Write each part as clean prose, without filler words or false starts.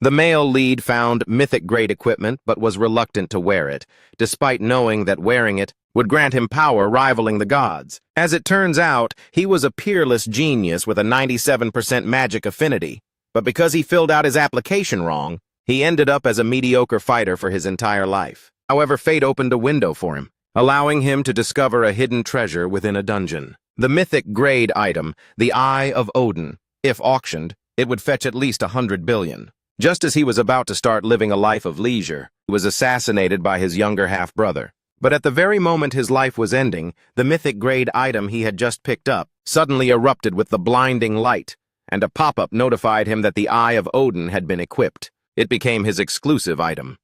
The male lead found mythic-grade equipment but was reluctant to wear it, despite knowing that wearing it would grant him power rivaling the gods. As it turns out, he was a peerless genius with a 97% magic affinity, but because he filled out his application wrong, he ended up as a mediocre fighter for his entire life. However, fate opened a window for him, allowing him to discover a hidden treasure within a dungeon. The mythic grade item, the Eye of Odin. If auctioned, it would fetch at least 100 billion. Just as he was about to start living a life of leisure, he was assassinated by his younger half-brother. But at the very moment his life was ending, the mythic grade item he had just picked up suddenly erupted with the blinding light, and a pop-up notified him that the Eye of Odin had been equipped. It became his exclusive item.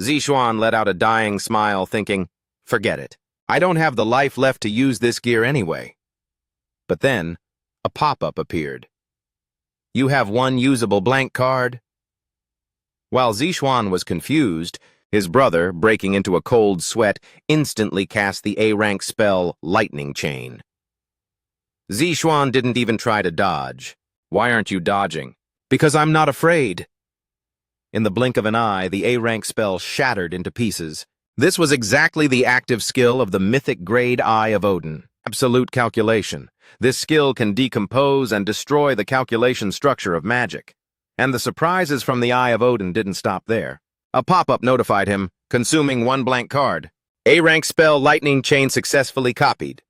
Zixuan let out a dying smile, thinking, "Forget it. I don't have the life left to use this gear anyway." But then, a pop-up appeared. "You have one usable blank card." While Zixuan was confused, his brother, breaking into a cold sweat, instantly cast the A-rank spell Lightning Chain. Zixuan didn't even try to dodge. "Why aren't you dodging?" "Because I'm not afraid." In the blink of an eye, the A-rank spell shattered into pieces. This was exactly the active skill of the mythic grade Eye of Odin. Absolute calculation. This skill can decompose and destroy the calculation structure of magic. And the surprises from the Eye of Odin didn't stop there. A pop-up notified him, consuming one blank card. A-rank spell Lightning Chain successfully copied.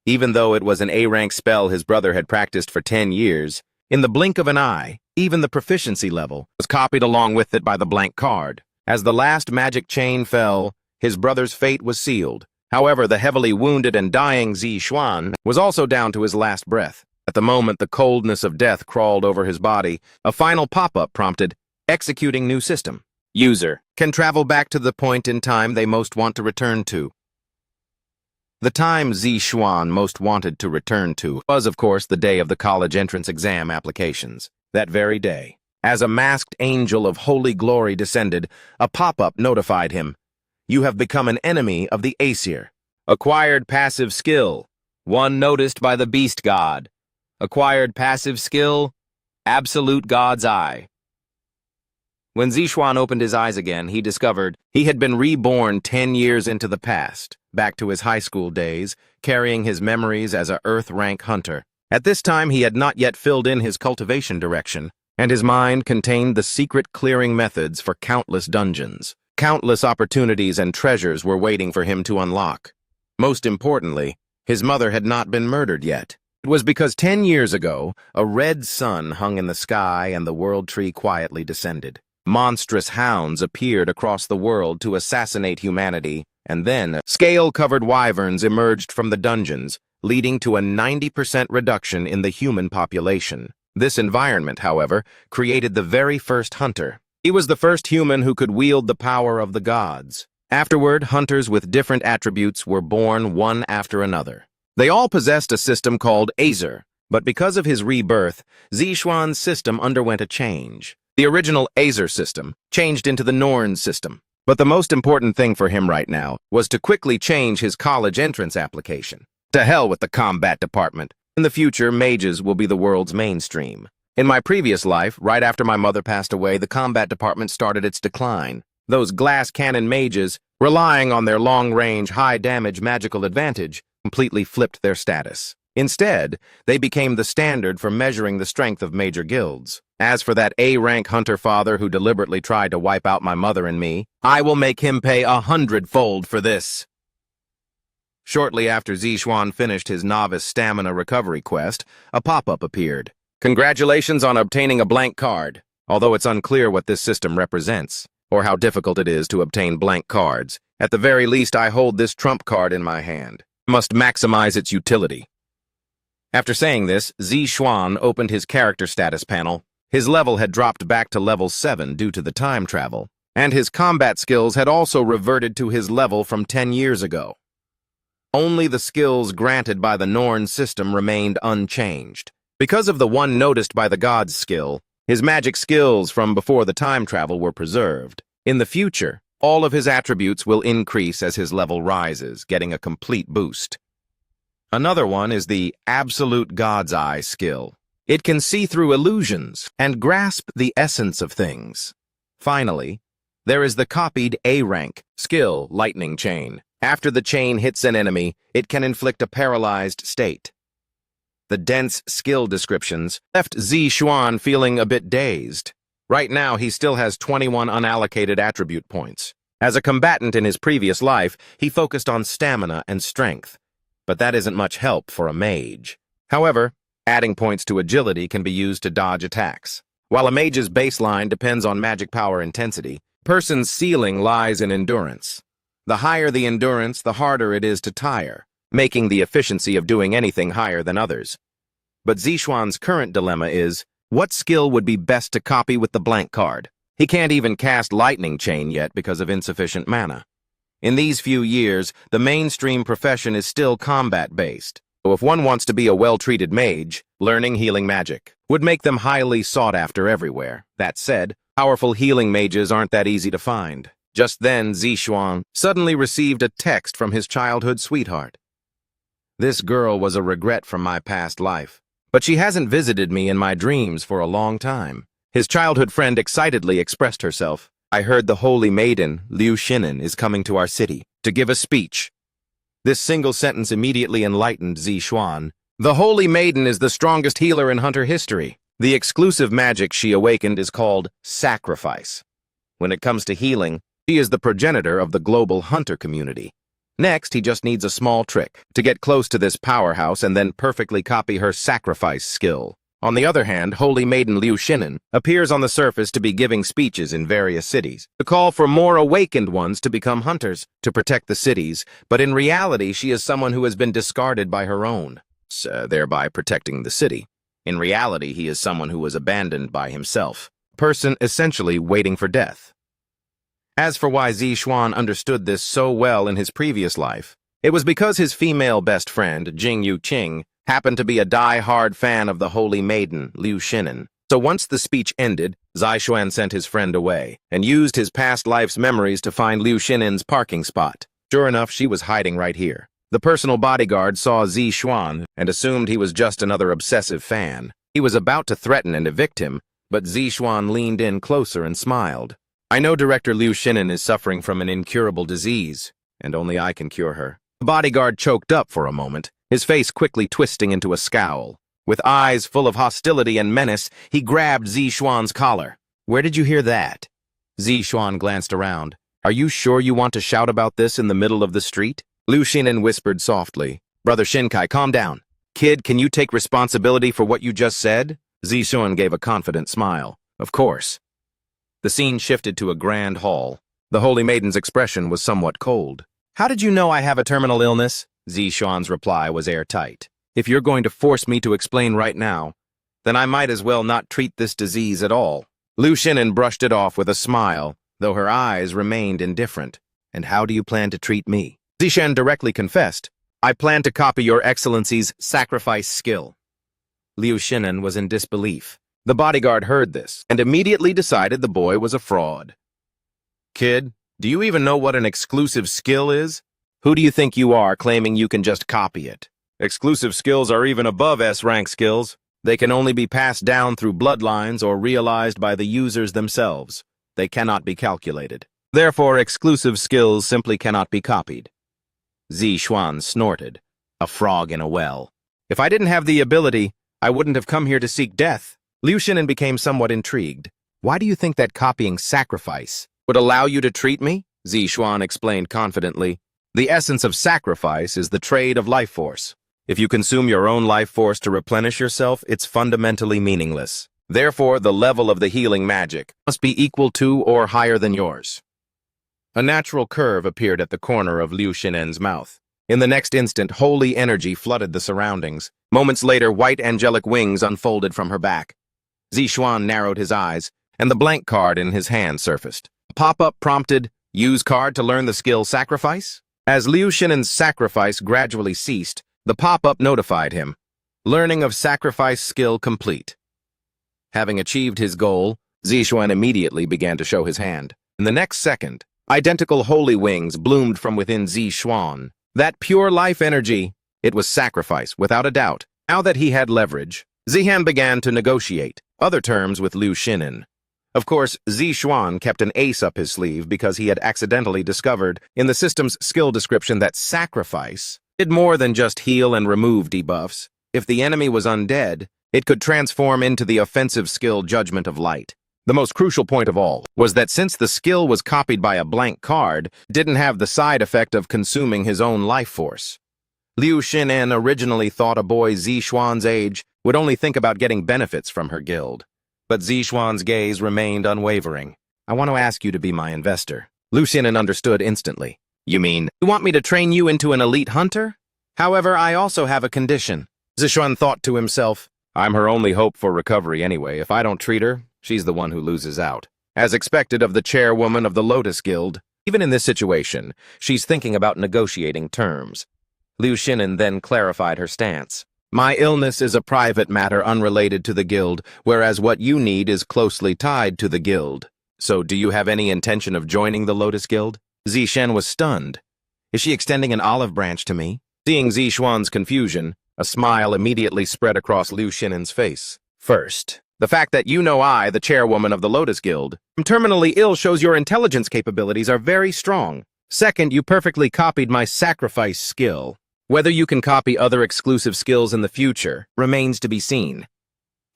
Even though it was an A-rank spell his brother had practiced for 10 years, in the blink of an eye, even the proficiency level was copied along with it by the blank card. As the last magic chain fell, his brother's fate was sealed. However, the heavily wounded and dying Zixuan was also down to his last breath. At the moment the coldness of death crawled over his body, a final pop-up prompted, "Executing new system. User can travel back to the point in time they most want to return to." The time Zixuan most wanted to return to was, of course, the day of the college entrance exam applications. That very day, as a masked angel of holy glory descended, a pop-up notified him, "You have become an enemy of the Aesir. Acquired passive skill, one noticed by the beast god. Acquired passive skill, Absolute God's Eye." When Zixuan opened his eyes again, he discovered he had been reborn 10 years into the past, back to his high school days, carrying his memories as a Earth-rank hunter. At this time, he had not yet filled in his cultivation direction, and his mind contained the secret clearing methods for countless dungeons. Countless opportunities and treasures were waiting for him to unlock. Most importantly, his mother had not been murdered yet. It was because 10 years ago, a red sun hung in the sky and the world tree quietly descended. Monstrous hounds appeared across the world to assassinate humanity, and then scale-covered wyverns emerged from the dungeons, leading to a 90% reduction in the human population. This environment, however, created the very first hunter. He was the first human who could wield the power of the gods. Afterward, hunters with different attributes were born one after another. They all possessed a system called Aesir, but because of his rebirth, Zixuan's system underwent a change. The original Aesir system changed into the Norn system. But the most important thing for him right now was to quickly change his college entrance application. To hell with the combat department. In the future, mages will be the world's mainstream. In my previous life, right after my mother passed away, the combat department started its decline. Those glass cannon mages, relying on their long-range, high-damage magical advantage, completely flipped their status. Instead, they became the standard for measuring the strength of major guilds. As for that A-rank hunter father who deliberately tried to wipe out my mother and me, I will make him pay 100-fold for this. Shortly after Zixuan finished his novice stamina recovery quest, a pop-up appeared. "Congratulations on obtaining a blank card," although it's unclear what this system represents, or how difficult it is to obtain blank cards. At the very least, I hold this trump card in my hand. I must maximize its utility. After saying this, Zixuan opened his character status panel. His level had dropped back to level 7 due to the time travel, and his combat skills had also reverted to his level from 10 years ago. Only the skills granted by the Norn system remained unchanged. Because of the one noticed by the gods skill, his magic skills from before the time travel were preserved. In the future, all of his attributes will increase as his level rises, getting a complete boost. Another one is the Absolute God's Eye skill. It can see through illusions and grasp the essence of things. Finally, there is the copied A rank skill lightning chain. After the chain hits an enemy, it can inflict a paralyzed state. The dense skill descriptions left Zixuan feeling a bit dazed. Right now, he still has 21 unallocated attribute points. As a combatant in his previous life, he focused on stamina and strength. But that isn't much help for a mage. However, adding points to agility can be used to dodge attacks. While a mage's baseline depends on magic power intensity, a person's ceiling lies in endurance. The higher the endurance, the harder it is to tire, making the efficiency of doing anything higher than others. But Zixuan's current dilemma is, what skill would be best to copy with the blank card? He can't even cast Lightning Chain yet because of insufficient mana. In these few years, the mainstream profession is still combat-based. So if one wants to be a well-treated mage, learning healing magic would make them highly sought after everywhere. That said, powerful healing mages aren't that easy to find. Just then, Zixuan suddenly received a text from his childhood sweetheart. This girl was a regret from my past life, but she hasn't visited me in my dreams for a long time. His childhood friend excitedly expressed herself. I heard the holy maiden, Liu Xinin, is coming to our city to give a speech. This single sentence immediately enlightened Zixuan. The holy maiden is the strongest healer in hunter history. The exclusive magic she awakened is called sacrifice. When it comes to healing, she is the progenitor of the global hunter community. Next, he just needs a small trick to get close to this powerhouse and then perfectly copy her sacrifice skill. On the other hand, Holy Maiden Liu Xinin appears on the surface to be giving speeches in various cities, to call for more awakened ones to become hunters, to protect the cities, but in reality she is someone who has been discarded by her own, thereby protecting the city. In reality, he is someone who was abandoned by himself, a person essentially waiting for death. As for why Zixuan understood this so well in his previous life, it was because his female best friend, Jing Yuqing, happened to be a die-hard fan of the Holy Maiden, Liu Xinin. So once the speech ended, Zixuan sent his friend away and used his past life's memories to find Liu Xinin's parking spot. Sure enough, she was hiding right here. The personal bodyguard saw Zixuan and assumed he was just another obsessive fan. He was about to threaten and evict him, but Zixuan leaned in closer and smiled. I know Director Liu Xinin is suffering from an incurable disease, and only I can cure her. The bodyguard choked up for a moment, his face quickly twisting into a scowl. With eyes full of hostility and menace, he grabbed Zixuan's collar. Where did you hear that? Zixuan glanced around. Are you sure you want to shout about this in the middle of the street? Liu Xinin whispered softly. Brother Shinkai, calm down. Kid, can you take responsibility for what you just said? Zixuan gave a confident smile. Of course. The scene shifted to a grand hall. The Holy Maiden's expression was somewhat cold. How did you know I have a terminal illness? Zixuan's reply was airtight. If you're going to force me to explain right now, then I might as well not treat this disease at all. Liu Xinin brushed it off with a smile, though her eyes remained indifferent. And how do you plan to treat me? Zixuan directly confessed, I plan to copy your excellency's sacrifice skill. Liu Xinin was in disbelief. The bodyguard heard this and immediately decided the boy was a fraud. Kid, do you even know what an exclusive skill is? Who do you think you are claiming you can just copy it? Exclusive skills are even above S-rank skills. They can only be passed down through bloodlines or realized by the users themselves. They cannot be calculated. Therefore, exclusive skills simply cannot be copied. Zixuan snorted, a frog in a well. If I didn't have the ability, I wouldn't have come here to seek death. Liu Xinin became somewhat intrigued. Why do you think that copying sacrifice would allow you to treat me? Zixuan explained confidently. The essence of sacrifice is the trade of life force. If you consume your own life force to replenish yourself, it's fundamentally meaningless. Therefore, the level of the healing magic must be equal to or higher than yours. A natural curve appeared at the corner of Liu Xinin's mouth. In the next instant, holy energy flooded the surroundings. Moments later, white angelic wings unfolded from her back. Zixuan narrowed his eyes, and the blank card in his hand surfaced. A pop-up prompted, use card to learn the skill sacrifice? As Liu Xinin's sacrifice gradually ceased, the pop-up notified him. Learning of sacrifice skill complete. Having achieved his goal, Zixuan immediately began to show his hand. In the next second, identical holy wings bloomed from within Zixuan. That pure life energy, it was sacrifice, without a doubt. Now that he had leverage, Zihan began to negotiate other terms with Liu Xinin. Of course, Zixuan kept an ace up his sleeve because he had accidentally discovered in the system's skill description that sacrifice did more than just heal and remove debuffs. If the enemy was undead, it could transform into the offensive skill Judgment of Light. The most crucial point of all was that since the skill was copied by a blank card, it didn't have the side effect of consuming his own life force. Liu Xinin originally thought a boy Zixuan's age would only think about getting benefits from her guild. But Zixuan's gaze remained unwavering. I want to ask you to be my investor. Liu Xinin understood instantly. You mean, you want me to train you into an elite hunter? However, I also have a condition. Zixuan thought to himself, I'm her only hope for recovery anyway. If I don't treat her, she's the one who loses out. As expected of the chairwoman of the Lotus Guild, even in this situation, she's thinking about negotiating terms. Liu Xinin then clarified her stance. My illness is a private matter unrelated to the guild, whereas what you need is closely tied to the guild. So do you have any intention of joining the Lotus Guild? Zixuan was stunned. Is she extending an olive branch to me? Seeing Zixuan's confusion, a smile immediately spread across Liu Xinin's face. First, the fact that you know I, the chairwoman of the Lotus Guild, am terminally ill shows your intelligence capabilities are very strong. Second, you perfectly copied my sacrifice skill. Whether you can copy other exclusive skills in the future remains to be seen.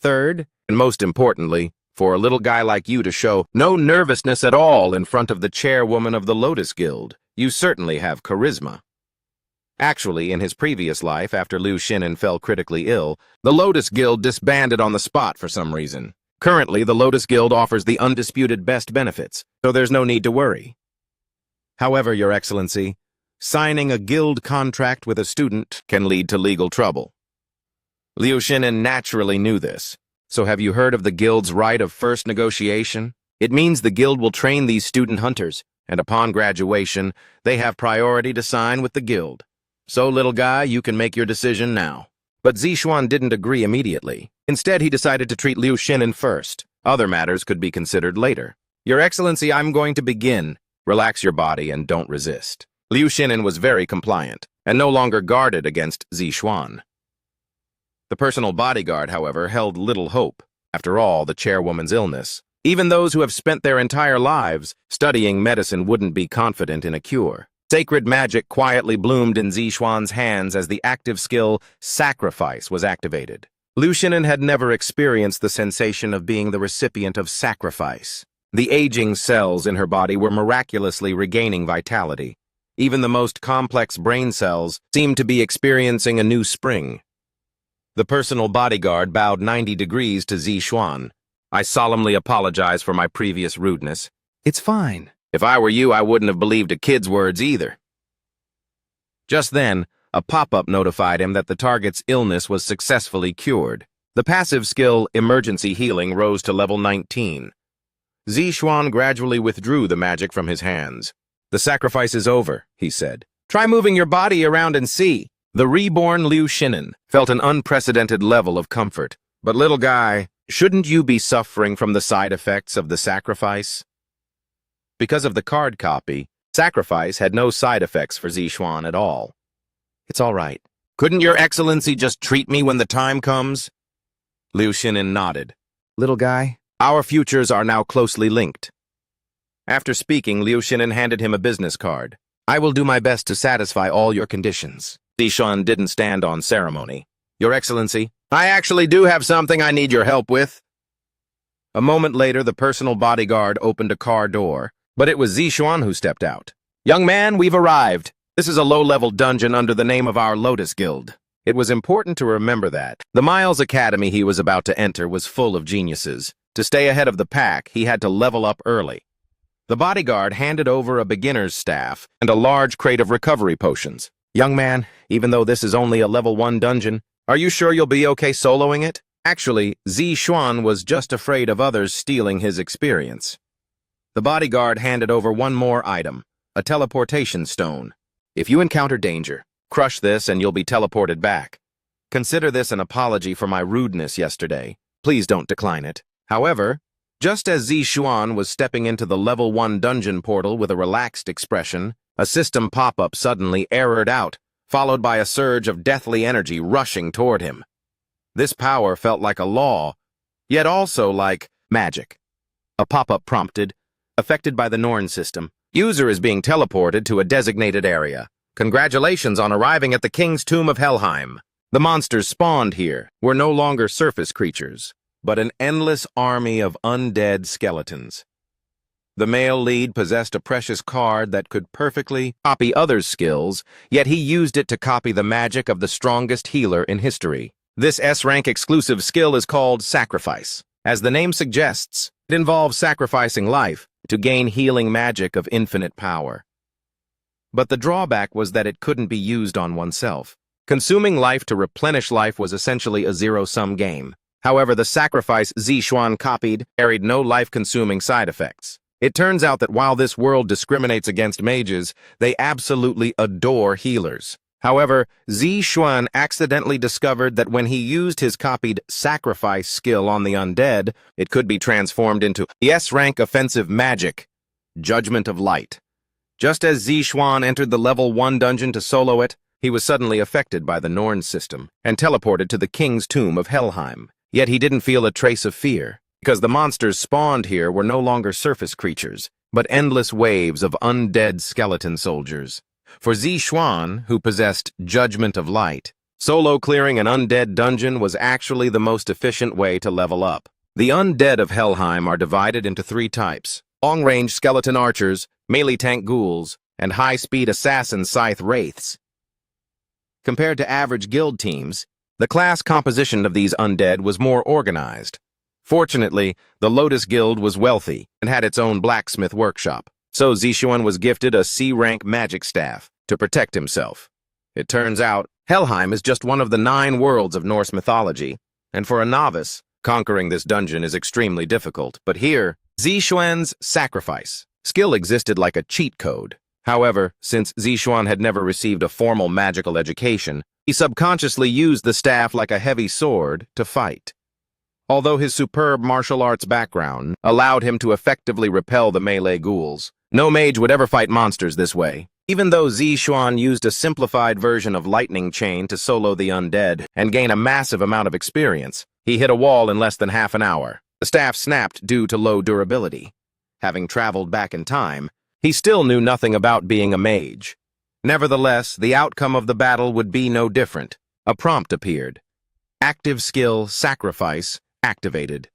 Third, and most importantly, for a little guy like you to show no nervousness at all in front of the chairwoman of the Lotus Guild, you certainly have charisma. Actually, in his previous life, after Liu Xinin fell critically ill, the Lotus Guild disbanded on the spot for some reason. Currently, the Lotus Guild offers the undisputed best benefits, so there's no need to worry. However, Your Excellency, signing a guild contract with a student can lead to legal trouble. Liu Xinin naturally knew this. So have you heard of the guild's right of first negotiation? It means the guild will train these student hunters, and upon graduation, they have priority to sign with the guild. So, little guy, you can make your decision now. But Zixuan didn't agree immediately. Instead, he decided to treat Liu Xinin first. Other matters could be considered later. Your Excellency, I'm going to begin. Relax your body and don't resist. Liu Xinin was very compliant, and no longer guarded against Zixuan. The personal bodyguard, however, held little hope. After all, the chairwoman's illness. Even those who have spent their entire lives studying medicine wouldn't be confident in a cure. Sacred magic quietly bloomed in Zixuan's hands as the active skill Sacrifice was activated. Liu Xinin had never experienced the sensation of being the recipient of sacrifice. The aging cells in her body were miraculously regaining vitality. Even the most complex brain cells seemed to be experiencing a new spring. The personal bodyguard bowed 90 degrees to Zixuan. I solemnly apologize for my previous rudeness. It's fine. If I were you, I wouldn't have believed a kid's words either. Just then, a pop-up notified him that the target's illness was successfully cured. The passive skill Emergency Healing rose to level 19. Zixuan gradually withdrew the magic from his hands. The sacrifice is over, he said. Try moving your body around and see. The reborn Liu Xinin felt an unprecedented level of comfort. But little guy, shouldn't you be suffering from the side effects of the sacrifice? Because of the card copy, sacrifice had no side effects for Zixuan at all. It's all right. Couldn't Your Excellency just treat me when the time comes? Liu Xinin nodded. Little guy, our futures are now closely linked. After speaking, Liu Xinin handed him a business card. I will do my best to satisfy all your conditions. Zixuan didn't stand on ceremony. Your Excellency, I actually do have something I need your help with. A moment later, the personal bodyguard opened a car door, but it was Zixuan who stepped out. Young man, we've arrived. This is a low-level dungeon under the name of our Lotus Guild. It was important to remember that. The Miles Academy he was about to enter was full of geniuses. To stay ahead of the pack, he had to level up early. The bodyguard handed over a beginner's staff and a large crate of recovery potions. Young man, even though this is only a level 1 dungeon, are you sure you'll be okay soloing it? Actually, Zixuan was just afraid of others stealing his experience. The bodyguard handed over one more item, a teleportation stone. If you encounter danger, crush this and you'll be teleported back. Consider this an apology for my rudeness yesterday. Please don't decline it. However, just as Zixuan was stepping into the level 1 dungeon portal with a relaxed expression, a system pop-up suddenly errored out, followed by a surge of deathly energy rushing toward him. This power felt like a law, yet also like magic. A pop-up prompted, affected by the Norn system. User is being teleported to a designated area. Congratulations on arriving at the King's Tomb of Helheim. The monsters spawned here were no longer surface creatures, but an endless army of undead skeletons. The male lead possessed a precious card that could perfectly copy others' skills, yet he used it to copy the magic of the strongest healer in history. This S-rank exclusive skill is called Sacrifice. As the name suggests, it involves sacrificing life to gain healing magic of infinite power. But the drawback was that it couldn't be used on oneself. Consuming life to replenish life was essentially a zero-sum game. However, the sacrifice Zixuan copied carried no life-consuming side effects. It turns out that while this world discriminates against mages, they absolutely adore healers. However, Zixuan accidentally discovered that when he used his copied sacrifice skill on the undead, it could be transformed into S-rank offensive magic, Judgment of Light. Just as Zixuan entered the level 1 dungeon to solo it, he was suddenly affected by the Norn system and teleported to the King's Tomb of Helheim. Yet he didn't feel a trace of fear, because the monsters spawned here were no longer surface creatures, but endless waves of undead skeleton soldiers. For Zixuan, who possessed Judgment of Light, solo clearing an undead dungeon was actually the most efficient way to level up. The undead of Helheim are divided into 3 types: long-range skeleton archers, melee tank ghouls, and high-speed assassin scythe wraiths. Compared to average guild teams, the class composition of these undead was more organized. Fortunately, the Lotus Guild was wealthy and had its own blacksmith workshop, so Zixuan was gifted a C-rank magic staff to protect himself. It turns out, Helheim is just one of the 9 worlds of Norse mythology, and for a novice, conquering this dungeon is extremely difficult. But here, Zixuan's sacrifice skill existed like a cheat code. However, since Zixuan had never received a formal magical education, he subconsciously used the staff like a heavy sword to fight. Although his superb martial arts background allowed him to effectively repel the melee ghouls, no mage would ever fight monsters this way. Even though Zixuan used a simplified version of Lightning Chain to solo the undead and gain a massive amount of experience, he hit a wall in less than half an hour. The staff snapped due to low durability. Having traveled back in time, he still knew nothing about being a mage. Nevertheless, the outcome of the battle would be no different. A prompt appeared. Active skill Sacrifice activated.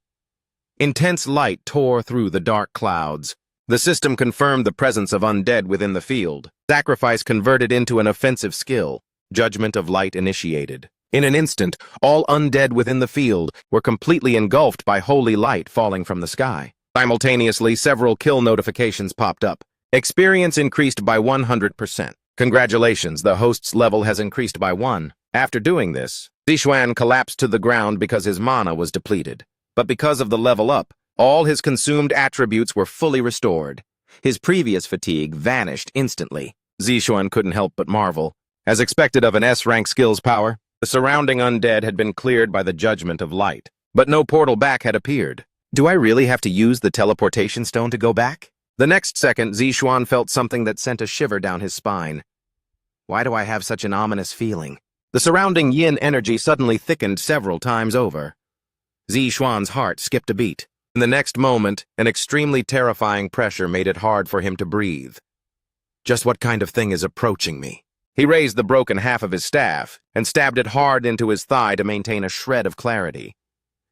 Intense light tore through the dark clouds. The system confirmed the presence of undead within the field. Sacrifice converted into an offensive skill. Judgment of Light initiated. In an instant, all undead within the field were completely engulfed by holy light falling from the sky. Simultaneously, several kill notifications popped up. Experience increased by 100%. Congratulations, the host's level has increased by 1. After doing this, Zixuan collapsed to the ground because his mana was depleted. But because of the level up, all his consumed attributes were fully restored. His previous fatigue vanished instantly. Zixuan couldn't help but marvel. As expected of an S-rank skills power, the surrounding undead had been cleared by the Judgment of Light. But no portal back had appeared. Do I really have to use the teleportation stone to go back? The next second, Zixuan felt something that sent a shiver down his spine. Why do I have such an ominous feeling? The surrounding yin energy suddenly thickened several times over. Zixuan's heart skipped a beat. In the next moment, an extremely terrifying pressure made it hard for him to breathe. Just what kind of thing is approaching me? He raised the broken half of his staff and stabbed it hard into his thigh to maintain a shred of clarity.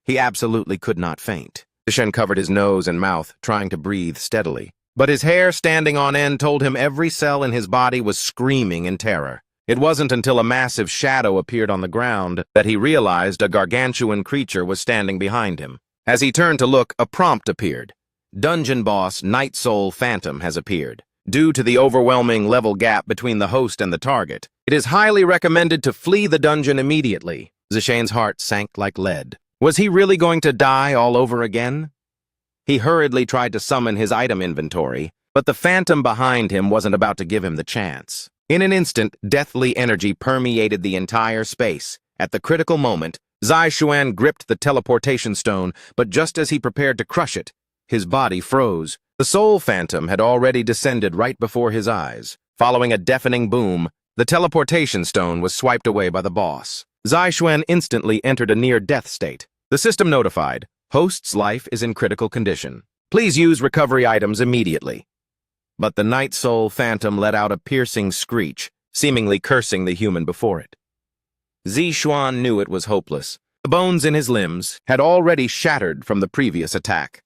He absolutely could not faint. Zixuan covered his nose and mouth, trying to breathe steadily. But his hair standing on end told him every cell in his body was screaming in terror. It wasn't until a massive shadow appeared on the ground that he realized a gargantuan creature was standing behind him. As he turned to look, a prompt appeared. Dungeon boss Night Soul Phantom has appeared. Due to the overwhelming level gap between the host and the target, it is highly recommended to flee the dungeon immediately. Zixuan's heart sank like lead. Was he really going to die all over again? He hurriedly tried to summon his item inventory, but the phantom behind him wasn't about to give him the chance. In an instant, deathly energy permeated the entire space. At the critical moment, Zixuan gripped the teleportation stone, but just as he prepared to crush it, his body froze. The soul phantom had already descended right before his eyes. Following a deafening boom, the teleportation stone was swiped away by the boss. Zai instantly entered a near-death state. The system notified, host's life is in critical condition. Please use recovery items immediately. But the Night Soul Phantom let out a piercing screech, seemingly cursing the human before it. Zixuan knew it was hopeless. The bones in his limbs had already shattered from the previous attack.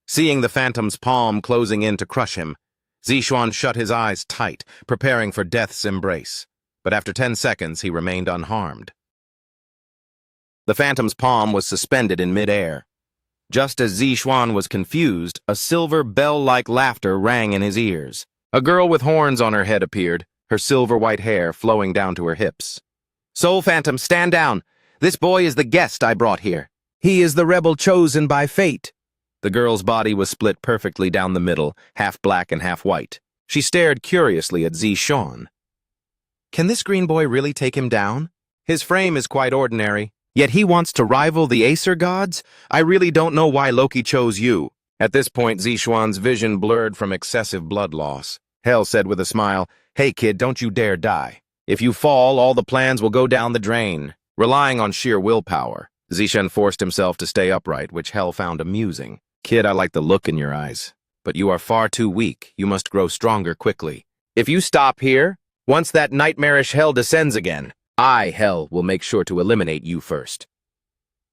Seeing the Phantom's palm closing in to crush him, Zixuan shut his eyes tight, preparing for death's embrace. But after 10 seconds, he remained unharmed. The Phantom's palm was suspended in midair. Just as Zixuan was confused, a silver bell-like laughter rang in his ears. A girl with horns on her head appeared, her silver-white hair flowing down to her hips. "Soul Phantom, stand down! This boy is the guest I brought here. He is the rebel chosen by fate." The girl's body was split perfectly down the middle, half black and half white. She stared curiously at Zixuan. Can this green boy really take him down? His frame is quite ordinary, yet he wants to rival the Acer gods? I really don't know why Loki chose you. At this point, Zixuan's vision blurred from excessive blood loss. Hell said with a smile, "Hey kid, don't you dare die. If you fall, all the plans will go down the drain." Relying on sheer willpower, Zixuan forced himself to stay upright, which Hell found amusing. "Kid, I like the look in your eyes. But you are far too weak. You must grow stronger quickly. If you stop here, once that nightmarish Hell descends again, I, Hell, will make sure to eliminate you first."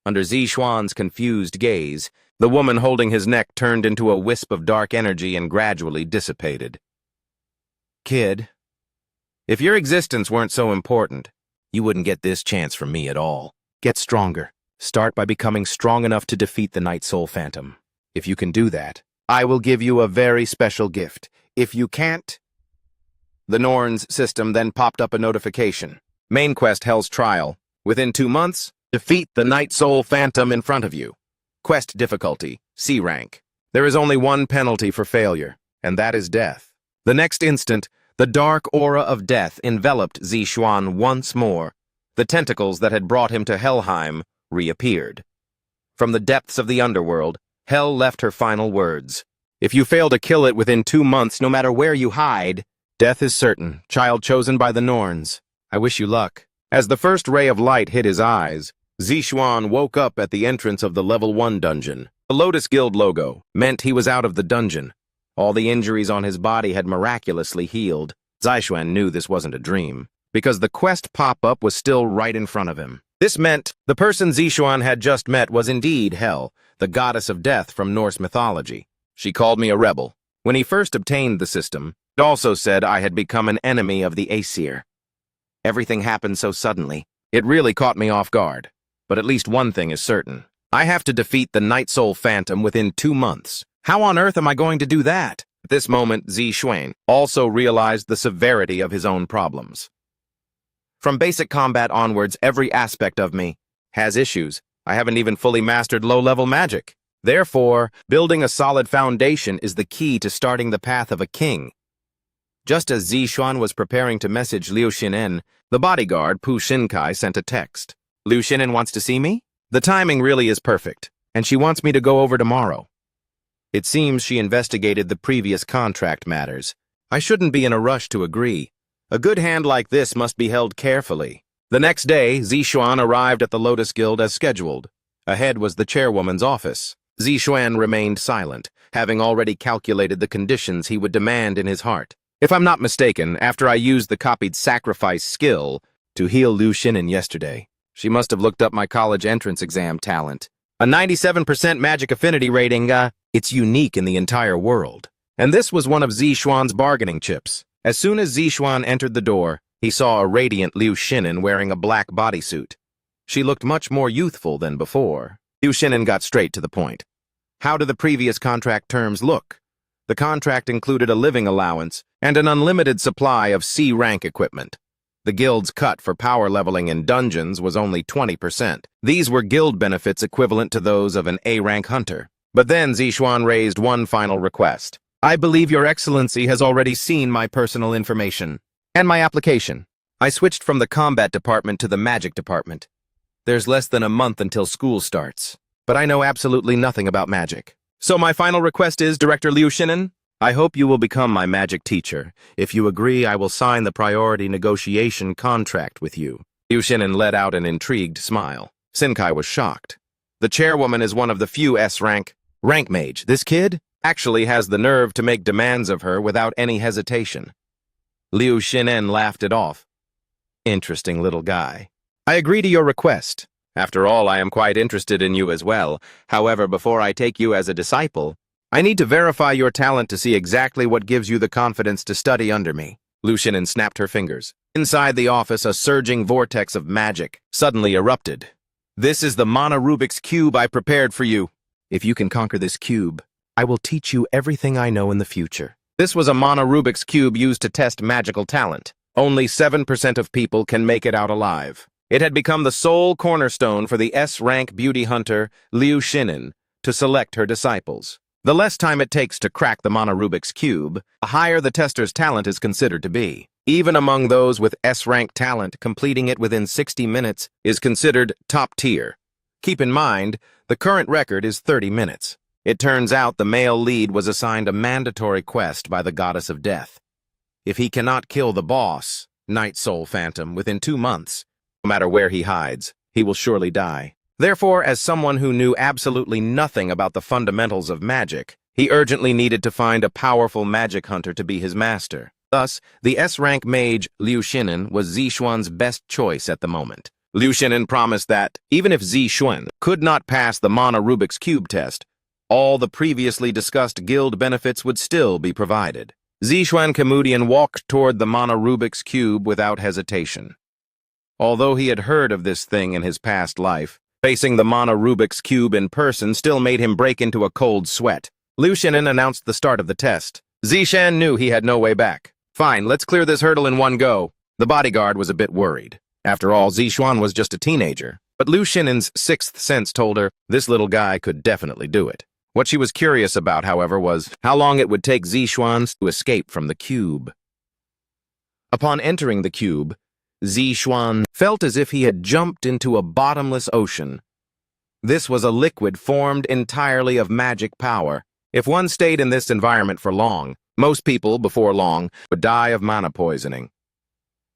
Under Zixuan's confused gaze, the woman holding his neck turned into a wisp of dark energy and gradually dissipated. "Kid, if your existence weren't so important, you wouldn't get this chance from me at all. Get stronger. Start by becoming strong enough to defeat the Night Soul Phantom. If you can do that, I will give you a very special gift. If you can't..." The Norn's system then popped up a notification. Main quest Hell's Trial. Within 2 months, defeat the Night Soul Phantom in front of you. Quest difficulty, C rank. There is only one penalty for failure, and that is death. The next instant, the dark aura of death enveloped Zixuan once more. The tentacles that had brought him to Helheim reappeared. From the depths of the underworld, Hell left her final words. "If you fail to kill it within 2 months, no matter where you hide, death is certain, child chosen by the Norns. I wish you luck." As the first ray of light hit his eyes, Zixuan woke up at the entrance of the Level 1 dungeon. The Lotus Guild logo meant he was out of the dungeon. All the injuries on his body had miraculously healed. Zixuan knew this wasn't a dream, because the quest pop-up was still right in front of him. This meant the person Zixuan had just met was indeed Hel, the goddess of death from Norse mythology. She called me a rebel. When he first obtained the system, it also said I had become an enemy of the Aesir. Everything happened so suddenly. It really caught me off guard. But at least one thing is certain. I have to defeat the Night Soul Phantom within 2 months. How on earth am I going to do that? At this moment, Zixuan also realized the severity of his own problems. From basic combat onwards, every aspect of me has issues. I haven't even fully mastered low-level magic. Therefore, building a solid foundation is the key to starting the path of a king. Just as Zixuan was preparing to message Liu Xinen, the bodyguard, Pu Xinkai, sent a text. "Liu Xinen wants to see me? The timing really is perfect, and she wants me to go over tomorrow." It seems she investigated the previous contract matters. I shouldn't be in a rush to agree. A good hand like this must be held carefully. The next day, Zixuan arrived at the Lotus Guild as scheduled. Ahead was the chairwoman's office. Zixuan remained silent, having already calculated the conditions he would demand in his heart. If I'm not mistaken, after I used the copied sacrifice skill to heal Liu Xinen yesterday, she must have looked up my college entrance exam talent. A 97% magic affinity rating, it's unique in the entire world. And this was one of Zixuan's bargaining chips. As soon as Zixuan entered the door, he saw a radiant Liu Xinen wearing a black bodysuit. She looked much more youthful than before. Liu Xinen got straight to the point. How do the previous contract terms look? The contract included a living allowance and an unlimited supply of C-rank equipment. The guild's cut for power leveling in dungeons was only 20%. These were guild benefits equivalent to those of an A-rank hunter. But then Zixuan raised one final request. "I believe your excellency has already seen my personal information and my application. I switched from the combat department to the magic department. There's less than a month until school starts, but I know absolutely nothing about magic. So my final request is, Director Liu Xinen, I hope you will become my magic teacher. If you agree, I will sign the priority negotiation contract with you." Liu Xinin let out an intrigued smile. Sinkai was shocked. The chairwoman is one of the few S-rank mage. This kid actually has the nerve to make demands of her without any hesitation. Liu Xinin laughed it off. Interesting little guy. I agree to your request. After all, I am quite interested in you as well. However, before I take you as a disciple, I need to verify your talent to see exactly what gives you the confidence to study under me. Liu Xinin snapped her fingers. Inside the office, a surging vortex of magic suddenly erupted. This is the Mana Rubik's Cube I prepared for you. If you can conquer this cube, I will teach you everything I know in the future. This was a Mana Rubik's Cube used to test magical talent. Only 7% of people can make it out alive. It had become the sole cornerstone for the S-rank beauty hunter, Liu Xinin, to select her disciples. The less time it takes to crack the Mana Rubik's Cube, the higher the tester's talent is considered to be. Even among those with S-rank talent, completing it within 60 minutes is considered top tier. Keep in mind, the current record is 30 minutes. It turns out the male lead was assigned a mandatory quest by the goddess of death. If he cannot kill the boss, Night Soul Phantom, within 2 months, no matter where he hides, he will surely die. Therefore, as someone who knew absolutely nothing about the fundamentals of magic, he urgently needed to find a powerful magic hunter to be his master. Thus, the S-rank mage Liu Xinin was Zixuan's best choice at the moment. Liu Xinin promised that, even if Zixuan could not pass the Mana Rubik's Cube test, all the previously discussed guild benefits would still be provided. Zixuan Kamudian walked toward the Mana Rubik's Cube without hesitation. Although he had heard of this thing in his past life, facing the Mana Rubik's Cube in person still made him break into a cold sweat. Liu Xinin announced the start of the test. Zixuan knew he had no way back. Fine, let's clear this hurdle in one go. The bodyguard was a bit worried. After all, Zixuan was just a teenager. But Liu Xinin's sixth sense told her this little guy could definitely do it. What she was curious about, however, was how long it would take Zixuan to escape from the cube. Upon entering the cube, Zixuan felt as if he had jumped into a bottomless ocean. This was a liquid formed entirely of magic power. If one stayed in this environment for long, most people, before long, would die of mana poisoning.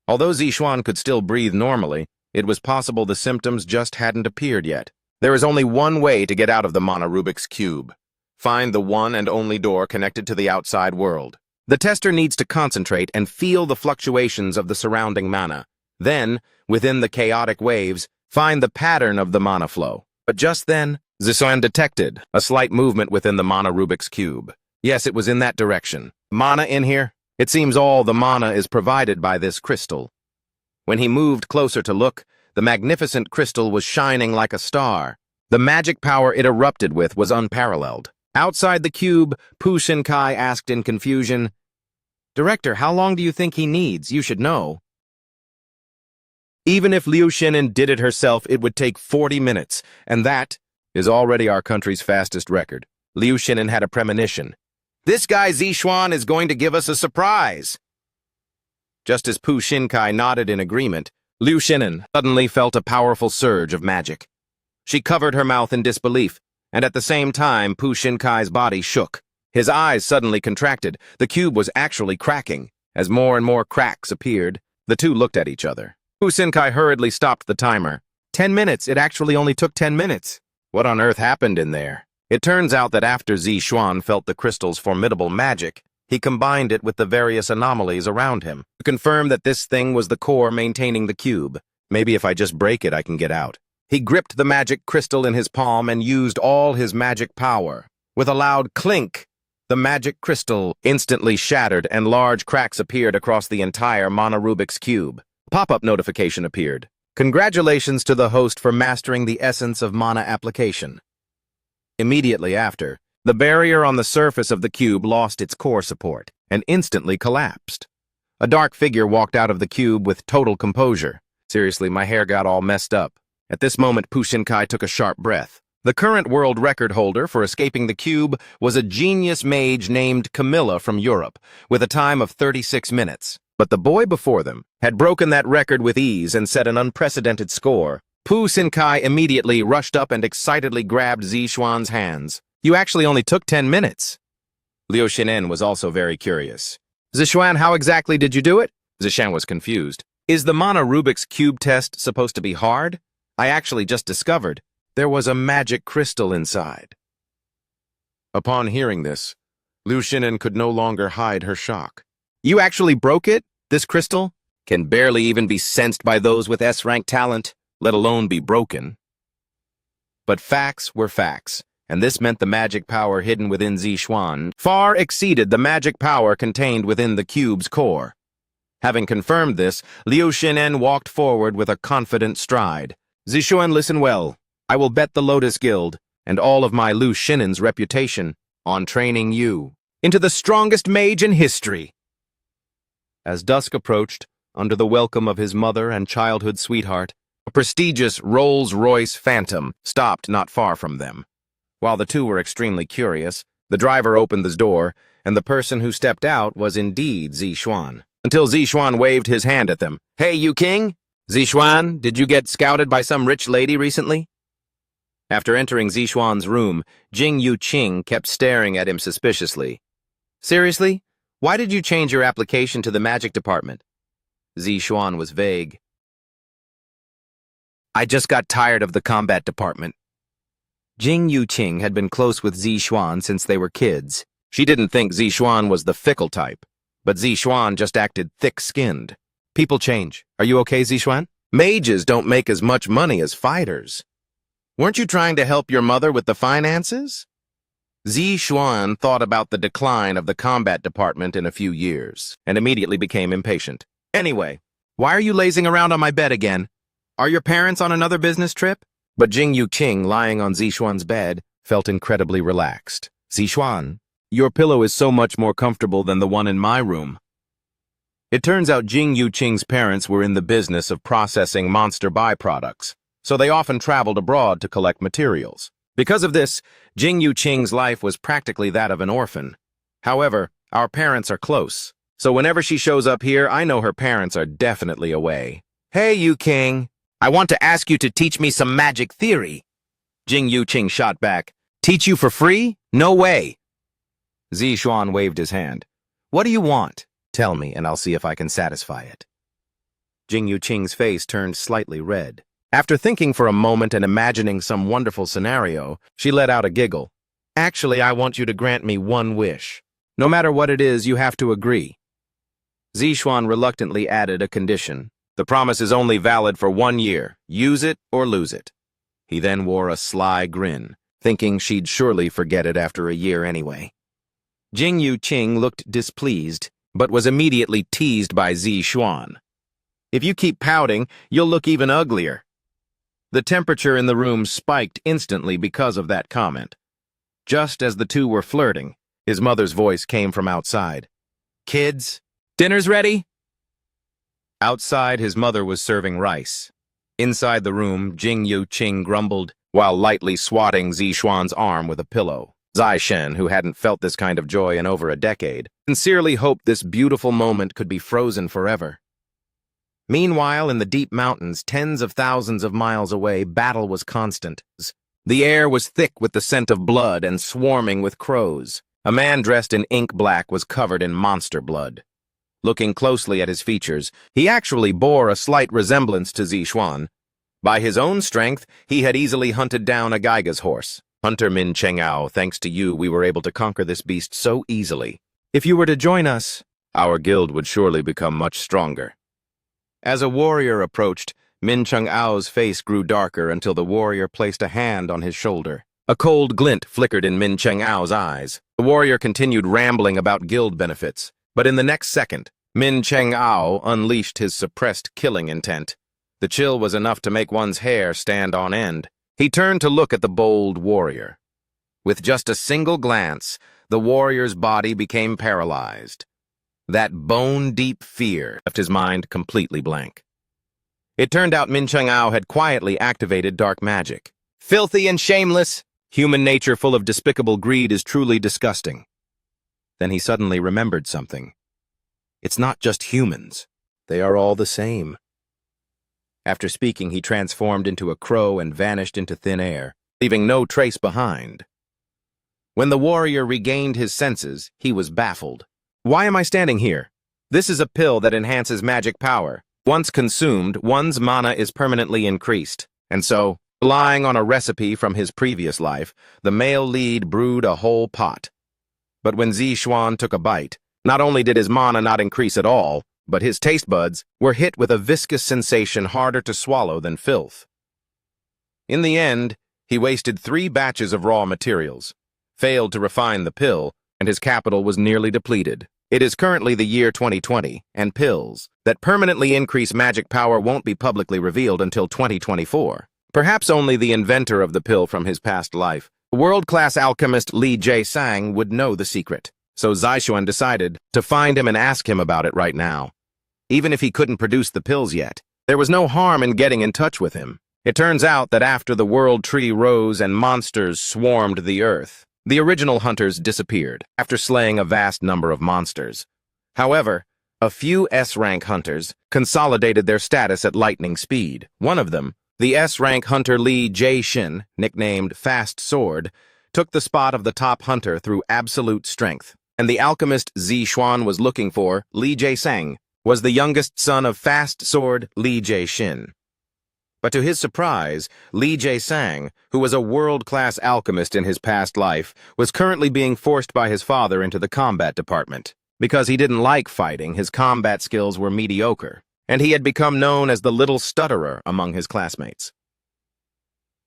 Although Zixuan could still breathe normally, it was possible the symptoms just hadn't appeared yet. There is only one way to get out of the Mana Rubik's Cube. Find the one and only door connected to the outside world. The tester needs to concentrate and feel the fluctuations of the surrounding mana. Then, within the chaotic waves, find the pattern of the mana flow. But just then, Zixuan detected a slight movement within the Mana Rubik's Cube. Yes, it was in that direction. Mana in here? It seems all the mana is provided by this crystal. When he moved closer to look, the magnificent crystal was shining like a star. The magic power it erupted with was unparalleled. Outside the cube, Pu Xinkai asked in confusion, "Director, how long do you think he needs? You should know." Even if Liu Xinin did it herself, it would take 40 minutes, and that is already our country's fastest record. Liu Xinin had a premonition. This guy Zixuan is going to give us a surprise. Just as Pu Xinkai nodded in agreement, Liu Xinin suddenly felt a powerful surge of magic. She covered her mouth in disbelief, and at the same time Pu Xinkai's body shook. His eyes suddenly contracted. The cube was actually cracking. As more and more cracks appeared, the two looked at each other. Pu Xinkai hurriedly stopped the timer. 10 minutes. It actually only took 10 minutes. What on earth happened in there? It turns out that after Zixuan felt the crystal's formidable magic, he combined it with the various anomalies around him to confirm that this thing was the core maintaining the cube. Maybe if I just break it, I can get out. He gripped the magic crystal in his palm and used all his magic power. With a loud clink, the magic crystal instantly shattered and large cracks appeared across the entire Mana Rubik's Cube. A pop-up notification appeared. Congratulations to the host for mastering the essence of mana application. Immediately after, the barrier on the surface of the cube lost its core support and instantly collapsed. A dark figure walked out of the cube with total composure. Seriously, my hair got all messed up. At this moment, Pu Xinkai took a sharp breath. The current world record holder for escaping the cube was a genius mage named Camilla from Europe, with a time of 36 minutes. But the boy before them had broken that record with ease and set an unprecedented score. Pu Xinkai immediately rushed up and excitedly grabbed Zixuan's hands. You actually only took 10 minutes. Liu Xinin was also very curious. Zixuan, how exactly did you do it? Zixuan was confused. Is the Mana Rubik's Cube test supposed to be hard? I actually just discovered there was a magic crystal inside. Upon hearing this, Liu Xinin could no longer hide her shock. You actually broke it? This crystal can barely even be sensed by those with S-rank talent, let alone be broken. But facts were facts, and this meant the magic power hidden within Zixuan far exceeded the magic power contained within the cube's core. Having confirmed this, Liu Xinin walked forward with a confident stride. Zixuan, listen well. I will bet the Lotus Guild and all of my Liu Xinin's reputation on training you into the strongest mage in history. As dusk approached, under the welcome of his mother and childhood sweetheart, a prestigious Rolls-Royce Phantom stopped not far from them. While the two were extremely curious, the driver opened the door, and the person who stepped out was indeed Zixuan. Until Zixuan waved his hand at them. Hey, you king? Zixuan, did you get scouted by some rich lady recently? After entering Zixuan's room, Jing Yuqing kept staring at him suspiciously. Seriously? Why did you change your application to the magic department? Zixuan was vague. I just got tired of the combat department. Jing Yuqing had been close with Zixuan since they were kids. She didn't think Zixuan was the fickle type, but Zixuan just acted thick-skinned. People change. Are you okay, Zixuan? Mages don't make as much money as fighters. Weren't you trying to help your mother with the finances? Zixuan thought about the decline of the combat department in a few years, and immediately became impatient. Anyway, why are you lazing around on my bed again? Are your parents on another business trip? But Jing Yuqing, lying on Zixuan's bed, felt incredibly relaxed. Zixuan, your pillow is so much more comfortable than the one in my room. It turns out Jing Yuqing's parents were in the business of processing monster byproducts, so they often traveled abroad to collect materials. Because of this, Jing Yuqing's life was practically that of an orphan. However, our parents are close, so whenever she shows up here, I know her parents are definitely away. Hey, you king, I want to ask you to teach me some magic theory. Jing Yuqing shot back. Teach you for free? No way. Zixuan waved his hand. What do you want? Tell me, and I'll see if I can satisfy it. Jing Yuqing's face turned slightly red. After thinking for a moment and imagining some wonderful scenario, she let out a giggle. Actually, I want you to grant me one wish. No matter what it is, you have to agree. Zixuan reluctantly added a condition. The promise is only valid for 1 year. Use it or lose it. He then wore a sly grin, thinking she'd surely forget it after a year anyway. Jing Yuqing looked displeased, but was immediately teased by Zixuan. If you keep pouting, you'll look even uglier. The temperature in the room spiked instantly because of that comment. Just as the two were flirting, his mother's voice came from outside. Kids, dinner's ready? Outside, his mother was serving rice. Inside the room, Jing Yuqing grumbled while lightly swatting Zixuan's arm with a pillow. Zai Shen, who hadn't felt this kind of joy in over a decade, sincerely hoped this beautiful moment could be frozen forever. Meanwhile, in the deep mountains, tens of thousands of miles away, battle was constant. The air was thick with the scent of blood and swarming with crows. A man dressed in ink black was covered in monster blood. Looking closely at his features, he actually bore a slight resemblance to Zixuan. By his own strength, he had easily hunted down a Gaiga's horse. Hunter Min Chengao, thanks to you, we were able to conquer this beast so easily. If you were to join us, our guild would surely become much stronger. As a warrior approached, Min Cheng'ao's face grew darker until the warrior placed a hand on his shoulder. A cold glint flickered in Min Cheng'ao's eyes. The warrior continued rambling about guild benefits, but in the next second, Min Cheng'ao unleashed his suppressed killing intent. The chill was enough to make one's hair stand on end. He turned to look at the bold warrior. With just a single glance, the warrior's body became paralyzed. That bone-deep fear left his mind completely blank. It turned out Min Cheng'ao had quietly activated dark magic. Filthy and shameless! Human nature full of despicable greed is truly disgusting. Then he suddenly remembered something. It's not just humans. They are all the same. After speaking, he transformed into a crow and vanished into thin air, leaving no trace behind. When the warrior regained his senses, he was baffled. Why am I standing here? This is a pill that enhances magic power. Once consumed, one's mana is permanently increased, and so, relying on a recipe from his previous life, the male lead brewed a whole pot. But when Zixuan took a bite, not only did his mana not increase at all, but his taste buds were hit with a viscous sensation harder to swallow than filth. In the end, he wasted 3 batches of raw materials, failed to refine the pill, and his capital was nearly depleted. It is currently the year 2020, and pills that permanently increase magic power won't be publicly revealed until 2024. Perhaps only the inventor of the pill from his past life, world-class alchemist Li Jae-sang, would know the secret. So Zixuan decided to find him and ask him about it right now. Even if he couldn't produce the pills yet, there was no harm in getting in touch with him. It turns out that after the world tree rose and monsters swarmed the earth, the original hunters disappeared after slaying a vast number of monsters. However, a few S-rank hunters consolidated their status at lightning speed. One of them, the S-rank hunter Li Jae-shin, nicknamed Fast Sword, took the spot of the top hunter through absolute strength. And the alchemist Zixuan was looking for, Li Jae-sang, was the youngest son of Fast Sword Li Jae-shin. But to his surprise, Li Jae-sang, who was a world-class alchemist in his past life, was currently being forced by his father into the combat department. Because he didn't like fighting, his combat skills were mediocre, and he had become known as the little stutterer among his classmates.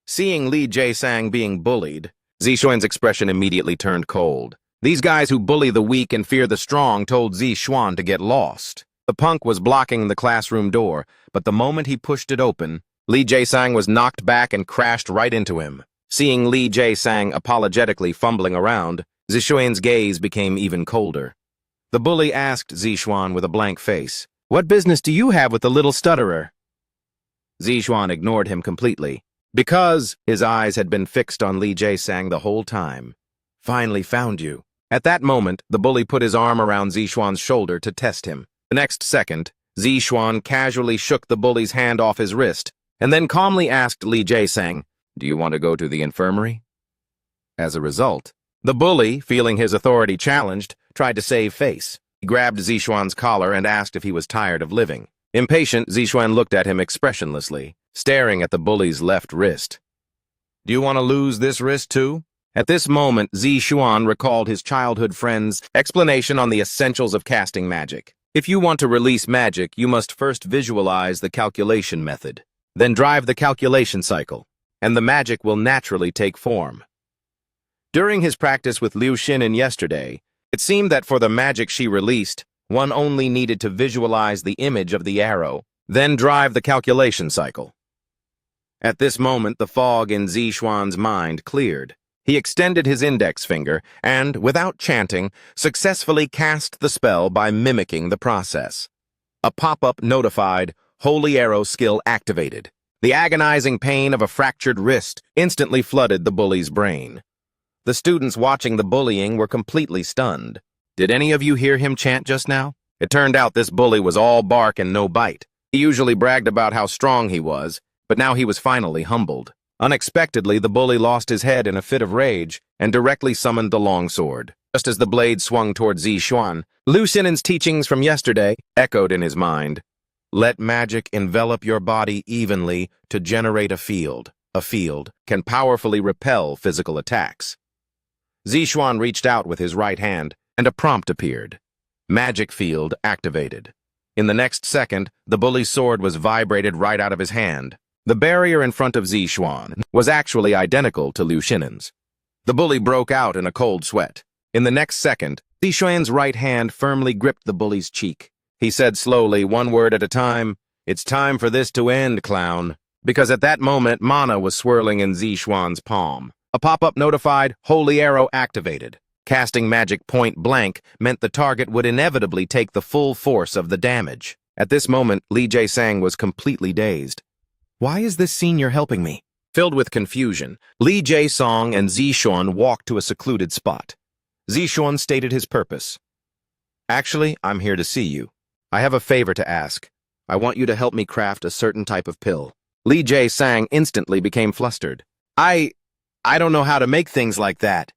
Seeing Li Jae-sang being bullied, Zixuan's expression immediately turned cold. These guys who bully the weak and fear the strong told Zixuan to get lost. The punk was blocking the classroom door, but the moment he pushed it open, Li Jae-sang was knocked back and crashed right into him. Seeing Li Jae-sang apologetically fumbling around, Zixuan's gaze became even colder. The bully asked Zixuan with a blank face, "What business do you have with the little stutterer?" Zixuan ignored him completely, because his eyes had been fixed on Li Jae-sang the whole time. "Finally found you." At that moment, the bully put his arm around Zixuan's shoulder to test him. The next second, Zixuan casually shook the bully's hand off his wrist, and then calmly asked Li Jae-sang, "Do you want to go to the infirmary?" As a result, the bully, feeling his authority challenged, tried to save face. He grabbed Zixuan's collar and asked if he was tired of living. Impatient, Zixuan looked at him expressionlessly, staring at the bully's left wrist. "Do you want to lose this wrist too?" At this moment, Zixuan recalled his childhood friend's explanation on the essentials of casting magic. If you want to release magic, you must first visualize the calculation method, then drive the calculation cycle, and the magic will naturally take form. During his practice with Liu Xinin yesterday, it seemed that for the magic she released, one only needed to visualize the image of the arrow, then drive the calculation cycle. At this moment, the fog in Zixuan's mind cleared. He extended his index finger and, without chanting, successfully cast the spell by mimicking the process. A pop-up notified, "Holy Arrow skill activated." The agonizing pain of a fractured wrist instantly flooded the bully's brain. The students watching the bullying were completely stunned. Did any of you hear him chant just now? It turned out this bully was all bark and no bite. He usually bragged about how strong he was, but now he was finally humbled. Unexpectedly, the bully lost his head in a fit of rage and directly summoned the longsword. Just as the blade swung toward Zixuan, Liu Xinin's teachings from yesterday echoed in his mind. Let magic envelop your body evenly to generate a field. A field can powerfully repel physical attacks. Zixuan reached out with his right hand, and a prompt appeared. Magic field activated. In the next second, the bully's sword was vibrated right out of his hand. The barrier in front of Zixuan was actually identical to Liu Xinin's. The bully broke out in a cold sweat. In the next second, Zixuan's right hand firmly gripped the bully's cheek. He said slowly, one word at a time, "It's time for this to end, clown." Because at that moment, mana was swirling in Zixuan's palm. A pop-up notified, "Holy Arrow activated." Casting magic point blank meant the target would inevitably take the full force of the damage. At this moment, Li Jae-sang was completely dazed. Why is this senior helping me? Filled with confusion, Li Jae-sang and Zixuan walked to a secluded spot. Zixuan stated his purpose. Actually, I'm here to see you. I have a favor to ask. I want you to help me craft a certain type of pill. Li Jae-sang instantly became flustered. I don't know how to make things like that.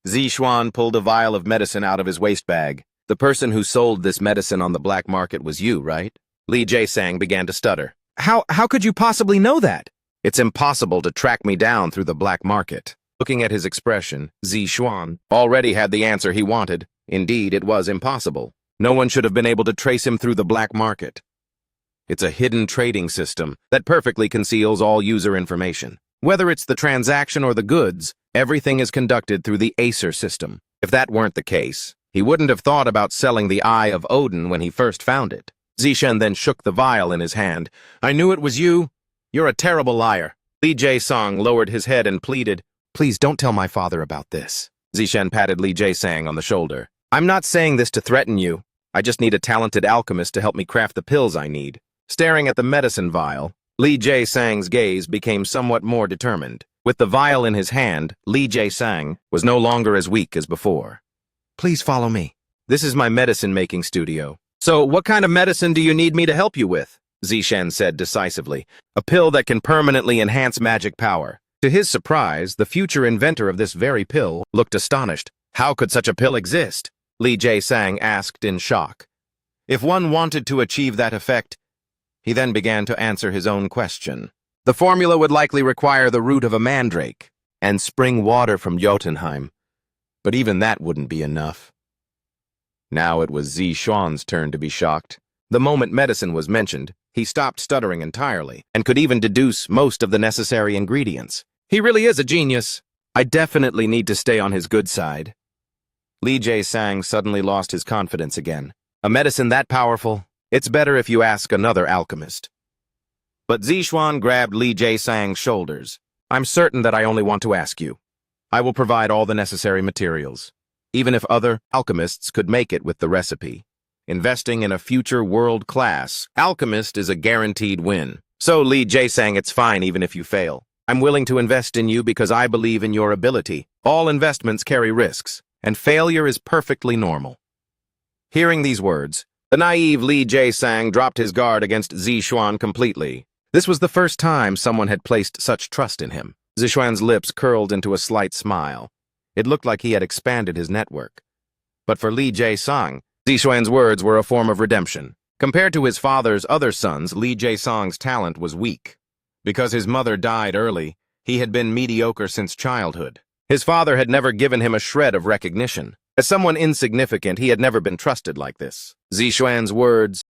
Zixuan pulled a vial of medicine out of his waist bag. The person who sold this medicine on the black market was you, right? Li Jae-sang began to stutter. How could you possibly know that? It's impossible to track me down through the black market. Looking at his expression, Zi Xuan already had the answer he wanted. Indeed, it was impossible. No one should have been able to trace him through the black market. It's a hidden trading system that perfectly conceals all user information. Whether it's the transaction or the goods, everything is conducted through the Acer system. If that weren't the case, he wouldn't have thought about selling the Eye of Odin when he first found it. Zishen then shook the vial in his hand. I knew it was you. You're a terrible liar. Li Jae-sang lowered his head and pleaded, Please don't tell my father about this. Zishen patted Li Jae-sang on the shoulder. I'm not saying this to threaten you. I just need a talented alchemist to help me craft the pills I need. Staring at the medicine vial, Li Jae-sang's gaze became somewhat more determined. With the vial in his hand, Li Jae-sang was no longer as weak as before. Please follow me. This is my medicine-making studio. So, what kind of medicine do you need me to help you with? Zishen said decisively. A pill that can permanently enhance magic power. To his surprise, the future inventor of this very pill looked astonished. How could such a pill exist? Li Jae-sang asked in shock. If one wanted to achieve that effect, he then began to answer his own question. The formula would likely require the root of a mandrake and spring water from Jotunheim. But even that wouldn't be enough. Now it was Zi Xuan's turn to be shocked. The moment medicine was mentioned, he stopped stuttering entirely and could even deduce most of the necessary ingredients. He really is a genius. I definitely need to stay on his good side. Li Jae-sang suddenly lost his confidence again. A medicine that powerful? It's better if you ask another alchemist. But Zi Xuan grabbed Li Jae-sang's shoulders. I'm certain that I only want to ask you. I will provide all the necessary materials, even if other alchemists could make it with the recipe. Investing in a future world-class alchemist is a guaranteed win. So, Li Jae-sang, it's fine even if you fail. I'm willing to invest in you because I believe in your ability. All investments carry risks, and failure is perfectly normal. Hearing these words, the naive Li Jae-sang dropped his guard against Zi Xuan completely. This was the first time someone had placed such trust in him. Zi Xuan's lips curled into a slight smile. It looked like he had expanded his network. But for Li Jae-sang, Zi Xuan's words were a form of redemption. Compared to his father's other sons, Li Jae-sang's talent was weak. Because his mother died early, he had been mediocre since childhood. His father had never given him a shred of recognition. As someone insignificant, he had never been trusted like this. Zi Xuan's words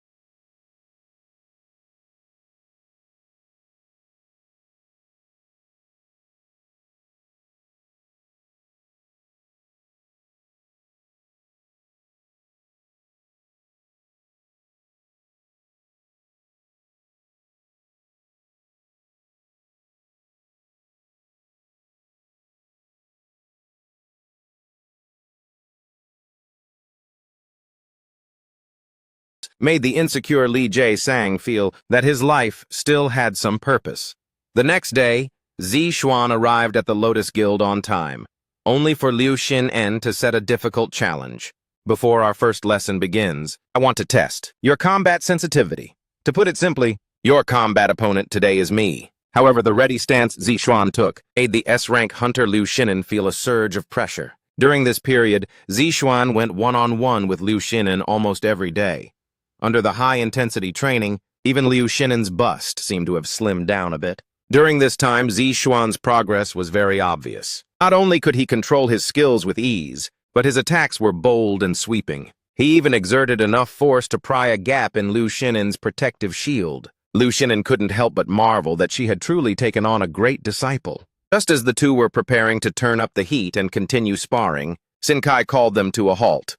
made the insecure Li Jae-sang feel that his life still had some purpose. The next day, Zi Xuan arrived at the Lotus Guild on time, only for Liu Xin-en to set a difficult challenge. Before our first lesson begins, I want to test your combat sensitivity. To put it simply, your combat opponent today is me. However, the ready stance Zi Xuan took made the S-rank hunter Liu Xin-en feel a surge of pressure. During this period, Zi Xuan went one-on-one with Liu Xin-en almost every day. Under the high-intensity training, even Liu Xin-en's bust seemed to have slimmed down a bit. During this time, Zi Xuan's progress was very obvious. Not only could he control his skills with ease, but his attacks were bold and sweeping. He even exerted enough force to pry a gap in Liu Xin-en's protective shield. Liu Xin-en couldn't help but marvel that she had truly taken on a great disciple. Just as the two were preparing to turn up the heat and continue sparring, Sinkai called them to a halt.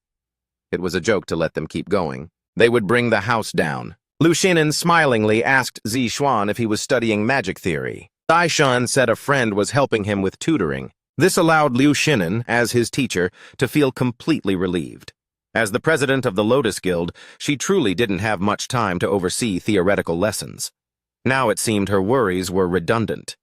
It was a joke to let them keep going. They would bring the house down. Liu Xin-en smilingly asked Zi Xuan if he was studying magic theory. Dai Shun said a friend was helping him with tutoring. This allowed Liu Xin-en, as his teacher, to feel completely relieved. As the president of the Lotus Guild, she truly didn't have much time to oversee theoretical lessons. Now it seemed her worries were redundant.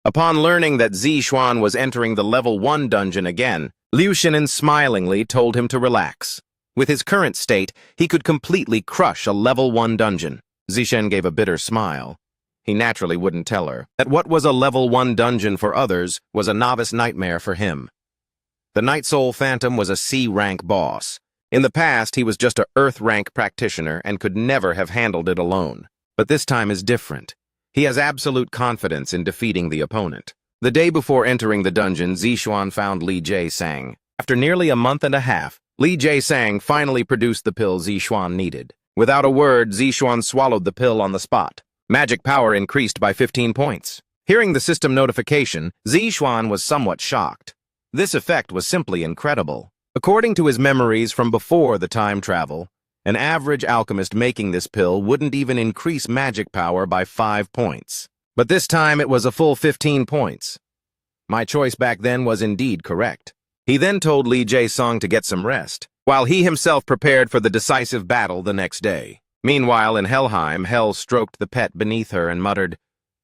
Upon learning that Zi Xuan was entering the level 1 dungeon again, Liu Xin-en smilingly told him to relax. With his current state, he could completely crush a level 1 dungeon. Zishen gave a bitter smile. He naturally wouldn't tell her that what was a level 1 dungeon for others was a novice nightmare for him. The Night Soul Phantom was a C-rank boss. In the past, he was just a Earth-rank practitioner and could never have handled it alone. But this time is different. He has absolute confidence in defeating the opponent. The day before entering the dungeon, Zixuan found Li Jae-sang. After nearly a month and a half, Li Jae-sang finally produced the pill Zixuan needed. Without a word, Zixuan swallowed the pill on the spot. Magic power increased by 15 points. Hearing the system notification, Zixuan was somewhat shocked. This effect was simply incredible. According to his memories from before the time travel, an average alchemist making this pill wouldn't even increase magic power by 5 points. But this time it was a full 15 points. My choice back then was indeed correct. He then told Li Jae-sang to get some rest, while he himself prepared for the decisive battle the next day. Meanwhile, in Helheim, Hel stroked the pet beneath her and muttered,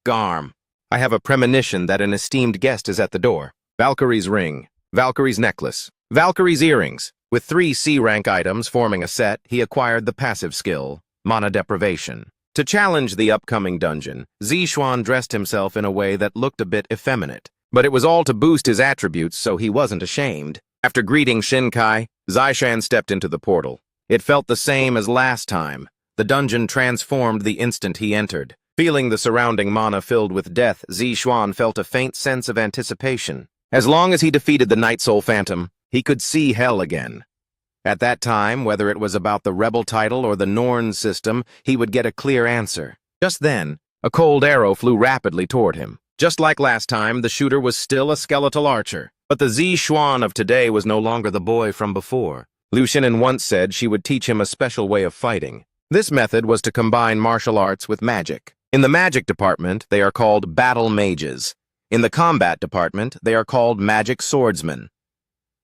"Garm, I have a premonition that an esteemed guest is at the door." Valkyrie's ring, Valkyrie's necklace, Valkyrie's earrings. With 3 C-rank items forming a set, he acquired the passive skill, Mana Deprivation. To challenge the upcoming dungeon, Zixuan dressed himself in a way that looked a bit effeminate, but it was all to boost his attributes, so he wasn't ashamed. After greeting Shinkai, Zixuan stepped into the portal. It felt the same as last time. The dungeon transformed the instant he entered. Feeling the surrounding mana filled with death, Zixuan felt a faint sense of anticipation. As long as he defeated the Night Soul Phantom, he could see Hel again. At that time, whether it was about the rebel title or the Norn system, he would get a clear answer. Just then, a cold arrow flew rapidly toward him. Just like last time, the shooter was still a skeletal archer. But the Zixuan of today was no longer the boy from before. Liu Xinin once said she would teach him a special way of fighting. This method was to combine martial arts with magic. In the magic department, they are called battle mages. In the combat department, they are called magic swordsmen.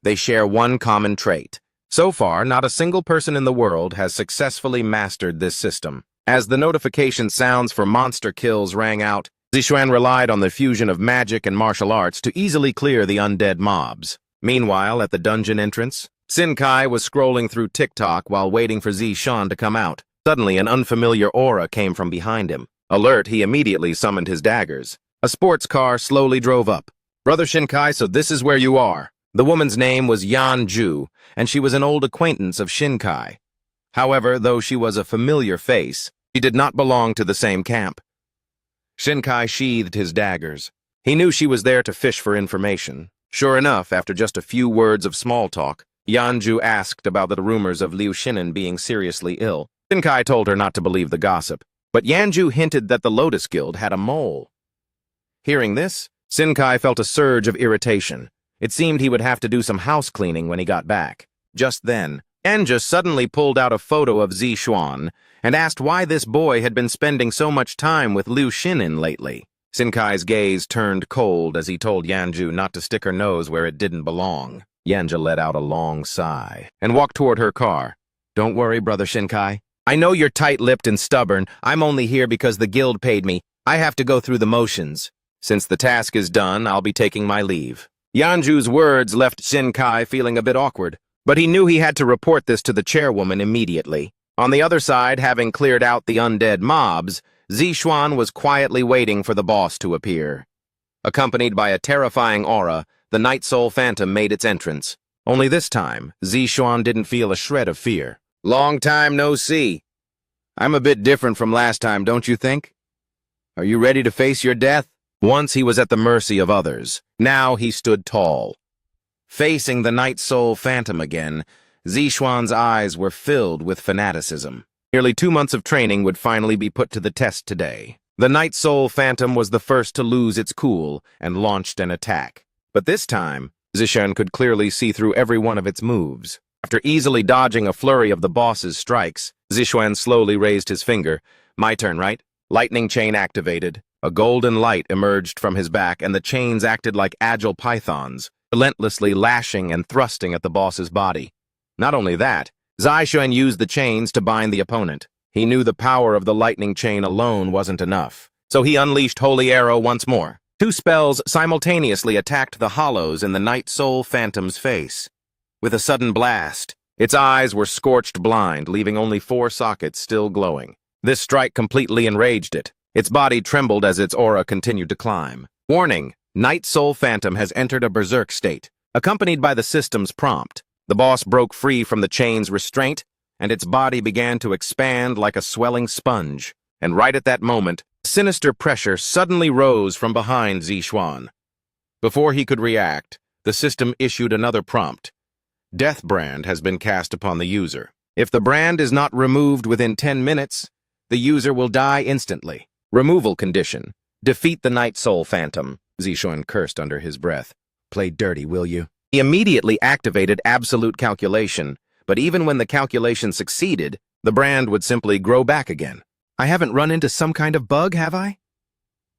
They share one common trait. So far, not a single person in the world has successfully mastered this system. As the notification sounds for monster kills rang out, Zixuan relied on the fusion of magic and martial arts to easily clear the undead mobs. Meanwhile, at the dungeon entrance, Shinkai was scrolling through TikTok while waiting for Zixuan to come out. Suddenly, an unfamiliar aura came from behind him. Alert, he immediately summoned his daggers. A sports car slowly drove up. "Brother Shinkai, so this is where you are." The woman's name was Yanju, and she was an old acquaintance of Shinkai. However, though she was a familiar face, she did not belong to the same camp. Shinkai sheathed his daggers. He knew she was there to fish for information. Sure enough, after just a few words of small talk, Yanju asked about the rumors of Liu Xinin being seriously ill. Shinkai told her not to believe the gossip, but Yanju hinted that the Lotus Guild had a mole. Hearing this, Shinkai felt a surge of irritation. It seemed he would have to do some house cleaning when he got back. Just then, Yanju suddenly pulled out a photo of Zixuan and asked why this boy had been spending so much time with Liu Xinin lately. Shinkai's gaze turned cold as he told Yanju not to stick her nose where it didn't belong. Yanju let out a long sigh and walked toward her car. "Don't worry, Brother Shinkai. I know you're tight-lipped and stubborn. I'm only here because the guild paid me. I have to go through the motions. Since the task is done, I'll be taking my leave." Yanju's words left Shinkai feeling a bit awkward, but he knew he had to report this to the chairwoman immediately. On the other side, having cleared out the undead mobs, Zixuan was quietly waiting for the boss to appear. Accompanied by a terrifying aura, the Night Soul Phantom made its entrance. Only this time, Zixuan didn't feel a shred of fear. "Long time no see. I'm a bit different from last time, don't you think? Are you ready to face your death?" Once he was at the mercy of others. Now he stood tall. Facing the Night Soul Phantom again, Zixuan's eyes were filled with fanaticism. Nearly 2 months of training would finally be put to the test today. The Night Soul Phantom was the first to lose its cool and launched an attack. But this time, Zixuan could clearly see through every one of its moves. After easily dodging a flurry of the boss's strikes, Zixuan slowly raised his finger. "My turn, right?" Lightning chain activated. A golden light emerged from his back, and the chains acted like agile pythons, relentlessly lashing and thrusting at the boss's body. Not only that, Zixuan used the chains to bind the opponent. He knew the power of the lightning chain alone wasn't enough, so he unleashed Holy Arrow once more. 2 spells simultaneously attacked the hollows in the Night Soul Phantom's face. With a sudden blast, its eyes were scorched blind, leaving only 4 sockets still glowing. This strike completely enraged it. Its body trembled as its aura continued to climb. Warning: Night Soul Phantom has entered a berserk state. Accompanied by the system's prompt, The boss broke free from the chain's restraint, and its body began to expand like a swelling sponge. And right at that moment, sinister pressure suddenly rose from behind Zixuan. Before he could react, the system issued another prompt. Death brand has been cast upon the user. If the brand is not removed within 10 minutes, the user will die instantly. Removal condition. Defeat the Night Soul Phantom. Zixuan cursed under his breath. Play dirty, will you? He immediately activated absolute calculation, but even when the calculation succeeded, the brand would simply grow back again. I haven't run into some kind of bug, have I?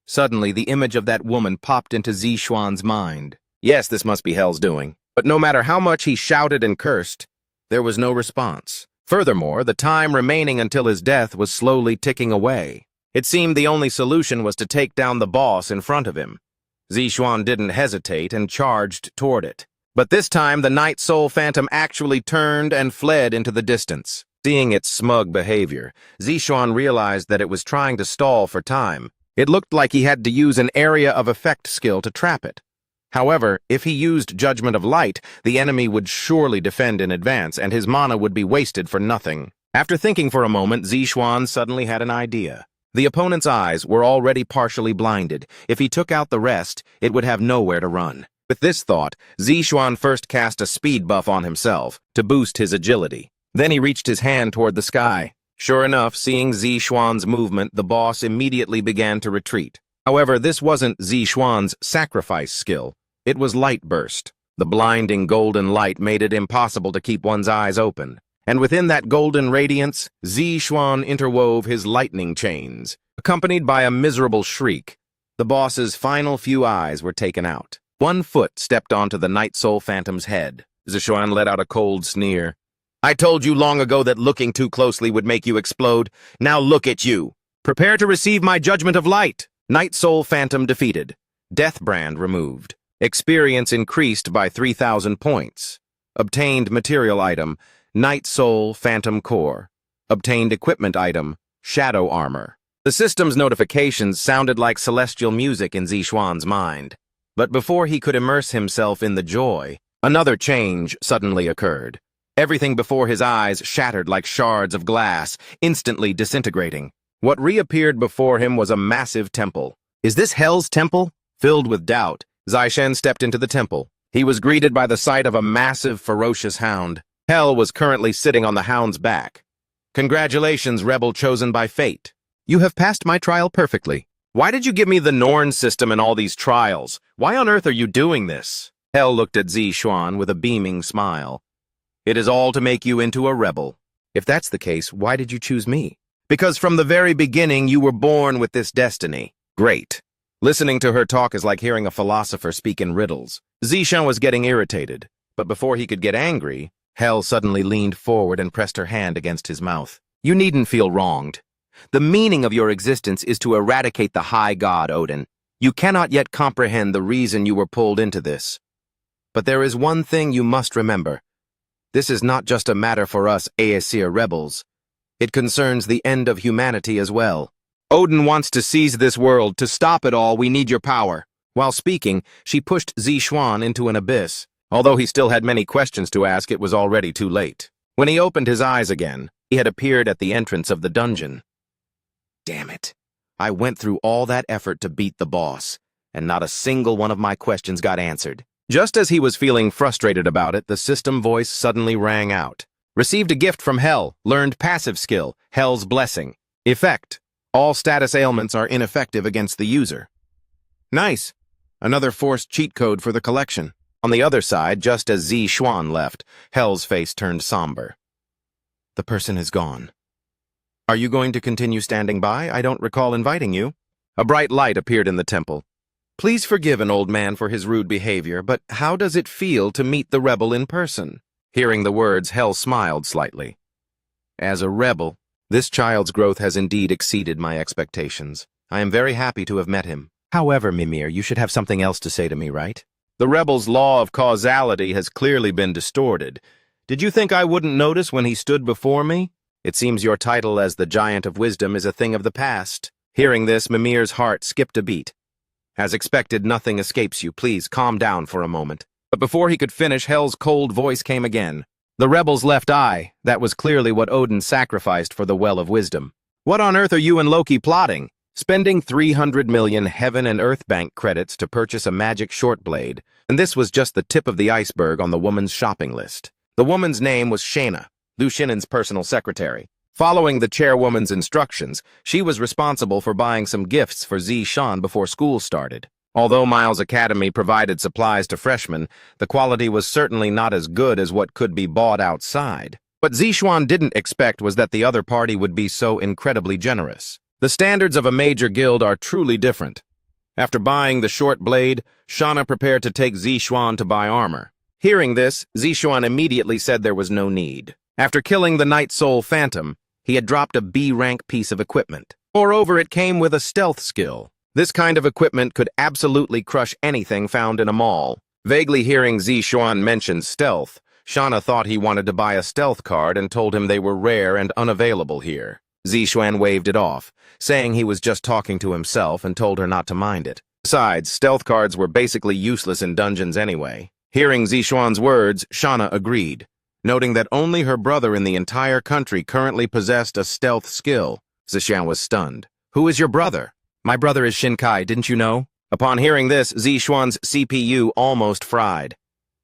Suddenly, the image of that woman popped into Zixuan's mind. Yes, this must be Hell's doing. But no matter how much he shouted and cursed, there was no response. Furthermore, the time remaining until his death was slowly ticking away. It seemed the only solution was to take down the boss in front of him. Zixuan didn't hesitate and charged toward it. But this time, the Night Soul Phantom actually turned and fled into the distance. Seeing its smug behavior, Zixuan realized that it was trying to stall for time. It looked like he had to use an area of effect skill to trap it. However, if he used Judgment of Light, the enemy would surely defend in advance, and his mana would be wasted for nothing. After thinking for a moment, Zixuan suddenly had an idea. The opponent's eyes were already partially blinded. If he took out the rest, it would have nowhere to run. With this thought, Zixuan first cast a speed buff on himself to boost his agility. Then he reached his hand toward the sky. Sure enough, seeing Zixuan's movement, the boss immediately began to retreat. However, this wasn't Zixuan's sacrifice skill. It was Light Burst. The blinding golden light made it impossible to keep one's eyes open. And within that golden radiance, Zixuan interwove his lightning chains. Accompanied by a miserable shriek, the boss's final few eyes were taken out. One foot stepped onto the Night Soul Phantom's head. Zixuan let out a cold sneer. I told you long ago that looking too closely would make you explode. Now look at you. Prepare to receive my Judgment of Light. Night Soul Phantom defeated. Death brand removed. Experience increased by 3,000 points. Obtained material item, Night Soul Phantom Core. Obtained equipment item, Shadow Armor. The system's notifications sounded like celestial music in Zixuan's mind. But before he could immerse himself in the joy, another change suddenly occurred. Everything before his eyes shattered like shards of glass, instantly disintegrating. What reappeared before him was a massive temple. Is this Hell's temple? Filled with doubt, Zixuan stepped into the temple. He was greeted by the sight of a massive, ferocious hound. Hell was currently sitting on the hound's back. Congratulations, rebel chosen by fate. You have passed my trial perfectly. Why did you give me the Norn system and all these trials? Why on earth are you doing this? Hell looked at Zixuan with a beaming smile. It is all to make you into a rebel. If that's the case, why did you choose me? Because from the very beginning you were born with this destiny. Great. Listening to her talk is like hearing a philosopher speak in riddles. Zixuan was getting irritated, but before he could get angry, Hell suddenly leaned forward and pressed her hand against his mouth. You needn't feel wronged. The meaning of your existence is to eradicate the High God, Odin. You cannot yet comprehend the reason you were pulled into this. But there is one thing you must remember. This is not just a matter for us Aesir rebels. It concerns the end of humanity as well. Odin wants to seize this world. To stop it all, we need your power. While speaking, she pushed Zixuan into an abyss. Although he still had many questions to ask, it was already too late. When he opened his eyes again, he had appeared at the entrance of the dungeon. Damn it. I went through all that effort to beat the boss, and not a single one of my questions got answered. Just as he was feeling frustrated about it, the system voice suddenly rang out. Received a gift from Hell. Learned passive skill, Hell's Blessing. Effect. All status ailments are ineffective against the user. Nice. Another forced cheat code for the collection. On the other side, just as Zixuan left, Hell's face turned somber. The person is gone. Are you going to continue standing by? I don't recall inviting you. A bright light appeared in the temple. Please forgive an old man for his rude behavior, but how does it feel to meet the rebel in person? Hearing the words, Hell smiled slightly. As a rebel, this child's growth has indeed exceeded my expectations. I am very happy to have met him. However, Mimir, you should have something else to say to me, right? The rebel's law of causality has clearly been distorted. Did you think I wouldn't notice when he stood before me? It seems your title as the Giant of Wisdom is a thing of the past. Hearing this, Mimir's heart skipped a beat. As expected, nothing escapes you. Please calm down for a moment. But before he could finish, Hel's cold voice came again. The rebel's left eye, that was clearly what Odin sacrificed for the Well of Wisdom. What on earth are you and Loki plotting? Spending 300 million Heaven and Earth Bank credits to purchase a magic short blade, and this was just the tip of the iceberg on the woman's shopping list. The woman's name was Shayna, Liu Xinan's personal secretary. Following the chairwoman's instructions, she was responsible for buying some gifts for Zishan before school started. Although Miles Academy provided supplies to freshmen, the quality was certainly not as good as what could be bought outside. What Zishan didn't expect was that the other party would be so incredibly generous. The standards of a major guild are truly different. After buying the short blade, Shauna prepared to take Zishan to buy armor. Hearing this, Zishan immediately said there was no need. After killing the Night Soul Phantom, he had dropped a B-rank piece of equipment. Moreover, it came with a stealth skill. This kind of equipment could absolutely crush anything found in a mall. Vaguely hearing Zishan mention stealth, Shauna thought he wanted to buy a stealth card and told him they were rare and unavailable here. Zishan waved it off, saying he was just talking to himself and told her not to mind it. Besides, stealth cards were basically useless in dungeons anyway. Hearing Zishan's words, Shauna agreed, noting that only her brother in the entire country currently possessed a stealth skill. Zishan was stunned. "Who is your brother?" "My brother is Shinkai, didn't you know?" Upon hearing this, Zishan's CPU almost fried.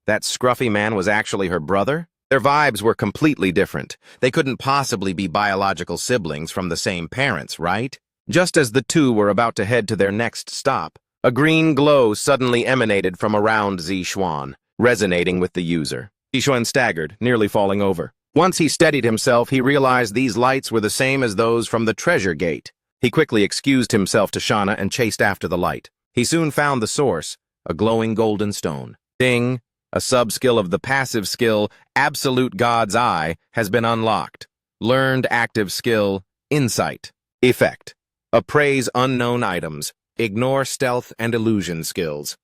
That scruffy man was actually her brother? Their vibes were completely different. They couldn't possibly be biological siblings from the same parents, right? Just as the two were about to head to their next stop, a green glow suddenly emanated from around Zishan, resonating with the user. Zishan staggered, nearly falling over. Once he steadied himself, he realized these lights were the same as those from the treasure gate. He quickly excused himself to Shauna and chased after the light. He soon found the source, a glowing golden stone. Ding! A sub-skill of the passive skill, Absolute God's Eye, has been unlocked. Learned active skill, Insight. Effect. Appraise unknown items. Ignore stealth and illusion skills.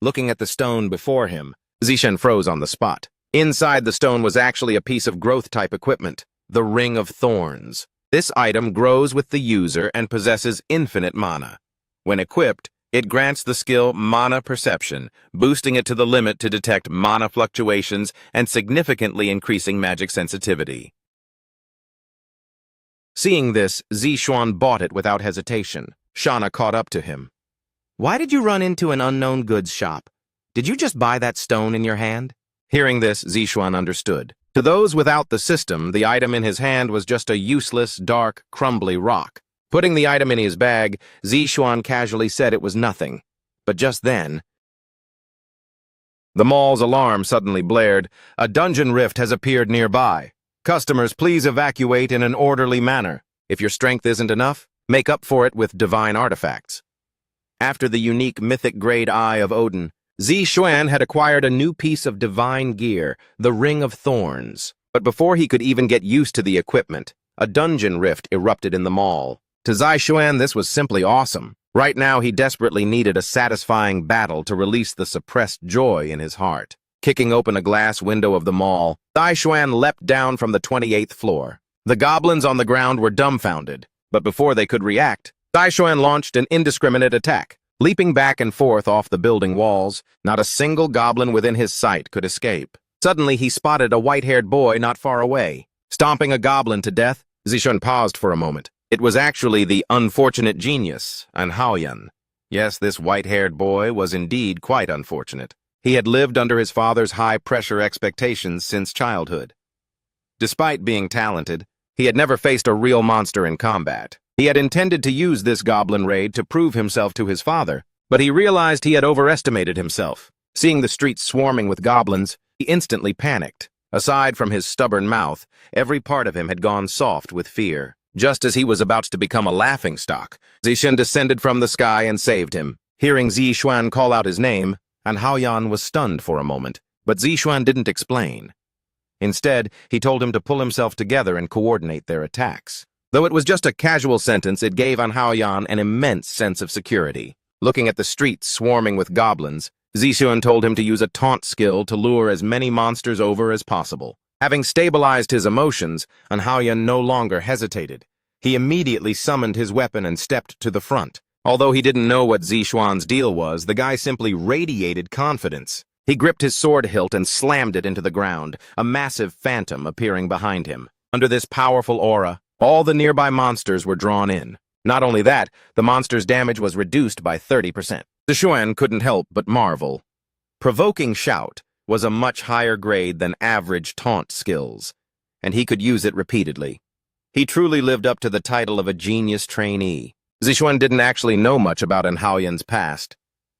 Looking at the stone before him, Zishan froze on the spot. Inside the stone was actually a piece of growth-type equipment, the Ring of Thorns. This item grows with the user and possesses infinite mana. When equipped, it grants the skill Mana Perception, boosting it to the limit to detect mana fluctuations and significantly increasing magic sensitivity. Seeing this, Zishan bought it without hesitation. Shauna caught up to him. "Why did you run into an unknown goods shop? Did you just buy that stone in your hand?" Hearing this, Zishan understood. To those without the system, the item in his hand was just a useless, dark, crumbly rock. Putting the item in his bag, Zishan casually said it was nothing. But just then, the mall's alarm suddenly blared. "A dungeon rift has appeared nearby. Customers, please evacuate in an orderly manner. If your strength isn't enough, make up for it with divine artifacts." After the unique mythic-grade Eye of Odin, Zishan had acquired a new piece of divine gear, the Ring of Thorns. But before he could even get used to the equipment, a dungeon rift erupted in the mall. To Zishan, this was simply awesome. Right now, he desperately needed a satisfying battle to release the suppressed joy in his heart. Kicking open a glass window of the mall, Zishan leapt down from the 28th floor. The goblins on the ground were dumbfounded, but before they could react, Zishan launched an indiscriminate attack. Leaping back and forth off the building walls, not a single goblin within his sight could escape. Suddenly, he spotted a white-haired boy not far away. Stomping a goblin to death, Zishan paused for a moment. It was actually the unfortunate genius, Anhaoyan. Yes, this white-haired boy was indeed quite unfortunate. He had lived under his father's high-pressure expectations since childhood. Despite being talented, he had never faced a real monster in combat. He had intended to use this goblin raid to prove himself to his father, but he realized he had overestimated himself. Seeing the streets swarming with goblins, he instantly panicked. Aside from his stubborn mouth, every part of him had gone soft with fear. Just as he was about to become a laughingstock, Zishan descended from the sky and saved him. Hearing Zishan call out his name, Anhaoyan was stunned for a moment, but Zishan didn't explain. Instead, he told him to pull himself together and coordinate their attacks. Though it was just a casual sentence, it gave Anhaoyan an immense sense of security. Looking at the streets swarming with goblins, Zishan told him to use a taunt skill to lure as many monsters over as possible. Having stabilized his emotions, Anhaoyan no longer hesitated. He immediately summoned his weapon and stepped to the front. Although he didn't know what Zishan's deal was, the guy simply radiated confidence. He gripped his sword hilt and slammed it into the ground, a massive phantom appearing behind him. Under this powerful aura, all the nearby monsters were drawn in. Not only that, the monster's damage was reduced by 30%. Zixuan couldn't help but marvel. Provoking Shout was a much higher grade than average taunt skills, and he could use it repeatedly. He truly lived up to the title of a genius trainee. Zixuan didn't actually know much about Anhaoyan's past.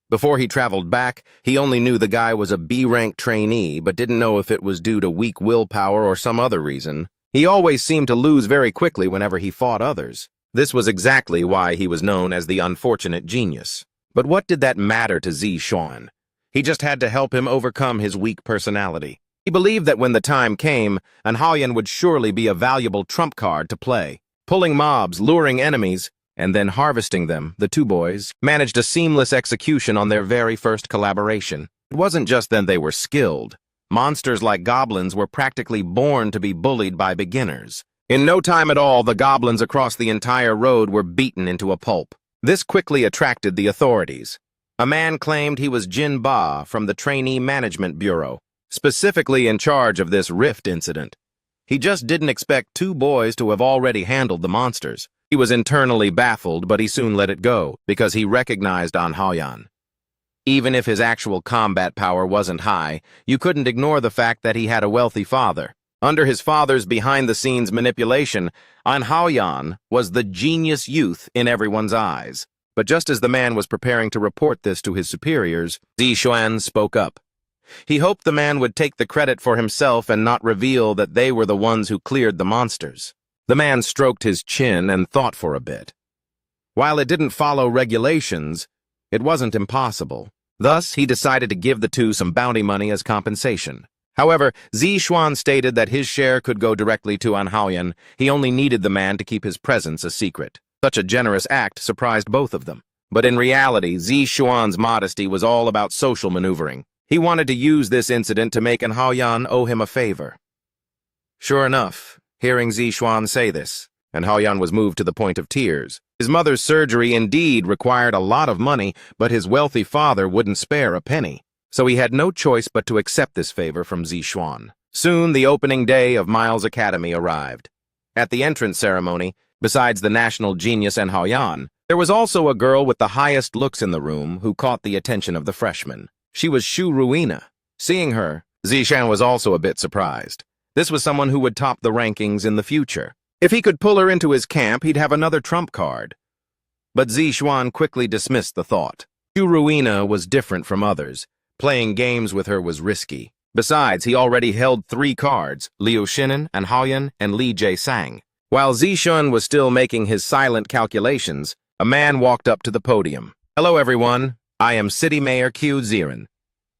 Before he traveled back, he only knew the guy was a B-rank trainee, but didn't know if it was due to weak willpower or some other reason. He always seemed to lose very quickly whenever he fought others. This was exactly why he was known as the unfortunate genius. But what did that matter to Zixuan? He just had to help him overcome his weak personality. He believed that when the time came, Anhaoyan would surely be a valuable trump card to play. Pulling mobs, luring enemies, and then harvesting them, the two boys managed a seamless execution on their very first collaboration. It wasn't just that they were skilled. Monsters like goblins were practically born to be bullied by beginners. In no time at all, the goblins across the entire road were beaten into a pulp. This quickly attracted the authorities. A man claimed he was Jin Ba from the Trainee Management Bureau, specifically in charge of this rift incident. He just didn't expect two boys to have already handled the monsters. He was internally baffled, but he soon let it go, because he recognized Anhaoyan. Even if his actual combat power wasn't high, you couldn't ignore the fact that he had a wealthy father. Under his father's behind-the-scenes manipulation, Anhaoyan was the genius youth in everyone's eyes. But just as the man was preparing to report this to his superiors, Zixuan spoke up. He hoped the man would take the credit for himself and not reveal that they were the ones who cleared the monsters. The man stroked his chin and thought for a bit. While it didn't follow regulations, it wasn't impossible. Thus, he decided to give the two some bounty money as compensation. However, Zixuan stated that his share could go directly to Anhaoyan. He only needed the man to keep his presence a secret. Such a generous act surprised both of them. But in reality, Zixuan's modesty was all about social maneuvering. He wanted to use this incident to make Anhaoyan owe him a favor. Sure enough, hearing Zixuan say this, Anhaoyan was moved to the point of tears. His mother's surgery indeed required a lot of money, but his wealthy father wouldn't spare a penny. So he had no choice but to accept this favor from Zixuan. Soon, the opening day of Miles Academy arrived. At the entrance ceremony, besides the national genius Anhaoyan, there was also a girl with the highest looks in the room who caught the attention of the freshmen. She was Shu Ruina. Seeing her, Zixuan was also a bit surprised. This was someone who would top the rankings in the future. If he could pull her into his camp, he'd have another trump card. But Zixuan quickly dismissed the thought. Shu Ruina was different from others. Playing games with her was risky. Besides, he already held 3 cards, Liu Shinan, Anhaoyan, and Li Jae-sang. While Zixuan was still making his silent calculations, a man walked up to the podium. "Hello, everyone. I am City Mayor Q Ziren.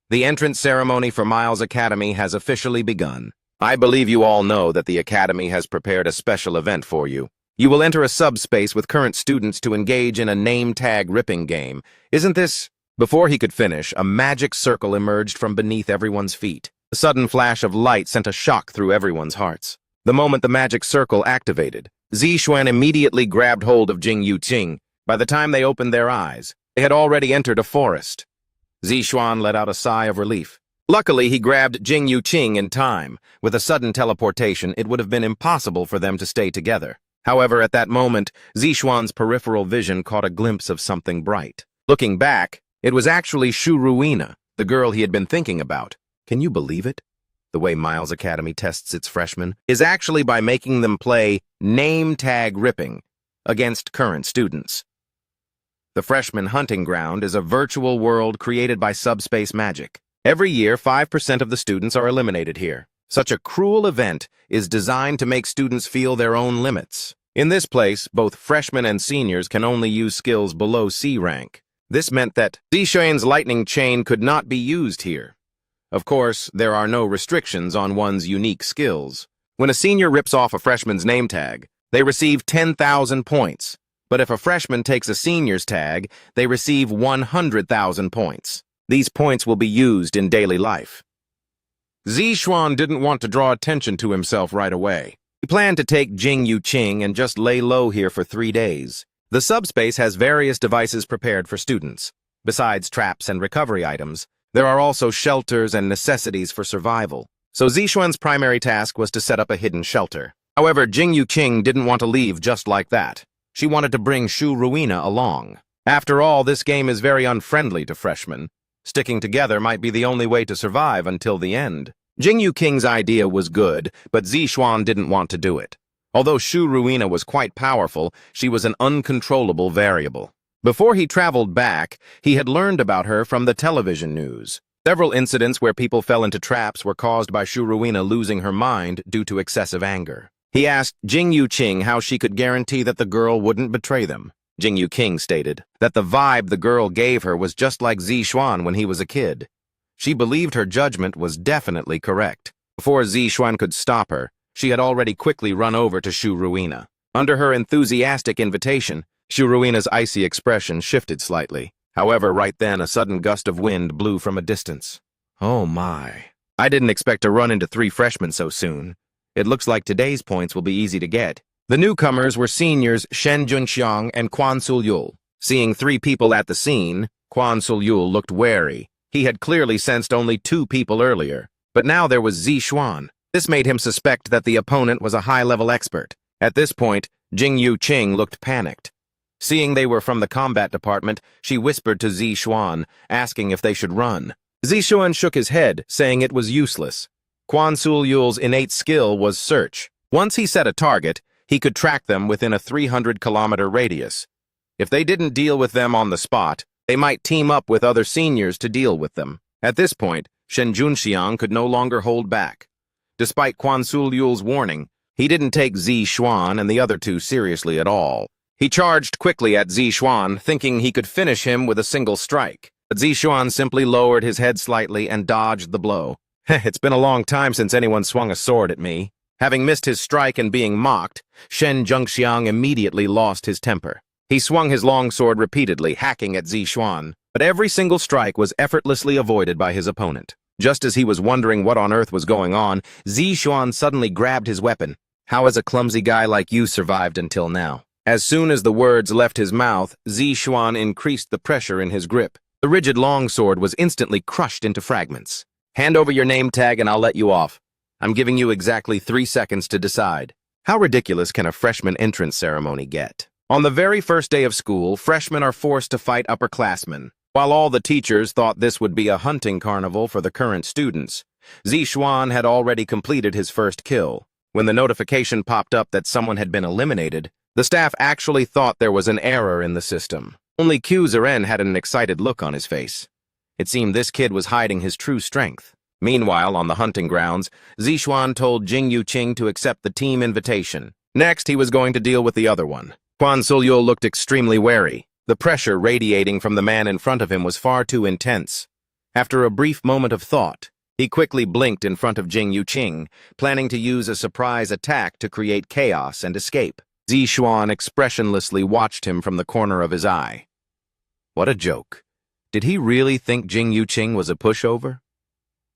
The entrance ceremony for Miles Academy has officially begun. I believe you all know that the Academy has prepared a special event for you. You will enter a subspace with current students to engage in a name-tag ripping game. Isn't this—" Before he could finish, a magic circle emerged from beneath everyone's feet. A sudden flash of light sent a shock through everyone's hearts. The moment the magic circle activated, Zixuan immediately grabbed hold of Jing Yuqing. By the time they opened their eyes, they had already entered a forest. Zixuan let out a sigh of relief. Luckily, he grabbed Jing Yuqing in time. With a sudden teleportation, it would have been impossible for them to stay together. However, at that moment, Zixuan's peripheral vision caught a glimpse of something bright. Looking back, it was actually Shu Ruina, the girl he had been thinking about. Can you believe it? The way Miles Academy tests its freshmen is actually by making them play name-tag ripping against current students. The freshman hunting ground is a virtual world created by subspace magic. Every year, 5% of the students are eliminated here. Such a cruel event is designed to make students feel their own limits. In this place, both freshmen and seniors can only use skills below C rank. This meant that Zixuan's lightning chain could not be used here. Of course, there are no restrictions on one's unique skills. When a senior rips off a freshman's name tag, they receive 10,000 points. But if a freshman takes a senior's tag, they receive 100,000 points. These points will be used in daily life. Zixuan didn't want to draw attention to himself right away. He planned to take Jing Yuqing and just lay low here for 3 days. The subspace has various devices prepared for students. Besides traps and recovery items, There are also shelters and necessities for survival. So Zixuan's primary task was to set up a hidden shelter. However, Jing Yuqing didn't want to leave just like that. She wanted to bring Shu Ruina along. After all, this game is very unfriendly to freshmen. Sticking together might be the only way to survive until the end. Jing Yuqing's idea was good, but Zixuan didn't want to do it. Although Shu Ruina was quite powerful, she was an uncontrollable variable. Before he traveled back, he had learned about her from the television news. Several incidents where people fell into traps were caused by Shu Ruina losing her mind due to excessive anger. He asked Jing Yuqing how she could guarantee that the girl wouldn't betray them. Jing Yuqing stated that the vibe the girl gave her was just like Zixuan when he was a kid. She believed her judgment was definitely correct. Before Zixuan could stop her, she had already quickly run over to Shu Ruina. Under her enthusiastic invitation, Shu Ruina's icy expression shifted slightly. However, right then, a sudden gust of wind blew from a distance. Oh my. I didn't expect to run into 3 freshmen so soon. It looks like today's points will be easy to get. The newcomers were seniors Shen Junxiang and Quan Sulyul. Seeing 3 people at the scene, Quan Sulyul looked wary. He had clearly sensed only 2 people earlier, but now there was Zixuan. This made him suspect that the opponent was a high-level expert. At this point, Jing Yuqing looked panicked. Seeing they were from the combat department, she whispered to Zixuan, asking if they should run. Zixuan shook his head, saying it was useless. Quan Sulyul's innate skill was search. Once he set a target, he could track them within a 300-kilometer radius. If they didn't deal with them on the spot, they might team up with other seniors to deal with them. At this point, Shen Junxiang could no longer hold back. Despite Quan Sulyul's warning, he didn't take Zixuan and the other 2 seriously at all. He charged quickly at Zixuan, thinking he could finish him with a single strike. But Zixuan simply lowered his head slightly and dodged the blow. It's been a long time since anyone swung a sword at me. Having missed his strike and being mocked, Shen Junxiang immediately lost his temper. He swung his longsword repeatedly, hacking at Zixuan, but every single strike was effortlessly avoided by his opponent. Just as he was wondering what on earth was going on, Zixuan suddenly grabbed his weapon. How has a clumsy guy like you survived until now? As soon as the words left his mouth, Zixuan increased the pressure in his grip. The rigid longsword was instantly crushed into fragments. Hand over your name tag and I'll let you off. I'm giving you exactly 3 seconds to decide. How ridiculous can a freshman entrance ceremony get? On the very first day of school, freshmen are forced to fight upperclassmen. While all the teachers thought this would be a hunting carnival for the current students, Zixuan had already completed his first kill. When the notification popped up that someone had been eliminated, the staff actually thought there was an error in the system. Only Q Zeren had an excited look on his face. It seemed this kid was hiding his true strength. Meanwhile, on the hunting grounds, Zixuan told Jing Yuqing to accept the team invitation. Next, he was going to deal with the other one. Quan Sulyul looked extremely wary. The pressure radiating from the man in front of him was far too intense. After a brief moment of thought, he quickly blinked in front of Jing Yuqing, planning to use a surprise attack to create chaos and escape. Zixuan expressionlessly watched him from the corner of his eye. What a joke. Did he really think Jing Yuqing was a pushover?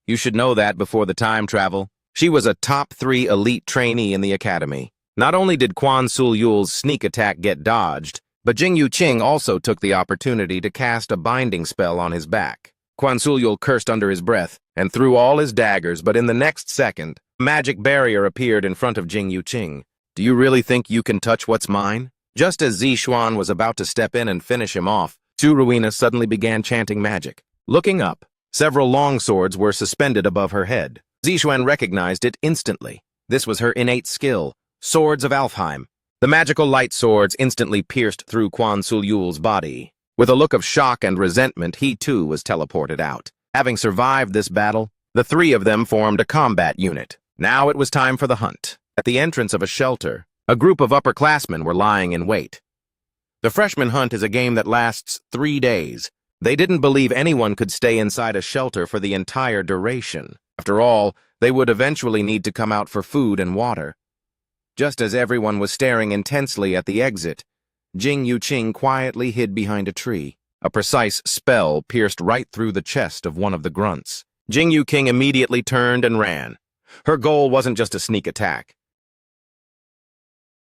You should know that before the time travel. She was a top 3 elite trainee in the academy. Not only did Quan Sulyul's sneak attack get dodged, but Jing Yuqing also took the opportunity to cast a binding spell on his back. Quan Sulyul cursed under his breath and threw all his daggers, but in the next second, a magic barrier appeared in front of Jing Yuqing. Do you really think you can touch what's mine? Just as Zixuan was about to step in and finish him off, Shu Ruina suddenly began chanting magic. Looking up, several long swords were suspended above her head. Zixuan recognized it instantly. This was her innate skill, Swords of Alfheim. The magical light swords instantly pierced through Quan Sulyul's body. With a look of shock and resentment, he too was teleported out. Having survived this battle, the 3 of them formed a combat unit. Now it was time for the hunt. At the entrance of a shelter, a group of upperclassmen were lying in wait. The freshman hunt is a game that lasts 3 days. They didn't believe anyone could stay inside a shelter for the entire duration. After all, they would eventually need to come out for food and water. Just as everyone was staring intensely at the exit, Jing Yuqing quietly hid behind a tree. A precise spell pierced right through the chest of one of the grunts. Jing Yuqing immediately turned and ran. Her goal wasn't just a sneak attack.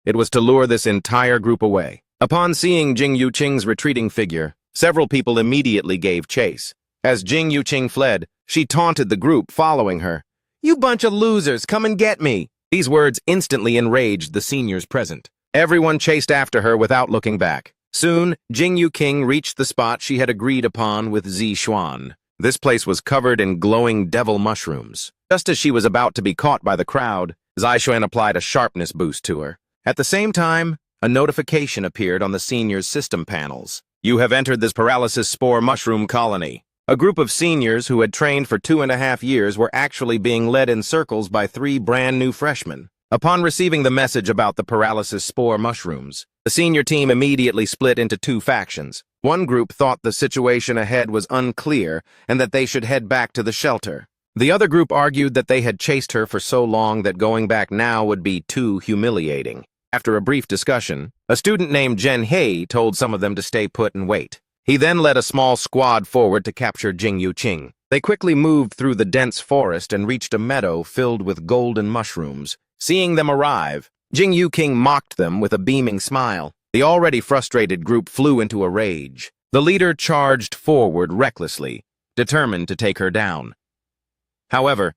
It was to lure this entire group away. Upon seeing Jing Yuqing's retreating figure, several people immediately gave chase. As Jing Yuqing fled, she taunted the group following her. "You bunch of losers, come and get me!" These words instantly enraged the seniors present. Everyone chased after her without looking back. Soon, Jing Yuqing reached the spot she had agreed upon with Zi Xuan. This place was covered in glowing devil mushrooms. Just as she was about to be caught by the crowd, Zi Xuan applied a sharpness boost to her. At the same time, a notification appeared on the seniors' system panels. "You have entered this paralysis spore mushroom colony." A group of seniors who had trained for 2.5 years were actually being led in circles by 3 brand new freshmen. Upon receiving the message about the paralysis spore mushrooms, the senior team immediately split into 2 factions. One group thought the situation ahead was unclear and that they should head back to the shelter. The other group argued that they had chased her for so long that going back now would be too humiliating. After a brief discussion, a student named Zhen He told some of them to stay put and wait. He then led a small squad forward to capture Jing Yuqing. They quickly moved through the dense forest and reached a meadow filled with golden mushrooms. Seeing them arrive, Jing Yuqing mocked them with a beaming smile. The already frustrated group flew into a rage. The leader charged forward recklessly, determined to take her down. However,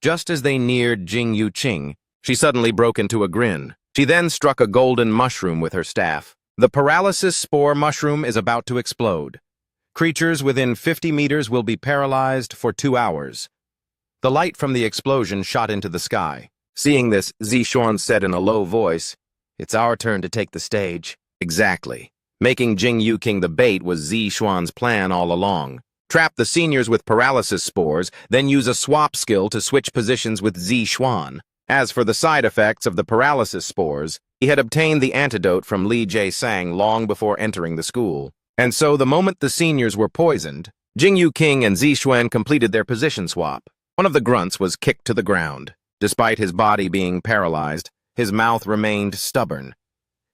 just as they neared Jing Yuqing, she suddenly broke into a grin. She then struck a golden mushroom with her staff. The paralysis spore mushroom is about to explode. Creatures within 50 meters will be paralyzed for 2 hours. The light from the explosion shot into the sky. Seeing this, Zi Xuan said in a low voice, "It's our turn to take the stage." Exactly. Making Jing Yuqing the bait was Zi Xuan's plan all along. Trap the seniors with paralysis spores, then use a swap skill to switch positions with Zi Xuan. As for the side effects of the paralysis spores, he had obtained the antidote from Li Jae-sang long before entering the school. And so the moment the seniors were poisoned, Jing Yuqing and Zi Xuan completed their position swap. One of the grunts was kicked to the ground. Despite his body being paralyzed, his mouth remained stubborn.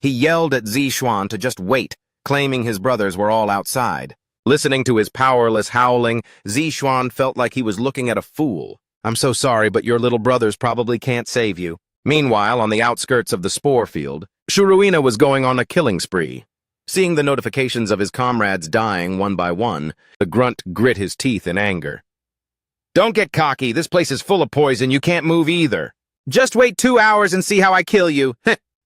He yelled at Zi Xuan to just wait, claiming his brothers were all outside. Listening to his powerless howling, Zi Xuan felt like he was looking at a fool. "I'm so sorry, but your little brothers probably can't save you." Meanwhile, on the outskirts of the spore field, Shuruina was going on a killing spree. Seeing the notifications of his comrades dying one by one, the grunt grit his teeth in anger. "Don't get cocky. This place is full of poison. You can't move either." "Just wait 2 hours and see how I kill you."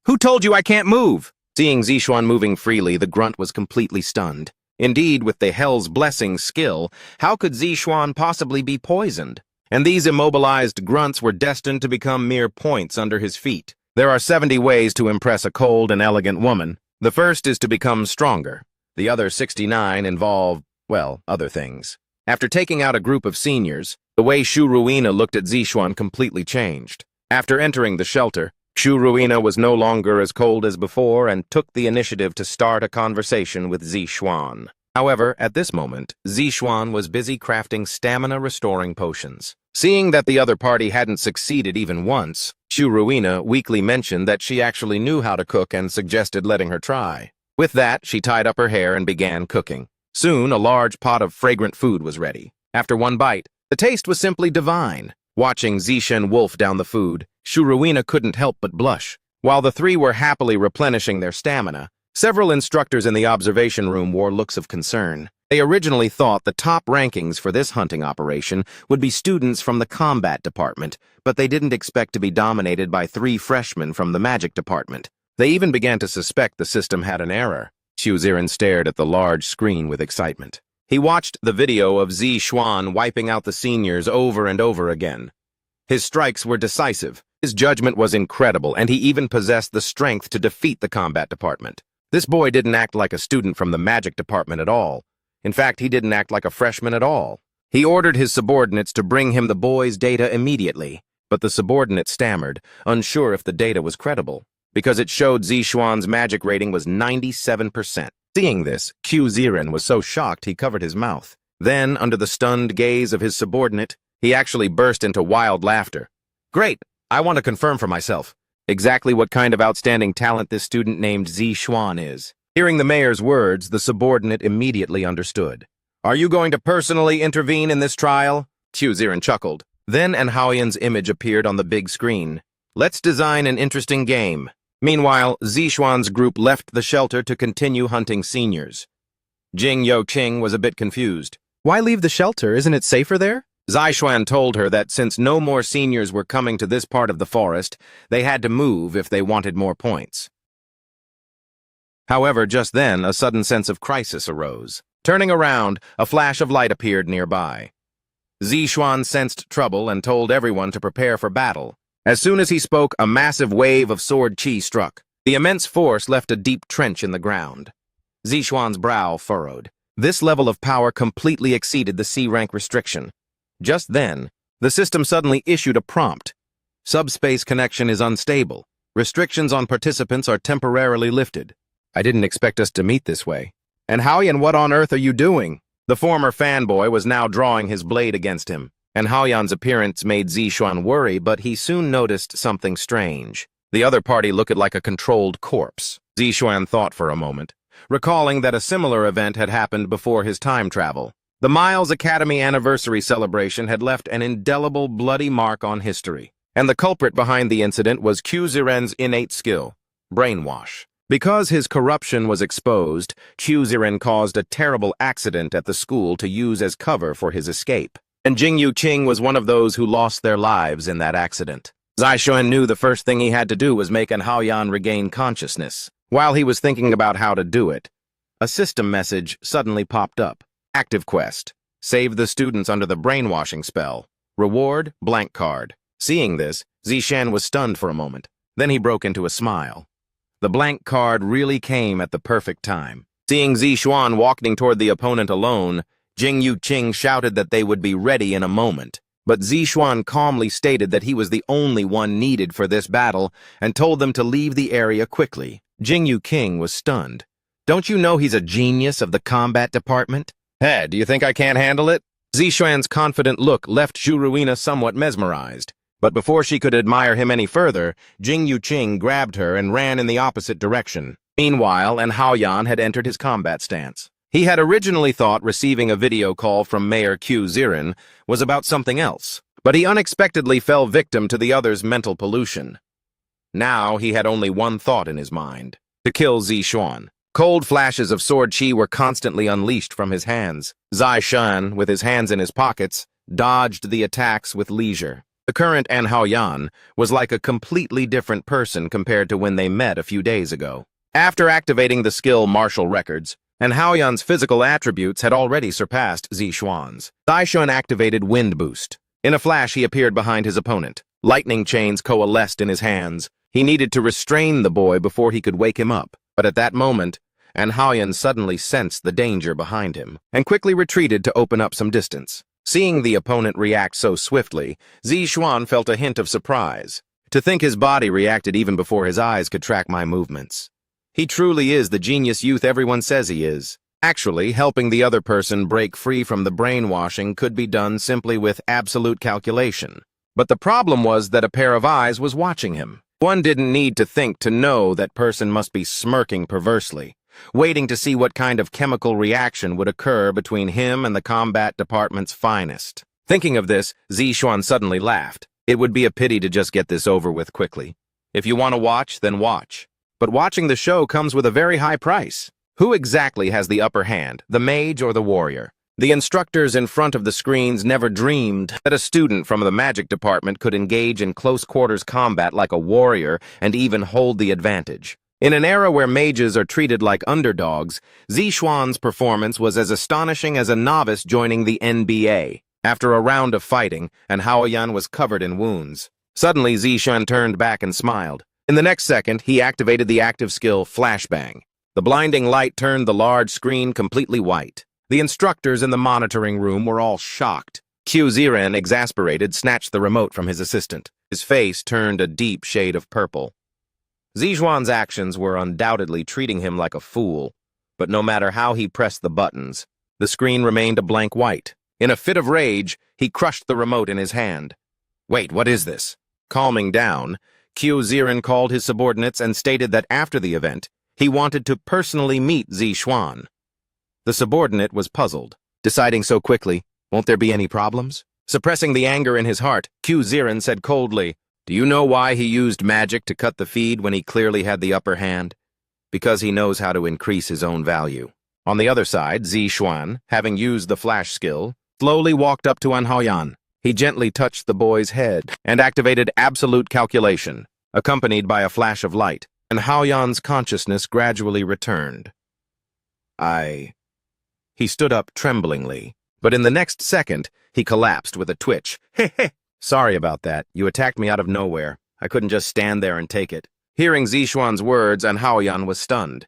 "Who told you I can't move?" Seeing Zi Xuan moving freely, the grunt was completely stunned. Indeed, with the Hell's Blessing skill, how could Zi Xuan possibly be poisoned? And these immobilized grunts were destined to become mere points under his feet. There are 70 ways to impress a cold and elegant woman. The first is to become stronger. The other 69 involve, well, other things. After taking out a group of seniors, the way Shuruina looked at Zi Xuan completely changed. After entering the shelter, Shuruina was no longer as cold as before and took the initiative to start a conversation with Zi Xuan. However, at this moment, Zi Xuan was busy crafting stamina-restoring potions. Seeing that the other party hadn't succeeded even once, Shuruina weakly mentioned that she actually knew how to cook and suggested letting her try. With that, she tied up her hair and began cooking. Soon, a large pot of fragrant food was ready. After one bite, the taste was simply divine. Watching Zishen wolf down the food, Shuruina couldn't help but blush. While the 3 were happily replenishing their stamina, several instructors in the observation room wore looks of concern. They originally thought the top rankings for this hunting operation would be students from the combat department, but they didn't expect to be dominated by 3 freshmen from the magic department. They even began to suspect the system had an error. Xu Ziren stared at the large screen with excitement. He watched the video of Zi Xuan wiping out the seniors over and over again. His strikes were decisive. His judgment was incredible, and he even possessed the strength to defeat the combat department. This boy didn't act like a student from the magic department at all. In fact, he didn't act like a freshman at all. He ordered his subordinates to bring him the boy's data immediately, but the subordinate stammered, unsure if the data was credible, because it showed Zi Xuan's magic rating was 97%. Seeing this, Xu Ziren was so shocked he covered his mouth. Then, under the stunned gaze of his subordinate, he actually burst into wild laughter. "Great! I want to confirm for myself exactly what kind of outstanding talent this student named Zi Xuan is." Hearing the mayor's words, the subordinate immediately understood. "Are you going to personally intervene in this trial?" Xu Ziren chuckled. Then An Haoyan's image appeared on the big screen. "Let's design an interesting game." Meanwhile, Zi Xuan's group left the shelter to continue hunting seniors. Jing Yuqing was a bit confused. Why leave the shelter? Isn't it safer there? Zixuan told her that since no more seniors were coming to this part of the forest, they had to move if they wanted more points. However, just then, a sudden sense of crisis arose. Turning around, a flash of light appeared nearby. Zixuan sensed trouble and told everyone to prepare for battle. As soon as he spoke, a massive wave of sword chi struck. The immense force left a deep trench in the ground. Zixuan's brow furrowed. This level of power completely exceeded the C-rank restriction. Just then, the system suddenly issued a prompt. Subspace connection is unstable. Restrictions on participants are temporarily lifted. I didn't expect us to meet this way. And Haoyan, what on earth are you doing? The former fanboy was now drawing his blade against him, and Haoyan's appearance made Zixuan worry, but he soon noticed something strange. The other party looked like a controlled corpse. Zixuan thought for a moment, recalling that a similar event had happened before his time travel. The Miles Academy anniversary celebration had left an indelible bloody mark on history, and the culprit behind the incident was Q Ziren's innate skill, brainwash. Because his corruption was exposed, Q Ziren caused a terrible accident at the school to use as cover for his escape. And Jing Yuqing was one of those who lost their lives in that accident. Zixuan knew the first thing he had to do was make Haoyan regain consciousness. While he was thinking about how to do it, a system message suddenly popped up. Active quest. Save the students under the brainwashing spell. Reward, blank card. Seeing this, Zixuan was stunned for a moment. Then he broke into a smile. The blank card really came at the perfect time. Seeing Zixuan walking toward the opponent alone, Jing Yuqing shouted that they would be ready in a moment. But Zixuan calmly stated that he was the only one needed for this battle and told them to leave the area quickly. Jing Yuqing was stunned. Don't you know he's a genius of the combat department? Hey, do you think I can't handle it? Zixuan's confident look left Zhuruina somewhat mesmerized. But before she could admire him any further, Jing Yuqing grabbed her and ran in the opposite direction. Meanwhile, Haoyan had entered his combat stance. He had originally thought receiving a video call from Mayor Q Ziren was about something else, but he unexpectedly fell victim to the other's mental pollution. Now he had only one thought in his mind: to kill Zixuan. Cold flashes of sword chi were constantly unleashed from his hands. Zixuan, with his hands in his pockets, dodged the attacks with leisure. The current Haoyan was like a completely different person compared to when they met a few days ago. After activating the skill Martial Records, Haoyan's physical attributes had already surpassed Zixuan's. Zixuan activated Wind Boost. In a flash, he appeared behind his opponent. Lightning chains coalesced in his hands. He needed to restrain the boy before he could wake him up. But at that moment, Haoyan suddenly sensed the danger behind him and quickly retreated to open up some distance. Seeing the opponent react so swiftly, Zixuan felt a hint of surprise. To think his body reacted even before his eyes could track my movements. He truly is the genius youth everyone says he is. Actually, helping the other person break free from the brainwashing could be done simply with absolute calculation. But the problem was that a pair of eyes was watching him. One didn't need to think to know that person must be smirking perversely, waiting to see what kind of chemical reaction would occur between him and the combat department's finest. Thinking of this, Zixuan suddenly laughed. It would be a pity to just get this over with quickly. If you want to watch, then watch. But watching the show comes with a very high price. Who exactly has the upper hand, the mage or the warrior? The instructors in front of the screens never dreamed that a student from the magic department could engage in close-quarters combat like a warrior and even hold the advantage. In an era where mages are treated like underdogs, Zixuan's performance was as astonishing as a novice joining the NBA. After a round of fighting, Haoyan was covered in wounds. Suddenly, Zixuan turned back and smiled. In the next second, he activated the active skill Flashbang. The blinding light turned the large screen completely white. The instructors in the monitoring room were all shocked. Q Ziren, exasperated, snatched the remote from his assistant. His face turned a deep shade of purple. Zixuan's actions were undoubtedly treating him like a fool, but no matter how he pressed the buttons, the screen remained a blank white. In a fit of rage, he crushed the remote in his hand. Wait, what is this? Calming down, Q Ziren called his subordinates and stated that after the event, he wanted to personally meet Zixuan. The subordinate was puzzled. Deciding so quickly, won't there be any problems? Suppressing the anger in his heart, Q Ziren said coldly, "Do you know why he used magic to cut the feed when he clearly had the upper hand? Because he knows how to increase his own value. On the other side, Zixuan, having used the flash skill, slowly walked up to An Haoyan. He gently touched the boy's head and activated absolute calculation, accompanied by a flash of light, and Haoyan's consciousness gradually returned. He stood up tremblingly, but in the next second, he collapsed with a twitch. Heh. Sorry about that. You attacked me out of nowhere. I couldn't just stand there and take it. Hearing Zixuan's words, An Haoyan was stunned.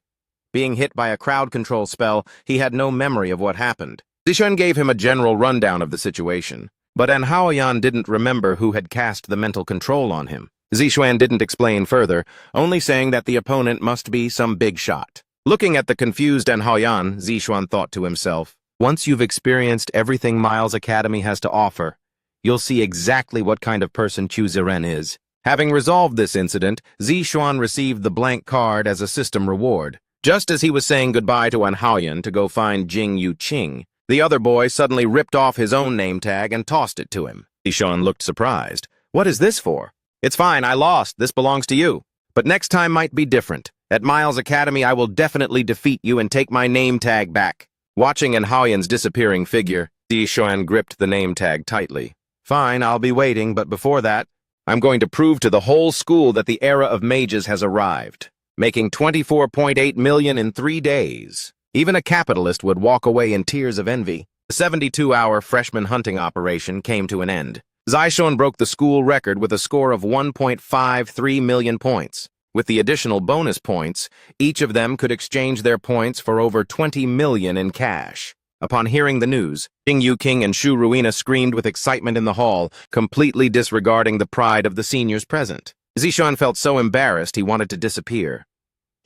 Being hit by a crowd control spell, he had no memory of what happened. Zixuan gave him a general rundown of the situation, but An Haoyan didn't remember who had cast the mental control on him. Zixuan didn't explain further, only saying that the opponent must be some big shot. Looking at the confused An Haoyan, Zixuan thought to himself, once you've experienced everything Miles Academy has to offer, you'll see exactly what kind of person Qiu Ziren is. Having resolved this incident, Zixuan received the blank card as a system reward. Just as he was saying goodbye to An Haoyan to go find Jing Yuqing, the other boy suddenly ripped off his own name tag and tossed it to him. Zixuan looked surprised. What is this for? It's fine, I lost. This belongs to you. But next time might be different. At Miles Academy, I will definitely defeat you and take my name tag back. Watching An Haoyan's disappearing figure, Zixuan gripped the name tag tightly. Fine, I'll be waiting, but before that, I'm going to prove to the whole school that the era of mages has arrived, making 24.8 million in 3 days. Even a capitalist would walk away in tears of envy. The 72-hour freshman hunting operation came to an end. Zixuan broke the school record with a score of 1.53 million points. With the additional bonus points, each of them could exchange their points for over 20 million in cash. Upon hearing the news, Jing Yuqing and Shu Ruina screamed with excitement in the hall, completely disregarding the pride of the seniors present. Zixuan felt so embarrassed he wanted to disappear.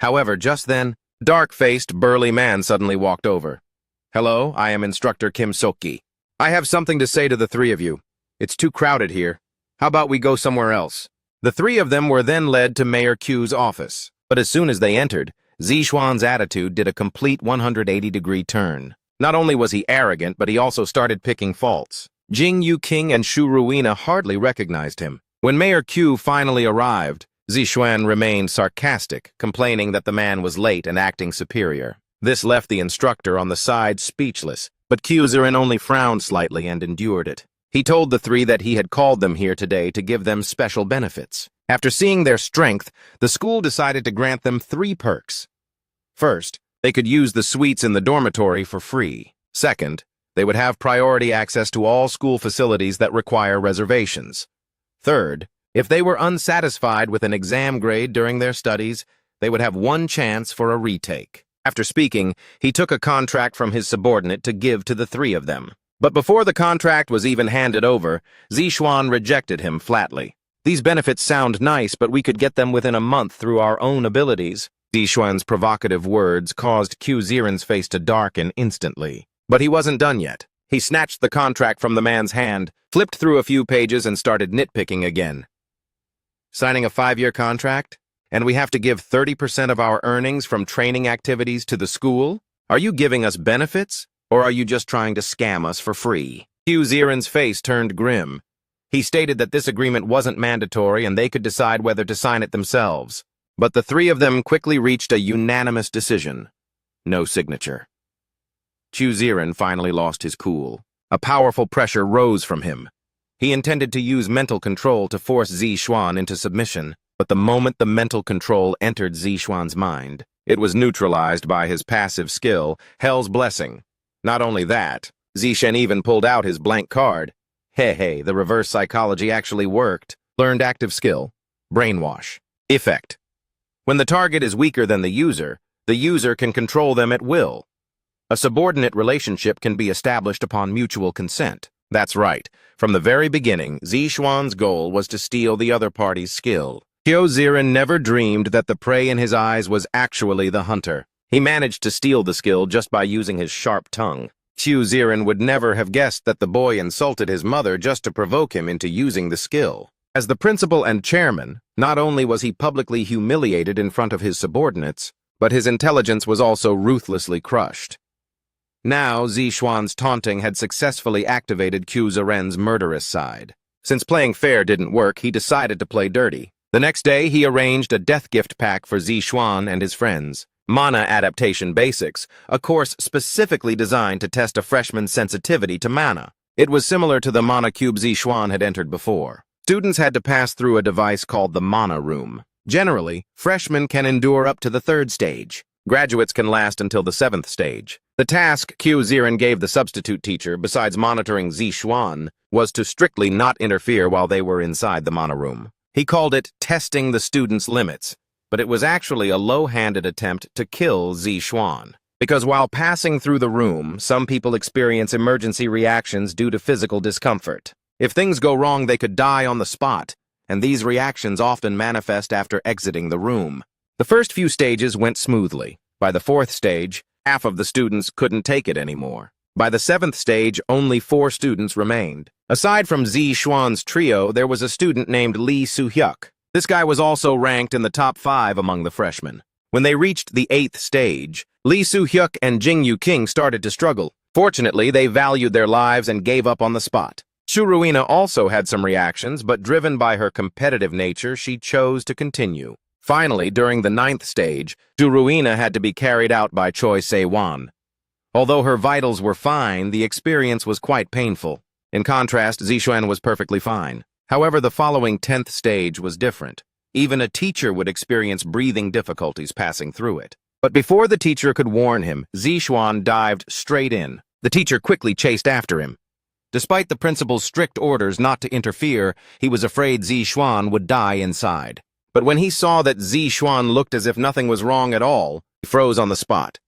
However, just then, a dark-faced, burly man suddenly walked over. Hello, I am Instructor Kim Seokgi. I have something to say to the three of you. It's too crowded here. How about we go somewhere else? The three of them were then led to Mayor Q's office. But as soon as they entered, Zixuan's attitude did a complete 180-degree turn. Not only was he arrogant, but he also started picking faults. Jing Yuqing and Shu Ruina hardly recognized him. When Mayor Q finally arrived, Zixuan remained sarcastic, complaining that the man was late and acting superior. This left the instructor on the side speechless, but Qiu Ziren only frowned slightly and endured it. He told the three that he had called them here today to give them special benefits. After seeing their strength, the school decided to grant them 3 perks. First, they could use the suites in the dormitory for free. Second, they would have priority access to all school facilities that require reservations. Third, if they were unsatisfied with an exam grade during their studies, they would have 1 chance for a retake. After speaking, he took a contract from his subordinate to give to the 3 of them. But before the contract was even handed over, Zixuan rejected him flatly. These benefits sound nice, but we could get them within a month through our own abilities. Zixuan's provocative words caused Qiu Ziren's face to darken instantly. But he wasn't done yet. He snatched the contract from the man's hand, flipped through a few pages, and started nitpicking again. Signing a 5-year contract? And we have to give 30% of our earnings from training activities to the school? Are you giving us benefits? Or are you just trying to scam us for free? Qiu Ziren's face turned grim. He stated that this agreement wasn't mandatory and they could decide whether to sign it themselves. But the 3 of them quickly reached a unanimous decision. No signature. Qiu Ziren finally lost his cool. A powerful pressure rose from him. He intended to use mental control to force Zixuan into submission, but the moment the mental control entered Zixuan's mind, it was neutralized by his passive skill, Hell's Blessing. Not only that, Zixuan even pulled out his blank card. Hey, the reverse psychology actually worked. Learned active skill. Brainwash. Effect. When the target is weaker than the user can control them at will. A subordinate relationship can be established upon mutual consent. That's right. From the very beginning, Zixuan's goal was to steal the other party's skill. Qiu Ziren never dreamed that the prey in his eyes was actually the hunter. He managed to steal the skill just by using his sharp tongue. Qiu Ziren would never have guessed that the boy insulted his mother just to provoke him into using the skill. As the principal and chairman, not only was he publicly humiliated in front of his subordinates, but his intelligence was also ruthlessly crushed. Now, Zixuan's taunting had successfully activated Qiu Ziren's murderous side. Since playing fair didn't work, he decided to play dirty. The next day, he arranged a death gift pack for Zixuan and his friends. Mana Adaptation Basics, a course specifically designed to test a freshman's sensitivity to mana. It was similar to the Mana Cube Zixuan had entered before. Students had to pass through a device called the Mana Room. Generally, freshmen can endure up to the 3rd stage. Graduates can last until the 7th stage. The task Q Ziren gave the substitute teacher, besides monitoring Zixuan, was to strictly not interfere while they were inside the Mana Room. He called it testing the students' limits, but it was actually a low-handed attempt to kill Zixuan. Because while passing through the room, some people experience emergency reactions due to physical discomfort. If things go wrong, they could die on the spot, and these reactions often manifest after exiting the room. The first few stages went smoothly. By the 4th stage, half of the students couldn't take it anymore. By the 7th stage, only 4 students remained. Aside from Zixuan's trio, there was a student named Lee Soo-hyuk. This guy was also ranked in the top 5 among the freshmen. When they reached the 8th stage, Lee Soo-hyuk and Jing-yu King started to struggle. Fortunately, they valued their lives and gave up on the spot. Shuruina also had some reactions, but driven by her competitive nature, she chose to continue. Finally, during the 9th stage, Shuruina had to be carried out by Choi Se-wan. Although her vitals were fine, the experience was quite painful. In contrast, Zixuan was perfectly fine. However, the following 10th stage was different. Even a teacher would experience breathing difficulties passing through it. But before the teacher could warn him, Zixuan dived straight in. The teacher quickly chased after him. Despite the principal's strict orders not to interfere, he was afraid Zixuan would die inside. But when he saw that Zixuan looked as if nothing was wrong at all, he froze on the spot.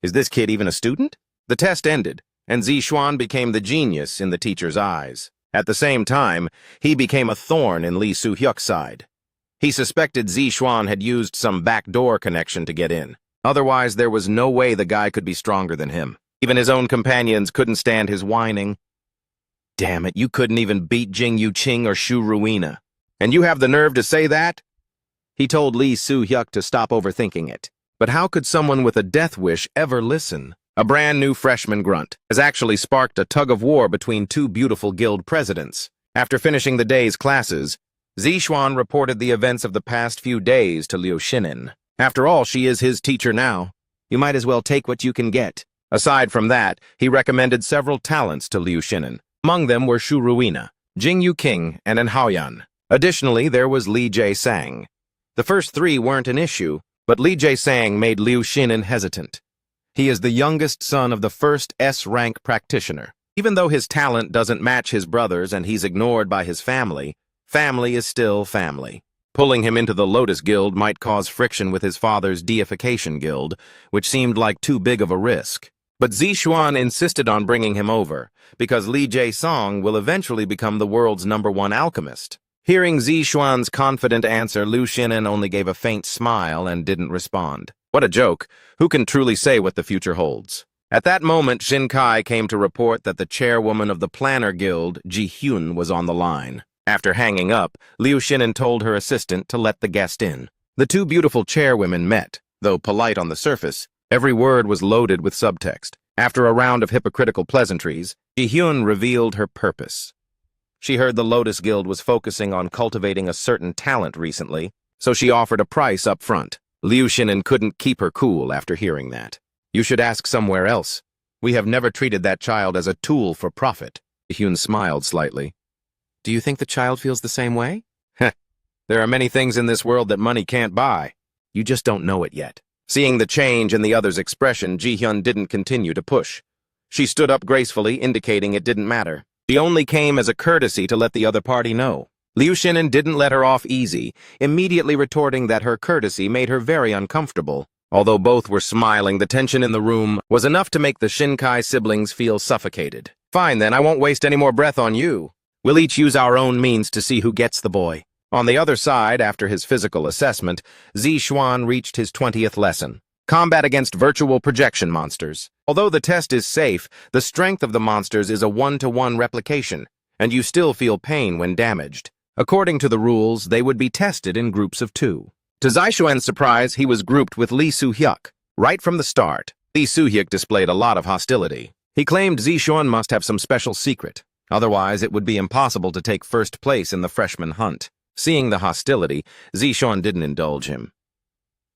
Is this kid even a student? The test ended, and Zixuan became the genius in the teacher's eyes. At the same time, he became a thorn in Lee Soo-hyuk's side. He suspected Zixuan had used some backdoor connection to get in. Otherwise, there was no way the guy could be stronger than him. Even his own companions couldn't stand his whining. Damn it, you couldn't even beat Jing-yu Ching or Shu Ruina. And you have the nerve to say that? He told Lee Soo-hyuk to stop overthinking it. But how could someone with a death wish ever listen? A brand new freshman grunt has actually sparked a tug-of-war between 2 beautiful guild presidents. After finishing the day's classes, Zixuan reported the events of the past few days to Liu Xinin. After all, she is his teacher now. You might as well take what you can get. Aside from that, he recommended several talents to Liu Xinin. Among them were Shu Ruina, Jing-yu King, and An Haoyan. Additionally, there was Li Jae-sang. The first 3 weren't an issue, but Li Jae-sang made Liu Xinin hesitant. He is the youngest son of the first S-rank practitioner. Even though his talent doesn't match his brother's and he's ignored by his family, family is still family. Pulling him into the Lotus Guild might cause friction with his father's Deification Guild, which seemed like too big of a risk. But Zixuan insisted on bringing him over, because Li Jae-sang will eventually become the world's #1 alchemist. Hearing Zixuan's confident answer, Liu Xinin only gave a faint smile and didn't respond. What a joke. Who can truly say what the future holds? At that moment, Shinkai came to report that the chairwoman of the Planner Guild, Ji-hyun, was on the line. After hanging up, Liu Xinin told her assistant to let the guest in. The 2 beautiful chairwomen met. Though polite on the surface, every word was loaded with subtext. After a round of hypocritical pleasantries, Ji-hyun revealed her purpose. She heard the Lotus Guild was focusing on cultivating a certain talent recently, so she offered a price up front. Liu Xinin couldn't keep her cool after hearing that. You should ask somewhere else. We have never treated that child as a tool for profit. Ji-hyun smiled slightly. Do you think the child feels the same way? Heh. There are many things in this world that money can't buy. You just don't know it yet. Seeing the change in the other's expression, Ji-hyun didn't continue to push. She stood up gracefully, indicating it didn't matter. She only came as a courtesy to let the other party know. Liu Xinin didn't let her off easy, immediately retorting that her courtesy made her very uncomfortable. Although both were smiling, the tension in the room was enough to make the Shinkai siblings feel suffocated. Fine then, I won't waste any more breath on you. We'll each use our own means to see who gets the boy. On the other side, after his physical assessment, Zixuan reached his 20th lesson. Combat against virtual projection monsters. Although the test is safe, the strength of the monsters is a 1-to-1 replication, and you still feel pain when damaged. According to the rules, they would be tested in groups of 2. To Zixuan's surprise, he was grouped with Lee Soo-hyuk. Right from the start, Lee Soo-hyuk displayed a lot of hostility. He claimed Zixuan must have some special secret. Otherwise, it would be impossible to take first place in the freshman hunt. Seeing the hostility, Zixuan didn't indulge him.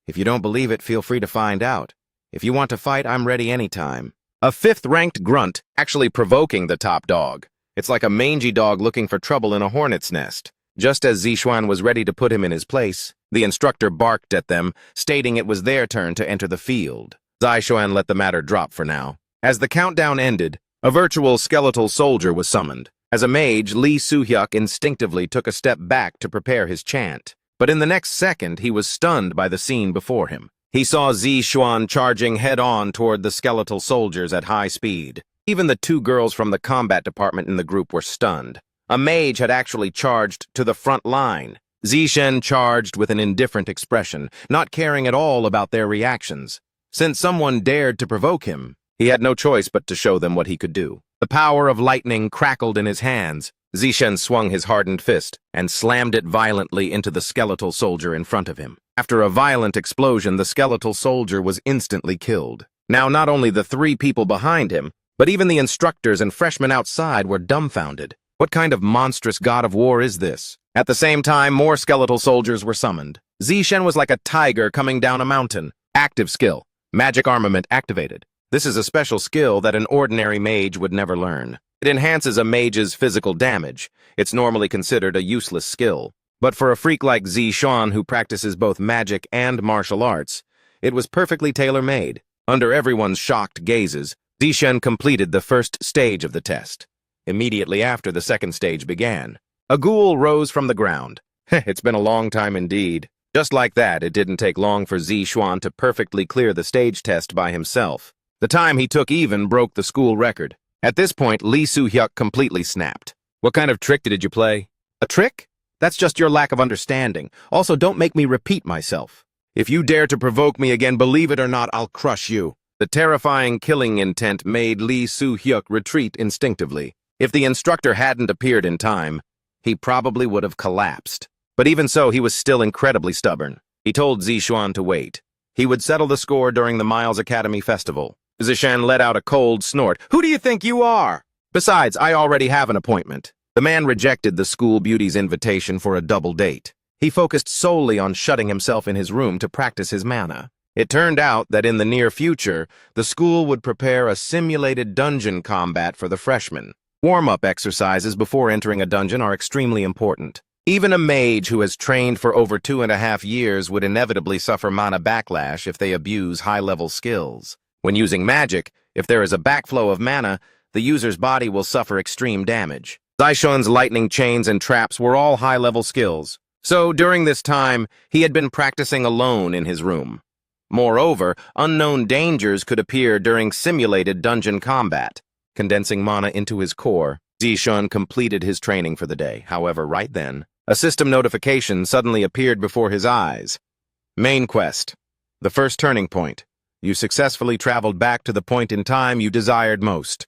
If you don't believe it, feel free to find out. If you want to fight, I'm ready anytime. A fifth-ranked grunt, actually provoking the top dog. It's like a mangy dog looking for trouble in a hornet's nest. Just as Zixuan was ready to put him in his place, the instructor barked at them, stating it was their turn to enter the field. Zixuan let the matter drop for now. As the countdown ended, a virtual skeletal soldier was summoned. As a mage, Lee Soo-hyuk instinctively took a step back to prepare his chant. But in the next second, he was stunned by the scene before him. He saw Zixuan charging head-on toward the skeletal soldiers at high speed. Even the two girls from the combat department in the group were stunned. A mage had actually charged to the front line. Zixuan charged with an indifferent expression, not caring at all about their reactions. Since someone dared to provoke him, he had no choice but to show them what he could do. The power of lightning crackled in his hands. Zixuan swung his hardened fist and slammed it violently into the skeletal soldier in front of him. After a violent explosion, the skeletal soldier was instantly killed. Now not only the three people behind him, but even the instructors and freshmen outside were dumbfounded. What kind of monstrous god of war is this? At the same time, more skeletal soldiers were summoned. Zixuan was like a tiger coming down a mountain. Active skill. Magic armament activated. This is a special skill that an ordinary mage would never learn. It enhances a mage's physical damage. It's normally considered a useless skill. But for a freak like Zixuan who practices both magic and martial arts, it was perfectly tailor-made. Under everyone's shocked gazes, Zixuan completed the first stage of the test. Immediately after, the second stage began. A ghoul rose from the ground. It's been a long time indeed. Just like that, it didn't take long for Zixuan to perfectly clear the stage test by himself. The time he took even broke the school record. At this point, Lee Soo-hyuk completely snapped. What kind of trick did you play? A trick? That's just your lack of understanding. Also, don't make me repeat myself. If you dare to provoke me again, believe it or not, I'll crush you. The terrifying killing intent made Lee Soo-hyuk retreat instinctively. If the instructor hadn't appeared in time, he probably would have collapsed. But even so, he was still incredibly stubborn. He told Zixuan to wait. He would settle the score during the Miles Academy Festival. Zixuan let out a cold snort. Who do you think you are? Besides, I already have an appointment. The man rejected the school beauty's invitation for a double date. He focused solely on shutting himself in his room to practice his mana. It turned out that in the near future, the school would prepare a simulated dungeon combat for the freshmen. Warm-up exercises before entering a dungeon are extremely important. Even a mage who has trained for over 2.5 years would inevitably suffer mana backlash if they abuse high-level skills. When using magic, if there is a backflow of mana, the user's body will suffer extreme damage. Zixuan's lightning chains and traps were all high-level skills. So, during this time, he had been practicing alone in his room. Moreover, unknown dangers could appear during simulated dungeon combat. Condensing mana into his core, Zixuan completed his training for the day. However, right then, a system notification suddenly appeared before his eyes. Main quest. The first turning point. You successfully traveled back to the point in time you desired most.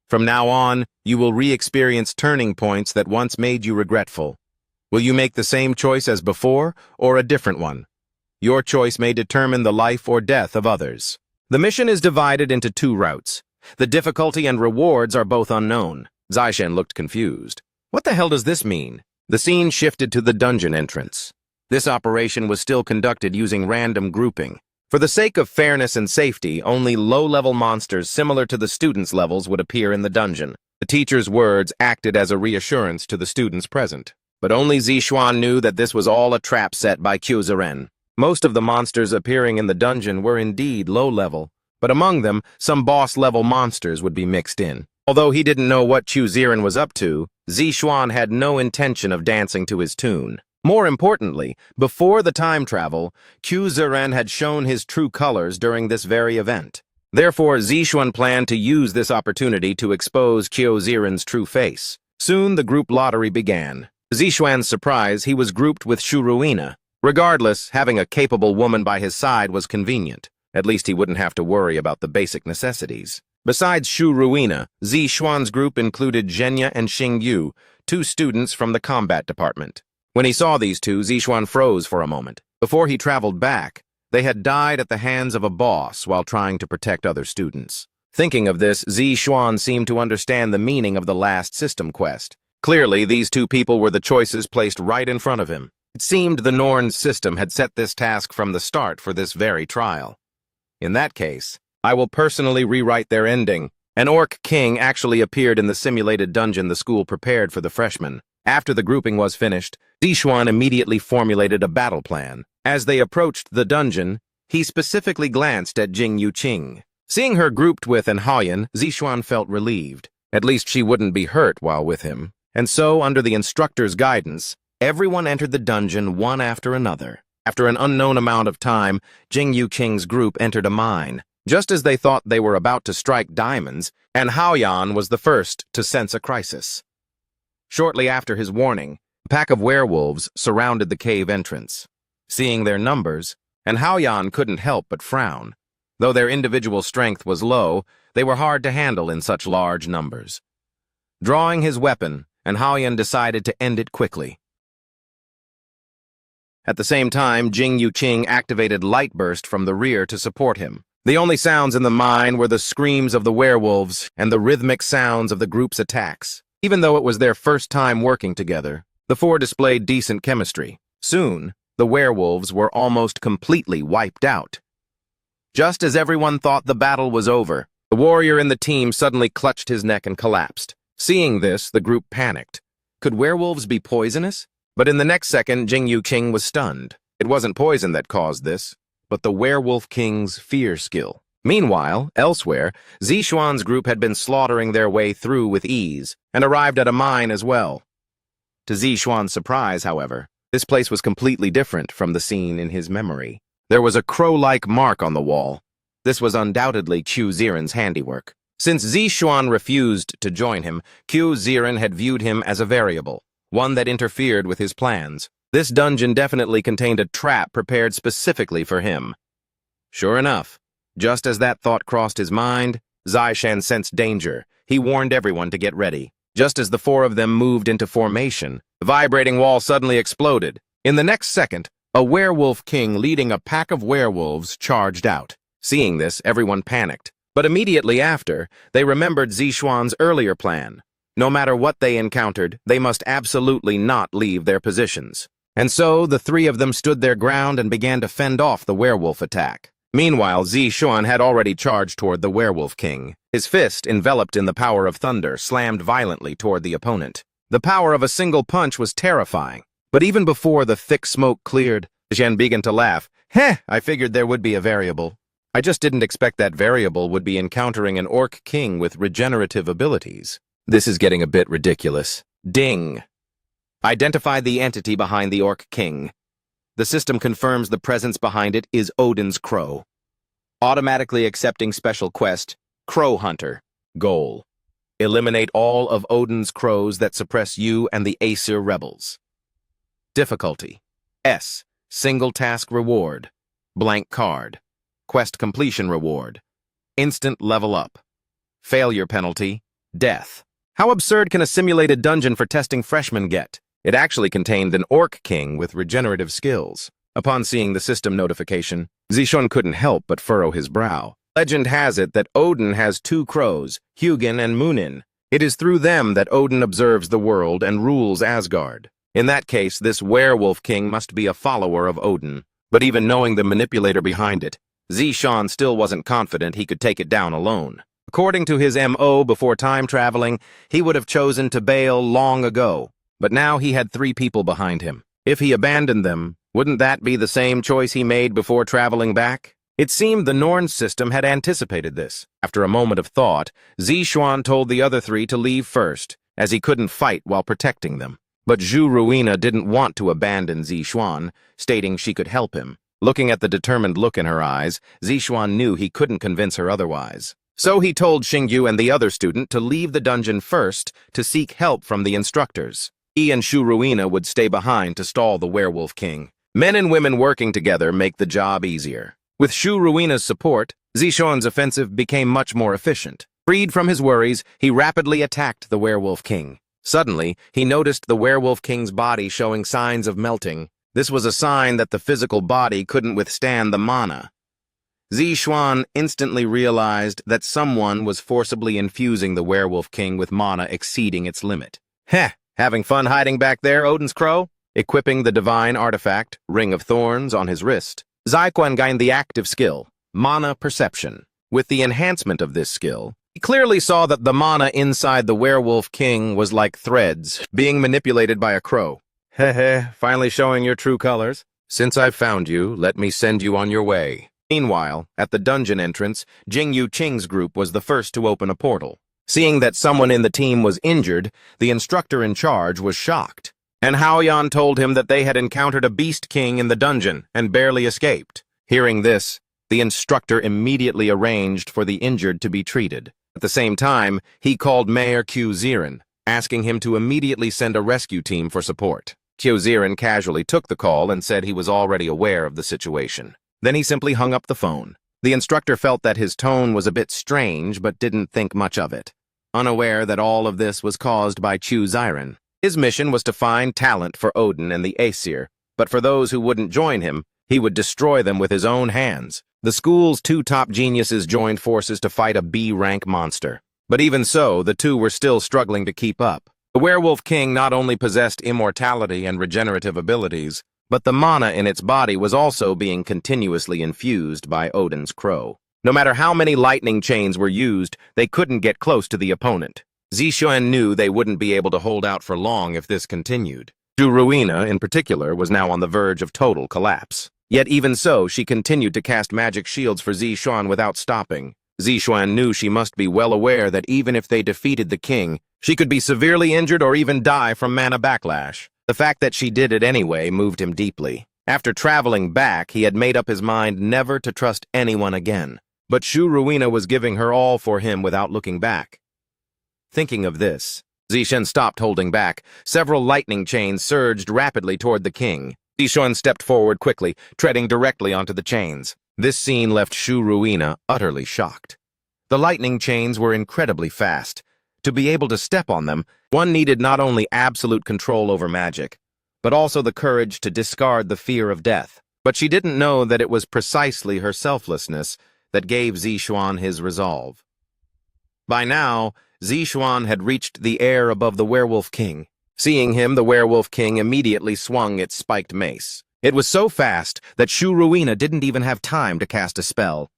From now on, you will re-experience turning points that once made you regretful. Will you make the same choice as before, or a different one? Your choice may determine the life or death of others. The mission is divided into 2 routes. The difficulty and rewards are both unknown. Zixuan looked confused. What the hell does this mean? The scene shifted to the dungeon entrance. This operation was still conducted using random grouping. For the sake of fairness and safety, only low-level monsters similar to the students' levels would appear in the dungeon. The teacher's words acted as a reassurance to the students present. But only Zixuan knew that this was all a trap set by Kyuzaren. Most of the monsters appearing in the dungeon were indeed low-level, but among them, some boss-level monsters would be mixed in. Although he didn't know what Kyuzaren was up to, Zixuan had no intention of dancing to his tune. More importantly, before the time travel, Kyuzaren had shown his true colors during this very event. Therefore, Zixuan planned to use this opportunity to expose Kyuzaren's true face. Soon, the group lottery began. To Zixuan's surprise, he was grouped with Shuruina. Regardless, having a capable woman by his side was convenient. At least he wouldn't have to worry about the basic necessities. Besides Shuruina, Zixuan's group included Zhenya and Xingyu, 2 students from the combat department. When he saw these two, Zixuan froze for a moment. Before he traveled back, they had died at the hands of a boss while trying to protect other students. Thinking of this, Zixuan seemed to understand the meaning of the last system quest. Clearly, these 2 people were the choices placed right in front of him. It seemed the Norn's system had set this task from the start for this very trial. In that case, I will personally rewrite their ending. An orc king actually appeared in the simulated dungeon the school prepared for the freshmen. After the grouping was finished, Zixuan immediately formulated a battle plan. As they approached the dungeon, he specifically glanced at Jing Yuqing. Seeing her grouped with an Haoyan, Zixuan felt relieved. At least she wouldn't be hurt while with him. And so, under the instructor's guidance, everyone entered the dungeon one after another. After an unknown amount of time, Jing Yuqing's group entered a mine. Just as they thought they were about to strike diamonds, and Haoyan was the first to sense a crisis. Shortly after his warning, a pack of werewolves surrounded the cave entrance. Seeing their numbers, and Haoyan couldn't help but frown. Though their individual strength was low, they were hard to handle in such large numbers. Drawing his weapon, and Haoyan decided to end it quickly. At the same time, Jing Yuqing activated Light Burst from the rear to support him. The only sounds in the mine were the screams of the werewolves and the rhythmic sounds of the group's attacks. Even though it was their first time working together, the four displayed decent chemistry. Soon, the werewolves were almost completely wiped out. Just as everyone thought the battle was over, the warrior in the team suddenly clutched his neck and collapsed. Seeing this, the group panicked. Could werewolves be poisonous? But in the next second, Jing Yuqing was stunned. It wasn't poison that caused this, but the werewolf king's fear skill. Meanwhile, elsewhere, Zixuan's group had been slaughtering their way through with ease, and arrived at a mine as well. To Zixuan's surprise, however, this place was completely different from the scene in his memory. There was a crow-like mark on the wall. This was undoubtedly Qiu Ziren's handiwork. Since Zixuan refused to join him, Qiu Ziren had viewed him as a variable, one that interfered with his plans. This dungeon definitely contained a trap prepared specifically for him. Sure enough, just as that thought crossed his mind, Zishan sensed danger. He warned everyone to get ready. Just as the four of them moved into formation, the vibrating wall suddenly exploded. In the next second, a werewolf king leading a pack of werewolves charged out. Seeing this, everyone panicked. But immediately after, they remembered Zixuan's earlier plan. No matter what they encountered, they must absolutely not leave their positions. And so, the three of them stood their ground and began to fend off the werewolf attack. Meanwhile, Zixuan had already charged toward the werewolf king. His fist, enveloped in the power of thunder, slammed violently toward the opponent. The power of a single punch was terrifying. But even before the thick smoke cleared, Zhen began to laugh. Heh, I figured there would be a variable. I just didn't expect that variable would be encountering an orc king with regenerative abilities. This is getting a bit ridiculous. Ding! Identify the entity behind the orc king. The system confirms the presence behind it is Odin's crow. Automatically accepting special quest, Crow Hunter. Goal: eliminate all of Odin's crows that suppress you and the Aesir rebels. Difficulty: S. Single task reward. Blank card. Quest completion reward. Instant level up. Failure penalty: death. How absurd can a simulated dungeon for testing freshmen get? It actually contained an orc king with regenerative skills. Upon seeing the system notification, Zixuan couldn't help but furrow his brow. Legend has it that Odin has two crows, Hugin and Munin. It is through them that Odin observes the world and rules Asgard. In that case, this werewolf king must be a follower of Odin. But even knowing the manipulator behind it, Zixuan still wasn't confident he could take it down alone. According to his MO before time traveling, he would have chosen to bail long ago. But now he had three people behind him. If he abandoned them, wouldn't that be the same choice he made before traveling back? It seemed the Norn system had anticipated this. After a moment of thought, Zixuan told the other three to leave first, as he couldn't fight while protecting them. But Zhu Ruina didn't want to abandon Zixuan, stating she could help him. Looking at the determined look in her eyes, Zixuan knew he couldn't convince her otherwise. So he told Xingyu and the other student to leave the dungeon first to seek help from the instructors. He and Zhu Ruina would stay behind to stall the werewolf king. Men and women working together make the job easier. With Zhu Ruina's support, Zixuan's offensive became much more efficient. Freed from his worries, he rapidly attacked the werewolf king. Suddenly, he noticed the werewolf king's body showing signs of melting. This was a sign that the physical body couldn't withstand the mana. Zixuan instantly realized that someone was forcibly infusing the werewolf king with mana exceeding its limit. Heh! Having fun hiding back there, Odin's crow? Equipping the divine artifact, Ring of Thorns, on his wrist, Ziquan gained the active skill, Mana Perception. With the enhancement of this skill, he clearly saw that the mana inside the Werewolf King was like threads being manipulated by a crow. Heh, finally showing your true colors. Since I've found you, let me send you on your way. Meanwhile, at the dungeon entrance, Jing Yu Qing's group was the first to open a portal. Seeing that someone in the team was injured, the instructor in charge was shocked. And Haoyan told him that they had encountered a beast king in the dungeon and barely escaped. Hearing this, the instructor immediately arranged for the injured to be treated. At the same time, he called Mayor Q Ziren, asking him to immediately send a rescue team for support. Q Ziren casually took the call and said he was already aware of the situation. Then he simply hung up the phone. The instructor felt that his tone was a bit strange, but didn't think much of it. Unaware that all of this was caused by Q Ziren. His mission was to find talent for Odin and the Aesir, but for those who wouldn't join him, he would destroy them with his own hands. The school's two top geniuses joined forces to fight a B-rank monster. But even so, the two were still struggling to keep up. The Werewolf King not only possessed immortality and regenerative abilities, but the mana in its body was also being continuously infused by Odin's crow. No matter how many lightning chains were used, they couldn't get close to the opponent. Zixuan knew they wouldn't be able to hold out for long if this continued. Zhu Ruina, in particular, was now on the verge of total collapse. Yet even so, she continued to cast magic shields for Zixuan without stopping. Zixuan knew she must be well aware that even if they defeated the king, she could be severely injured or even die from mana backlash. The fact that she did it anyway moved him deeply. After traveling back, he had made up his mind never to trust anyone again. But Shu Ruina was giving her all for him without looking back. Thinking of this, Zixuan stopped holding back. Several lightning chains surged rapidly toward the king. Zixuan stepped forward quickly, treading directly onto the chains. This scene left Shu Ruina utterly shocked. The lightning chains were incredibly fast. To be able to step on them, one needed not only absolute control over magic, but also the courage to discard the fear of death. But she didn't know that it was precisely her selflessness that gave Zixuan his resolve. By now, Zixuan had reached the air above the Werewolf King. Seeing him, the Werewolf King immediately swung its spiked mace. It was so fast that Shu Ruina didn't even have time to cast a spell.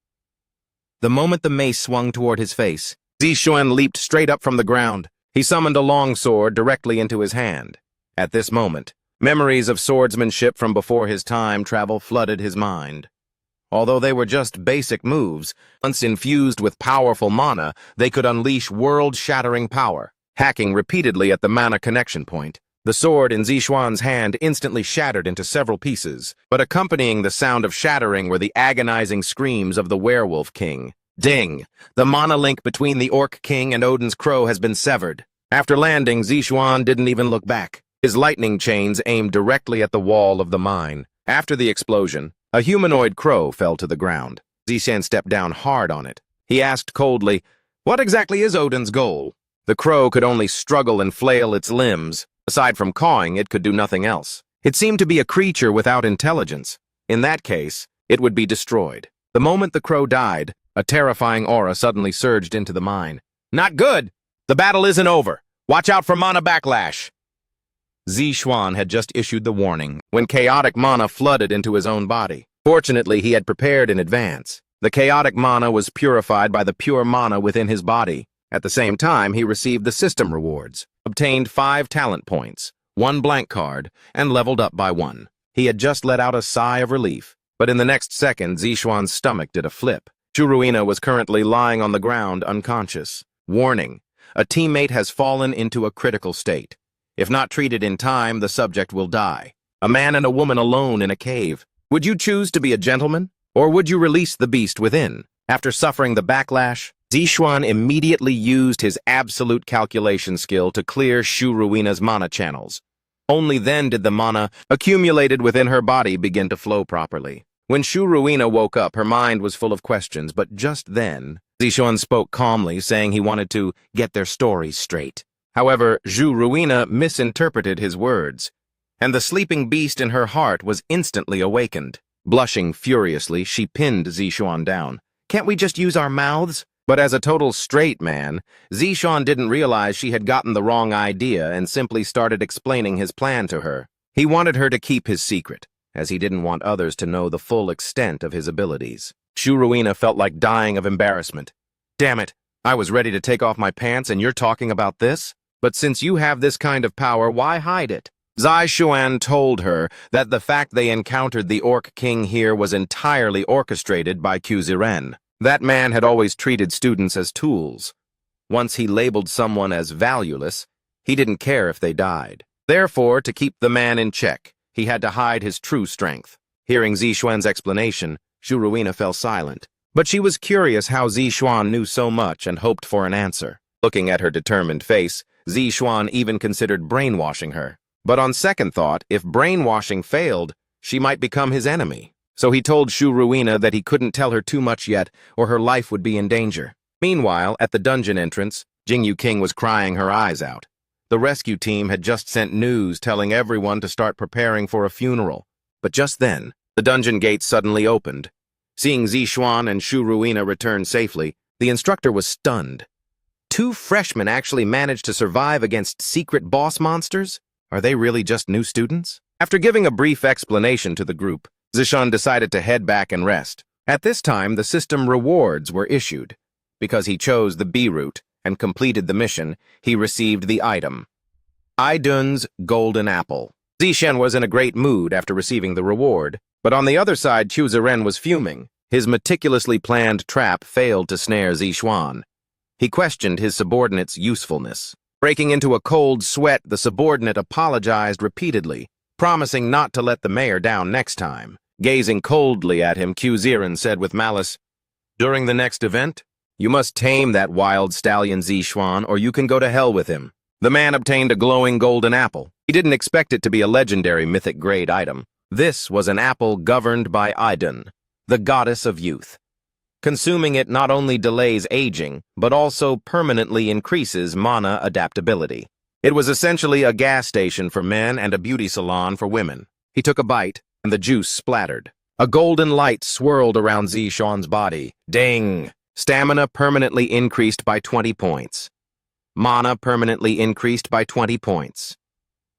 The moment the mace swung toward his face, Zixuan leaped straight up from the ground. He summoned a long sword directly into his hand. At this moment, memories of swordsmanship from before his time travel flooded his mind. Although they were just basic moves, once infused with powerful mana, they could unleash world-shattering power. Hacking repeatedly at the mana connection point, the sword in Zixuan's hand instantly shattered into several pieces, but accompanying the sound of shattering were the agonizing screams of the Werewolf King. Ding! The mana link between the Orc King and Odin's crow has been severed. After landing, Zixuan didn't even look back. His lightning chains aimed directly at the wall of the mine. After the explosion, a humanoid crow fell to the ground. Zixuan stepped down hard on it. He asked coldly, "What exactly is Odin's goal?" The crow could only struggle and flail its limbs. Aside from cawing, it could do nothing else. It seemed to be a creature without intelligence. In that case, it would be destroyed. The moment the crow died, a terrifying aura suddenly surged into the mine. "Not good! The battle isn't over! Watch out for mana backlash!" Zixuan had just issued the warning when chaotic mana flooded into his own body. Fortunately, he had prepared in advance. The chaotic mana was purified by the pure mana within his body. At the same time, he received the system rewards, obtained 5 talent points, 1 blank card, and leveled up by 1. He had just let out a sigh of relief, but in the next second, Zixuan's stomach did a flip. Shu Ruina was currently lying on the ground unconscious. Warning: a teammate has fallen into a critical state. If not treated in time, the subject will die. A man and a woman alone in a cave. Would you choose to be a gentleman, or would you release the beast within? After suffering the backlash, Zixuan immediately used his absolute calculation skill to clear Shu Ruina's mana channels. Only then did the mana accumulated within her body begin to flow properly. When Shu Ruina woke up, her mind was full of questions, but just then, Zixuan spoke calmly, saying he wanted to get their stories straight. However, Shu Ruina misinterpreted his words, and the sleeping beast in her heart was instantly awakened. Blushing furiously, she pinned Zixuan down. "Can't we just use our mouths?" But as a total straight man, Zixuan didn't realize she had gotten the wrong idea and simply started explaining his plan to her. He wanted her to keep his secret, as he didn't want others to know the full extent of his abilities. Shuruina felt like dying of embarrassment. Damn it, I was ready to take off my pants and you're talking about this? But since you have this kind of power, why hide it? Zai Xuan told her that the fact they encountered the Orc King here was entirely orchestrated by Qiu Ziren. That man had always treated students as tools. Once he labeled someone as valueless, he didn't care if they died. Therefore, to keep the man in check, he had to hide his true strength. Hearing Zixuan's explanation, Shuruina fell silent. But she was curious how Zixuan knew so much and hoped for an answer. Looking at her determined face, Zixuan even considered brainwashing her. But on second thought, if brainwashing failed, she might become his enemy. So he told Shuruina that he couldn't tell her too much yet, or her life would be in danger. Meanwhile, at the dungeon entrance, Jingyu King was crying her eyes out. The rescue team had just sent news telling everyone to start preparing for a funeral. But just then, the dungeon gates suddenly opened. Seeing Zixuan and Shuruina return safely, the instructor was stunned. 2 freshmen actually managed to survive against secret boss monsters? Are they really just new students? After giving a brief explanation to the group, Zixuan decided to head back and rest. At this time, the system rewards were issued. Because he chose the B route and completed the mission, he received the item. Idun's Golden Apple. Zixuan was in a great mood after receiving the reward, but on the other side, Qiu Ziren was fuming. His meticulously planned trap failed to snare Zixuan. He questioned his subordinate's usefulness. Breaking into a cold sweat, the subordinate apologized repeatedly, promising not to let the mayor down next time. Gazing coldly at him, Qiu Ziren said with malice, "During the next event, you must tame that wild stallion Zixuan, or you can go to hell with him." The man obtained a glowing golden apple. He didn't expect it to be a legendary mythic-grade item. This was an apple governed by Idun, the goddess of youth. Consuming it not only delays aging, but also permanently increases mana adaptability. It was essentially a gas station for men and a beauty salon for women. He took a bite, and the juice splattered. A golden light swirled around Zixuan's body. Ding! Stamina permanently increased by 20 points. Mana permanently increased by 20 points.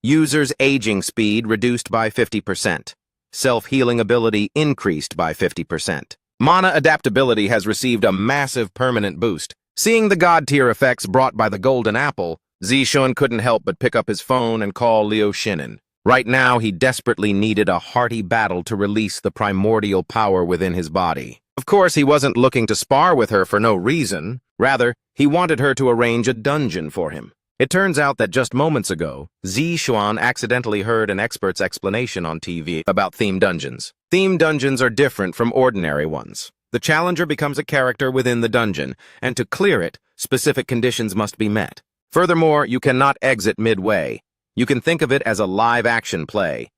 User's aging speed reduced by 50%. Self-healing ability increased by 50%. Mana adaptability has received a massive permanent boost. Seeing the god-tier effects brought by the golden apple, Zixuan couldn't help but pick up his phone and call Liu Shinin. Right now, he desperately needed a hearty battle to release the primordial power within his body. Of course, he wasn't looking to spar with her for no reason. Rather, he wanted her to arrange a dungeon for him. It turns out that just moments ago, Zixuan accidentally heard an expert's explanation on TV about theme dungeons. Theme dungeons are different from ordinary ones. The challenger becomes a character within the dungeon, and to clear it, specific conditions must be met. Furthermore, you cannot exit midway. You can think of it as a live-action play.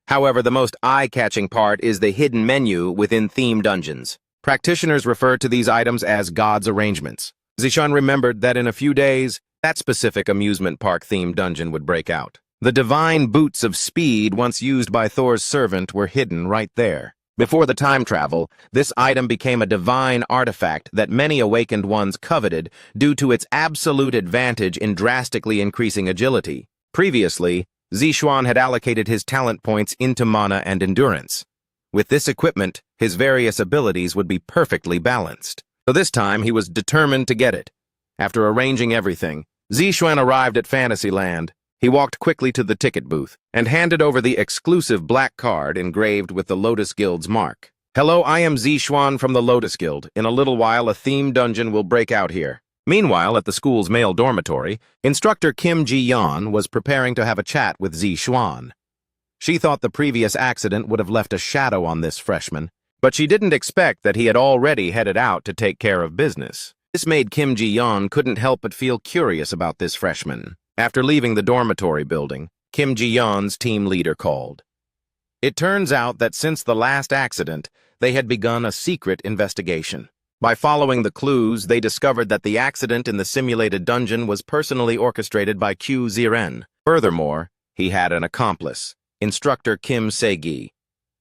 However, the most eye-catching part is the hidden menu within theme dungeons. Practitioners refer to these items as God's arrangements. Zixuan remembered that in a few days, that specific amusement park-themed dungeon would break out. The divine boots of speed once used by Thor's servant were hidden right there. Before the time travel, this item became a divine artifact that many awakened ones coveted due to its absolute advantage in drastically increasing agility. Previously, Zixuan had allocated his talent points into mana and endurance. With this equipment, his various abilities would be perfectly balanced. So this time, he was determined to get it. After arranging everything, Zixuan arrived at Fantasyland. He walked quickly to the ticket booth and handed over the exclusive black card engraved with the Lotus Guild's mark. "Hello, I am Zixuan from the Lotus Guild. In a little while, a theme dungeon will break out here." Meanwhile, at the school's male dormitory, instructor Kim Ji-yeon was preparing to have a chat with Zixuan. She thought the previous accident would have left a shadow on this freshman, but she didn't expect that he had already headed out to take care of business. This made Kim Ji-yeon couldn't help but feel curious about this freshman. After leaving the dormitory building, Kim Ji-yeon's team leader called. It turns out that since the last accident, they had begun a secret investigation. By following the clues, they discovered that the accident in the simulated dungeon was personally orchestrated by Qiu Ziren. Furthermore, he had an accomplice, instructor Kim Se-gi.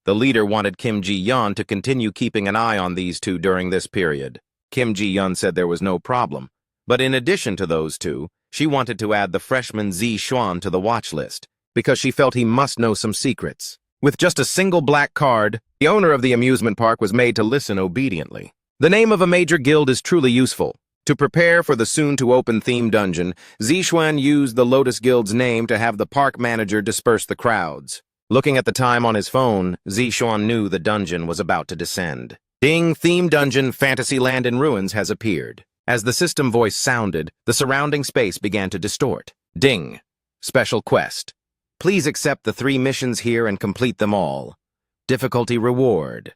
The leader wanted Kim Ji-yeon to continue keeping an eye on these two during this period. Kim Ji-yeon said there was no problem, but in addition to those two, she wanted to add the freshman Zixuan to the watch list. because she felt he must know some secrets. With just a single black card, the owner of the amusement park was made to listen obediently. The name of a major guild is truly useful. To prepare for the soon-to-open theme dungeon, Zixuan used the Lotus Guild's name to have the park manager disperse the crowds. Looking at the time on his phone, Zixuan knew the dungeon was about to descend. Ding! Theme Dungeon Fantasyland in Ruins has appeared. As the system voice sounded, the surrounding space began to distort. Ding! Special quest. Please accept the 3 missions here and complete them all. Difficulty reward.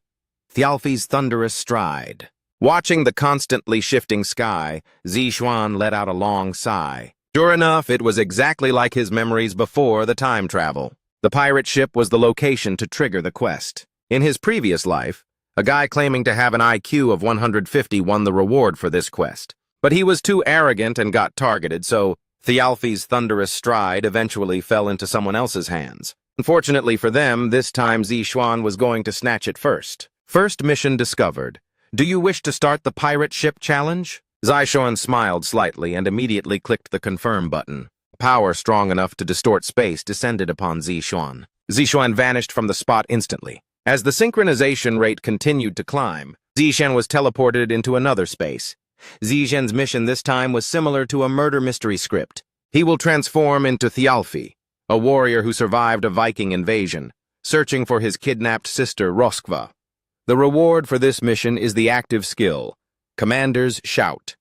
Thialfi's thunderous stride. Watching the constantly shifting sky, Zixuan let out a long sigh. Sure enough, it was exactly like his memories before the time travel. The pirate ship was the location to trigger the quest. In his previous life, a guy claiming to have an IQ of 150 won the reward for this quest. But he was too arrogant and got targeted, so Thialfi's thunderous stride eventually fell into someone else's hands. Unfortunately for them, this time Zixuan was going to snatch it first. First mission discovered. Do you wish to start the pirate ship challenge? Zixuan smiled slightly and immediately clicked the confirm button. Power strong enough to distort space descended upon Zixuan. Zixuan vanished from the spot instantly. As the synchronization rate continued to climb, Zixuan was teleported into another space. Zixuan's mission this time was similar to a murder mystery script. He will transform into Thialfi, a warrior who survived a Viking invasion, searching for his kidnapped sister Roskva. The reward for this mission is the active skill, Commander's Shout.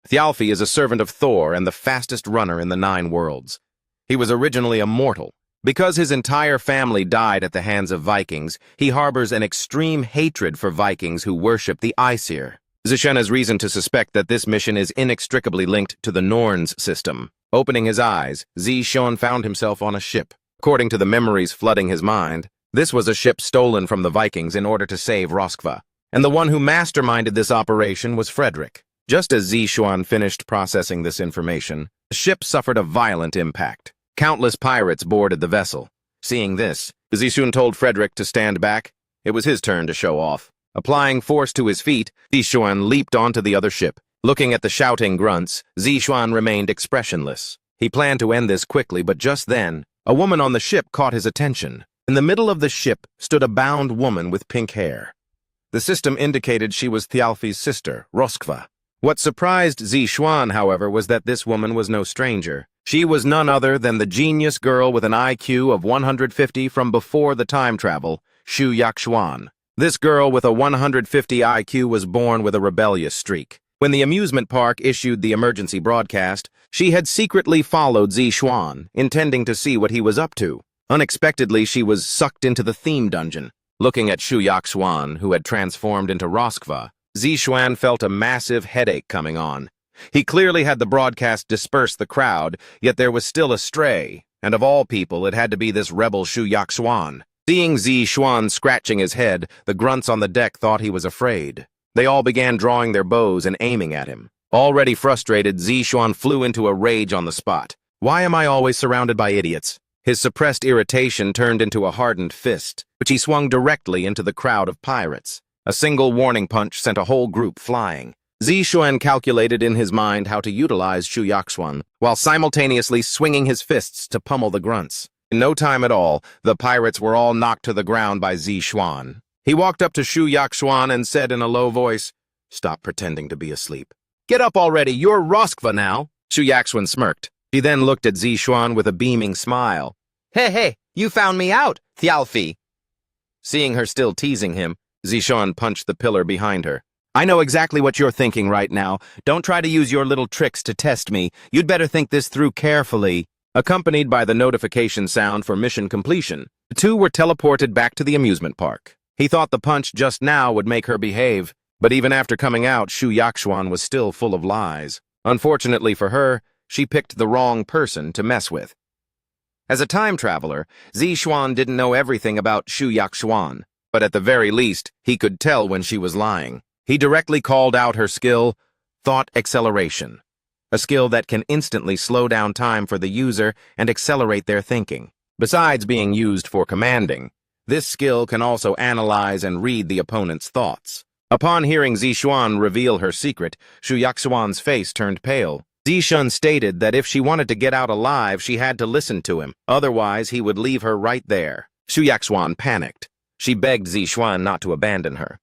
Thialfi is a servant of Thor and the fastest runner in the 9 worlds. He was originally a mortal. Because his entire family died at the hands of Vikings, he harbors an extreme hatred for Vikings who worship the Aesir. Zixuan has reason to suspect that this mission is inextricably linked to the Norns system. Opening his eyes, Zixuan found himself on a ship. According to the memories flooding his mind, this was a ship stolen from the Vikings in order to save Roskva, and the one who masterminded this operation was Frederick. Just as Zixuan finished processing this information, the ship suffered a violent impact. Countless pirates boarded the vessel. Seeing this, Zixuan told Frederick to stand back. It was his turn to show off. Applying force to his feet, Zixuan leaped onto the other ship. Looking at the shouting grunts, Zixuan remained expressionless. He planned to end this quickly, but just then, a woman on the ship caught his attention. In the middle of the ship stood a bound woman with pink hair. The system indicated she was Thialfi's sister, Roskva. What surprised Zixuan, however, was that this woman was no stranger. She was none other than the genius girl with an IQ of 150 from before the time travel, Xu Yaxuan. This girl with a 150 IQ was born with a rebellious streak. When the amusement park issued the emergency broadcast, she had secretly followed Zixuan, intending to see what he was up to. Unexpectedly, she was sucked into the theme dungeon. Looking at Xu Yaxuan, who had transformed into Roskva, Zixuan felt a massive headache coming on. He clearly had the broadcast disperse the crowd, yet there was still a stray, and of all people, it had to be this rebel Xu Yaxuan. Seeing Zixuan scratching his head, the grunts on the deck thought he was afraid. They all began drawing their bows and aiming at him. Already frustrated, Zixuan flew into a rage on the spot. Why am I always surrounded by idiots? His suppressed irritation turned into a hardened fist, which he swung directly into the crowd of pirates. A single warning punch sent a whole group flying. Zixuan calculated in his mind how to utilize Xu Yaxuan, while simultaneously swinging his fists to pummel the grunts. In no time at all, the pirates were all knocked to the ground by Zixuan. He walked up to Xu Yaxuan and said in a low voice, "Stop pretending to be asleep. Get up already, you're Roskva now." Xu Yaxuan smirked. She then looked at Zixuan with a beaming smile. Hey, you found me out, Thialfi." Seeing her still teasing him, Zixuan punched the pillar behind her. "I know exactly what you're thinking right now. Don't try to use your little tricks to test me. You'd better think this through carefully." Accompanied by the notification sound for mission completion, the two were teleported back to the amusement park. He thought the punch just now would make her behave, but even after coming out, Xu Yaxuan was still full of lies. Unfortunately for her, she picked the wrong person to mess with. As a time traveler, Zixuan didn't know everything about Xu Yaxuan, but at the very least, he could tell when she was lying. He directly called out her skill, Thought Acceleration, a skill that can instantly slow down time for the user and accelerate their thinking. Besides being used for commanding, this skill can also analyze and read the opponent's thoughts. Upon hearing Zixuan reveal her secret, Xu Yaxuan's face turned pale. Zishun stated that if she wanted to get out alive, she had to listen to him. Otherwise, he would leave her right there. Xu Yaxuan panicked. She begged Zixuan not to abandon her.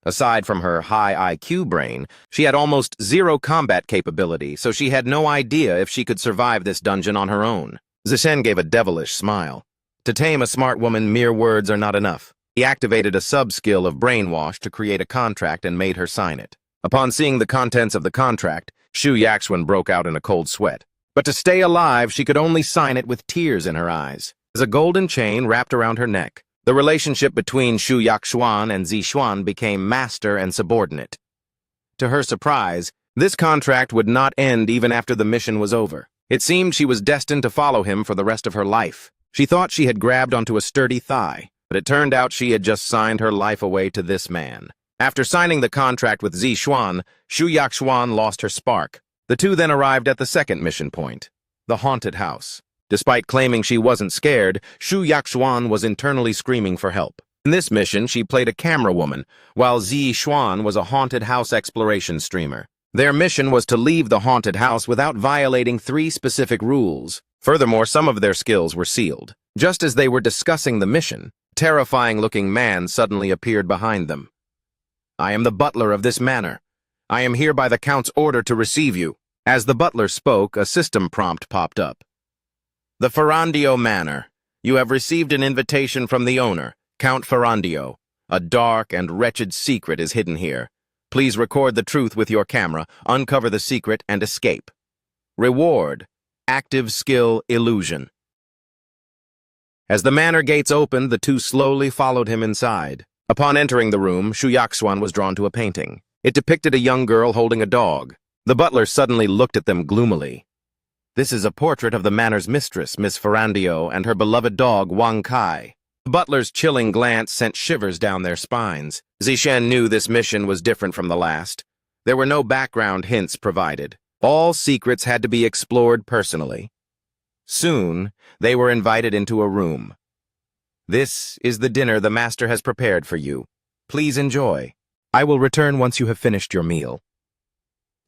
Aside from her high IQ brain, she had almost zero combat capability, so she had no idea if she could survive this dungeon on her own. Zishen gave a devilish smile. To tame a smart woman, mere words are not enough. He activated a sub-skill of brainwash to create a contract and made her sign it. Upon seeing the contents of the contract, Xu Yaxuan broke out in a cold sweat. But to stay alive, she could only sign it with tears in her eyes. As a golden chain wrapped around her neck, the relationship between Xu Yaxuan and Zixuan became master and subordinate. To her surprise, this contract would not end even after the mission was over. It seemed she was destined to follow him for the rest of her life. She thought she had grabbed onto a sturdy thigh, but it turned out she had just signed her life away to this man. After signing the contract with Zixuan, Xu Yaxuan lost her spark. The two then arrived at the second mission point, the haunted house. Despite claiming she wasn't scared, Xu Yaxuan was internally screaming for help. In this mission, she played a camera woman, while Zixuan was a haunted house exploration streamer. Their mission was to leave the haunted house without violating 3 specific rules. Furthermore, some of their skills were sealed. Just as they were discussing the mission, a terrifying-looking man suddenly appeared behind them. "I am the butler of this manor. I am here by the Count's order to receive you." As the butler spoke, a system prompt popped up. "The Ferrandio Manor. You have received an invitation from the owner, Count Ferrandio. A dark and wretched secret is hidden here. Please record the truth with your camera, uncover the secret, and escape. Reward: active skill illusion." As the manor gates opened, the two slowly followed him inside. Upon entering the room, Xu Yaxuan was drawn to a painting. It depicted a young girl holding a dog. The butler suddenly looked at them gloomily. "This is a portrait of the manor's mistress, Miss Ferrandio, and her beloved dog, Wang Kai." The butler's chilling glance sent shivers down their spines. Zishen knew this mission was different from the last. There were no background hints provided. All secrets had to be explored personally. Soon, they were invited into a room. "This is the dinner the master has prepared for you. Please enjoy. I will return once you have finished your meal."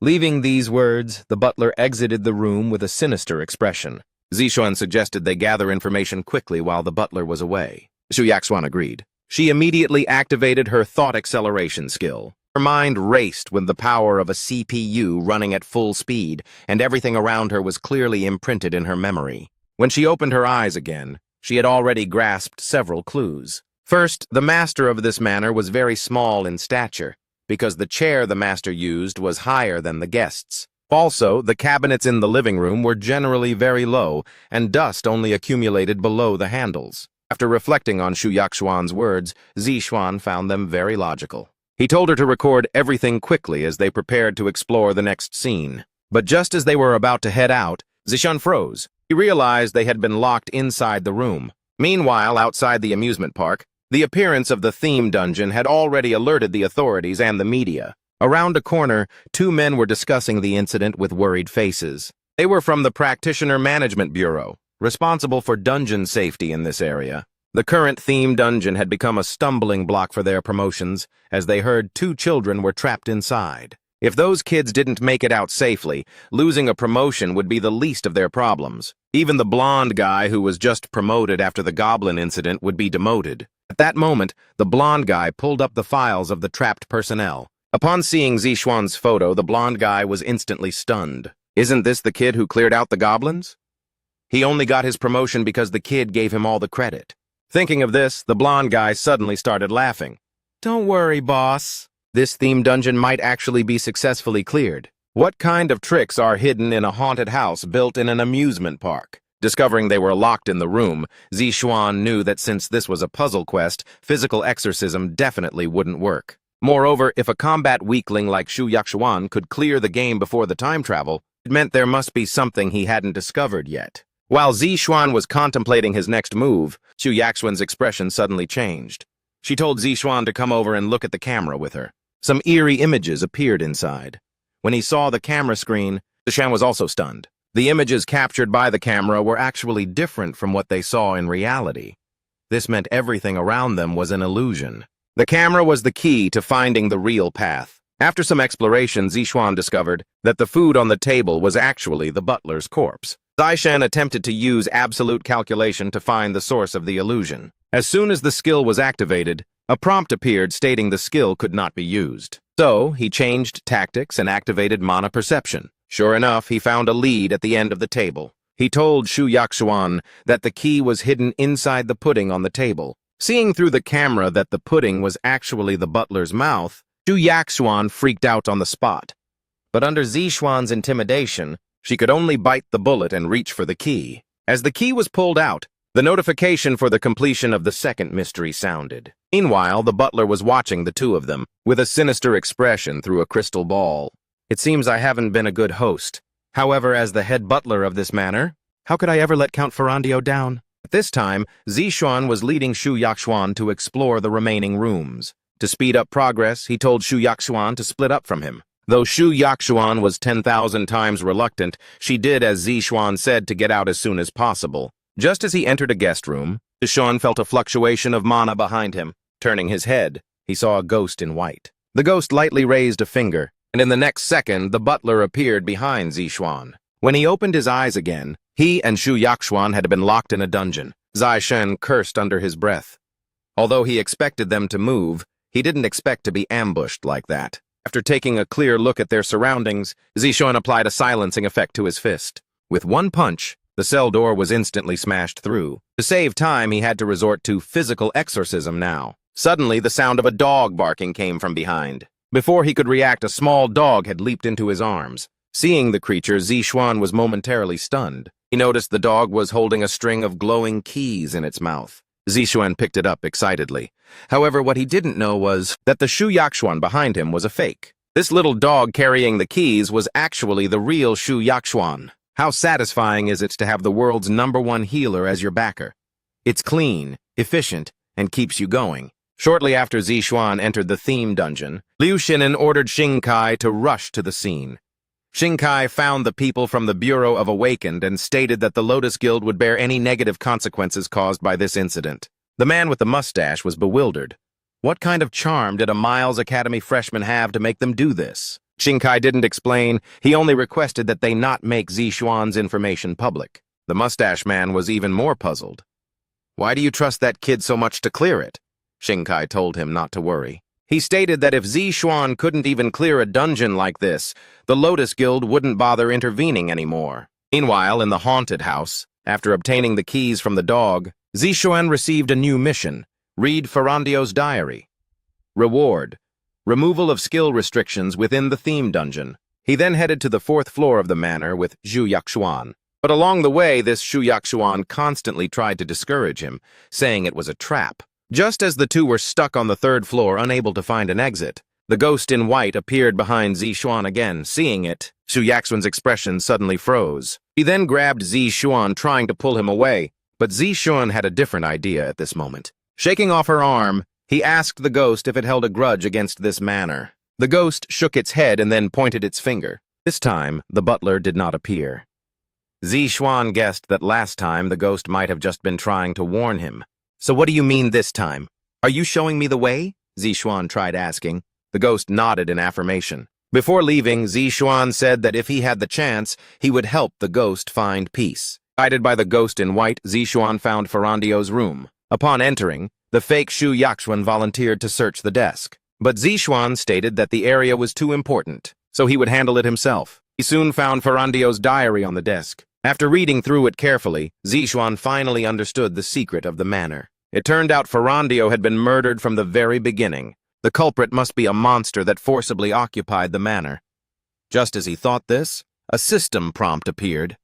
Leaving these words, the butler exited the room with a sinister expression. Zixuan suggested they gather information quickly while the butler was away. Xu Yaxuan agreed. She immediately activated her thought acceleration skill. Her mind raced with the power of a CPU running at full speed, and everything around her was clearly imprinted in her memory. When she opened her eyes again, she had already grasped several clues. First, the master of this manor was very small in stature, because the chair the master used was higher than the guests. Also, the cabinets in the living room were generally very low, and dust only accumulated below the handles. After reflecting on Xu Yaxuan's words, Zixuan found them very logical. He told her to record everything quickly as they prepared to explore the next scene. But just as they were about to head out, Zixuan froze. He realized they had been locked inside the room. Meanwhile, outside the amusement park, the appearance of the theme dungeon had already alerted the authorities and the media. Around a corner, 2 men were discussing the incident with worried faces. They were from the Practitioner Management Bureau, responsible for dungeon safety in this area. The current theme dungeon had become a stumbling block for their promotions, as they heard 2 children were trapped inside. If those kids didn't make it out safely, losing a promotion would be the least of their problems. Even the blonde guy who was just promoted after the goblin incident would be demoted. At that moment, the blonde guy pulled up the files of the trapped personnel. Upon seeing Zixuan's photo, the blonde guy was instantly stunned. Isn't this the kid who cleared out the goblins? He only got his promotion because the kid gave him all the credit. Thinking of this, the blonde guy suddenly started laughing. "Don't worry, boss. This theme dungeon might actually be successfully cleared. What kind of tricks are hidden in a haunted house built in an amusement park?" Discovering they were locked in the room, Zixuan knew that since this was a puzzle quest, physical exorcism definitely wouldn't work. Moreover, if a combat weakling like Xu Yaxuan could clear the game before the time travel, it meant there must be something he hadn't discovered yet. While Zixuan was contemplating his next move, Xu Yaxuan's expression suddenly changed. She told Zixuan to come over and look at the camera with her. Some eerie images appeared inside. When he saw the camera screen, Zixuan was also stunned. The images captured by the camera were actually different from what they saw in reality. This meant everything around them was an illusion. The camera was the key to finding the real path. After some exploration, Zixuan discovered that the food on the table was actually the butler's corpse. Zishan attempted to use absolute calculation to find the source of the illusion. As soon as the skill was activated, a prompt appeared stating the skill could not be used. So, he changed tactics and activated mana perception. Sure enough, he found a lead at the end of the table. He told Shu Yaxuan that the key was hidden inside the pudding on the table. Seeing through the camera that the pudding was actually the butler's mouth, Shu Yaxuan freaked out on the spot. But under Zixuan's intimidation, she could only bite the bullet and reach for the key. As the key was pulled out, the notification for the completion of the second mystery sounded. Meanwhile, the butler was watching the two of them, with a sinister expression through a crystal ball. It seems I haven't been a good host. However, as the head butler of this manor, how could I ever let Count Ferrandio down? At this time, Zixuan was leading Shu Yaxuan to explore the remaining rooms. To speed up progress, he told Shu Yaxuan to split up from him. Though Shu Yaxuan was 10,000 times reluctant, she did as Zixuan said to get out as soon as possible. Just as he entered a guest room, Zixuan felt a fluctuation of mana behind him. Turning his head, he saw a ghost in white. The ghost lightly raised a finger, and in the next second, the butler appeared behind Zixuan. When he opened his eyes again, he and Shu Yaxuan had been locked in a dungeon. Zishan cursed under his breath. Although he expected them to move, he didn't expect to be ambushed like that. After taking a clear look at their surroundings, Zixuan applied a silencing effect to his fist. With one punch, the cell door was instantly smashed through. To save time, he had to resort to physical exorcism now. Suddenly, the sound of a dog barking came from behind. Before he could react, a small dog had leaped into his arms. Seeing the creature, Zixuan was momentarily stunned. He noticed the dog was holding a string of glowing keys in its mouth. Zixuan picked it up excitedly. However, what he didn't know was that the Shu Yaxuan behind him was a fake. This little dog carrying the keys was actually the real Shu Yaxuan. How satisfying is it to have the world's #1 healer as your backer? It's clean, efficient, and keeps you going. Shortly after Zixuan entered the theme dungeon, Liu Xinin ordered Xingkai to rush to the scene. Xingkai found the people from the Bureau of Awakened and stated that the Lotus Guild would bear any negative consequences caused by this incident. The man with the mustache was bewildered. What kind of charm did a Miles Academy freshman have to make them do this? Xingkai didn't explain. He only requested that they not make Zixuan's information public. The mustache man was even more puzzled. Why do you trust that kid so much to clear it? Xingkai told him not to worry. He stated that if Zixuan couldn't even clear a dungeon like this, the Lotus Guild wouldn't bother intervening anymore. Meanwhile, in the haunted house, after obtaining the keys from the dog, Zixuan received a new mission. Read Ferrandio's diary. Reward: removal of skill restrictions within the theme dungeon. He then headed to the 4th floor of the manor with Shu Yaxuan. But along the way, this Shu Yaxuan constantly tried to discourage him, saying it was a trap. Just as the two were stuck on the 3rd floor, unable to find an exit, the ghost in white appeared behind Zixuan again. Seeing it, Shu Yaxuan's expression suddenly froze. He then grabbed Zixuan, trying to pull him away, but Zixuan had a different idea at this moment. Shaking off her arm, he asked the ghost if it held a grudge against this manor. The ghost shook its head and then pointed its finger. This time, the butler did not appear. Zixuan guessed that last time the ghost might have just been trying to warn him. So what do you mean this time? Are you showing me the way? Zixuan tried asking. The ghost nodded in affirmation. Before leaving, Zixuan said that if he had the chance, he would help the ghost find peace. Guided by the ghost in white, Zixuan found Ferrandio's room. Upon entering, the fake Shu Yaxuan volunteered to search the desk. But Zixuan stated that the area was too important, so he would handle it himself. He soon found Ferrandio's diary on the desk. After reading through it carefully, Zixuan finally understood the secret of the manor. It turned out Ferrandio had been murdered from the very beginning. The culprit must be a monster that forcibly occupied the manor. Just as he thought this, a system prompt appeared.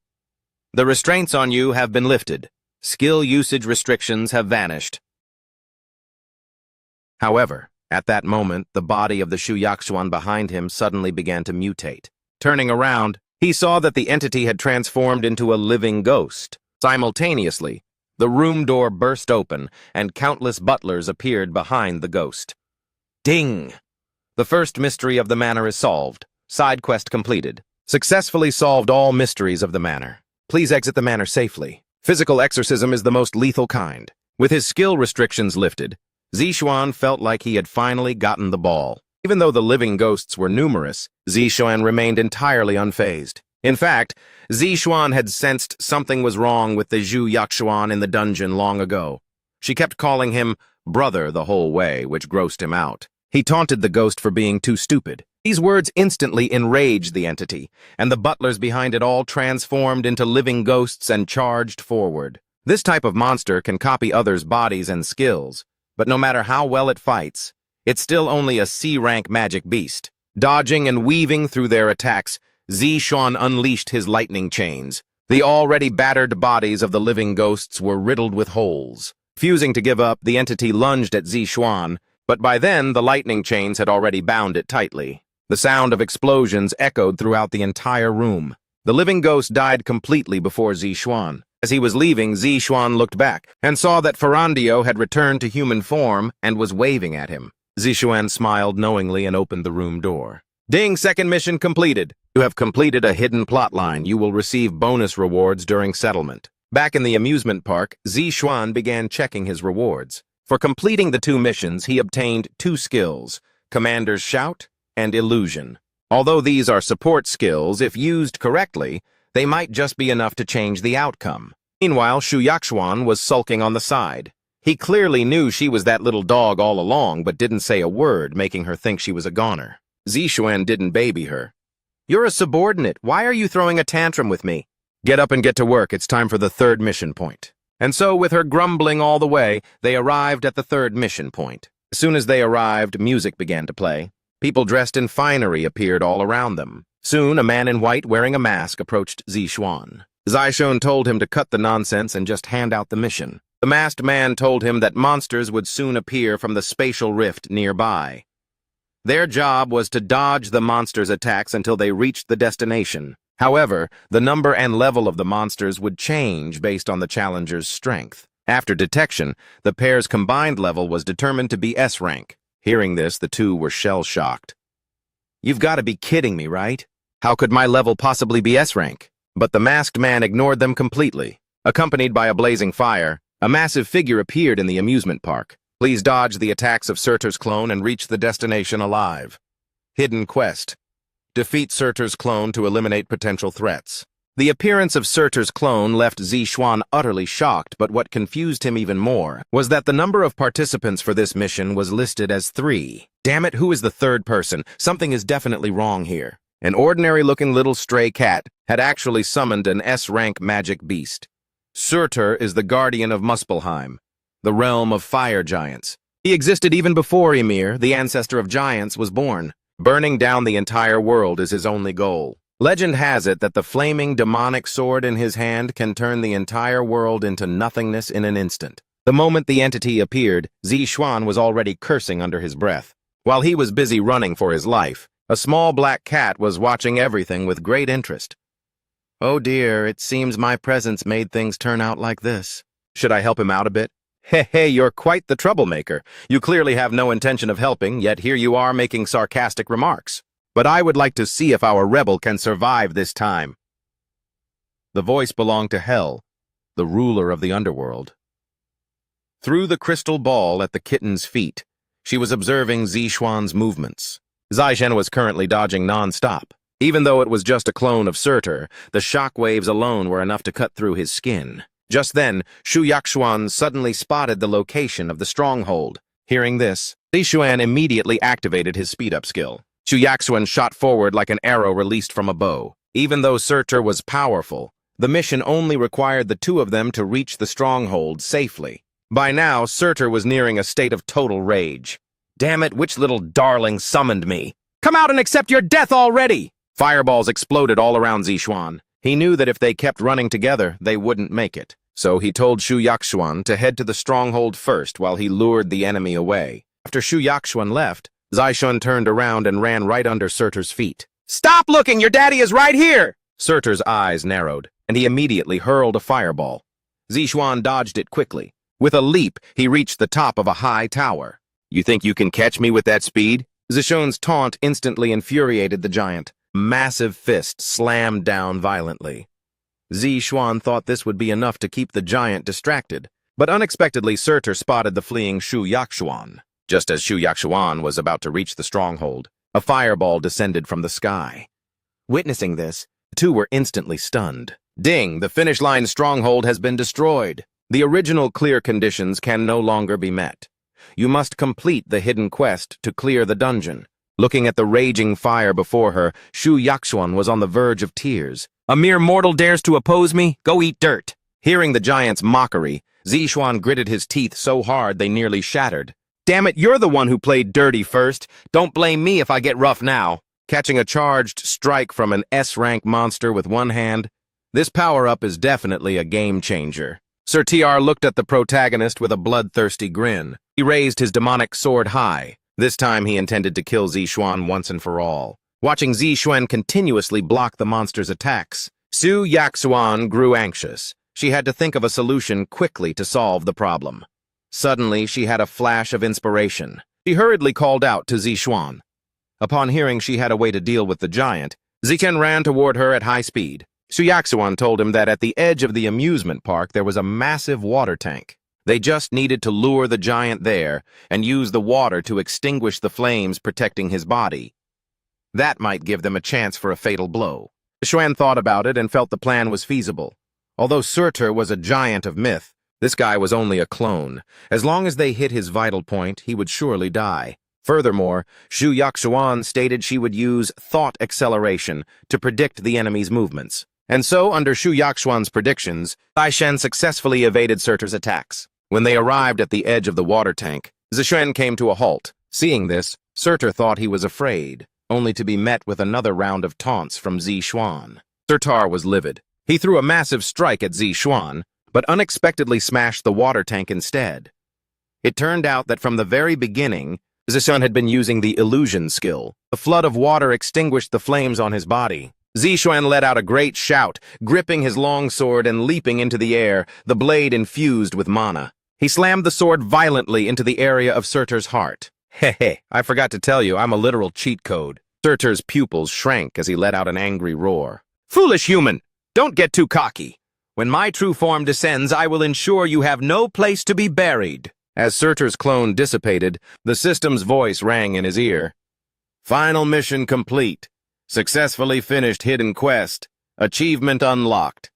The restraints on you have been lifted. Skill usage restrictions have vanished. However, at that moment, the body of the Shu Yaxuan behind him suddenly began to mutate. Turning around, he saw that the entity had transformed into a living ghost. Simultaneously, the room door burst open, and countless butlers appeared behind the ghost. Ding! The first mystery of the manor is solved. Side quest completed. Successfully solved all mysteries of the manor. Please exit the manor safely. Physical exorcism is the most lethal kind. With his skill restrictions lifted, Zixuan felt like he had finally gotten the ball. Even though the living ghosts were numerous, Zishuan remained entirely unfazed. In fact, Zishuan had sensed something was wrong with the Zhu Yakshuan in the dungeon long ago. She kept calling him brother the whole way, which grossed him out. He taunted the ghost for being too stupid. These words instantly enraged the entity, and the butlers behind it all transformed into living ghosts and charged forward. This type of monster can copy others' bodies and skills, but no matter how well it fights, it's still only a C-rank magic beast. Dodging and weaving through their attacks, Zishuan unleashed his lightning chains. The already battered bodies of the living ghosts were riddled with holes. Refusing to give up, the entity lunged at Zishuan, but by then the lightning chains had already bound it tightly. The sound of explosions echoed throughout the entire room. The living ghost died completely before Zishuan. As he was leaving, Zishuan looked back and saw that Ferrandio had returned to human form and was waving at him. Zishuan smiled knowingly and opened the room door. Ding, second mission completed. You have completed a hidden plotline. You will receive bonus rewards during settlement. Back in the amusement park, Zishuan began checking his rewards. For completing the 2 missions, he obtained 2 skills, Commander's Shout and Illusion. Although these are support skills, if used correctly, they might just be enough to change the outcome. Meanwhile, Zhu Yakshuan was sulking on the side. He clearly knew she was that little dog all along, but didn't say a word, making her think she was a goner. Zishuan didn't baby her. You're a subordinate. Why are you throwing a tantrum with me? Get up and get to work. It's time for the 3rd mission point. And so, with her grumbling all the way, they arrived at the 3rd mission point. As soon as they arrived, music began to play. People dressed in finery appeared all around them. Soon, a man in white wearing a mask approached Zishuan. Zishuan told him to cut the nonsense and just hand out the mission. The masked man told him that monsters would soon appear from the spatial rift nearby. Their job was to dodge the monsters' attacks until they reached the destination. However, the number and level of the monsters would change based on the challenger's strength. After detection, the pair's combined level was determined to be S rank. Hearing this, the two were shell-shocked. You've got to be kidding me, right? How could my level possibly be S rank? But the masked man ignored them completely. Accompanied by a blazing fire, a massive figure appeared in the amusement park. Please dodge the attacks of Surtur's clone and reach the destination alive. Hidden quest. Defeat Surtur's clone to eliminate potential threats. The appearance of Surtur's clone left Zishuan utterly shocked, but what confused him even more was that the number of participants for this mission was listed as 3. Damn it, who is the 3rd person? Something is definitely wrong here. An ordinary-looking little stray cat had actually summoned an S-rank magic beast. Surtur is the guardian of Muspelheim, the realm of fire giants. He existed even before Ymir, the ancestor of giants, was born. Burning down the entire world is his only goal. Legend has it that the flaming demonic sword in his hand can turn the entire world into nothingness in an instant. The moment the entity appeared, Zishuan was already cursing under his breath. While he was busy running for his life, a small black cat was watching everything with great interest. Oh dear, it seems my presence made things turn out like this. Should I help him out a bit? Hey, you're quite the troublemaker. You clearly have no intention of helping, yet here you are making sarcastic remarks. But I would like to see if our rebel can survive this time. The voice belonged to Hel, the ruler of the underworld. Through the crystal ball at the kitten's feet, she was observing Zishuan's movements. Zishuan was currently dodging Nonstop. Even though it was just a clone of Surtur, the shockwaves alone were enough to cut through his skin. Just then, Zhu Yakshuan suddenly spotted the location of the stronghold. Hearing this, Zishuan immediately activated his speed-up skill. Zhu Yakshuan shot forward like an arrow released from a bow. Even though Surtur was powerful, the mission only required the 2 of them to reach the stronghold safely. By now, Surtur was nearing a state of total rage. Damn it, which little darling summoned me? Come out and accept your death already! Fireballs exploded all around Zishuan. He knew that if they kept running together, they wouldn't make it. So he told Zhu Yakshuan to head to the stronghold first while he lured the enemy away. After Zhu Yakshuan left, Zishuan turned around and ran right under Surtur's feet. Stop looking! Your daddy is right here! Surtur's eyes narrowed, and he immediately hurled a fireball. Zishuan dodged it quickly. With a leap, he reached the top of a high tower. You think you can catch me with that speed? Zishuan's taunt instantly infuriated the giant. Massive fist slammed down violently. Zishuan thought this would be enough to keep the giant distracted, but unexpectedly Surtur spotted the fleeing Zhu Yakshuan. Just as Shu Yakshuan was about to reach the stronghold, a fireball descended from the sky. Witnessing this, the two were instantly stunned. Ding! The finish line stronghold has been destroyed. The original clear conditions can no longer be met. You must complete the hidden quest to clear the dungeon. Looking at the raging fire before her, Shu Yakshuan was on the verge of tears. A mere mortal dares to oppose me? Go eat dirt! Hearing the giant's mockery, Zixuan gritted his teeth so hard they nearly shattered. Damn it, you're the one who played dirty first. Don't blame me if I get rough now. Catching a charged strike from an S-rank monster with one hand, this power-up is definitely a game-changer. Sir TR looked at the protagonist with a bloodthirsty grin. He raised his demonic sword high. This time he intended to kill Zixuan once and for all. Watching Zixuan continuously block the monster's attacks, Shu Yakshuan grew anxious. She had to think of a solution quickly to solve the problem. Suddenly, she had a flash of inspiration. She hurriedly called out to Zixuan. Upon hearing she had a way to deal with the giant, Zichen ran toward her at high speed. Shu Yakshuan told him that at the edge of the amusement park there was a massive water tank. They just needed to lure the giant there and use the water to extinguish the flames protecting his body. That might give them a chance for a fatal blow. Xuan thought about it and felt the plan was feasible. Although Surtur was a giant of myth, this guy was only a clone. As long as they hit his vital point, he would surely die. Furthermore, Shu Yakshuan stated she would use thought acceleration to predict the enemy's movements. And so, under Shu Yakshuan's predictions, Taishen successfully evaded Surtur's attacks. When they arrived at the edge of the water tank, Zixuan came to a halt. Seeing this, Surtur thought he was afraid, only to be met with another round of taunts from Zixuan. Surtur was livid. He threw a massive strike at Zixuan, but unexpectedly smashed the water tank instead. It turned out that from the very beginning, Zixuan had been using the illusion skill. The flood of water extinguished the flames on his body. Zixuan let out a great shout, gripping his long sword and leaping into the air, the blade infused with mana. He slammed the sword violently into the area of Surtur's heart. Heh, I forgot to tell you, I'm a literal cheat code. Surtur's pupils shrank as he let out an angry roar. Foolish human! Don't get too cocky. When my true form descends, I will ensure you have no place to be buried. As Surtur's clone dissipated, the system's voice rang in his ear. Final mission complete. Successfully finished hidden quest. Achievement unlocked.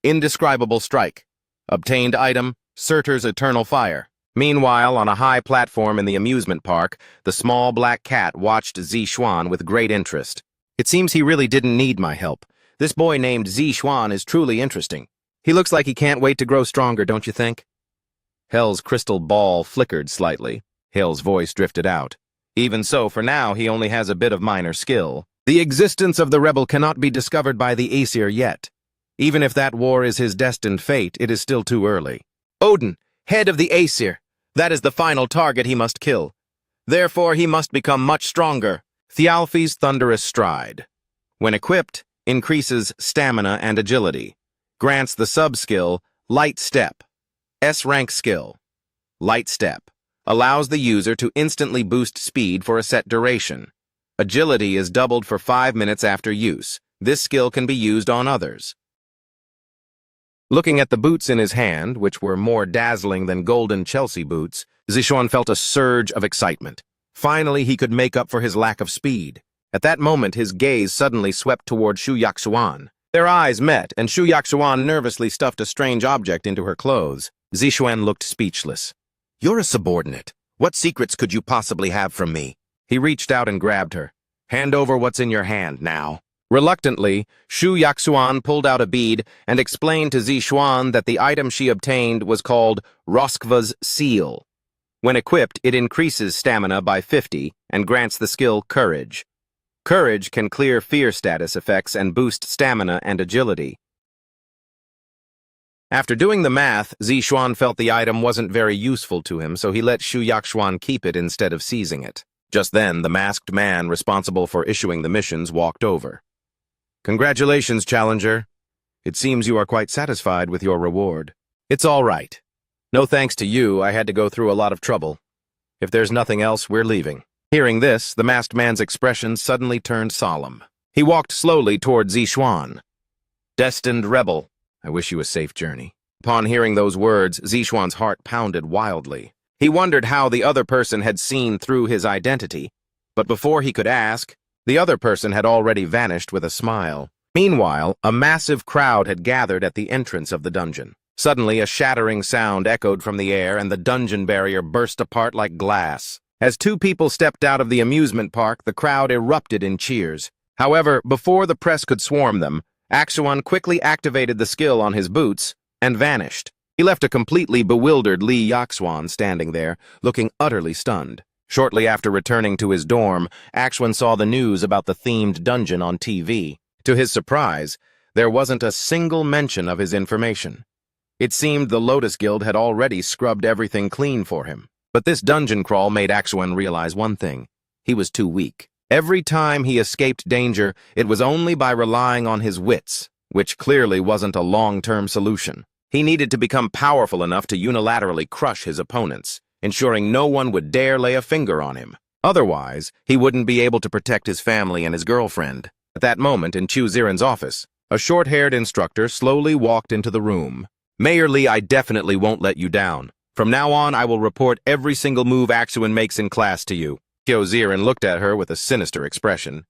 Indescribable strike. Obtained item, Surtur's eternal fire. Meanwhile, on a high platform in the amusement park, the small black cat watched Zixuan with great interest. It seems he really didn't need my help. This boy named Zixuan is truly interesting. He looks like he can't wait to grow stronger, don't you think? Hell's crystal ball flickered slightly. Hell's voice drifted out. Even so, for now, he only has a bit of minor skill. The existence of the rebel cannot be discovered by the Aesir yet. Even if that war is his destined fate, it is still too early. Odin, head of the Aesir. That is the final target he must kill. Therefore, he must become much stronger. Thialfi's thunderous stride. When equipped, increases stamina and agility. Grants the sub-skill, light step. S-rank skill. Light step. Allows the user to instantly boost speed for a set duration. Agility is doubled for 5 minutes after use. This skill can be used on others. Looking at the boots in his hand, which were more dazzling than golden Chelsea boots, Zixuan felt a surge of excitement. Finally, he could make up for his lack of speed. At that moment, his gaze suddenly swept toward Shu Yakshuan. Their eyes met, and Shu Yakshuan nervously stuffed a strange object into her clothes. Zixuan looked speechless. You're a subordinate. What secrets could you possibly have from me? He reached out and grabbed her. Hand over what's in your hand now. Reluctantly, Shu Yakshuan pulled out a bead and explained to Zixuan that the item she obtained was called Roskva's Seal. When equipped, it increases stamina by 50 and grants the skill Courage. Courage can clear fear status effects and boost stamina and agility. After doing the math, Zixuan felt the item wasn't very useful to him, so he let Shu Yakshuan keep it instead of seizing it. Just then, the masked man responsible for issuing the missions walked over. Congratulations, Challenger. It seems you are quite satisfied with your reward. It's all right. No thanks to you, I had to go through a lot of trouble. If there's nothing else, we're leaving. Hearing this, the masked man's expression suddenly turned solemn. He walked slowly toward Zixuan. Destined rebel, I wish you a safe journey. Upon hearing those words, Zixuan's heart pounded wildly. He wondered how the other person had seen through his identity, but before he could ask, the other person had already vanished with a smile. Meanwhile, a massive crowd had gathered at the entrance of the dungeon. Suddenly, a shattering sound echoed from the air, and the dungeon barrier burst apart like glass. As two people stepped out of the amusement park, the crowd erupted in cheers. However, before the press could swarm them, Aksuan quickly activated the skill on his boots and vanished. He left a completely bewildered Lee Yakswan standing there, looking utterly stunned. Shortly after returning to his dorm, Aksuan saw the news about the themed dungeon on TV. To his surprise, there wasn't a single mention of his information. It seemed the Lotus Guild had already scrubbed everything clean for him. But this dungeon crawl made Aksuan realize one thing. He was too weak. Every time he escaped danger, it was only by relying on his wits, which clearly wasn't a long-term solution. He needed to become powerful enough to unilaterally crush his opponents, ensuring no one would dare lay a finger on him. Otherwise, he wouldn't be able to protect his family and his girlfriend. At that moment, in Chu Ziren's office, a short-haired instructor slowly walked into the room. "Mayor Lee, I definitely won't let you down. From now on, I will report every single move Aksuan makes in class to you." Chu Ziren looked at her with a sinister expression.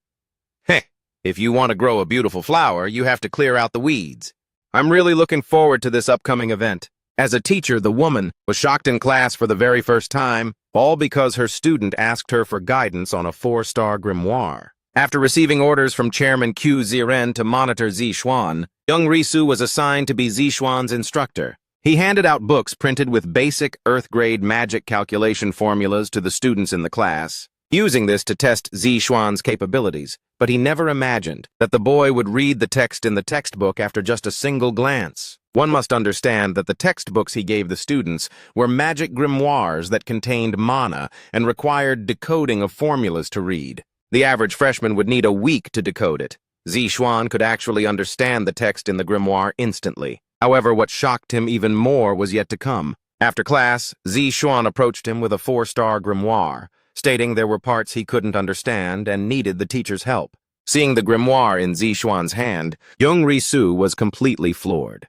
"Heh, if you want to grow a beautiful flower, you have to clear out the weeds. I'm really looking forward to this upcoming event." As a teacher, the woman was shocked in class for the very first time, all because her student asked her for guidance on a 4-star grimoire. After receiving orders from Chairman Chu Ziren to monitor Zixuan, young Risu was assigned to be Zixuan's instructor. He handed out books printed with basic Earth-grade magic calculation formulas to the students in the class, using this to test Zixuan's capabilities, but he never imagined that the boy would read the text in the textbook after just a single glance. One must understand that the textbooks he gave the students were magic grimoires that contained mana and required decoding of formulas to read. The average freshman would need a week to decode it. Zixuan could actually understand the text in the grimoire instantly. However, what shocked him even more was yet to come. After class, Zixuan approached him with a 4-star grimoire, stating there were parts he couldn't understand and needed the teacher's help. Seeing the grimoire in Zixuan's hand, young Risu was completely floored.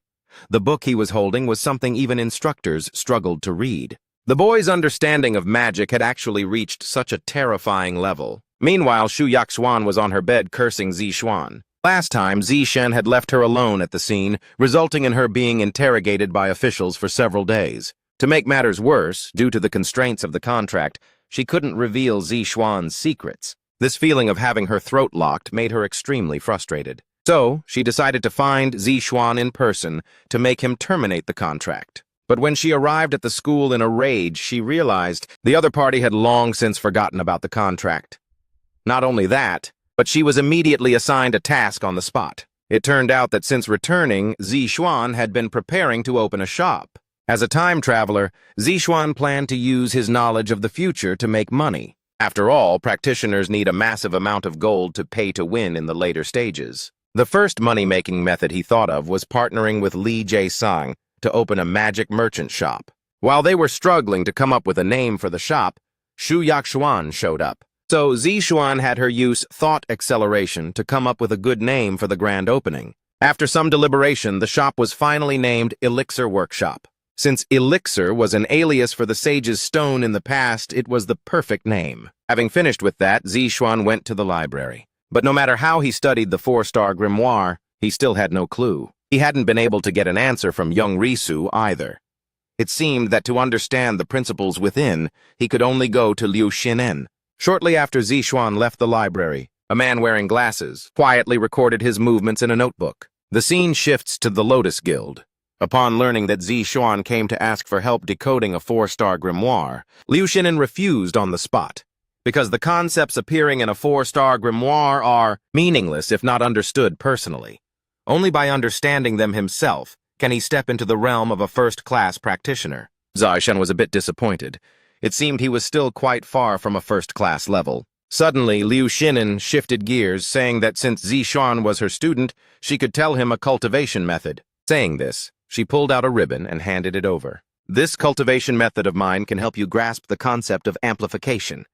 The book he was holding was something even instructors struggled to read. The boy's understanding of magic had actually reached such a terrifying level. Meanwhile, Shu Yaxuan was on her bed cursing Zixuan. Last time, Zishen had left her alone at the scene, resulting in her being interrogated by officials for several days. To make matters worse, due to the constraints of the contract, she couldn't reveal Zixuan's secrets. This feeling of having her throat locked made her extremely frustrated. So, she decided to find Zixuan in person to make him terminate the contract. But when she arrived at the school in a rage, she realized the other party had long since forgotten about the contract. Not only that, but she was immediately assigned a task on the spot. It turned out that since returning, Zixuan had been preparing to open a shop. As a time traveler, Zixuan planned to use his knowledge of the future to make money. After all, practitioners need a massive amount of gold to pay to win in the later stages. The first money-making method he thought of was partnering with Li Jae-sang to open a magic merchant shop. While they were struggling to come up with a name for the shop, Shu Yaxuan showed up. So Zixuan had her use thought acceleration to come up with a good name for the grand opening. After some deliberation, the shop was finally named Elixir Workshop. Since Elixir was an alias for the sage's stone in the past, it was the perfect name. Having finished with that, Zixuan went to the library. But no matter how he studied the 4-star grimoire, he still had no clue. He hadn't been able to get an answer from young Risu either. It seemed that to understand the principles within, he could only go to Liu Xinen. Shortly after Zixuan left the library, a man wearing glasses quietly recorded his movements in a notebook. The scene shifts to the Lotus Guild. Upon learning that Zixuan came to ask for help decoding a 4-star grimoire, Liu Xinen refused on the spot, because the concepts appearing in a 4-star grimoire are meaningless if not understood personally. Only by understanding them himself can he step into the realm of a first-class practitioner. Zixuan was a bit disappointed. It seemed he was still quite far from a first-class level. Suddenly, Liu Xinen shifted gears, saying that since Zixuan was her student, she could tell him a cultivation method. Saying this, she pulled out a ribbon and handed it over. "This cultivation method of mine can help you grasp the concept of amplification.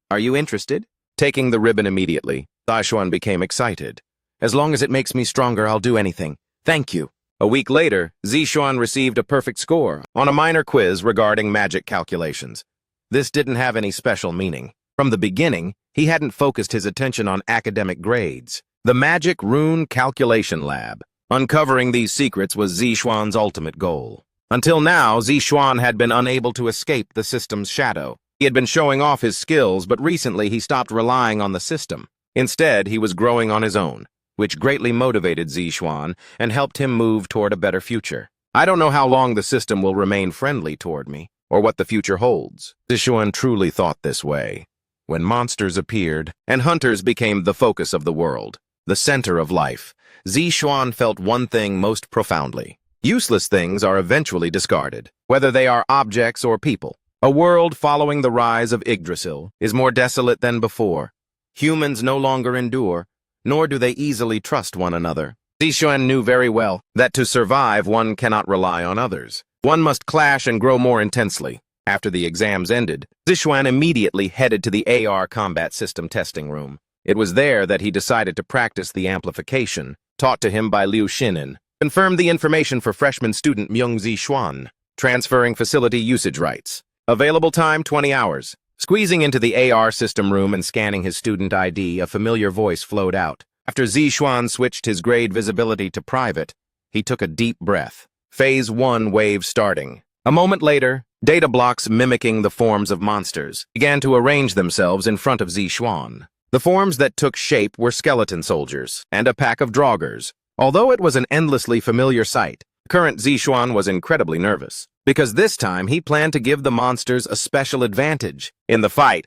Are you interested?" Taking the ribbon immediately, Zixuan became excited. "As long as it makes me stronger, I'll do anything. Thank you." A week later, Zixuan received a perfect score on a minor quiz regarding magic calculations. This didn't have any special meaning. From the beginning, he hadn't focused his attention on academic grades. The Magic Rune Calculation Lab. Uncovering these secrets was Zixuan's ultimate goal. Until now, Zixuan had been unable to escape the system's shadow. He had been showing off his skills, but recently he stopped relying on the system. Instead, he was growing on his own, which greatly motivated Zixuan and helped him move toward a better future. I don't know how long the system will remain friendly toward me, or what the future holds. Zixuan truly thought this way. When monsters appeared, and hunters became the focus of the world, the center of life, Zixuan felt one thing most profoundly. Useless things are eventually discarded, whether they are objects or people. A world following the rise of Yggdrasil is more desolate than before. Humans no longer endure, nor do they easily trust one another. Zixuan knew very well that to survive one cannot rely on others. One must clash and grow more intensely. After the exams ended, Zixuan immediately headed to the AR combat system testing room. It was there that he decided to practice the amplification, taught to him by Liu Xinin. Confirmed the information for freshman student Myung Zixuan, transferring facility usage rights. Available time 20 hours. Squeezing into the AR system room and scanning his student ID, a familiar voice flowed out. After Zixuan switched his grade visibility to private, he took a deep breath. Phase 1 wave starting. A moment later, data blocks mimicking the forms of monsters began to arrange themselves in front of Zixuan. The forms that took shape were skeleton soldiers and a pack of draugrs. Although it was an endlessly familiar sight, current Zixuan was incredibly nervous, because this time he planned to give the monsters a special advantage. In the fight,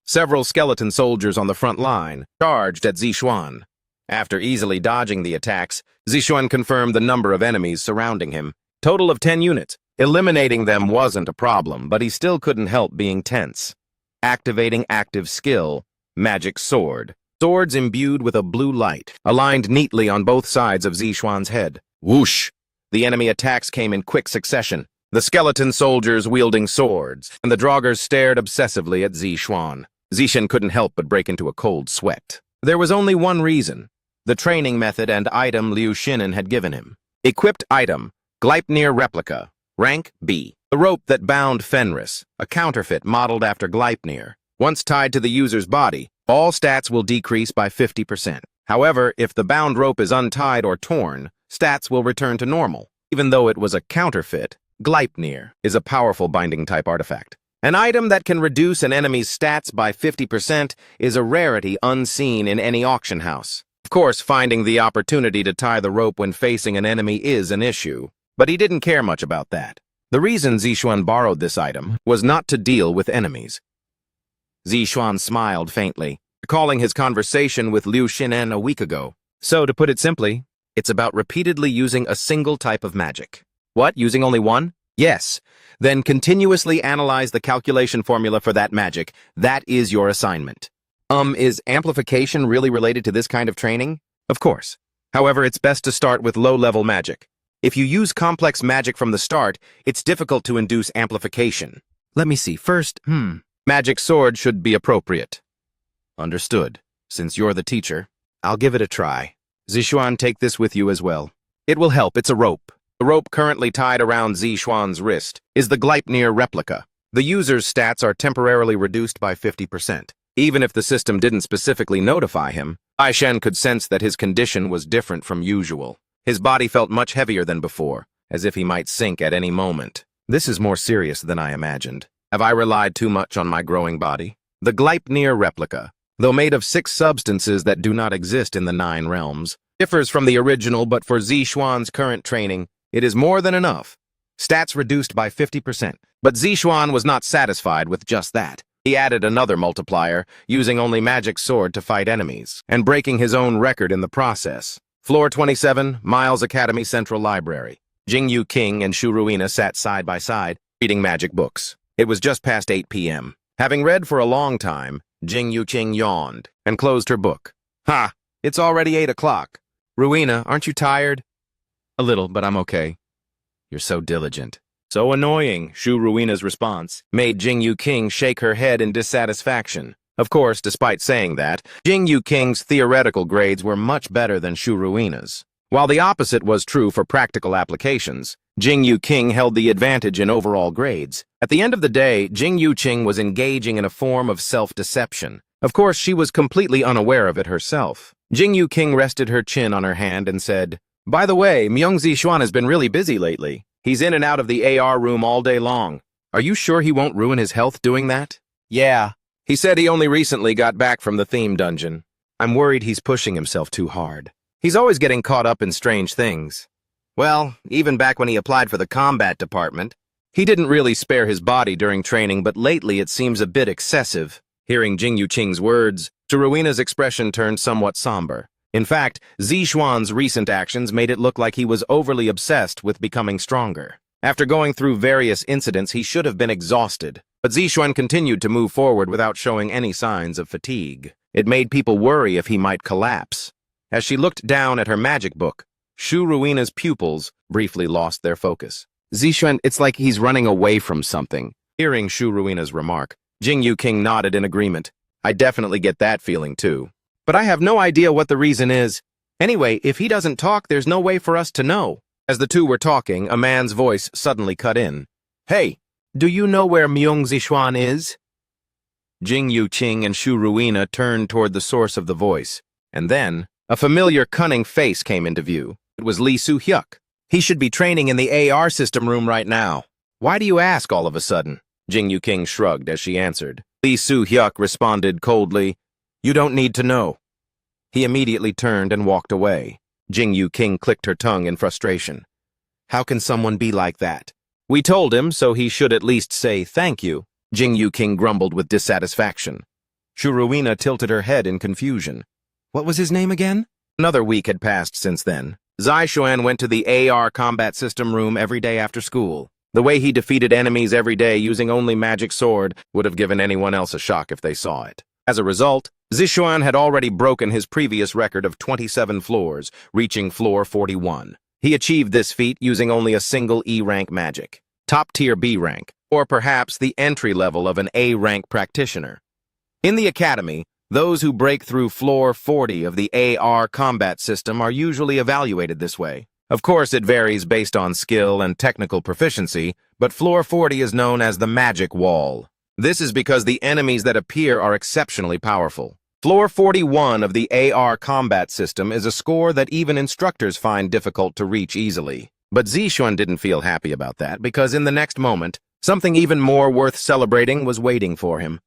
several skeleton soldiers on the front line charged at Zixuan. After easily dodging the attacks, Zixuan confirmed the number of enemies surrounding him. Total of 10 units. Eliminating them wasn't a problem, but he still couldn't help being tense. Activating active skill, Magic Sword. Swords imbued with a blue light, aligned neatly on both sides of Zixuan's head. Whoosh! The enemy attacks came in quick succession. The skeleton soldiers wielding swords, and the draugrs stared obsessively at Zixuan. Zixuan couldn't help but break into a cold sweat. There was only one reason: the training method and item Liu Xinin had given him. Equipped item, Gleipnir Replica, rank B. The rope that bound Fenris, a counterfeit modeled after Gleipnir. Once tied to the user's body, all stats will decrease by 50%. However, if the bound rope is untied or torn, stats will return to normal. Even though it was a counterfeit, Gleipnir is a powerful binding-type artifact. An item that can reduce an enemy's stats by 50% is a rarity unseen in any auction house. Of course, finding the opportunity to tie the rope when facing an enemy is an issue, but he didn't care much about that. The reason Zixuan borrowed this item was not to deal with enemies. Zixuan smiled faintly, recalling his conversation with Liu Xinin a week ago. So, to put it simply, it's about repeatedly using a single type of magic. What, using only one? Yes. Then continuously analyze the calculation formula for that magic. That is your assignment. Is amplification really related to this kind of training? Of course. However, it's best to start with low-level magic. If you use complex magic from the start, it's difficult to induce amplification. Let me see. First, Magic Sword should be appropriate. Understood. Since you're the teacher, I'll give it a try. Zixuan, take this with you as well. It will help. It's a rope. The rope currently tied around Zixuan's wrist is the Gleipnir replica. The user's stats are temporarily reduced by 50%. Even if the system didn't specifically notify him, Aishen could sense that his condition was different from usual. His body felt much heavier than before, as if he might sink at any moment. This is more serious than I imagined. Have I relied too much on my growing body? The Gleipnir replica, though made of 6 substances that do not exist in the 9 realms, differs from the original, but for Zixuan's current training, it is more than enough. Stats reduced by 50%. But Zixuan was not satisfied with just that. He added another multiplier, using only Magic Sword to fight enemies, and breaking his own record in the process. Floor 27, Miles Academy Central Library. Jingyu King and Shu Ruina sat side by side, reading magic books. It was just past 8 p.m. Having read for a long time, Jingyu King yawned and closed her book. Ha! It's already 8 o'clock. Ruina, aren't you tired? A little, but I'm okay. You're so diligent. So annoying, Shu Ruina's response made Jingyu King shake her head in dissatisfaction. Of course, despite saying that, Jingyu King's theoretical grades were much better than Shu Ruina's. While the opposite was true for practical applications, Jing Yuqing held the advantage in overall grades. At the end of the day, Jing Yuqing was engaging in a form of self-deception. Of course, she was completely unaware of it herself. Jing Yuqing rested her chin on her hand and said, "By the way, Myung Zixuan has been really busy lately. He's in and out of the AR room all day long. Are you sure he won't ruin his health doing that?" "Yeah. He said he only recently got back from the theme dungeon. I'm worried he's pushing himself too hard. He's always getting caught up in strange things. Well, even back when he applied for the combat department, he didn't really spare his body during training, but lately it seems a bit excessive." Hearing Jing Yuqing's words, Ruina's expression turned somewhat somber. In fact, Zixuan's recent actions made it look like he was overly obsessed with becoming stronger. After going through various incidents, he should have been exhausted, but Zixuan continued to move forward without showing any signs of fatigue. It made people worry if he might collapse. As she looked down at her magic book, Ruina's pupils briefly lost their focus. "Zixuan, it's like he's running away from something." Hearing Ruina's remark, Jing Yuqing nodded in agreement. "I definitely get that feeling too. But I have no idea what the reason is. Anyway, if he doesn't talk, there's no way for us to know." As the two were talking, a man's voice suddenly cut in. "Hey, do you know where Myung Zixuan is?" Jing Yuqing and Ruina turned toward the source of the voice, and then a familiar, cunning face came into view. It was Lee Su-hyuk. "He should be training in the AR system room right now. Why do you ask all of a sudden?" Jing Yuqing shrugged as she answered. Lee Su-hyuk responded coldly, "You don't need to know." He immediately turned and walked away. Jing Yuqing clicked her tongue in frustration. How can someone be like that? "We told him, so he should at least say thank you," Jing Yuqing grumbled with dissatisfaction. Ruina tilted her head in confusion. What was his name again? Another week had passed since then. Zixuan went to the AR combat system room every day after school. The way he defeated enemies every day using only magic sword would have given anyone else a shock if they saw it. As a result, Zixuan had already broken his previous record of 27 floors, reaching floor 41. He achieved this feat using only a single E-rank magic, top-tier B rank, or perhaps the entry level of an A-rank practitioner. In the academy, those who break through floor 40 of the AR combat system are usually evaluated this way. Of course, it varies based on skill and technical proficiency, but floor 40 is known as the magic wall. This is because the enemies that appear are exceptionally powerful. Floor 41 of the AR combat system is a score that even instructors find difficult to reach easily. But Zixuan didn't feel happy about that because in the next moment, something even more worth celebrating was waiting for him.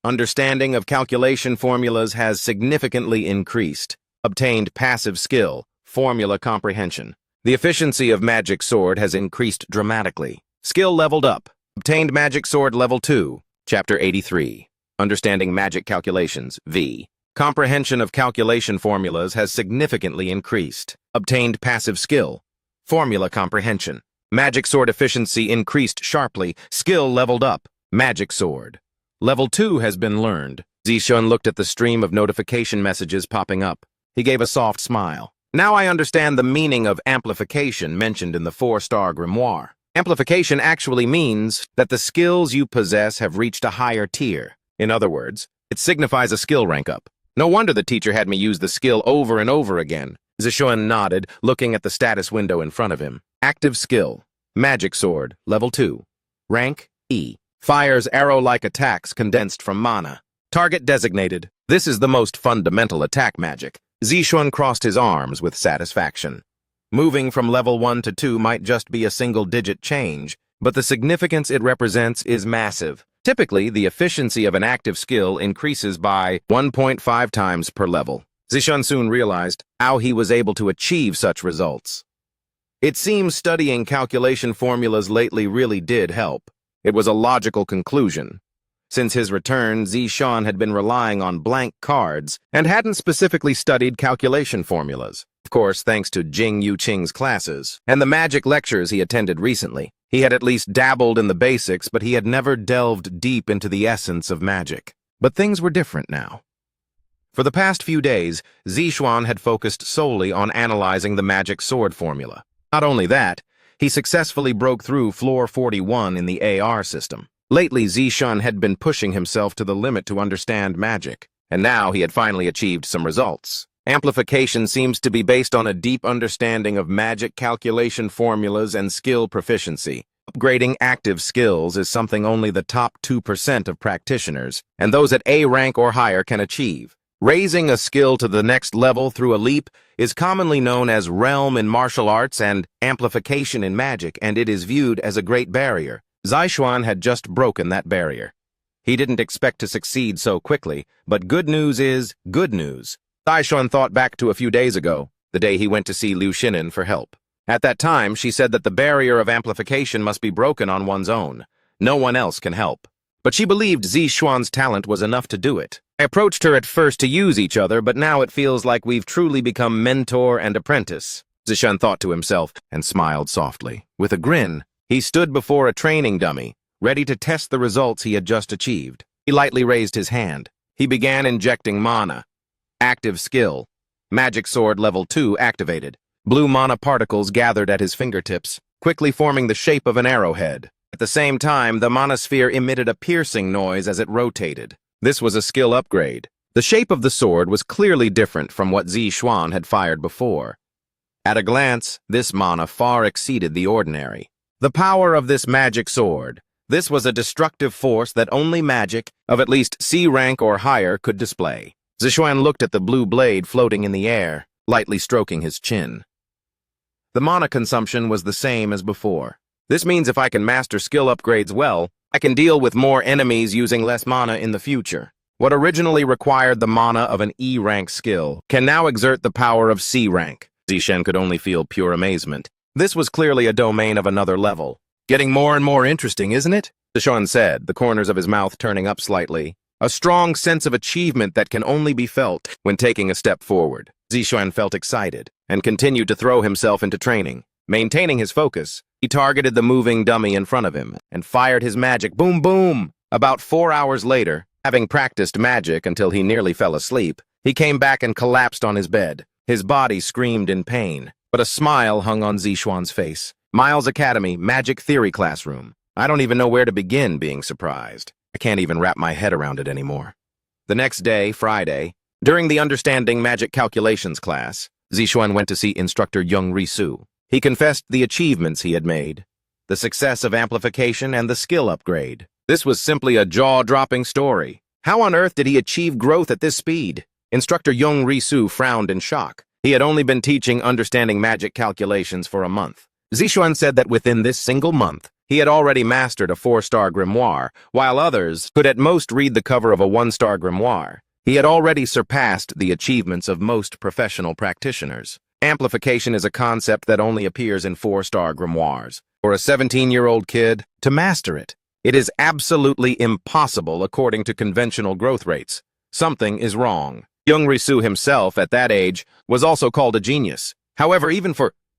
Understanding of calculation formulas has significantly increased. Obtained passive skill, formula comprehension. The efficiency of Magic Sword has increased dramatically. Skill leveled up. Obtained Magic Sword Level 2, Chapter 83. Understanding Magic Calculations, V. Comprehension of calculation formulas has significantly increased. Obtained passive skill. Formula comprehension. Magic Sword efficiency increased sharply. Skill leveled up. Magic Sword. Level 2 has been learned. Zixuan looked at the stream of notification messages popping up. He gave a soft smile. Now I understand the meaning of amplification mentioned in the 4-star grimoire. Amplification actually means that the skills you possess have reached a higher tier. In other words, it signifies a skill rank up. No wonder the teacher had me use the skill over and over again. Zixuan nodded, looking at the status window in front of him. Active skill. Magic Sword, Level 2. Rank, E. Fires arrow-like attacks condensed from mana. Target designated. This is the most fundamental attack magic. Zixuan crossed his arms with satisfaction. Moving from level 1 to 2 might just be a single-digit change, but the significance it represents is massive. Typically, the efficiency of an active skill increases by 1.5 times per level. Zixuan soon realized how he was able to achieve such results. It seems studying calculation formulas lately really did help. It was a logical conclusion. Since his return, Zixuan had been relying on blank cards and hadn't specifically studied calculation formulas. Of course, thanks to Jing Yuqing's classes and the magic lectures he attended recently, he had at least dabbled in the basics, but he had never delved deep into the essence of magic. But things were different now. For the past few days, Zixuan had focused solely on analyzing the magic sword formula. Not only that, he successfully broke through floor 41 in the AR system. Lately, Zixuan had been pushing himself to the limit to understand magic, and now he had finally achieved some results. Amplification seems to be based on a deep understanding of magic calculation formulas and skill proficiency. Upgrading active skills is something only the top 2% of practitioners, and those at A rank or higher can achieve. Raising a skill to the next level through a leap is commonly known as realm in martial arts and amplification in magic, and it is viewed as a great barrier. Zishuan had just broken that barrier. He didn't expect to succeed so quickly, but good news is good news. Zishuan thought back to a few days ago, the day he went to see Liu Xinin for help. At that time, she said that the barrier of amplification must be broken on one's own. No one else can help. But she believed Zishuan's talent was enough to do it. I approached her at first to use each other, but now it feels like we've truly become mentor and apprentice. Zishuan thought to himself and smiled softly. With a grin, he stood before a training dummy, ready to test the results he had just achieved. He lightly raised his hand. He began injecting mana. Active skill. Magic Sword Level 2 activated. Blue mana particles gathered at his fingertips, quickly forming the shape of an arrowhead. At the same time, the mana sphere emitted a piercing noise as it rotated. This was a skill upgrade. The shape of the sword was clearly different from what Zishuan had fired before. At a glance, this mana far exceeded the ordinary. The power of this magic sword. This was a destructive force that only magic of at least C rank or higher could display. Zishuan looked at the blue blade floating in the air, lightly stroking his chin. The mana consumption was the same as before. This means if I can master skill upgrades well, I can deal with more enemies using less mana in the future. What originally required the mana of an E rank skill can now exert the power of C rank. Zishuan could only feel pure amazement. This was clearly a domain of another level. Getting more and more interesting, isn't it? Zishuan said, the corners of his mouth turning up slightly. A strong sense of achievement that can only be felt when taking a step forward. Zishuan felt excited and continued to throw himself into training. Maintaining his focus, he targeted the moving dummy in front of him and fired his magic. Boom, boom! About 4 hours later, having practiced magic until he nearly fell asleep, he came back and collapsed on his bed. His body screamed in pain, but a smile hung on Zishuan's face. Miles Academy, Magic Theory Classroom. I don't even know where to begin being surprised. I can't even wrap my head around it anymore. The next day, Friday, during the Understanding Magic Calculations class, Zishuan went to see instructor Young Risu. He confessed the achievements he had made, the success of amplification and the skill upgrade. This was simply a jaw-dropping story. How on earth did he achieve growth at this speed? Instructor Young Risu frowned in shock. He had only been teaching Understanding Magic Calculations for a month. Zishuan said that within this single month, he had already mastered a 4-star grimoire, while others could at most read the cover of a 1-star grimoire. He had already surpassed the achievements of most professional practitioners. Amplification is a concept that only appears in 4-star grimoires. For a 17-year-old kid to master it, it is absolutely impossible according to conventional growth rates. Something is wrong. Young Risu himself, at that age, was also called a genius. However,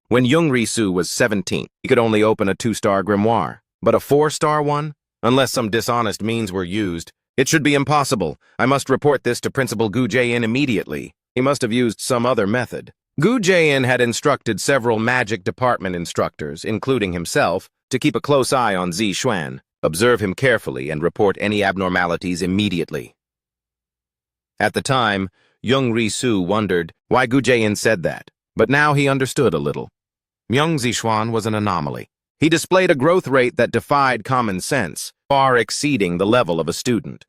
when Young Risu was 17, he could only open a 2-star grimoire. But a 4-star one? Unless some dishonest means were used, it should be impossible. I must report this to Principal Gu Jae-in immediately. He must have used some other method. Gu Jae-in had instructed several magic department instructors, including himself, to keep a close eye on Zishuan, observe him carefully, and report any abnormalities immediately. At the time, Young Risu wondered why Gu Jae-in said that, but now he understood a little. Young Zishuan was an anomaly. He displayed a growth rate that defied common sense, far exceeding the level of a student.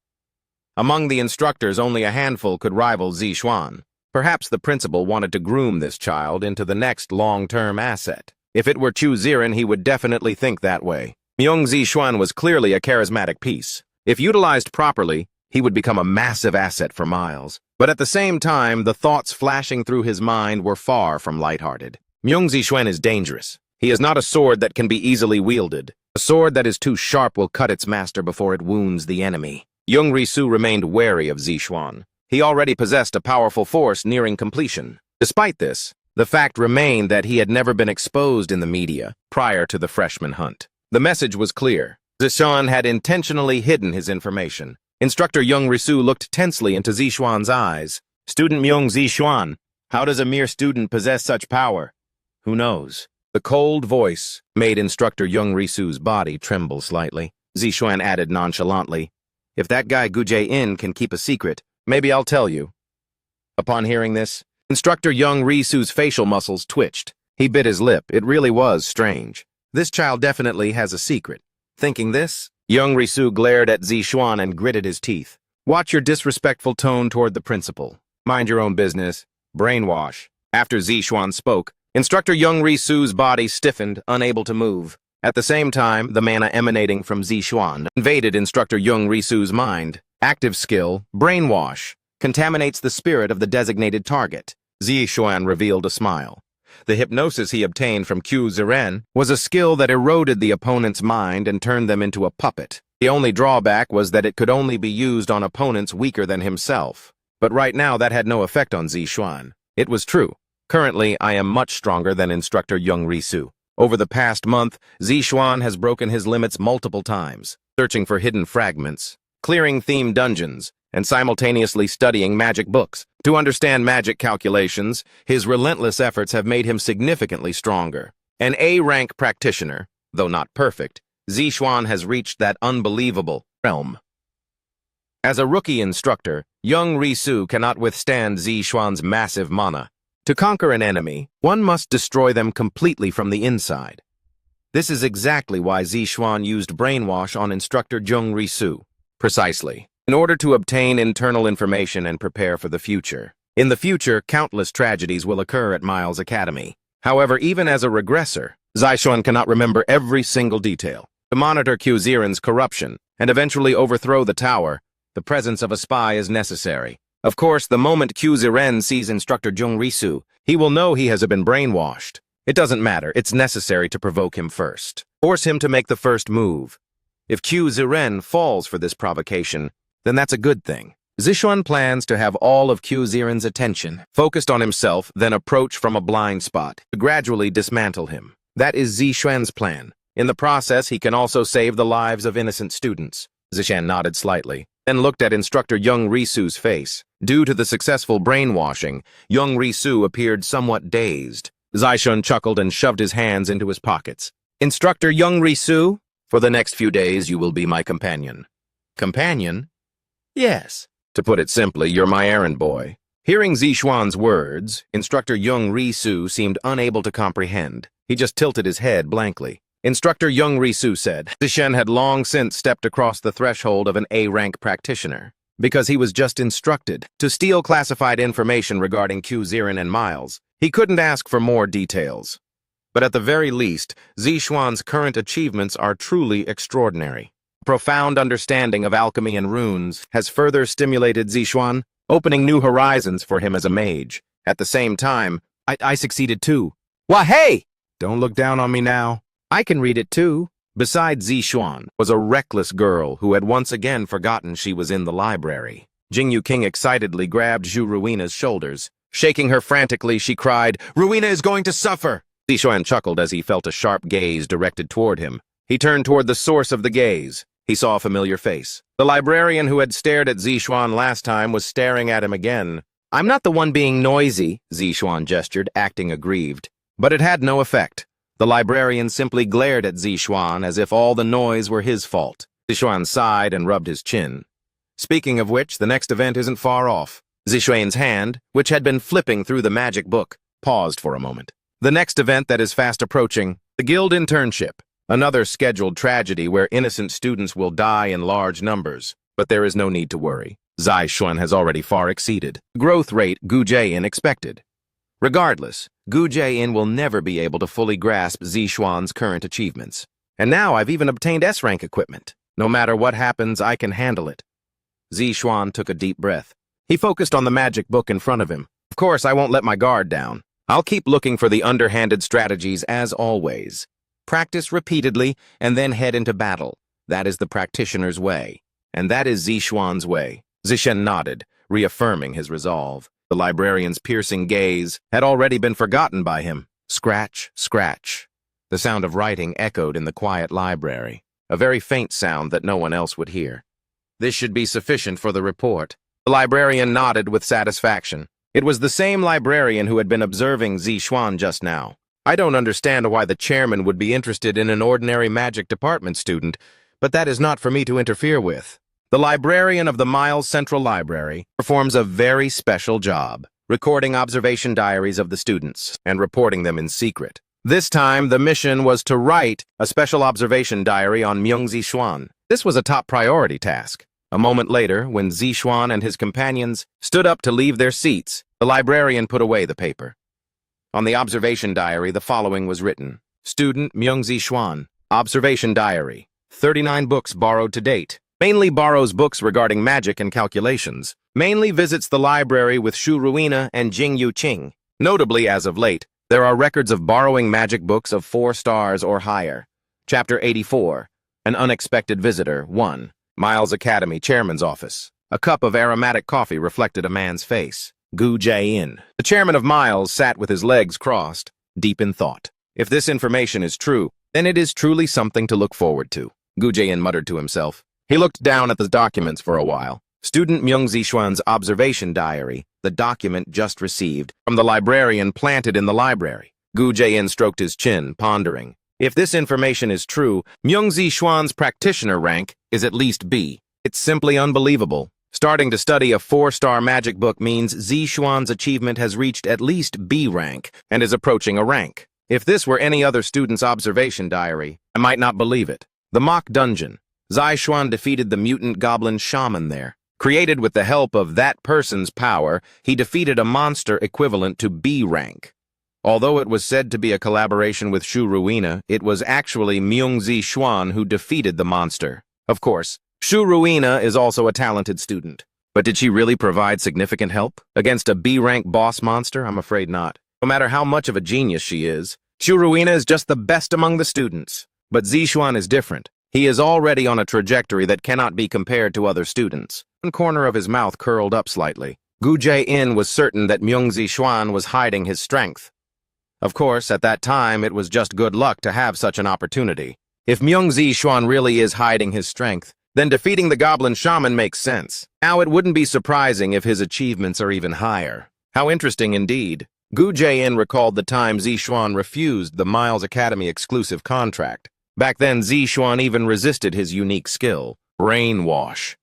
Among the instructors, only a handful could rival Zishuan. Perhaps the principal wanted to groom this child into the next long-term asset. If it were Chu Ziren, he would definitely think that way. Young Zishuan was clearly a charismatic piece. If utilized properly, he would become a massive asset for Miles. But at the same time, the thoughts flashing through his mind were far from lighthearted. Young Zishuan is dangerous. He is not a sword that can be easily wielded. A sword that is too sharp will cut its master before it wounds the enemy. Young Risu remained wary of Zishuan. He already possessed a powerful force nearing completion. Despite this, the fact remained that he had never been exposed in the media prior to the freshman hunt. The message was clear. Zishuan had intentionally hidden his information. Instructor Young Risu looked tensely into Zishuan's eyes. Student Myung Zishuan, how does a mere student possess such power? Who knows? The cold voice made Instructor Young Risu's body tremble slightly. Zishuan added nonchalantly, if that guy Gu Jae-in can keep a secret, maybe I'll tell you. Upon hearing this, Instructor Young Risu's facial muscles twitched. He bit his lip. It really was strange. This child definitely has a secret. Thinking this, Young Risu glared at Zixuan and gritted his teeth. Watch your disrespectful tone toward the principal. Mind your own business. Brainwash. After Zixuan spoke, Instructor Young Risu's body stiffened, unable to move. At the same time, the mana emanating from Zixuan invaded Instructor Young Risu's mind. Active skill, Brainwash, contaminates the spirit of the designated target. Zixuan revealed a smile. The hypnosis he obtained from Q Ziren was a skill that eroded the opponent's mind and turned them into a puppet. The only drawback was that it could only be used on opponents weaker than himself. But right now that had no effect on Zixuan. It was true. Currently, I am much stronger than Instructor Young Risu. Over the past month, Zixuan has broken his limits multiple times, searching for hidden fragments, clearing themed dungeons, and simultaneously studying magic books. To understand magic calculations, his relentless efforts have made him significantly stronger. An A-rank practitioner, though not perfect, Zixuan has reached that unbelievable realm. As a rookie instructor, Young Risu cannot withstand Zixuan's massive mana. To conquer an enemy, one must destroy them completely from the inside. This is exactly why Zixuan used Brainwash on Instructor Young Risu. Precisely. In order to obtain internal information and prepare for the future. In the future, countless tragedies will occur at Miles Academy. However, even as a regressor, Zixuan cannot remember every single detail. To monitor Q Ziren's corruption and eventually overthrow the tower, the presence of a spy is necessary. Of course, the moment Q Ziren sees Instructor Young Risu, he will know he has been brainwashed. It doesn't matter, it's necessary to provoke him first. Force him to make the first move. If Q Ziren falls for this provocation, then that's a good thing. Zixuan plans to have all of Q Ziren's attention focused on himself, then approach from a blind spot to gradually dismantle him. That is Zixuan's plan. In the process, he can also save the lives of innocent students. Zixuan nodded slightly, then looked at Instructor Young Risu's face. Due to the successful brainwashing, Young Risu appeared somewhat dazed. Zixuan chuckled and shoved his hands into his pockets. Instructor Young Risu, for the next few days you will be my companion. Companion? Yes. To put it simply, you're my errand boy. Hearing Zixuan's words, Instructor Young Risu seemed unable to comprehend. He just tilted his head blankly. Instructor Young Risu said Zixuan had long since stepped across the threshold of an A-rank practitioner, because he was just instructed to steal classified information regarding Q Ziren and Miles. He couldn't ask for more details. But at the very least, Zixuan's current achievements are truly extraordinary. Profound understanding of alchemy and runes has further stimulated Zixuan, opening new horizons for him as a mage. At the same time, I succeeded too. Why, hey! Don't look down on me now. I can read it too. Besides Zixuan was a reckless girl who had once again forgotten she was in the library. Jingyu King excitedly grabbed Zhu Ruina's shoulders. Shaking her frantically, she cried, "Ruina is going to suffer!" Zixuan chuckled as he felt a sharp gaze directed toward him. He turned toward the source of the gaze. He saw a familiar face. The librarian who had stared at Zixuan last time was staring at him again. "I'm not the one being noisy," Zixuan gestured, acting aggrieved. But it had no effect. The librarian simply glared at Zixuan as if all the noise were his fault. Zixuan sighed and rubbed his chin. Speaking of which, the next event isn't far off. Zixuan's hand, which had been flipping through the magic book, paused for a moment. The next event that is fast approaching, the guild internship. Another scheduled tragedy where innocent students will die in large numbers. But there is no need to worry. Zixuan has already far exceeded the growth rate Gu Jie-in expected. Regardless, Gu Jie-in will never be able to fully grasp Zixuan's current achievements. And now I've even obtained S-rank equipment. No matter what happens, I can handle it. Zixuan took a deep breath. He focused on the magic book in front of him. Of course, I won't let my guard down. I'll keep looking for the underhanded strategies as always. Practice repeatedly and then head into battle. That is the practitioner's way. And that is Zixuan's way. Zixuan nodded, reaffirming his resolve. The librarian's piercing gaze had already been forgotten by him. Scratch, scratch. The sound of writing echoed in the quiet library, a very faint sound that no one else would hear. This should be sufficient for the report. The librarian nodded with satisfaction. It was the same librarian who had been observing Zixuan just now. I don't understand why the chairman would be interested in an ordinary magic department student, but that is not for me to interfere with. The librarian of the Miles Central Library performs a very special job. recording observation diaries of the students and reporting them in secret. This time, the mission was to write a special observation diary on Myung-Zishuan. This was a top priority task. A moment later, when Zishuan and his companions stood up to leave their seats, the librarian put away the paper. On the observation diary, the following was written. Student Myung-Zishuan, observation diary. 39 books borrowed to date. Mainly borrows books regarding magic and calculations. Mainly visits the library with Shu Ruina and Jing Yu Qing. Notably, as of late, there are records of borrowing magic books of 4 stars or higher. Chapter 84. An Unexpected Visitor. 1. Miles Academy Chairman's Office. A cup of aromatic coffee reflected a man's face. Gu Jae-in. The chairman of Miles sat with his legs crossed, deep in thought. If this information is true, then it is truly something to look forward to, Gu Jae-in muttered to himself. He looked down at the documents for a while. Student Myung-Zishuan's observation diary, the document just received, from the librarian planted in the library. Gu Jae-in stroked his chin, pondering. If this information is true, Myung-Zishuan's practitioner rank is at least B. It's simply unbelievable. Starting to study a 4-star magic book means Zishuan's achievement has reached at least B rank and is approaching a rank. If this were any other student's observation diary, I might not believe it. The mock dungeon. Zishuan defeated the mutant goblin shaman there. Created with the help of that person's power, he defeated a monster equivalent to B rank. Although it was said to be a collaboration with Shu Ruina, it was actually Myung-Zishuan who defeated the monster. Of course, Shu Ruina is also a talented student. But did she really provide significant help? Against a B-rank boss monster? I'm afraid not. No matter how much of a genius she is, Shu Ruina is just the best among the students. But Zishuan is different. He is already on a trajectory that cannot be compared to other students. One corner of his mouth curled up slightly. Gu Jae-in was certain that Myung-Zishuan was hiding his strength. Of course, at that time, it was just good luck to have such an opportunity. If Myung-Zishuan really is hiding his strength, then defeating the goblin shaman makes sense. Now, it wouldn't be surprising if his achievements are even higher. How interesting indeed. Gu Jae-in recalled the time Zishuan refused the Miles Academy exclusive contract. Back then, Zishuan even resisted his unique skill, brainwash.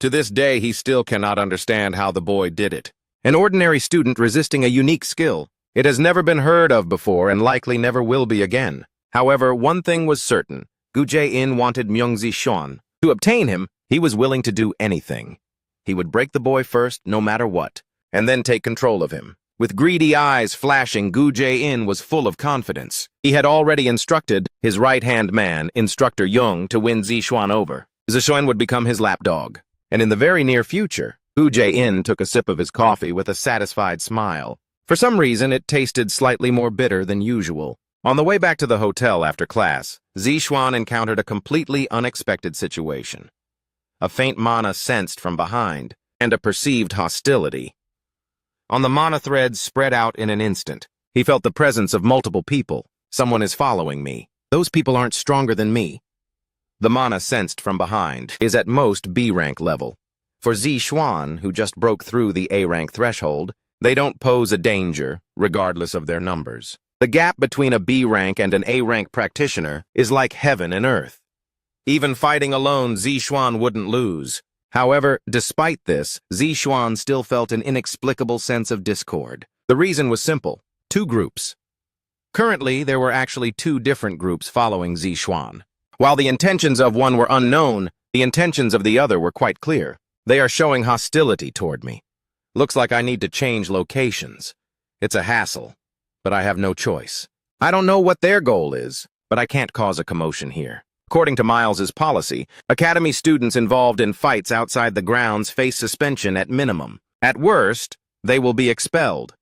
To this day, he still cannot understand how the boy did it. An ordinary student resisting a unique skill. It has never been heard of before and likely never will be again. However, one thing was certain. Gu Jae-in wanted Myung-Zishuan. To obtain him, he was willing to do anything. He would break the boy first, no matter what, and then take control of him. With greedy eyes flashing, Gu Jae-in was full of confidence. He had already instructed his right-hand man, Instructor Jung, to win Zishuan over. Zishuan would become his lapdog. And in the very near future, Gu Jae-in took a sip of his coffee with a satisfied smile. For some reason, it tasted slightly more bitter than usual. On the way back to the hotel after class, Zishuan encountered a completely unexpected situation. A faint mana sensed from behind, and a perceived hostility. On the mana threads spread out in an instant. He felt the presence of multiple people. Someone is following me. Those people aren't stronger than me. The mana sensed from behind is at most B-rank level. For Zishuan, who just broke through the A-rank threshold, they don't pose a danger, regardless of their numbers. The gap between a B-rank and an A-rank practitioner is like heaven and earth. Even fighting alone, Zishuan wouldn't lose. However, despite this, Zishuan still felt an inexplicable sense of discord. The reason was simple. 2 groups. Currently, there were actually 2 different groups following Zishuan. While the intentions of one were unknown, the intentions of the other were quite clear. They are showing hostility toward me. Looks like I need to change locations. It's a hassle, but I have no choice. I don't know what their goal is, but I can't cause a commotion here. According to Miles's policy, Academy students involved in fights outside the grounds face suspension at minimum. At worst, they will be expelled.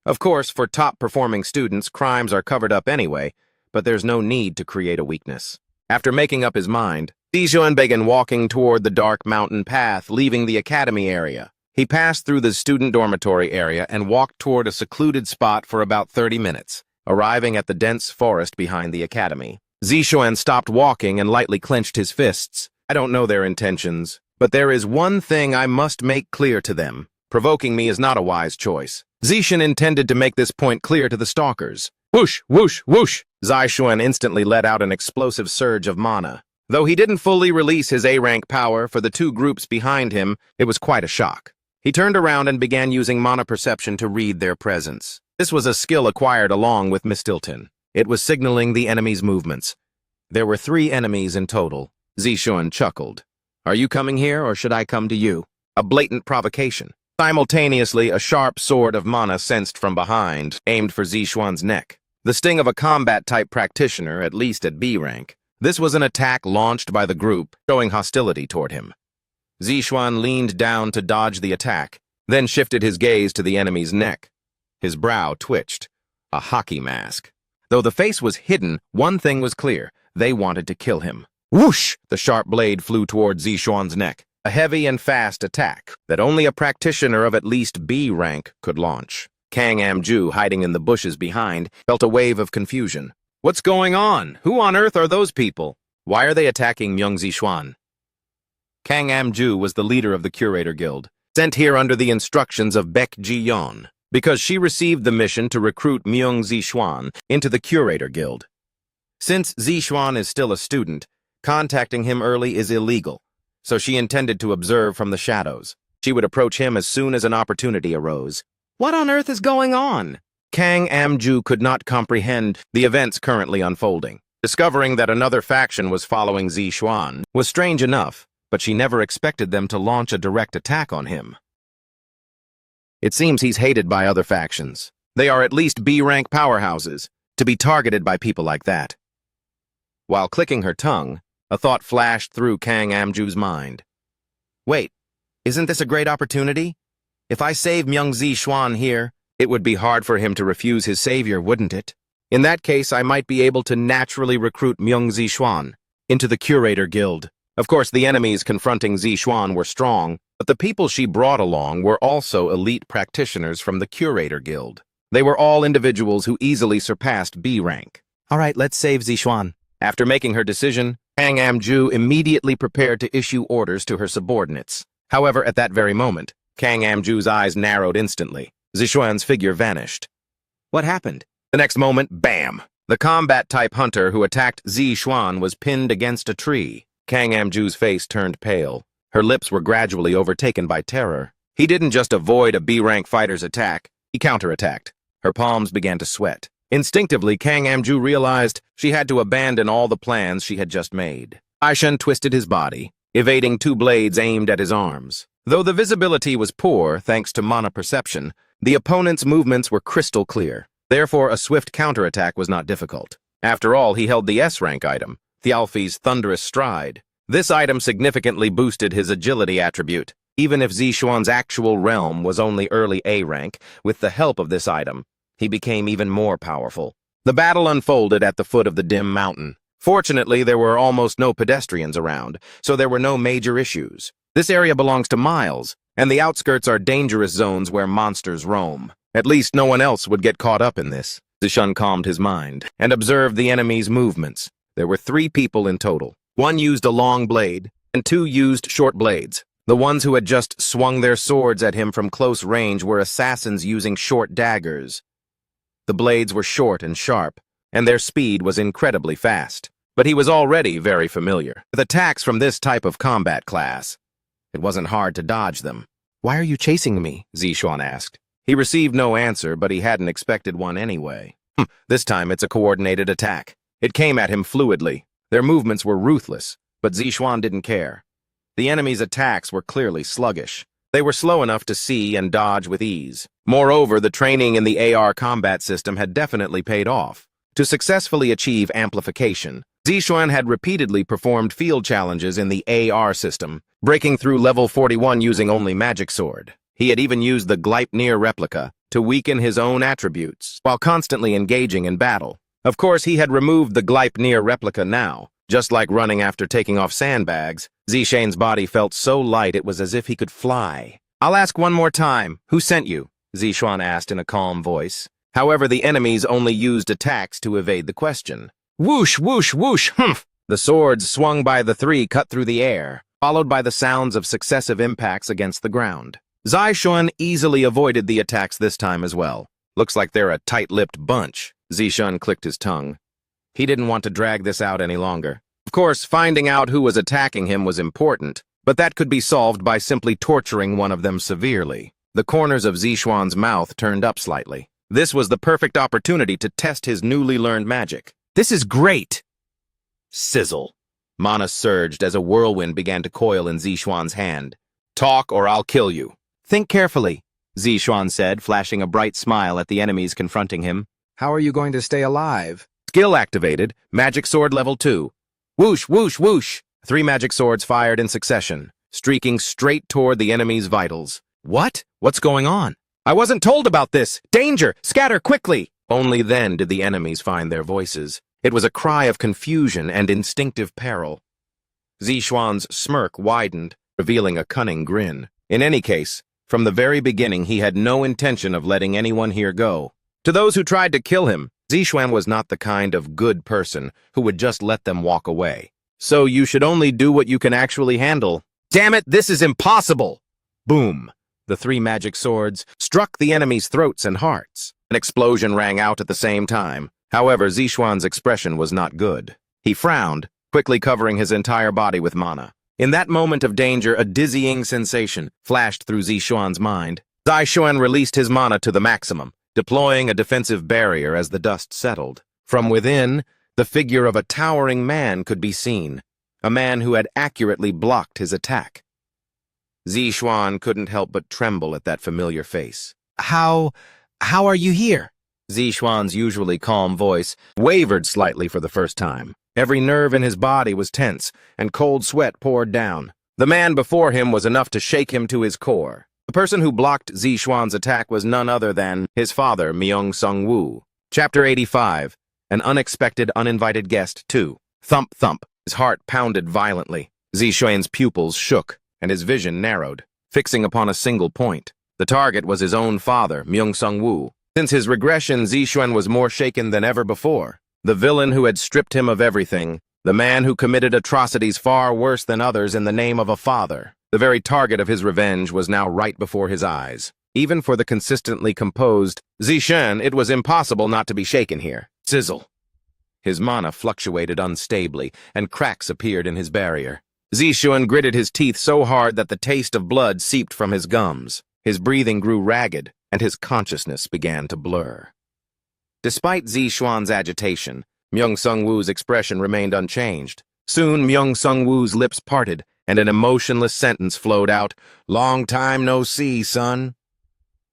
Of course, for top-performing students, crimes are covered up anyway, but there's no need to create a weakness. After making up his mind, Zishuan began walking toward the dark mountain path, leaving the academy area. He passed through the student dormitory area and walked toward a secluded spot for about 30 minutes, arriving at the dense forest behind the academy. Zishuan stopped walking and lightly clenched his fists. I don't know their intentions, but there is one thing I must make clear to them. Provoking me is not a wise choice. Zishuan intended to make this point clear to the stalkers. Whoosh, whoosh, whoosh! Zishuan instantly let out an explosive surge of mana. Though he didn't fully release his A-rank power for the 2 groups behind him, it was quite a shock. He turned around and began using mana perception to read their presence. This was a skill acquired along with Mistilton. It was signaling the enemy's movements. There were 3 enemies in total. Zixuan chuckled. Are you coming here, or should I come to you? A blatant provocation. Simultaneously, a sharp sword of mana sensed from behind, aimed for Zixuan's neck. The sting of a combat-type practitioner, at least at B rank. This was an attack launched by the group, showing hostility toward him. Zixuan leaned down to dodge the attack, then shifted his gaze to the enemy's neck. His brow twitched. A hockey mask. Though the face was hidden, one thing was clear. They wanted to kill him. Whoosh! The sharp blade flew toward Zixuan's neck. A heavy and fast attack that only a practitioner of at least B rank could launch. Kang Amju, hiding in the bushes behind, felt a wave of confusion. What's going on? Who on earth are those people? Why are they attacking Myung Zixuan? Kang Amju was the leader of the Curator Guild, sent here under the instructions of Baek Ji-yeon, because she received the mission to recruit Myung Zixuan into the Curator Guild. Since Zixuan is still a student, contacting him early is illegal, so she intended to observe from the shadows. She would approach him as soon as an opportunity arose. What on earth is going on? Kang Amju could not comprehend the events currently unfolding. Discovering that another faction was following Zixuan was strange enough, but she never expected them to launch a direct attack on him. It seems he's hated by other factions. They are at least B-rank powerhouses, to be targeted by people like that. While clicking her tongue, a thought flashed through Kang Amju's mind. Wait, isn't this a great opportunity? If I save Myung Zixuan here, it would be hard for him to refuse his savior, wouldn't it? In that case, I might be able to naturally recruit Myung Zixuan into the Curator Guild. Of course, the enemies confronting Zixuan were strong, but the people she brought along were also elite practitioners from the Curator Guild. They were all individuals who easily surpassed B rank. All right, let's save Zixuan. After making her decision, Kang Amju immediately prepared to issue orders to her subordinates. However, at that very moment, Kang Amju's eyes narrowed instantly. Zixuan's figure vanished. What happened? The next moment, bam! The combat-type hunter who attacked Zixuan was pinned against a tree. Kang Amju's face turned pale. Her lips were gradually overtaken by terror. He didn't just avoid a B-rank fighter's attack, he counterattacked. Her palms began to sweat. Instinctively, Kang Amju realized she had to abandon all the plans she had just made. Aishan twisted his body, evading 2 blades aimed at his arms. Though the visibility was poor, thanks to mana perception, the opponent's movements were crystal clear. Therefore, a swift counterattack was not difficult. After all, he held the S-rank item, Thialfi's Thunderous Stride. This item significantly boosted his agility attribute. Even if Zixuan's actual realm was only early A rank, with the help of this item, he became even more powerful. The battle unfolded at the foot of the dim mountain. Fortunately, there were almost no pedestrians around, so there were no major issues. This area belongs to Miles, and the outskirts are dangerous zones where monsters roam. At least no one else would get caught up in this. Zixuan calmed his mind and observed the enemy's movements. There were 3 people in total. 1 used a long blade, and 2 used short blades. The ones who had just swung their swords at him from close range were assassins using short daggers. The blades were short and sharp, and their speed was incredibly fast. But he was already very familiar with attacks from this type of combat class. It wasn't hard to dodge them. Why are you chasing me? Zixuan asked. He received no answer, but he hadn't expected one anyway. This time it's a coordinated attack. It came at him fluidly. Their movements were ruthless, but Zixuan didn't care. The enemy's attacks were clearly sluggish. They were slow enough to see and dodge with ease. Moreover, the training in the AR combat system had definitely paid off. To successfully achieve amplification, Zixuan had repeatedly performed field challenges in the AR system, breaking through level 41 using only Magic Sword. He had even used the Gleipnir replica to weaken his own attributes, while constantly engaging in battle. Of course, he had removed the Gleipnir replica now. Just like running after taking off sandbags, Zixuan's body felt so light it was as if he could fly. I'll ask one more time. Who sent you? Zixuan asked in a calm voice. However, the enemies only used attacks to evade the question. Whoosh, whoosh, whoosh, humph! The swords swung by the 3 cut through the air, followed by the sounds of successive impacts against the ground. Zixuan easily avoided the attacks this time as well. Looks like they're a tight-lipped bunch. Zixuan clicked his tongue. He didn't want to drag this out any longer. Of course, finding out who was attacking him was important, but that could be solved by simply torturing one of them severely. The corners of Zixuan's mouth turned up slightly. This was the perfect opportunity to test his newly learned magic. This is great! Sizzle. Mana surged as a whirlwind began to coil in Zixuan's hand. Talk or I'll kill you. Think carefully, Zixuan said, flashing a bright smile at the enemies confronting him. How are you going to stay alive? Skill activated, magic sword level 2. Whoosh, whoosh, whoosh! 3 magic swords fired in succession, streaking straight toward the enemy's vitals. What? What's going on? I wasn't told about this! Danger! Scatter quickly! Only then did the enemies find their voices. It was a cry of confusion and instinctive peril. Zixuan's smirk widened, revealing a cunning grin. In any case, from the very beginning he had no intention of letting anyone here go. To those who tried to kill him, Zixuan was not the kind of good person who would just let them walk away. So you should only do what you can actually handle. Damn it, this is impossible! Boom! The 3 magic swords struck the enemy's throats and hearts. An explosion rang out at the same time. However, Zixuan's expression was not good. He frowned, quickly covering his entire body with mana. In that moment of danger, a dizzying sensation flashed through Zixuan's mind. Zixuan released his mana to the maximum, deploying a defensive barrier as the dust settled. From within, the figure of a towering man could be seen, a man who had accurately blocked his attack. Zixuan couldn't help but tremble at that familiar face. How are you here? Zixuan's usually calm voice wavered slightly for the first time. Every nerve in his body was tense, and cold sweat poured down. The man before him was enough to shake him to his core. The person who blocked Zixuan's attack was none other than his father, Myeong-sung-woo. Chapter 85. An unexpected, uninvited guest, too. Thump, thump. His heart pounded violently. Zixuan's pupils shook, and his vision narrowed, fixing upon a single point. The target was his own father, Myeong-sung-woo. Since his regression, Zixuan was more shaken than ever before. The villain who had stripped him of everything, the man who committed atrocities far worse than others in the name of a father. The very target of his revenge was now right before his eyes. Even for the consistently composed Zixuan, it was impossible not to be shaken here. Sizzle. His mana fluctuated unstably, and cracks appeared in his barrier. Zixuan gritted his teeth so hard that the taste of blood seeped from his gums. His breathing grew ragged, and his consciousness began to blur. Despite Zixuan's agitation, Myeong-sung-woo's expression remained unchanged. Soon, Myeong-sung-woo's lips parted, and an emotionless sentence flowed out, "Long time no see, son."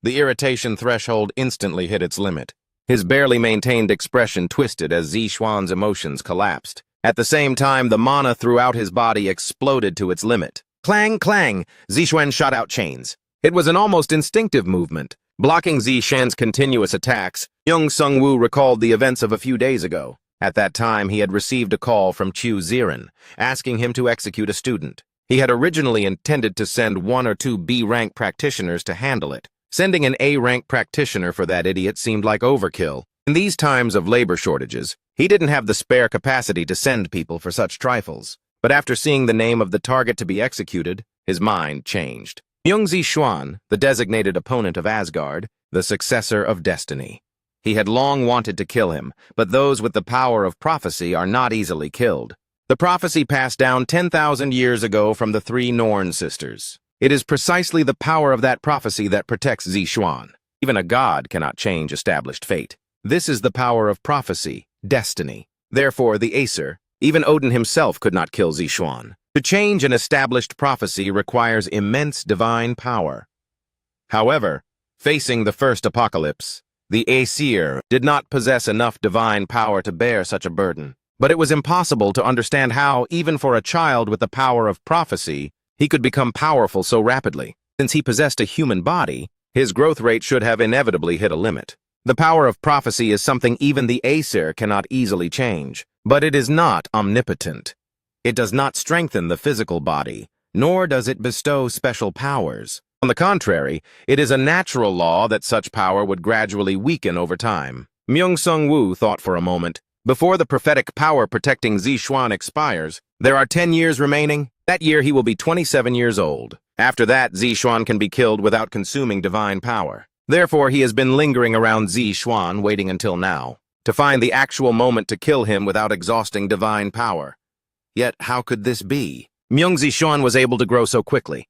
The irritation threshold instantly hit its limit. His barely maintained expression twisted as Zixuan's emotions collapsed. At the same time, the mana throughout his body exploded to its limit. Clang, clang! Zixuan shot out chains. It was an almost instinctive movement. Blocking Zixuan's continuous attacks, Myeong-sung-woo recalled the events of a few days ago. At that time, he had received a call from Chu Ziren, asking him to execute a student. He had originally intended to send 1 or 2 B-rank practitioners to handle it. Sending an A-rank practitioner for that idiot seemed like overkill. In these times of labor shortages, he didn't have the spare capacity to send people for such trifles. But after seeing the name of the target to be executed, his mind changed. Myeong-Zixuan, the designated opponent of Asgard, the successor of destiny. He had long wanted to kill him, but those with the power of prophecy are not easily killed. The prophecy passed down 10,000 years ago from the 3 Norn sisters. It is precisely the power of that prophecy that protects Zixuan. Even a god cannot change established fate. This is the power of prophecy, destiny. Therefore, the Aesir, even Odin himself, could not kill Zixuan. To change an established prophecy requires immense divine power. However, facing the first apocalypse, the Aesir did not possess enough divine power to bear such a burden. But it was impossible to understand how, even for a child with the power of prophecy, he could become powerful so rapidly. Since he possessed a human body, his growth rate should have inevitably hit a limit. The power of prophecy is something even the Aesir cannot easily change, but it is not omnipotent. It does not strengthen the physical body, nor does it bestow special powers. On the contrary, it is a natural law that such power would gradually weaken over time. Myeong-sung-woo thought for a moment. Before the prophetic power protecting Zixuan expires, there are 10 years remaining. That year he will be 27 years old. After that, Zixuan can be killed without consuming divine power. Therefore, he has been lingering around Zixuan, waiting until now, to find the actual moment to kill him without exhausting divine power. Yet, how could this be? Myung Zishuan was able to grow so quickly?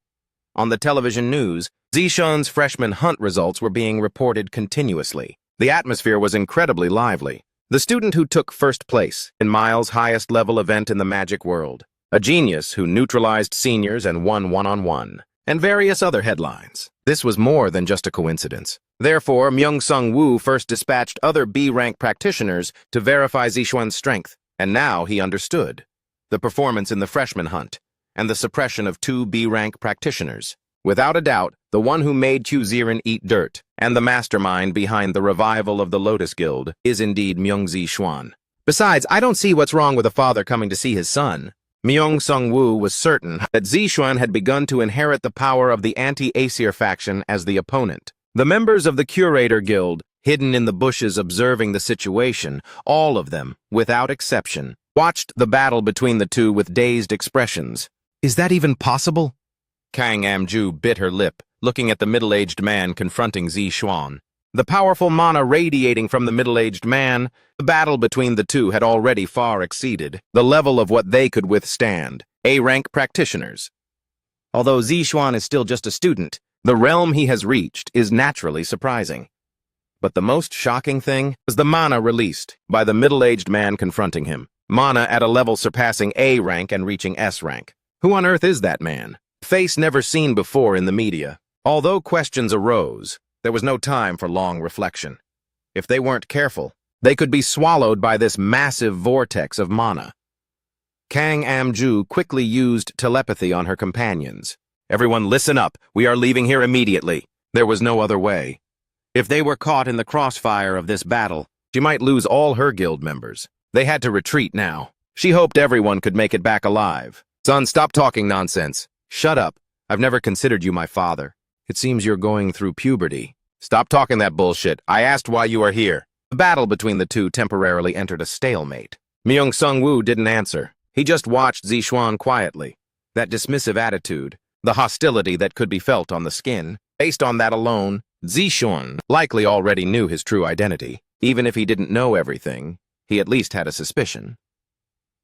On the television news, Zishuan's freshman hunt results were being reported continuously. The atmosphere was incredibly lively. The student who took first place in Miles' highest level event in the magic world. A genius who neutralized seniors and won one-on-one. And various other headlines. This was more than just a coincidence. Therefore, Myung Sung-woo first dispatched other B-rank practitioners to verify Zishuan's strength, and now he understood. The performance in the freshman hunt, and the suppression of 2 B-rank practitioners. Without a doubt, the one who made Ziren eat dirt, and the mastermind behind the revival of the Lotus Guild, is indeed Myung Zishuan. Besides, I don't see what's wrong with a father coming to see his son. Myung Sung-woo was certain that Zishuan had begun to inherit the power of the anti-Aesir faction as the opponent. The members of the Curator Guild, hidden in the bushes observing the situation, all of them, without exception, watched the battle between the two with dazed expressions. Is that even possible? Kang Amju bit her lip, looking at the middle-aged man confronting Zishuan. The powerful mana radiating from the middle-aged man, the battle between the two had already far exceeded the level of what they could withstand, A-rank practitioners. Although Zishuan is still just a student, the realm he has reached is naturally surprising. But the most shocking thing was the mana released by the middle-aged man confronting him. Mana at a level surpassing A rank and reaching S rank. Who on earth is that man? Face never seen before in the media. Although questions arose, there was no time for long reflection. If they weren't careful, they could be swallowed by this massive vortex of mana. Kang Amju quickly used telepathy on her companions. Everyone listen up, we are leaving here immediately. There was no other way. If they were caught in the crossfire of this battle, she might lose all her guild members. They had to retreat now. She hoped everyone could make it back alive. Son, stop talking nonsense. Shut up. I've never considered you my father. It seems you're going through puberty. Stop talking that bullshit. I asked why you are here. The battle between the two temporarily entered a stalemate. Myung Sung-woo didn't answer. He just watched Zishuan quietly. That dismissive attitude, the hostility that could be felt on the skin. Based on that alone, Zishuan likely already knew his true identity. Even if he didn't know everything, he at least had a suspicion.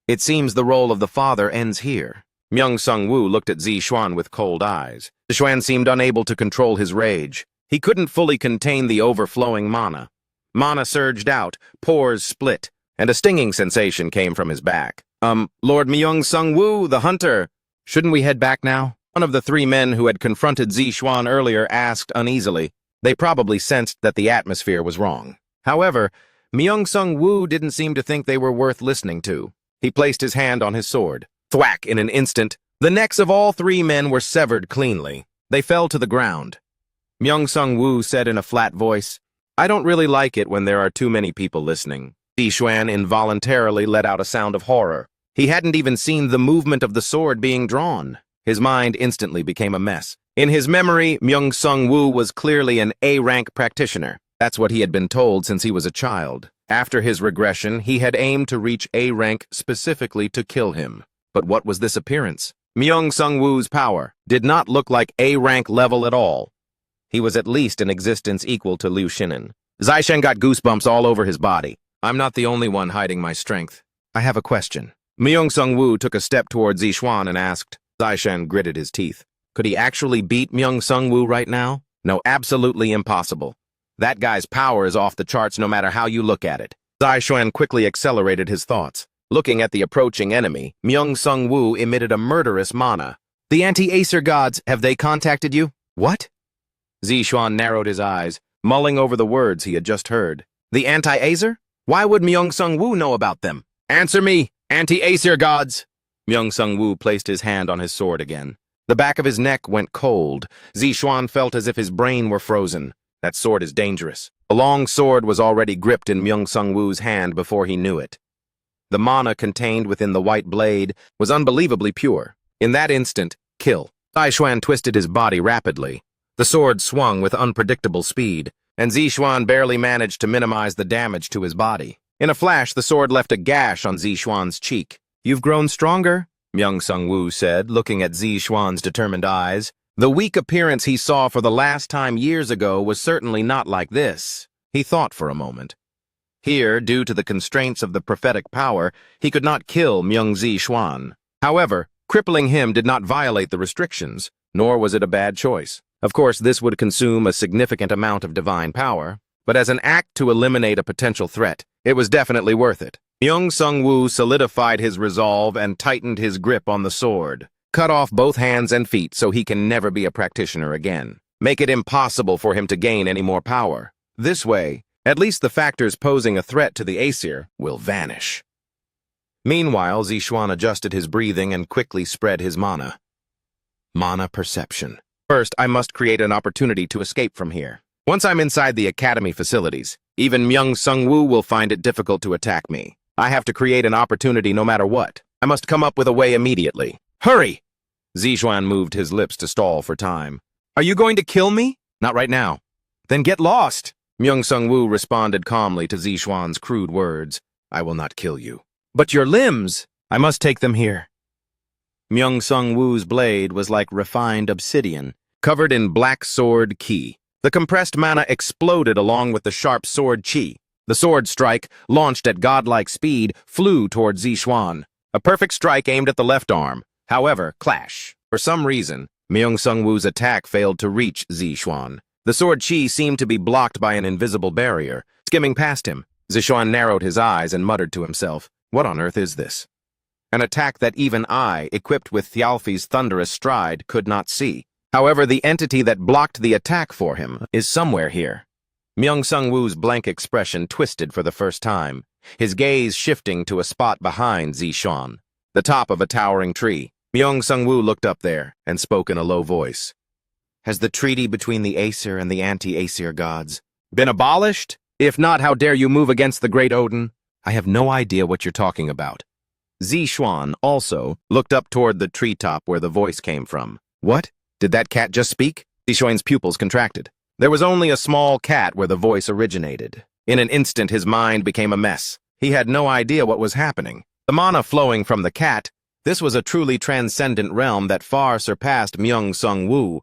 It seems the role of the father ends here. Myung Sung-woo looked at Zishuan with cold eyes. Zishuan seemed unable to control his rage. He couldn't fully contain the overflowing mana. Mana surged out, pores split, and a stinging sensation came from his back. Lord Myung Sung-woo, the hunter. Shouldn't we head back now? One of the 3 men who had confronted Zishuan earlier asked uneasily. They probably sensed that the atmosphere was wrong. However, Myung Sung-woo didn't seem to think they were worth listening to. He placed his hand on his sword. Thwack! In an instant, the necks of all 3 men were severed cleanly. They fell to the ground. Myung Sung-woo said in a flat voice, I don't really like it when there are too many people listening. Zishuan involuntarily let out a sound of horror. He hadn't even seen the movement of the sword being drawn. His mind instantly became a mess. In his memory, Myung Sung-woo was clearly an A-rank practitioner. That's what he had been told since he was a child. After his regression, he had aimed to reach A rank specifically to kill him. But what was this appearance? Myung Sung-woo's power did not look like A rank level at all. He was at least in existence equal to Liu Shinin. Zishan got goosebumps all over his body. I'm not the only one hiding my strength. I have a question. Myung Sung-woo took a step towards Zishuan and asked. Zishan gritted his teeth. Could he actually beat Myung Sung-woo right now? No, absolutely impossible. That guy's power is off the charts no matter how you look at it. Zishuan quickly accelerated his thoughts. Looking at the approaching enemy, Myung Sung-woo emitted a murderous mana. The anti-Aesir gods, have they contacted you? What? Zishuan narrowed his eyes, mulling over the words he had just heard. The anti-Aesir? Why would Myung Sung-woo know about them? Answer me, anti-Aesir gods! Myung Sung-woo placed his hand on his sword again. The back of his neck went cold. Zishuan felt as if his brain were frozen. That sword is dangerous. A long sword was already gripped in Myung Sung-woo's hand before he knew it. The mana contained within the white blade was unbelievably pure. In that instant, kill. Zishuan twisted his body rapidly. The sword swung with unpredictable speed, and Zishuan barely managed to minimize the damage to his body. In a flash, the sword left a gash on Zishuan's cheek. You've grown stronger, Myung Sung-woo said, looking at Zishuan's determined eyes. The weak appearance he saw for the last time years ago was certainly not like this. He thought for a moment. Here, due to the constraints of the prophetic power, he could not kill Myung Zishuan. However, Crippling him did not violate the restrictions, nor was it a bad choice. Of course, this would consume a significant amount of divine power, but as an act to eliminate a potential threat, it was definitely worth it. Myung-Sung-woo solidified his resolve and tightened his grip on the sword. Cut off both hands and feet so he can never be a practitioner again. Make it impossible for him to gain any more power. This way, at least the factors posing a threat to the Aesir will vanish. Meanwhile, Zishuan adjusted his breathing and quickly spread his mana. Mana perception. First, I must create an opportunity to escape from here. Once I'm inside the academy facilities, even Myung-Sung-woo will find it difficult to attack me. I have to create an opportunity no matter what. I must come up with a way immediately. Hurry! Zishuan moved his lips to stall for time. Are you going to kill me? Not right now. Then get lost! Myung-Sung-woo responded calmly to Zishuan's crude words. I will not kill you. But your limbs! I must take them here. Myung-Sung-woo's blade was like refined obsidian, covered in black sword ki. The compressed mana exploded along with the sharp sword chi. The sword strike, launched at godlike speed, flew toward Zishuan. A perfect strike aimed at the left arm. However, clash. For some reason, Myung-Sung-woo's attack failed to reach Zishuan. The sword chi seemed to be blocked by an invisible barrier. Skimming past him, Zishuan narrowed his eyes and muttered to himself, what on earth is this? An attack that even I, equipped with Thialfi's thunderous stride, could not see. However, the entity that blocked the attack for him is somewhere here. Myung-Sung-woo's blank expression twisted for the first time, his gaze shifting to a spot behind Zishuan, the top of a towering tree. Myung-Sung-woo looked up there and spoke in a low voice. Has the treaty between the Aesir and the anti-Aesir gods been abolished? If not, how dare you move against the great Odin? I have no idea what you're talking about. Zishuan also looked up toward the treetop where the voice came from. What? Did that cat just speak? Zishuan's pupils contracted. There was only a small cat where the voice originated. In an instant, his mind became a mess. He had no idea what was happening. The mana flowing from the cat, this was a truly transcendent realm that far surpassed Myung-Sung-woo.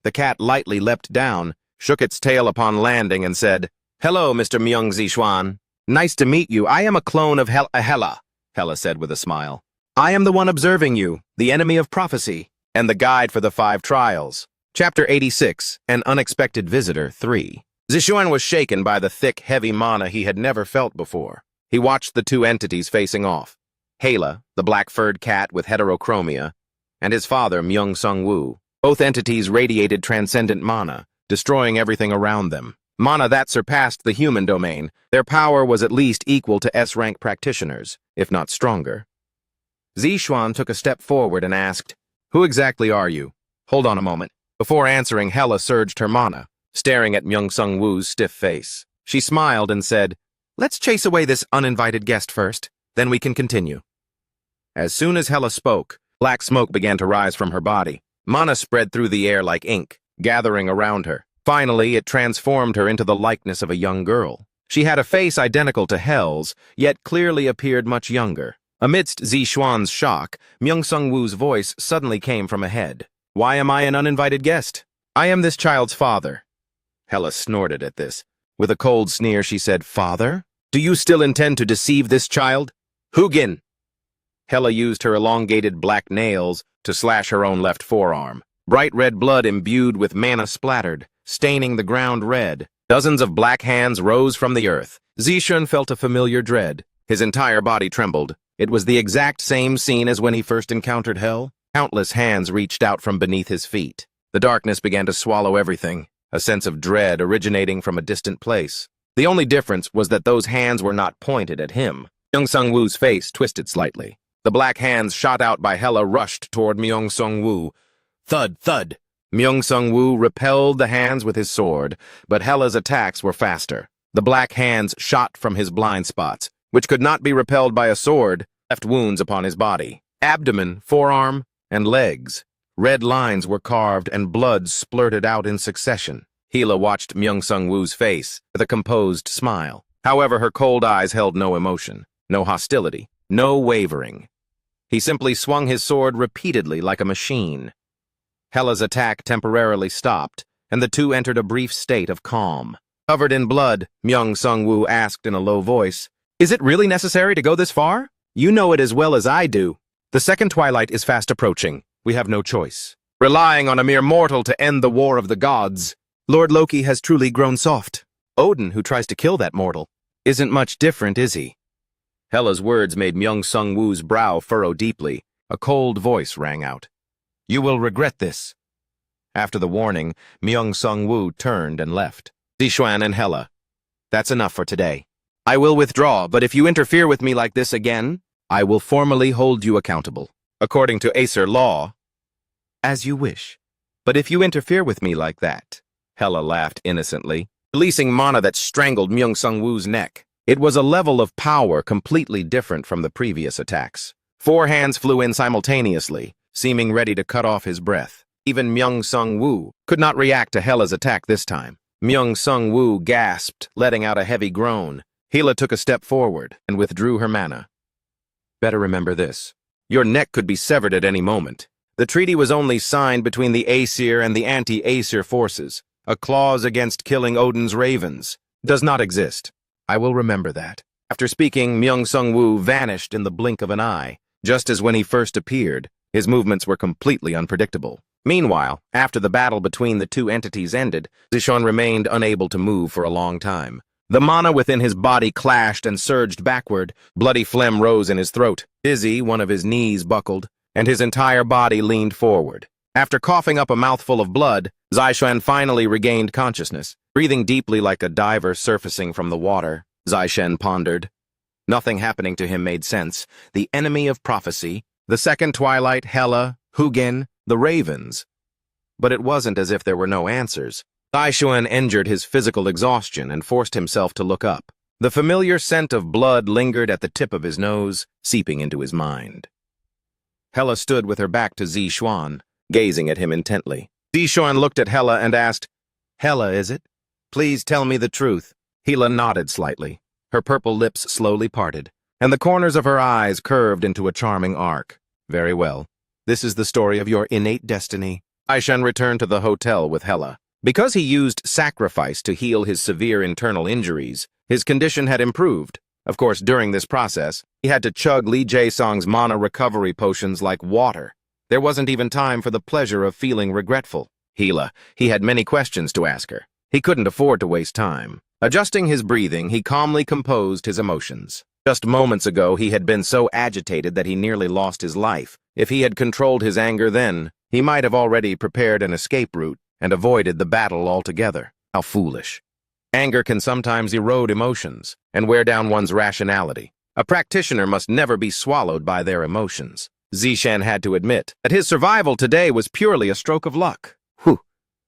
The cat lightly leapt down, shook its tail upon landing, and said, Hello, Mr. Myung-Zishuan. Nice to meet you. I am a clone of Hela, Hela said with a smile. I am the one observing you, the enemy of prophecy, and the guide for the 5 trials. Chapter 86, An Unexpected Visitor 3. Zishuan was shaken by the thick, heavy mana he had never felt before. He watched the 2 entities facing off. Hela, the black-furred cat with heterochromia, and his father, Myung-Sung-woo. Both entities radiated transcendent mana, destroying everything around them. Mana that surpassed the human domain. Their power was at least equal to S-rank practitioners, if not stronger. Zishuan took a step forward and asked, Who exactly are you? Hold on a moment. Before answering, Hela surged her mana, staring at Myung-Sung-woo's stiff face. She smiled and said, Let's chase away this uninvited guest first, then we can continue. As soon as Hela spoke, black smoke began to rise from her body. Mana spread through the air like ink, gathering around her. Finally, it transformed her into the likeness of a young girl. She had a face identical to Hel's, yet clearly appeared much younger. Amidst Zishuan's shock, Myung-Sung-woo's voice suddenly came from ahead. Why am I an uninvited guest? I am this child's father. Hela snorted at this. With a cold sneer, she said, Father? Do you still intend to deceive this child? Hugin! Hela used her elongated black nails to slash her own left forearm. Bright red blood imbued with mana splattered, staining the ground red. Dozens of black hands rose from the earth. Zishuan felt a familiar dread. His entire body trembled. It was the exact same scene as when he first encountered Hel. Countless hands reached out from beneath his feet. The darkness began to swallow everything, a sense of dread originating from a distant place. The only difference was that those hands were not pointed at him. Myung-Sung-woo's face twisted slightly. The black hands shot out by Hela rushed toward Myung-Sung-woo. Thud, thud. Myung-Sung-woo repelled the hands with his sword, but Hela's attacks were faster. The black hands shot from his blind spots, which could not be repelled by a sword, left wounds upon his body. Abdomen, forearm, and legs. Red lines were carved and blood splurted out in succession. Hela watched Myung-Sung-woo's face with a composed smile. However, her cold eyes held no emotion, no hostility, no wavering. He simply swung his sword repeatedly like a machine. Hela's attack temporarily stopped, and the two entered a brief state of calm. Covered in blood, Myung-Sung-woo asked in a low voice, Is it really necessary to go this far? You know it as well as I do. The second twilight is fast approaching. We have no choice. Relying on a mere mortal to end the war of the gods, Lord Loki has truly grown soft. Odin, who tries to kill that mortal, isn't much different, is he? Hela's words made Myung Sung Woo's brow furrow deeply. A cold voice rang out. You will regret this. After the warning, Myung Sung Woo turned and left. Zixuan and Hela, that's enough for today. I will withdraw, but if you interfere with me like this again, I will formally hold you accountable. According to Aesir law, as you wish. But if you interfere with me like that, Hela laughed innocently, releasing mana that strangled Myung Sung Woo's neck. It was a level of power completely different from the previous attacks. 4 hands flew in simultaneously, seeming ready to cut off his breath. Even Myung Sung Woo could not react to Hela's attack this time. Myung Sung Woo gasped, letting out a heavy groan. Hela took a step forward and withdrew her mana. Better remember this. Your neck could be severed at any moment. The treaty was only signed between the Aesir and the anti-Aesir forces. A clause against killing Odin's ravens does not exist. I will remember that. After speaking, Myung Sung Woo vanished in the blink of an eye. Just as when he first appeared, his movements were completely unpredictable. Meanwhile, after the battle between the two entities ended, Zixuan remained unable to move for a long time. The mana within his body clashed and surged backward. Bloody phlegm rose in his throat. Dizzy, one of his knees buckled, and his entire body leaned forward. After coughing up a mouthful of blood, Zixuan finally regained consciousness. Breathing deeply like a diver surfacing from the water, Zixuan pondered. Nothing happening to him made sense. The enemy of prophecy, the second twilight, Hela, Hugin, the ravens. But it wasn't as if there were no answers. Zixuan endured his physical exhaustion and forced himself to look up. The familiar scent of blood lingered at the tip of his nose, seeping into his mind. Hela stood with her back to Zixuan, gazing at him intently. Zixuan looked at Hela and asked, Hela, is it? Please tell me the truth. Hela nodded slightly. Her purple lips slowly parted, and the corners of her eyes curved into a charming arc. Very well. This is the story of your innate destiny. Zixuan returned to the hotel with Hela. Because he used sacrifice to heal his severe internal injuries, his condition had improved. Of course, during this process, he had to chug Lee Jae-song's mana recovery potions like water. There wasn't even time for the pleasure of feeling regretful. Hela, he had many questions to ask her. He couldn't afford to waste time. Adjusting his breathing, he calmly composed his emotions. Just moments ago, he had been so agitated that he nearly lost his life. If he had controlled his anger then, he might have already prepared an escape route and avoided the battle altogether. How foolish. Anger can sometimes erode emotions and wear down one's rationality. A practitioner must never be swallowed by their emotions. Zixuan had to admit that his survival today was purely a stroke of luck. Whew.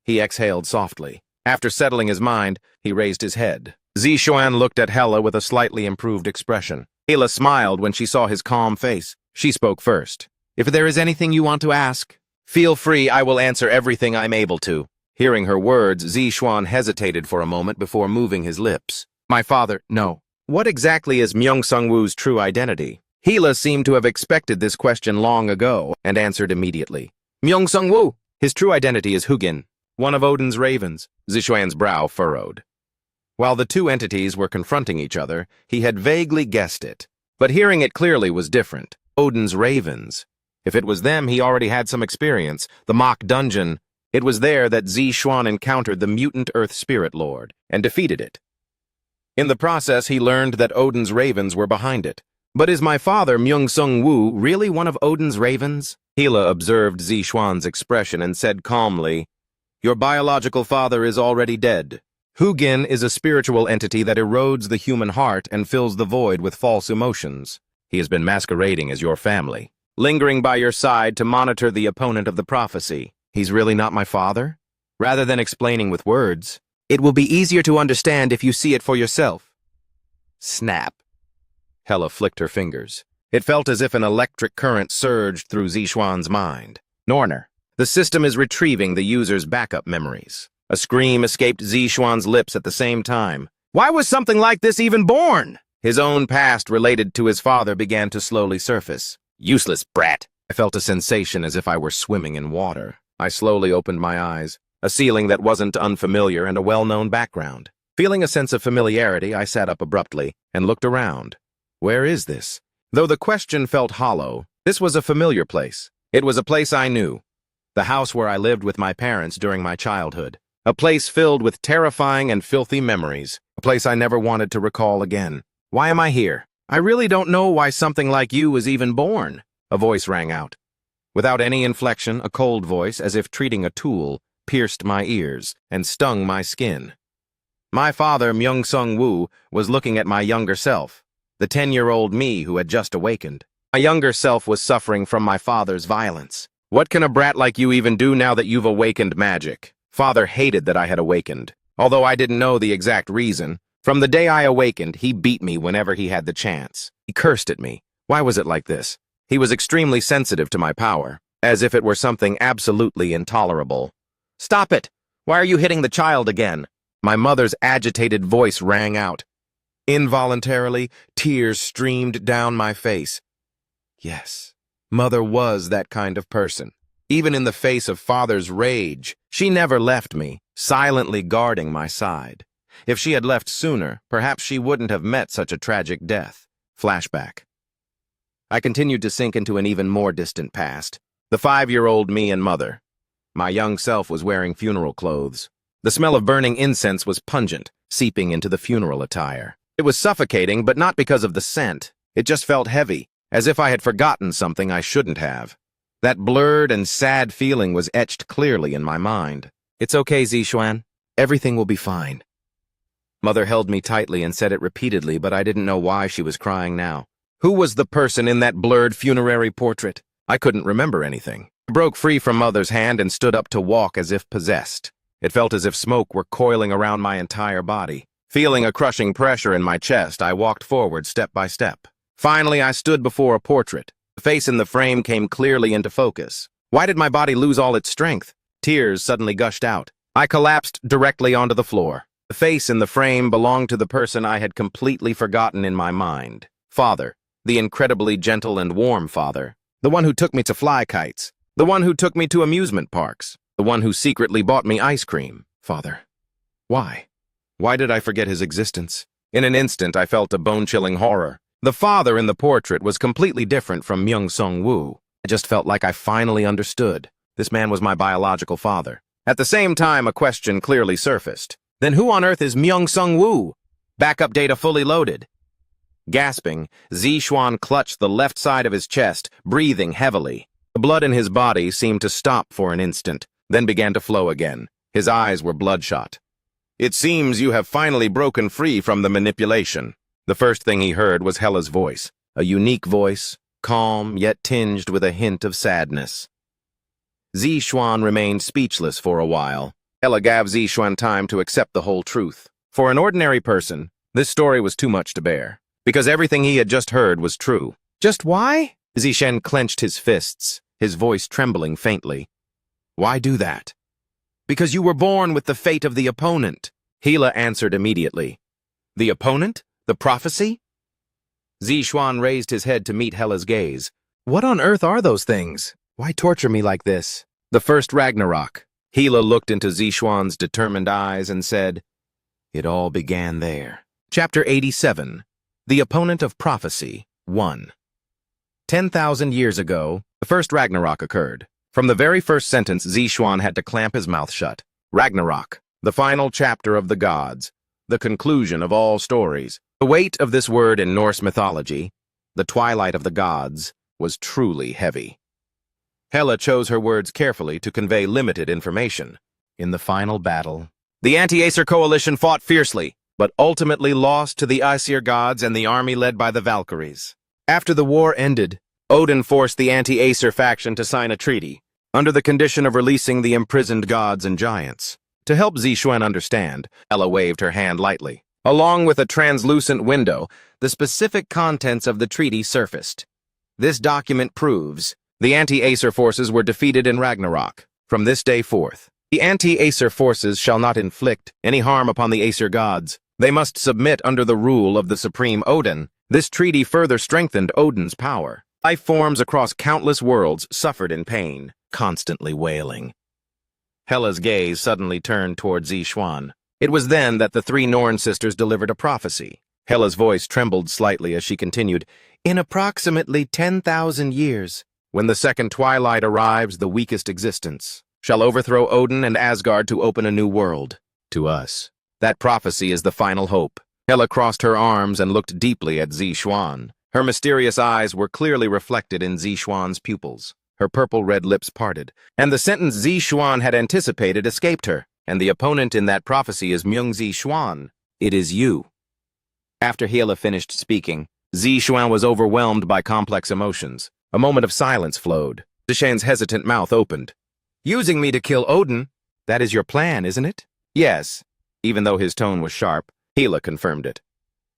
He exhaled softly. After settling his mind, he raised his head. Zixuan looked at Hela with a slightly improved expression. Hela smiled when she saw his calm face. She spoke first. If there is anything you want to ask, feel free, I will answer everything I'm able to. Hearing her words, Zixuan hesitated for a moment before moving his lips. My father, no. What exactly is Myung Sung Woo's true identity? Hela seemed to have expected this question long ago and answered immediately. Myung Sung Woo! His true identity is Hugin, one of Odin's ravens. Zixuan's brow furrowed. While the two entities were confronting each other, he had vaguely guessed it. But hearing it clearly was different. Odin's ravens. If it was them, he already had some experience. The mock dungeon. It was there that Zixuan encountered the mutant Earth Spirit Lord and defeated it. In the process, he learned that Odin's ravens were behind it. But is my father, Myung Sung Woo, really one of Odin's ravens? Hela observed Zixuan's expression and said calmly, Your biological father is already dead. Hugin is a spiritual entity that erodes the human heart and fills the void with false emotions. He has been masquerading as your family, lingering by your side to monitor the opponent of the prophecy. He's really not my father? Rather than explaining with words, it will be easier to understand if you see it for yourself. Snap. Hela flicked her fingers. It felt as if an electric current surged through Zixuan's mind. Norner. The system is retrieving the user's backup memories. A scream escaped Zixuan's lips at the same time. Why was something like this even born? His own past related to his father began to slowly surface. Useless brat. I felt a sensation as if I were swimming in water. I slowly opened my eyes. A ceiling that wasn't unfamiliar and a well-known background. Feeling a sense of familiarity, I sat up abruptly and looked around. Where is this? Though the question felt hollow, This was a familiar place. It was a place I knew. The house where I lived with my parents during my childhood. A place filled with terrifying and filthy memories. A place I never wanted to recall again. Why am I here? I really don't know why something like you was even born. A voice rang out. Without any inflection, a cold voice, as if treating a tool, pierced my ears and stung my skin. My father, Myung-Sung-woo, was looking at my younger self, the 10-year-old me who had just awakened. My younger self was suffering from my father's violence. What can a brat like you even do now that you've awakened magic? Father hated that I had awakened, although I didn't know the exact reason. From the day I awakened, he beat me whenever he had the chance. He cursed at me. Why was it like this? He was extremely sensitive to my power, as if it were something absolutely intolerable. Stop it! Why are you hitting the child again? My mother's agitated voice rang out. Involuntarily, tears streamed down my face. Yes, Mother was that kind of person. Even in the face of Father's rage, she never left me, silently guarding my side. If she had left sooner, perhaps she wouldn't have met such a tragic death. Flashback. I continued to sink into an even more distant past. The 5-year-old me and Mother. My young self was wearing funeral clothes. The smell of burning incense was pungent, seeping into the funeral attire. It was suffocating, but not because of the scent. It just felt heavy, as if I had forgotten something I shouldn't have. That blurred and sad feeling was etched clearly in my mind. It's okay, Zixuan. Everything will be fine. Mother held me tightly and said it repeatedly, but I didn't know why she was crying now. Who was the person in that blurred funerary portrait? I couldn't remember anything. I broke free from Mother's hand and stood up to walk as if possessed. It felt as if smoke were coiling around my entire body. Feeling a crushing pressure in my chest, I walked forward step by step. Finally, I stood before a portrait. The face in the frame came clearly into focus. Why did my body lose all its strength? Tears suddenly gushed out. I collapsed directly onto the floor. The face in the frame belonged to the person I had completely forgotten in my mind. Father, the incredibly gentle and warm father. The one who took me to fly kites. The one who took me to amusement parks. The one who secretly bought me ice cream. Father. Why? Why did I forget his existence? In an instant, I felt a bone-chilling horror. The father in the portrait was completely different from Myung-Sung-woo. I just felt like I finally understood. This man was my biological father. At the same time, a question clearly surfaced. Then who on earth is Myung-Sung-woo? Backup data fully loaded. Gasping, Zixuan clutched the left side of his chest, breathing heavily. The blood in his body seemed to stop for an instant, then began to flow again. His eyes were bloodshot. It seems you have finally broken free from the manipulation. The first thing he heard was Hella's voice, a unique voice, calm yet tinged with a hint of sadness. Zixuan remained speechless for a while. Hella gave Zixuan time to accept the whole truth. For an ordinary person, this story was too much to bear, because everything he had just heard was true. Just why? Zixuan clenched his fists, his voice trembling faintly. Why do that? Because you were born with the fate of the opponent. Hela answered immediately. The opponent? The prophecy? Zixuan raised his head to meet Hella's gaze. What on earth are those things? Why torture me like this? The first Ragnarok. Hela looked into Zixuan's determined eyes and said, It all began there. Chapter 87. The Opponent of Prophecy, 1. 10,000 years ago, the first Ragnarok occurred. From the very first sentence, Zixuan had to clamp his mouth shut. Ragnarok, the final chapter of the gods, the conclusion of all stories. The weight of this word in Norse mythology, the twilight of the gods, was truly heavy. Hela chose her words carefully to convey limited information. In the final battle, the anti-Aesir coalition fought fiercely, but ultimately lost to the Aesir gods and the army led by the Valkyries. After the war ended, Odin forced the anti-Aesir faction to sign a treaty, under the condition of releasing the imprisoned gods and giants. To help Zixuan understand, Hela waved her hand lightly. Along with a translucent window, the specific contents of the treaty surfaced. This document proves the anti-Aesir forces were defeated in Ragnarok. From this day forth, the anti-Aesir forces shall not inflict any harm upon the Aesir gods. They must submit under the rule of the supreme Odin. This treaty further strengthened Odin's power. Life forms across countless worlds suffered in pain, constantly wailing. Hela's gaze suddenly turned toward Zixuan. It was then that the three Norn sisters delivered a prophecy. Hela's voice trembled slightly as she continued, In approximately 10,000 years, when the second twilight arrives, the weakest existence shall overthrow Odin and Asgard to open a new world. To us, that prophecy is the final hope. Hela crossed her arms and looked deeply at Zixuan. Her mysterious eyes were clearly reflected in Zixuan's pupils. Her purple-red lips parted, and the sentence Zixuan had anticipated escaped her. And the opponent in that prophecy is Zixuan. It is you. After Hela finished speaking, Zixuan was overwhelmed by complex emotions. A moment of silence flowed. Zixuan's hesitant mouth opened. Using me to kill Odin? That is your plan, isn't it? Yes. Even though his tone was sharp, Hela confirmed it.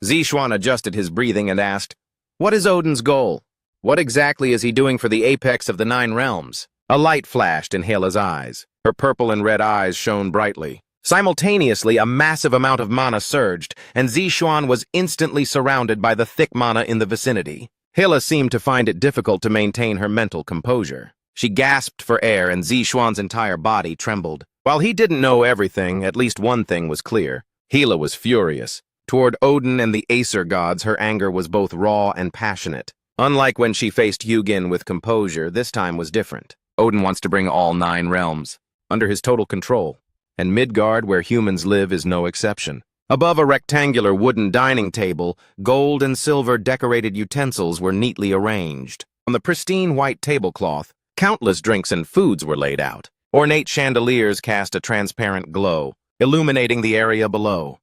Zixuan adjusted his breathing and asked, "What is Odin's goal? What exactly is he doing for the apex of the 9 realms?" A light flashed in Hela's eyes. Her purple and red eyes shone brightly. Simultaneously, a massive amount of mana surged, and Zixuan was instantly surrounded by the thick mana in the vicinity. Hela seemed to find it difficult to maintain her mental composure. She gasped for air, and Zixuan's entire body trembled. While he didn't know everything, at least one thing was clear. Hela was furious. Toward Odin and the Aesir gods, her anger was both raw and passionate. Unlike when she faced Hugin with composure, this time was different. Odin wants to bring all 9 realms under his total control, and Midgard, where humans live, is no exception. Above a rectangular wooden dining table, gold and silver decorated utensils were neatly arranged. On the pristine white tablecloth, countless drinks and foods were laid out. Ornate chandeliers cast a transparent glow, illuminating the area below.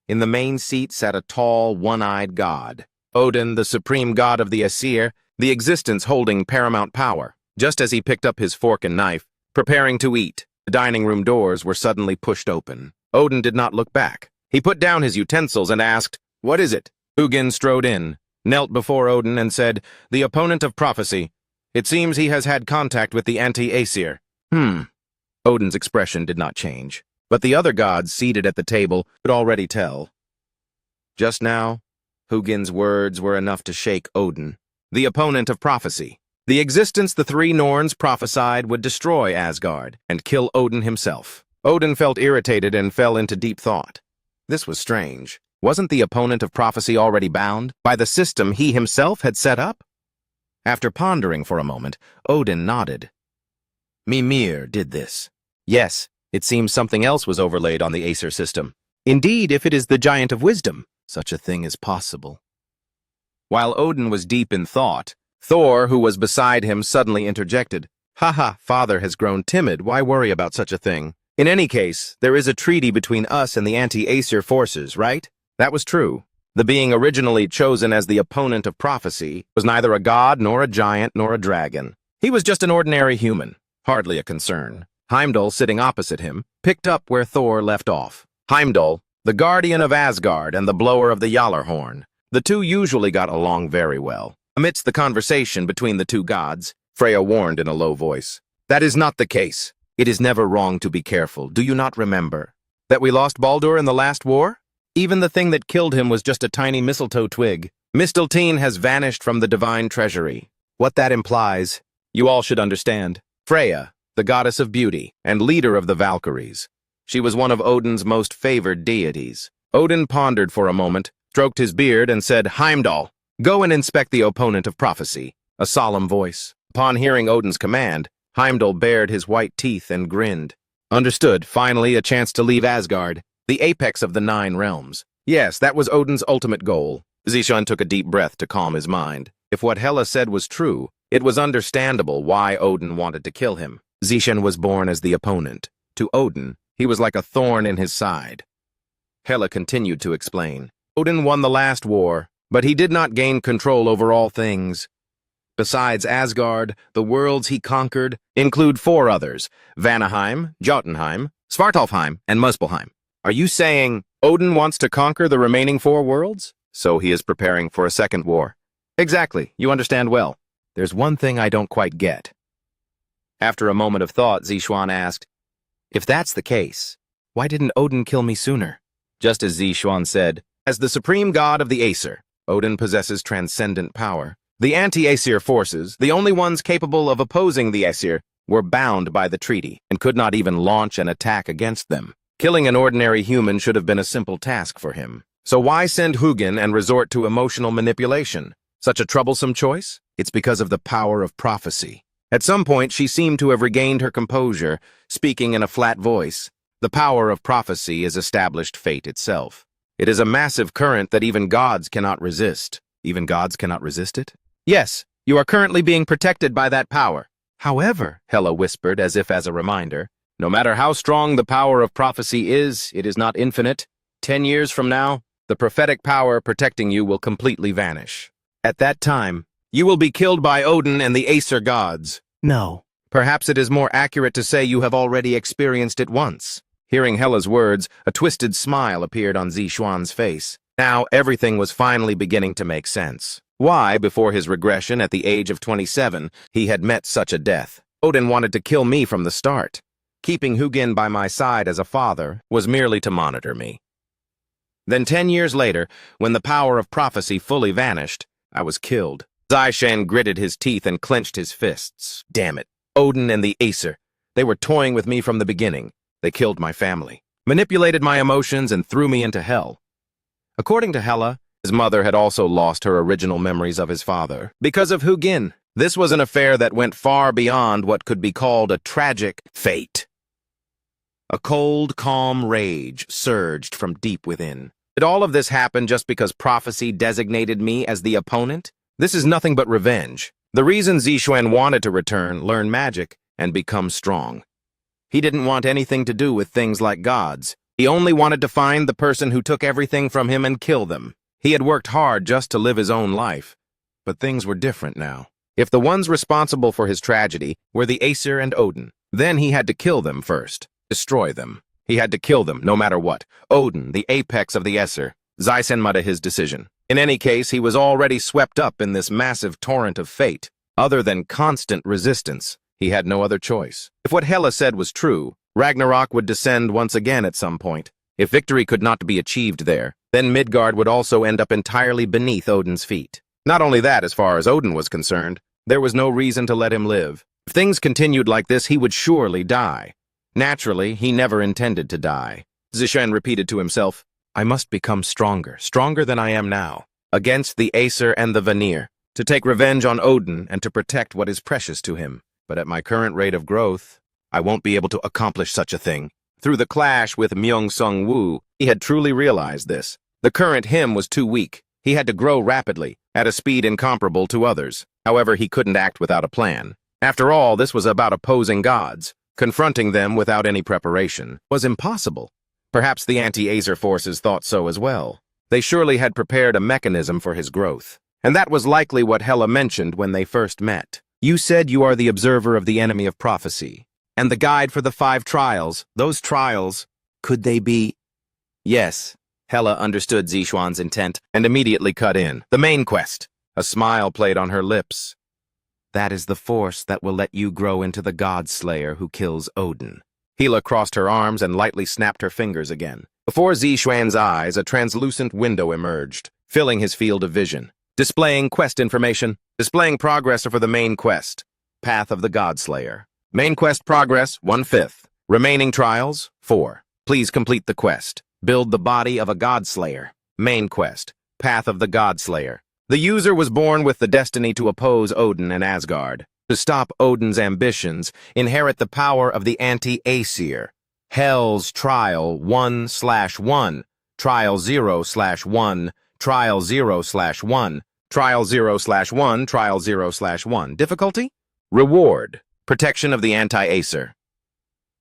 In the main seat sat a tall, one-eyed god. Odin, the supreme god of the Aesir, the existence holding paramount power. Just as he picked up his fork and knife, preparing to eat, the dining room doors were suddenly pushed open. Odin did not look back. He put down his utensils and asked, "What is it?" Hugin strode in, knelt before Odin and said, "The opponent of prophecy. It seems he has had contact with the anti-Aesir." Odin's expression did not change, but the other gods seated at the table could already tell. Just now, Hugin's words were enough to shake Odin. The opponent of prophecy. The existence the 3 Norns prophesied would destroy Asgard and kill Odin himself. Odin felt irritated and fell into deep thought. This was strange. Wasn't the opponent of prophecy already bound by the system he himself had set up? After pondering for a moment, Odin nodded. Mimir did this. Yes, it seems something else was overlaid on the Aesir system. Indeed, if it is the Giant of Wisdom, such a thing is possible. While Odin was deep in thought, Thor, who was beside him, suddenly interjected. "Haha, father has grown timid. Why worry about such a thing? In any case, there is a treaty between us and the anti-Aesir forces, right?" That was true. The being originally chosen as the opponent of prophecy was neither a god, nor a giant, nor a dragon. He was just an ordinary human, hardly a concern. Heimdall, sitting opposite him, picked up where Thor left off. Heimdall, the guardian of Asgard and the blower of the Gjallarhorn. The two usually got along very well. Amidst the conversation between the 2 gods, Freya warned in a low voice, "That is not the case. It is never wrong to be careful. Do you not remember that we lost Baldur in the last war? Even the thing that killed him was just a tiny mistletoe twig. Mistletoe has vanished from the divine treasury. What that implies, you all should understand. Freya, the goddess of beauty and leader of the Valkyries. She was one of Odin's most favored deities." Odin pondered for a moment, stroked his beard, and said, "Heimdall, go and inspect the opponent of prophecy." A solemn voice. Upon hearing Odin's command, Heimdall bared his white teeth and grinned. Understood. Finally, a chance to leave Asgard, the apex of the 9 realms. Yes, that was Odin's ultimate goal. Zixuan took a deep breath to calm his mind. If what Hela said was true, it was understandable why Odin wanted to kill him. Zixuan was born as the opponent. To Odin, he was like a thorn in his side. Hela continued to explain. Odin won the last war, but he did not gain control over all things. Besides Asgard, the worlds he conquered include 4 others: Vanaheim, Jotunheim, Svartalfheim, and Muspelheim. Are you saying Odin wants to conquer the remaining 4 worlds? So he is preparing for a second war. Exactly, you understand well. There's one thing I don't quite get. After a moment of thought, Zixuan asked, "If that's the case, why didn't Odin kill me sooner?" Just as Zixuan said, as the supreme god of the Aesir, Odin possesses transcendent power. The anti-Aesir forces, the only ones capable of opposing the Aesir, were bound by the treaty and could not even launch an attack against them. Killing an ordinary human should have been a simple task for him. So why send Hugin and resort to emotional manipulation? Such a troublesome choice? It's because of the power of prophecy. At some point, she seemed to have regained her composure, speaking in a flat voice. The power of prophecy is established fate itself. It is a massive current that even gods cannot resist. Even gods cannot resist it? Yes, you are currently being protected by that power. However, Hela whispered as if as a reminder, no matter how strong the power of prophecy is, it is not infinite. 10 years from now, the prophetic power protecting you will completely vanish. At that time, you will be killed by Odin and the Aesir gods. No. Perhaps it is more accurate to say you have already experienced it once. Hearing Hela's words, a twisted smile appeared on Zixuan's face. Now everything was finally beginning to make sense. Why, before his regression at the age of 27, he had met such a death. Odin wanted to kill me from the start. Keeping Hugin by my side as a father was merely to monitor me. Then 10 years later, when the power of prophecy fully vanished, I was killed. Zishan gritted his teeth and clenched his fists. Damn it. Odin and the Aesir. They were toying with me from the beginning. They killed my family, manipulated my emotions, and threw me into hell. According to Hela, his mother had also lost her original memories of his father. Because of Hugin, this was an affair that went far beyond what could be called a tragic fate. A cold, calm rage surged from deep within. Did all of this happen just because prophecy designated me as the opponent? This is nothing but revenge. The reason Zixuan wanted to return, learn magic, and become strong. He didn't want anything to do with things like gods. He only wanted to find the person who took everything from him and kill them. He had worked hard just to live his own life. But things were different now. If the ones responsible for his tragedy were the Aesir and Odin, then he had to kill them first. Destroy them. He had to kill them, no matter what. Odin, the apex of the Aesir. Zaisenmada his decision. In any case, he was already swept up in this massive torrent of fate. Other than constant resistance, he had no other choice. If what Hela said was true, Ragnarok would descend once again at some point. If victory could not be achieved there, then Midgard would also end up entirely beneath Odin's feet. Not only that, as far as Odin was concerned, there was no reason to let him live. If things continued like this, he would surely die. Naturally, he never intended to die. Zishan repeated to himself, I must become stronger, stronger than I am now, against the Aesir and the Vanir, to take revenge on Odin and to protect what is precious to him. But at my current rate of growth, I won't be able to accomplish such a thing. Through the clash with Myung-Sung-woo, he had truly realized this. The current him was too weak. He had to grow rapidly, at a speed incomparable to others. However, he couldn't act without a plan. After all, this was about opposing gods. Confronting them without any preparation was impossible. Perhaps the anti-Aesir forces thought so as well. They surely had prepared a mechanism for his growth. And that was likely what Hela mentioned when they first met. You said you are the observer of the enemy of prophecy. And the guide for the 5 trials. Those trials, could they be? Yes. Hela understood Zixuan's intent and immediately cut in. The main quest. A smile played on her lips. That is the force that will let you grow into the God Slayer who kills Odin. Hela crossed her arms and lightly snapped her fingers again. Before Zixuan's eyes, a translucent window emerged, filling his field of vision. Displaying quest information. Displaying progress for the main quest. Path of the God Slayer. Main quest progress, 1/5. Remaining trials, 4. Please complete the quest. Build the body of a God Slayer. Main quest. Path of the God Slayer. The user was born with the destiny to oppose Odin and Asgard. To stop Odin's ambitions, inherit the power of the anti-Aesir. Hell's Trial 1/1. Trial 0/1. Trial 0/1. Trial 0/1. Trial 0/1. Difficulty? Reward. Protection of the anti-Aesir.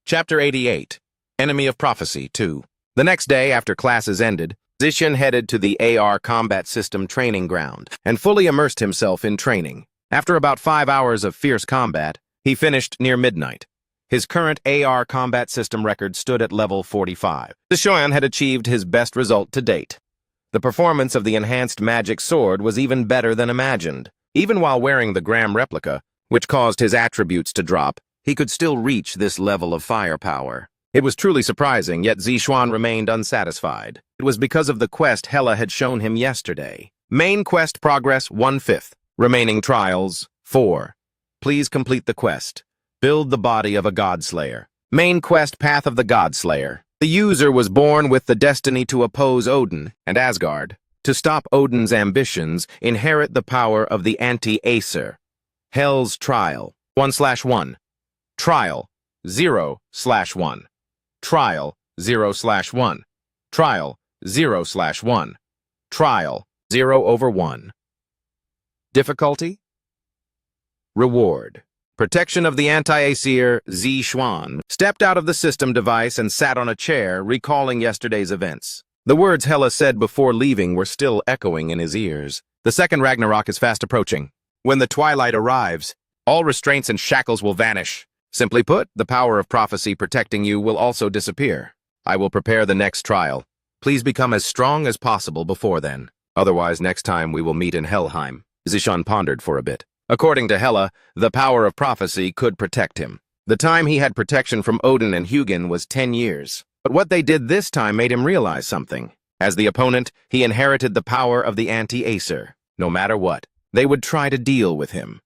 Chapter 88. Enemy of Prophecy 2. The next day, after classes ended, Zishan headed to the AR combat system training ground and fully immersed himself in training. After about 5 hours of fierce combat, he finished near midnight. His current AR combat system record stood at level 45. Zishan had achieved his best result to date. The performance of the enhanced magic sword was even better than imagined. Even while wearing the Gram replica, which caused his attributes to drop, he could still reach this level of firepower. It was truly surprising, yet Zixuan remained unsatisfied. It was because of the quest Hela had shown him yesterday. Main quest progress 1/5. Remaining trials 4. Please complete the quest. Build the body of a God Slayer. Main quest Path of the God Slayer. The user was born with the destiny to oppose Odin and Asgard. To stop Odin's ambitions, inherit the power of the anti-Acer. Hell's Trial, 1/1. Trial, 0/1. Trial, 0/1. Trial, 0/1. Trial, 0/1. Difficulty? Reward. Protection of the anti-Acer, Z Xuan, stepped out of the system device and sat on a chair, recalling yesterday's events. The words Hela said before leaving were still echoing in his ears. The second Ragnarok is fast approaching. When the twilight arrives, all restraints and shackles will vanish. Simply put, the power of prophecy protecting you will also disappear. I will prepare the next trial. Please become as strong as possible before then. Otherwise, next time we will meet in Helheim. Zishan pondered for a bit. According to Hela, the power of prophecy could protect him. The time he had protection from Odin and Hugin was 10 years. But what they did this time made him realize something. As the opponent, he inherited the power of the anti-Acer. No matter what, they would try to deal with him.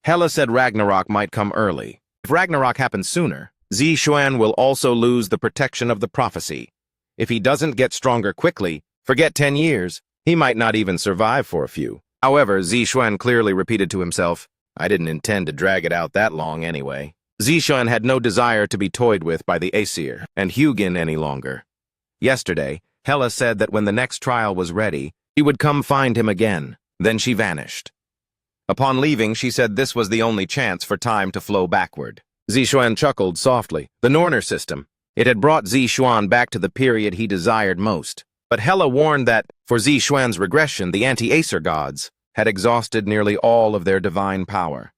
Hela said Ragnarok might come early. If Ragnarok happens sooner, Z Xuan will also lose the protection of the prophecy. If he doesn't get stronger quickly, forget 10 years, he might not even survive for a few. However, Z Xuan clearly repeated to himself, I didn't intend to drag it out that long anyway. Z Xuan had no desire to be toyed with by the Aesir and Hugin any longer. Yesterday, Hela said that when the next trial was ready, he would come find him again. Then she vanished. Upon leaving, she said this was the only chance for time to flow backward. Z Xuan chuckled softly. The Norner system. It had brought Z Xuan back to the period he desired most. But Hela warned that, for Z Xuan's regression, the anti-Acer gods had exhausted nearly all of their divine power.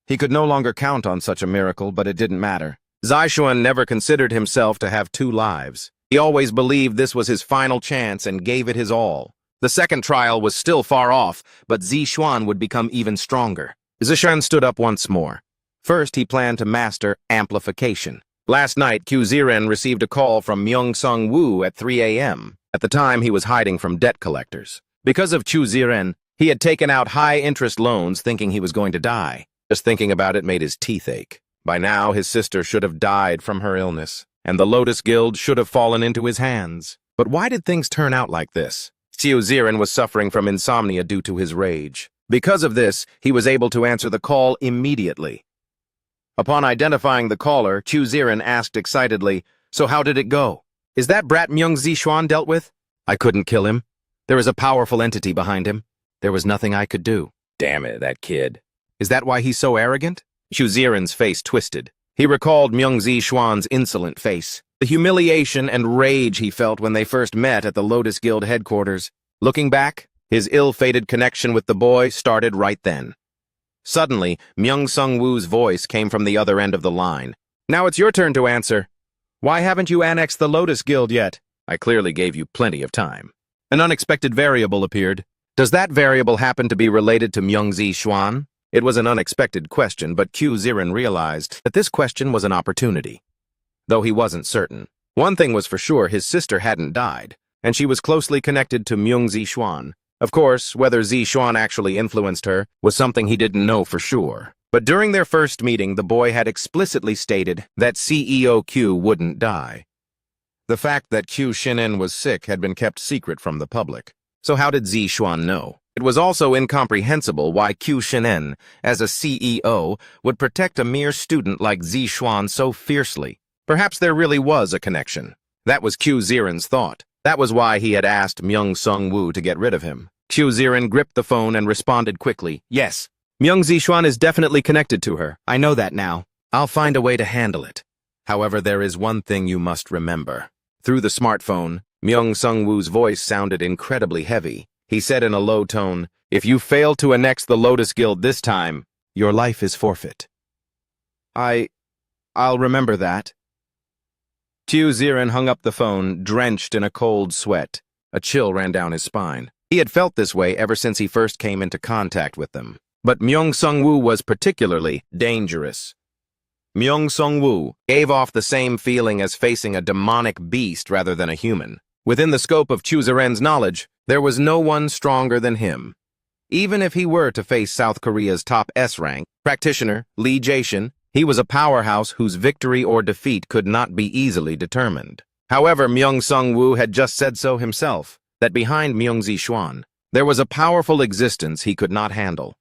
He could no longer count on such a miracle, but it didn't matter. Z Xuan never considered himself to have two lives. He always believed this was his final chance and gave it his all. The second trial was still far off, but Z Xuan would become even stronger. Zishan stood up once more. First, he planned to master amplification. Last night, Q Ziren received a call from Myung-Sung Woo at 3 a.m. At the time, he was hiding from debt collectors. Because of Chu Ziren, he had taken out high-interest loans thinking he was going to die. Just thinking about it made his teeth ache. By now, his sister should have died from her illness, and the Lotus Guild should have fallen into his hands. But why did things turn out like this? Xiu Ziren was suffering from insomnia due to his rage. Because of this, he was able to answer the call immediately. Upon identifying the caller, Chu Ziren asked excitedly, So how did it go? Is that brat Myung Zishuan dealt with? I couldn't kill him. There is a powerful entity behind him. There was nothing I could do. Damn it, that kid. Is that why he's so arrogant? Chu Ziren's face twisted. He recalled Myung Zishuan's insolent face, the humiliation and rage he felt when they first met at the Lotus Guild headquarters. Looking back, his ill-fated connection with the boy started right then. Suddenly, Myung-Sung Woo's voice came from the other end of the line. Now it's your turn to answer. Why haven't you annexed the Lotus Guild yet? I clearly gave you plenty of time. An unexpected variable appeared. Does that variable happen to be related to Myung Zishuan? It was an unexpected question, but Q Ziren realized that this question was an opportunity. Though he wasn't certain. One thing was for sure, his sister hadn't died, and she was closely connected to Myung Zishuan. Of course, whether Zishuan actually influenced her was something he didn't know for sure. But during their first meeting, the boy had explicitly stated that CEO Q wouldn't die. The fact that Q Shinin was sick had been kept secret from the public. So how did Zishuan know? It was also incomprehensible why Q Shinin, as a CEO, would protect a mere student like Zishuan so fiercely. Perhaps there really was a connection. That was Q Ziren's thought. That was why he had asked Myung-Sung Woo to get rid of him. Q Ziren gripped the phone and responded quickly. Yes, Myung Zishuan is definitely connected to her. I know that now. I'll find a way to handle it. However, there is one thing you must remember. Through the smartphone, Myung-Sung Woo's voice sounded incredibly heavy. He said in a low tone, If you fail to annex the Lotus Guild this time, your life is forfeit. I'll remember that. Q Ziren hung up the phone, drenched in a cold sweat. A chill ran down his spine. He had felt this way ever since he first came into contact with them. But Myung-Sung Woo was particularly dangerous. Myung-Sung Woo gave off the same feeling as facing a demonic beast rather than a human. Within the scope of Chu Ziren's knowledge, there was no one stronger than him. Even if he were to face South Korea's top S-rank practitioner, Lee Jae-shin, he was a powerhouse whose victory or defeat could not be easily determined. However, Myung-Sung Woo had just said so himself. that behind Myung Zixuan, there was a powerful existence he could not handle.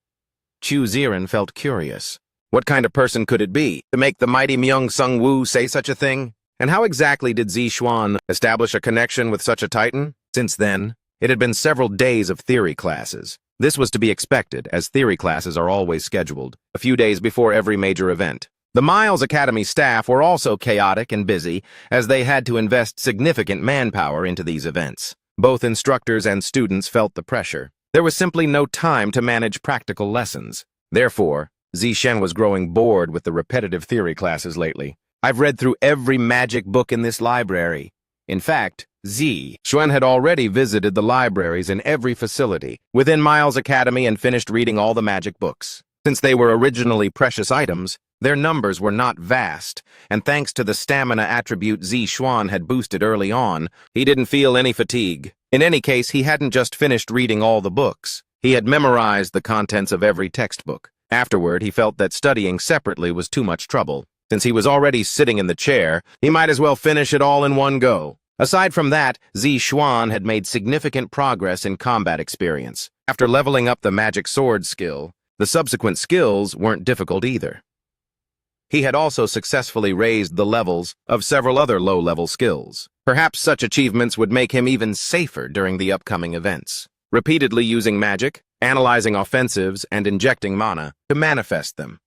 Chu Ziren felt curious. What kind of person could it be to make the mighty Myung Sung Woo say such a thing? And how exactly did Zixuan establish a connection with such a titan? Since then, it had been several days of theory classes. This was to be expected, as theory classes are always scheduled, a few days before every major event. The Miles Academy staff were also chaotic and busy, as they had to invest significant manpower into these events. Both instructors and students felt the pressure. There was simply no time to manage practical lessons. Therefore, Zixuan was growing bored with the repetitive theory classes lately. I've read through every magic book in this library. In fact, Zixuan had already visited the libraries in every facility within Miles Academy and finished reading all the magic books. Since they were originally precious items, their numbers were not vast, and thanks to the stamina attribute Zixuan had boosted early on, he didn't feel any fatigue. In any case, he hadn't just finished reading all the books. He had memorized the contents of every textbook. Afterward, he felt that studying separately was too much trouble. Since he was already sitting in the chair, he might as well finish it all in one go. Aside from that, Zixuan had made significant progress in combat experience. After leveling up the magic sword skill, the subsequent skills weren't difficult either. He had also successfully raised the levels of several other low-level skills. Perhaps such achievements would make him even safer during the upcoming events. Repeatedly using magic, analyzing offensives, and injecting mana to manifest them.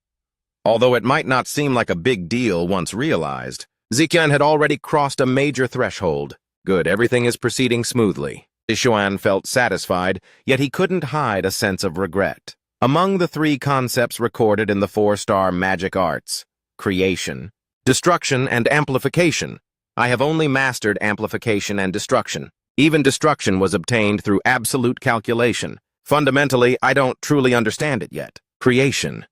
Although it might not seem like a big deal once realized, Zixuan had already crossed a major threshold. Good, everything is proceeding smoothly. Zixuan felt satisfied, yet he couldn't hide a sense of regret. Among the 3 concepts recorded in the 4-star magic arts, creation, destruction, and amplification, I have only mastered amplification and destruction. Even destruction was obtained through absolute calculation. Fundamentally, I don't truly understand it yet. Creation.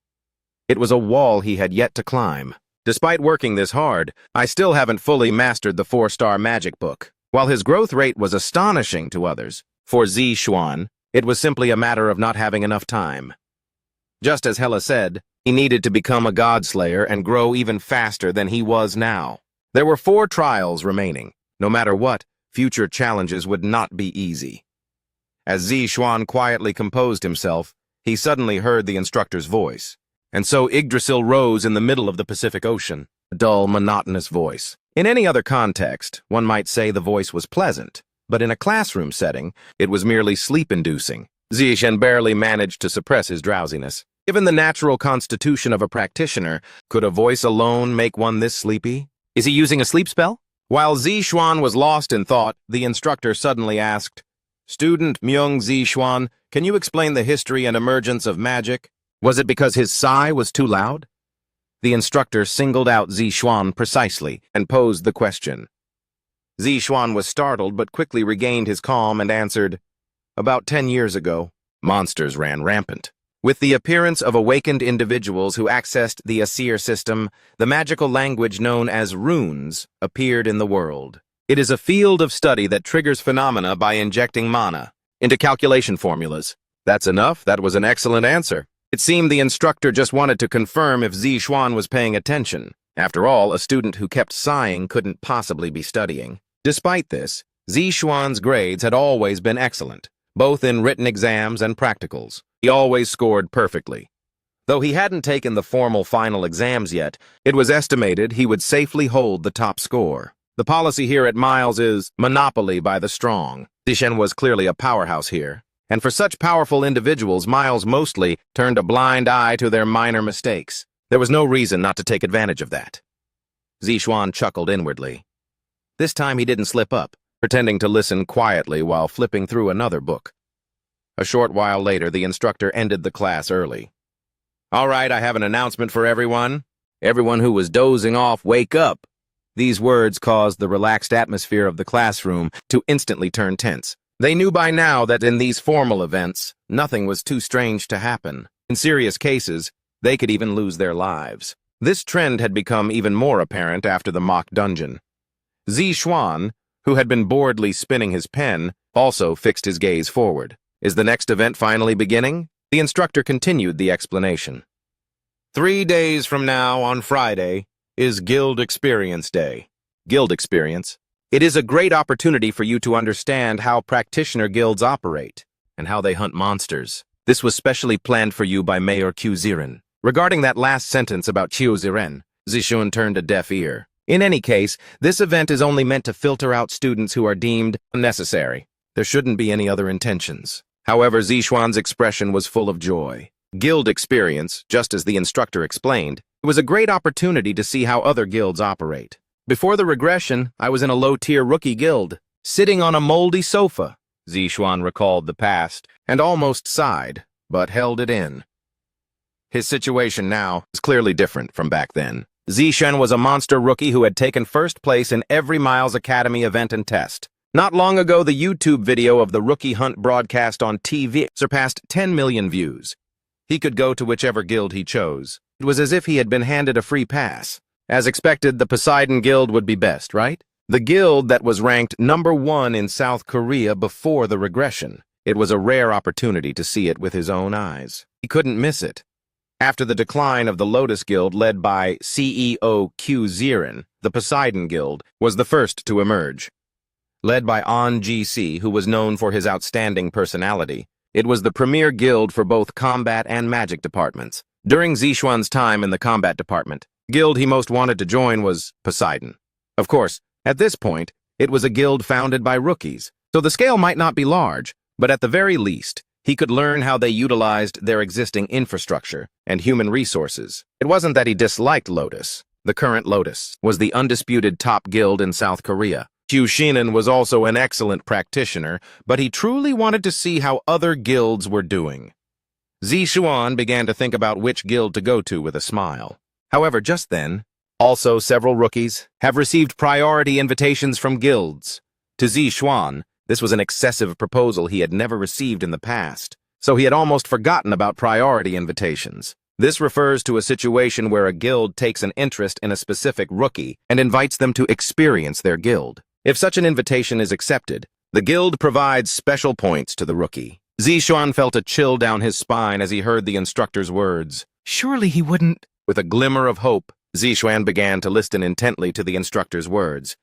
It was a wall he had yet to climb. Despite working this hard, I still haven't fully mastered the 4-star magic book. While his growth rate was astonishing to others, for Zixuan, it was simply a matter of not having enough time. Just as Hela said, he needed to become a godslayer and grow even faster than he was now. There were 4 trials remaining. No matter what, future challenges would not be easy. As Zixuan quietly composed himself, he suddenly heard the instructor's voice. And so Yggdrasil rose in the middle of the Pacific Ocean, a dull, monotonous voice. In any other context, one might say the voice was pleasant, but in a classroom setting, it was merely sleep-inducing. Zixuan barely managed to suppress his drowsiness. Given the natural constitution of a practitioner, could a voice alone make one this sleepy? Is he using a sleep spell? While Zixuan was lost in thought, the instructor suddenly asked, "Student Myung Zixuan, can you explain the history and emergence of magic?" Was it because his sigh was too loud? The instructor singled out Zixuan precisely and posed the question. Zixuan was startled but quickly regained his calm and answered, "About 10 years ago, monsters ran rampant. With the appearance of awakened individuals who accessed the Asir system, the magical language known as runes appeared in the world. It is a field of study that triggers phenomena by injecting mana into calculation formulas." That's enough. That was an excellent answer. It seemed the instructor just wanted to confirm if Zixuan was paying attention. After all, a student who kept sighing couldn't possibly be studying. Despite this, Zixuan's grades had always been excellent, both in written exams and practicals. He always scored perfectly. Though he hadn't taken the formal final exams yet, it was estimated he would safely hold the top score. The policy here at Miles is monopoly by the strong. Zixuan was clearly a powerhouse here. And for such powerful individuals, Miles mostly turned a blind eye to their minor mistakes. There was no reason not to take advantage of that. Zixuan chuckled inwardly. This time he didn't slip up, pretending to listen quietly while flipping through another book. A short while later, the instructor ended the class early. "All right, I have an announcement for everyone. Everyone who was dozing off, wake up." These words caused the relaxed atmosphere of the classroom to instantly turn tense. They knew by now that in these formal events, nothing was too strange to happen. In serious cases, they could even lose their lives. This trend had become even more apparent after the mock dungeon. Zixuan, who had been boredly spinning his pen, also fixed his gaze forward. Is the next event finally beginning? The instructor continued the explanation. 3 days from now, on Friday, is Guild Experience Day. Guild Experience? It is a great opportunity for you to understand how practitioner guilds operate and how they hunt monsters. This was specially planned for you by Mayor Q Ziren. Regarding that last sentence about Qiu Ziren, Zishun turned a deaf ear. In any case, this event is only meant to filter out students who are deemed unnecessary. There shouldn't be any other intentions. However, Zishuan's expression was full of joy. Guild experience, just as the instructor explained, it was a great opportunity to see how other guilds operate. Before the regression, I was in a low-tier rookie guild, sitting on a moldy sofa. Zishuan recalled the past and almost sighed, but held it in. His situation now is clearly different from back then. Zishen was a monster rookie who had taken first place in every Miles Academy event and test. Not long ago, the YouTube video of the rookie hunt broadcast on TV surpassed 10 million views. He could go to whichever guild he chose. It was as if he had been handed a free pass. As expected, the Poseidon Guild would be best, right? The guild that was ranked #1 in South Korea before the regression. It was a rare opportunity to see it with his own eyes. He couldn't miss it. After the decline of the Lotus Guild led by CEO Q Ziren, the Poseidon Guild was the first to emerge. Led by An GC, who was known for his outstanding personality, it was the premier guild for both combat and magic departments. During Zishuan's time in the combat department, the guild he most wanted to join was Poseidon. Of course, at this point, it was a guild founded by rookies, so the scale might not be large, but at the very least, he could learn how they utilized their existing infrastructure and human resources. It wasn't that he disliked Lotus. The current Lotus was the undisputed top guild in South Korea. Qiu Shinan was also an excellent practitioner, but he truly wanted to see how other guilds were doing. Zishuan began to think about which guild to go to with a smile. However, just then, also several rookies have received priority invitations from guilds. To Zishuan, this was an excessive proposal he had never received in the past, so he had almost forgotten about priority invitations. This refers to a situation where a guild takes an interest in a specific rookie and invites them to experience their guild. If such an invitation is accepted, the guild provides special points to the rookie. Zishuan felt a chill down his spine as he heard the instructor's words. Surely he wouldn't. With a glimmer of hope, Zishuan began to listen intently to the instructor's words.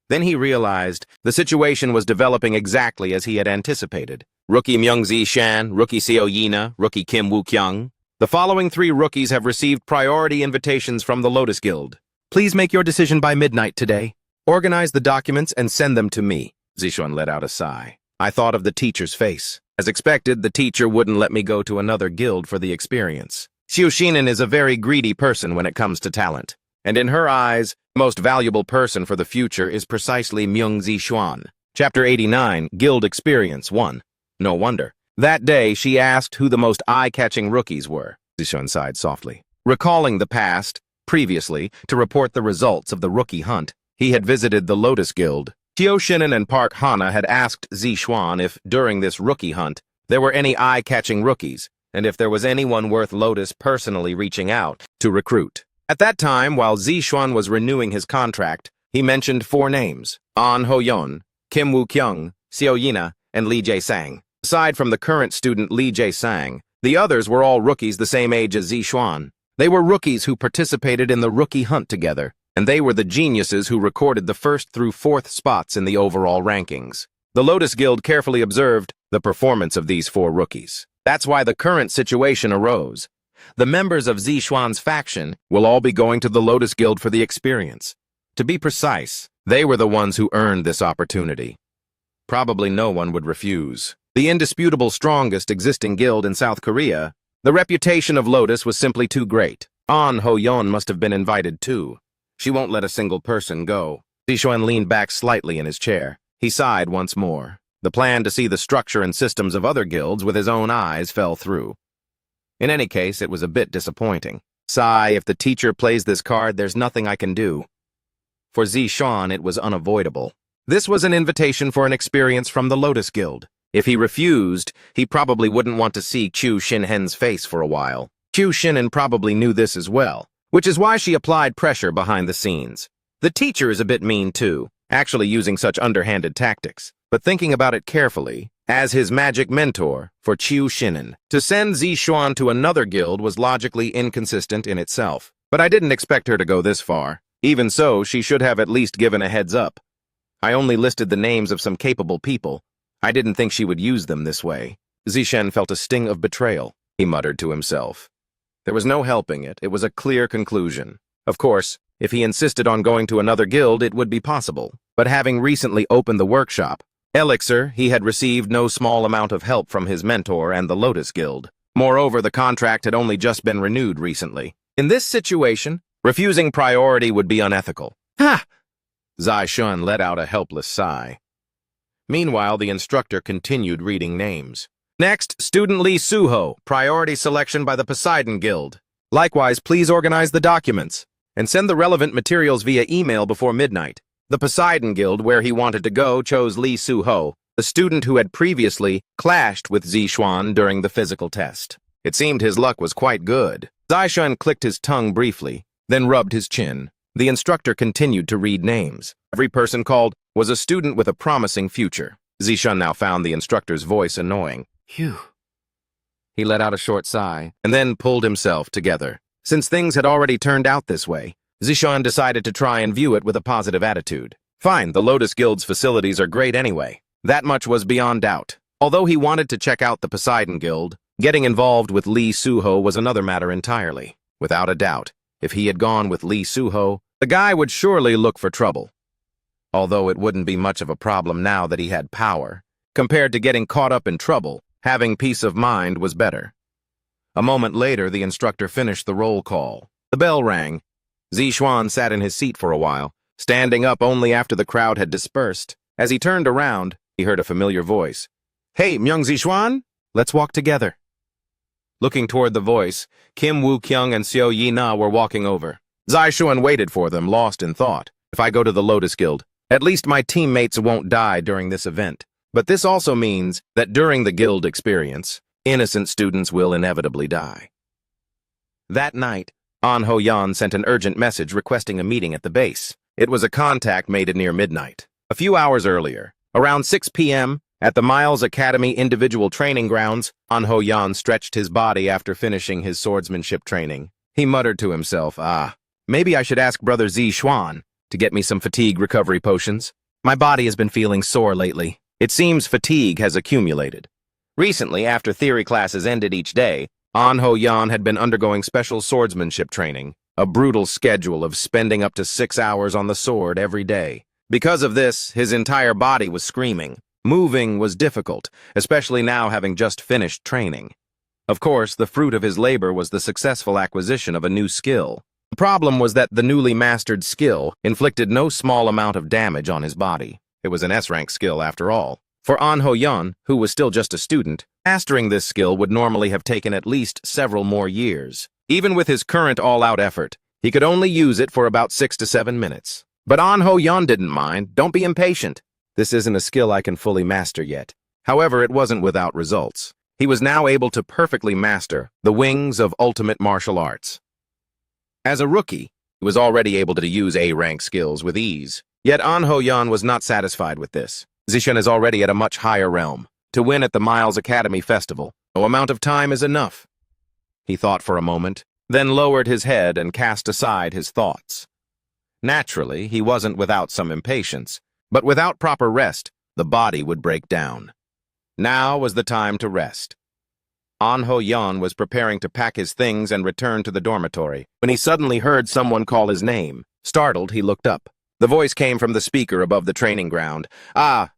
Then he realized the situation was developing exactly as he had anticipated. Rookie Myung Zishan, Rookie Seo Yina, Rookie Kim Woo-kyung. The following 3 rookies have received priority invitations from the Lotus Guild. Please make your decision by midnight today. Organize the documents and send them to me. Zishuan let out a sigh. I thought of the teacher's face. As expected, the teacher wouldn't let me go to another guild for the experience. Qiu Shinan is a very greedy person when it comes to talent. And in her eyes, the most valuable person for the future is precisely Myung Zishuan. Chapter 89, Guild Experience 1. No wonder. That day, she asked who the most eye-catching rookies were. Zishuan sighed softly. Recalling the past, previously, to report the results of the rookie hunt, he had visited the Lotus Guild. Qiu Shinan and Park Hana had asked Zishuan if, during this rookie hunt, there were any eye-catching rookies, and if there was anyone worth Lotus personally reaching out to recruit. At that time, while Zishuan was renewing his contract, he mentioned 4 names: An Ho-yeon, Kim Woo-kyung, Seo Yina, and Lee Jae-sang. Aside from the current student Lee Jae-sang, the others were all rookies the same age as Zishuan. They were rookies who participated in the rookie hunt together, and they were the geniuses who recorded the 1st through 4th spots in the overall rankings. The Lotus Guild carefully observed the performance of these 4 rookies. That's why the current situation arose. The members of Zishuan's faction will all be going to the Lotus Guild for the experience. To be precise, they were the ones who earned this opportunity. Probably no one would refuse. The indisputable strongest existing guild in South Korea, the reputation of Lotus was simply too great. An Ho-yeon must have been invited too. She won't let a single person go. Zishuan leaned back slightly in his chair. He sighed once more. The plan to see the structure and systems of other guilds with his own eyes fell through. In any case, it was a bit disappointing. Sigh, if the teacher plays this card, there's nothing I can do. For Zishuan, it was unavoidable. This was an invitation for an experience from the Lotus Guild. If he refused, he probably wouldn't want to see Qiu Shinhen's face for a while. Qiu Shinan probably knew this as well, which is why she applied pressure behind the scenes. The teacher is a bit mean too, actually using such underhanded tactics. But thinking about it carefully, as his magic mentor for Qiu Shinan, to send Zishuan to another guild was logically inconsistent in itself. But I didn't expect her to go this far. Even so, she should have at least given a heads up. I only listed the names of some capable people. I didn't think she would use them this way. Zishen felt a sting of betrayal, he muttered to himself. There was no helping it. It was a clear conclusion. Of course, if he insisted on going to another guild, it would be possible. But having recently opened the workshop, Elixir, he had received no small amount of help from his mentor and the Lotus Guild. Moreover, the contract had only just been renewed recently. In this situation, refusing priority would be unethical. Ha! Zai-shun let out a helpless sigh. Meanwhile, the instructor continued reading names. Next, student Lee Suho, priority selection by the Poseidon Guild. Likewise, please organize the documents and send the relevant materials via email before midnight. The Poseidon Guild, where he wanted to go, chose Lee Suho, the student who had previously clashed with Zishuan during the physical test. It seemed his luck was quite good. Zai-shun clicked his tongue briefly, then rubbed his chin. The instructor continued to read names. Every person called was a student with a promising future. Zishuan now found the instructor's voice annoying. Phew. He let out a short sigh, and then pulled himself together. Since things had already turned out this way, Zishuan decided to try and view it with a positive attitude. Fine, the Lotus Guild's facilities are great anyway. That much was beyond doubt. Although he wanted to check out the Poseidon Guild, getting involved with Lee Suho was another matter entirely. Without a doubt, if he had gone with Lee Suho, the guy would surely look for trouble. Although it wouldn't be much of a problem now that he had power. Compared to getting caught up in trouble, having peace of mind was better. A moment later, the instructor finished the roll call. The bell rang. Zishuan sat in his seat for a while, standing up only after the crowd had dispersed. As he turned around, he heard a familiar voice. Hey, Myung Zishuan, let's walk together. Looking toward the voice, Kim Woo-kyung and Seo Yi-na were walking over. Zishuan waited for them, lost in thought. If I go to the Lotus Guild, at least my teammates won't die during this event. But this also means that during the guild experience, innocent students will inevitably die. That night, An Ho-yan sent an urgent message requesting a meeting at the base. It was a contact made at near midnight. A few hours earlier, around 6 p.m., at the Miles Academy individual training grounds, An Ho-yan stretched his body after finishing his swordsmanship training. He muttered to himself, maybe I should ask Brother Zishuan to get me some fatigue recovery potions. My body has been feeling sore lately. It seems fatigue has accumulated. Recently, after theory classes ended each day, An Ho-yan had been undergoing special swordsmanship training, a brutal schedule of spending up to 6 hours on the sword every day. Because of this, his entire body was screaming. Moving was difficult, especially now having just finished training. Of course, the fruit of his labor was the successful acquisition of a new skill. The problem was that the newly mastered skill inflicted no small amount of damage on his body. It was an S-rank skill after all. For An Ho-yan, who was still just a student, mastering this skill would normally have taken at least several more years. Even with his current all-out effort, he could only use it for about 6 to 7 minutes. But An Ho-yan didn't mind. Don't be impatient. This isn't a skill I can fully master yet. However, it wasn't without results. He was now able to perfectly master the wings of ultimate martial arts. As a rookie, he was already able to use A-rank skills with ease. Yet An Ho-yan was not satisfied with this. Zishen is already at a much higher realm. To win at the Miles Academy Festival, no amount of time is enough. He thought for a moment, then lowered his head and cast aside his thoughts. Naturally, he wasn't without some impatience, but without proper rest, the body would break down. Now was the time to rest. An Ho-yan was preparing to pack his things and return to the dormitory, when he suddenly heard someone call his name. Startled, he looked up. The voice came from the speaker above the training ground.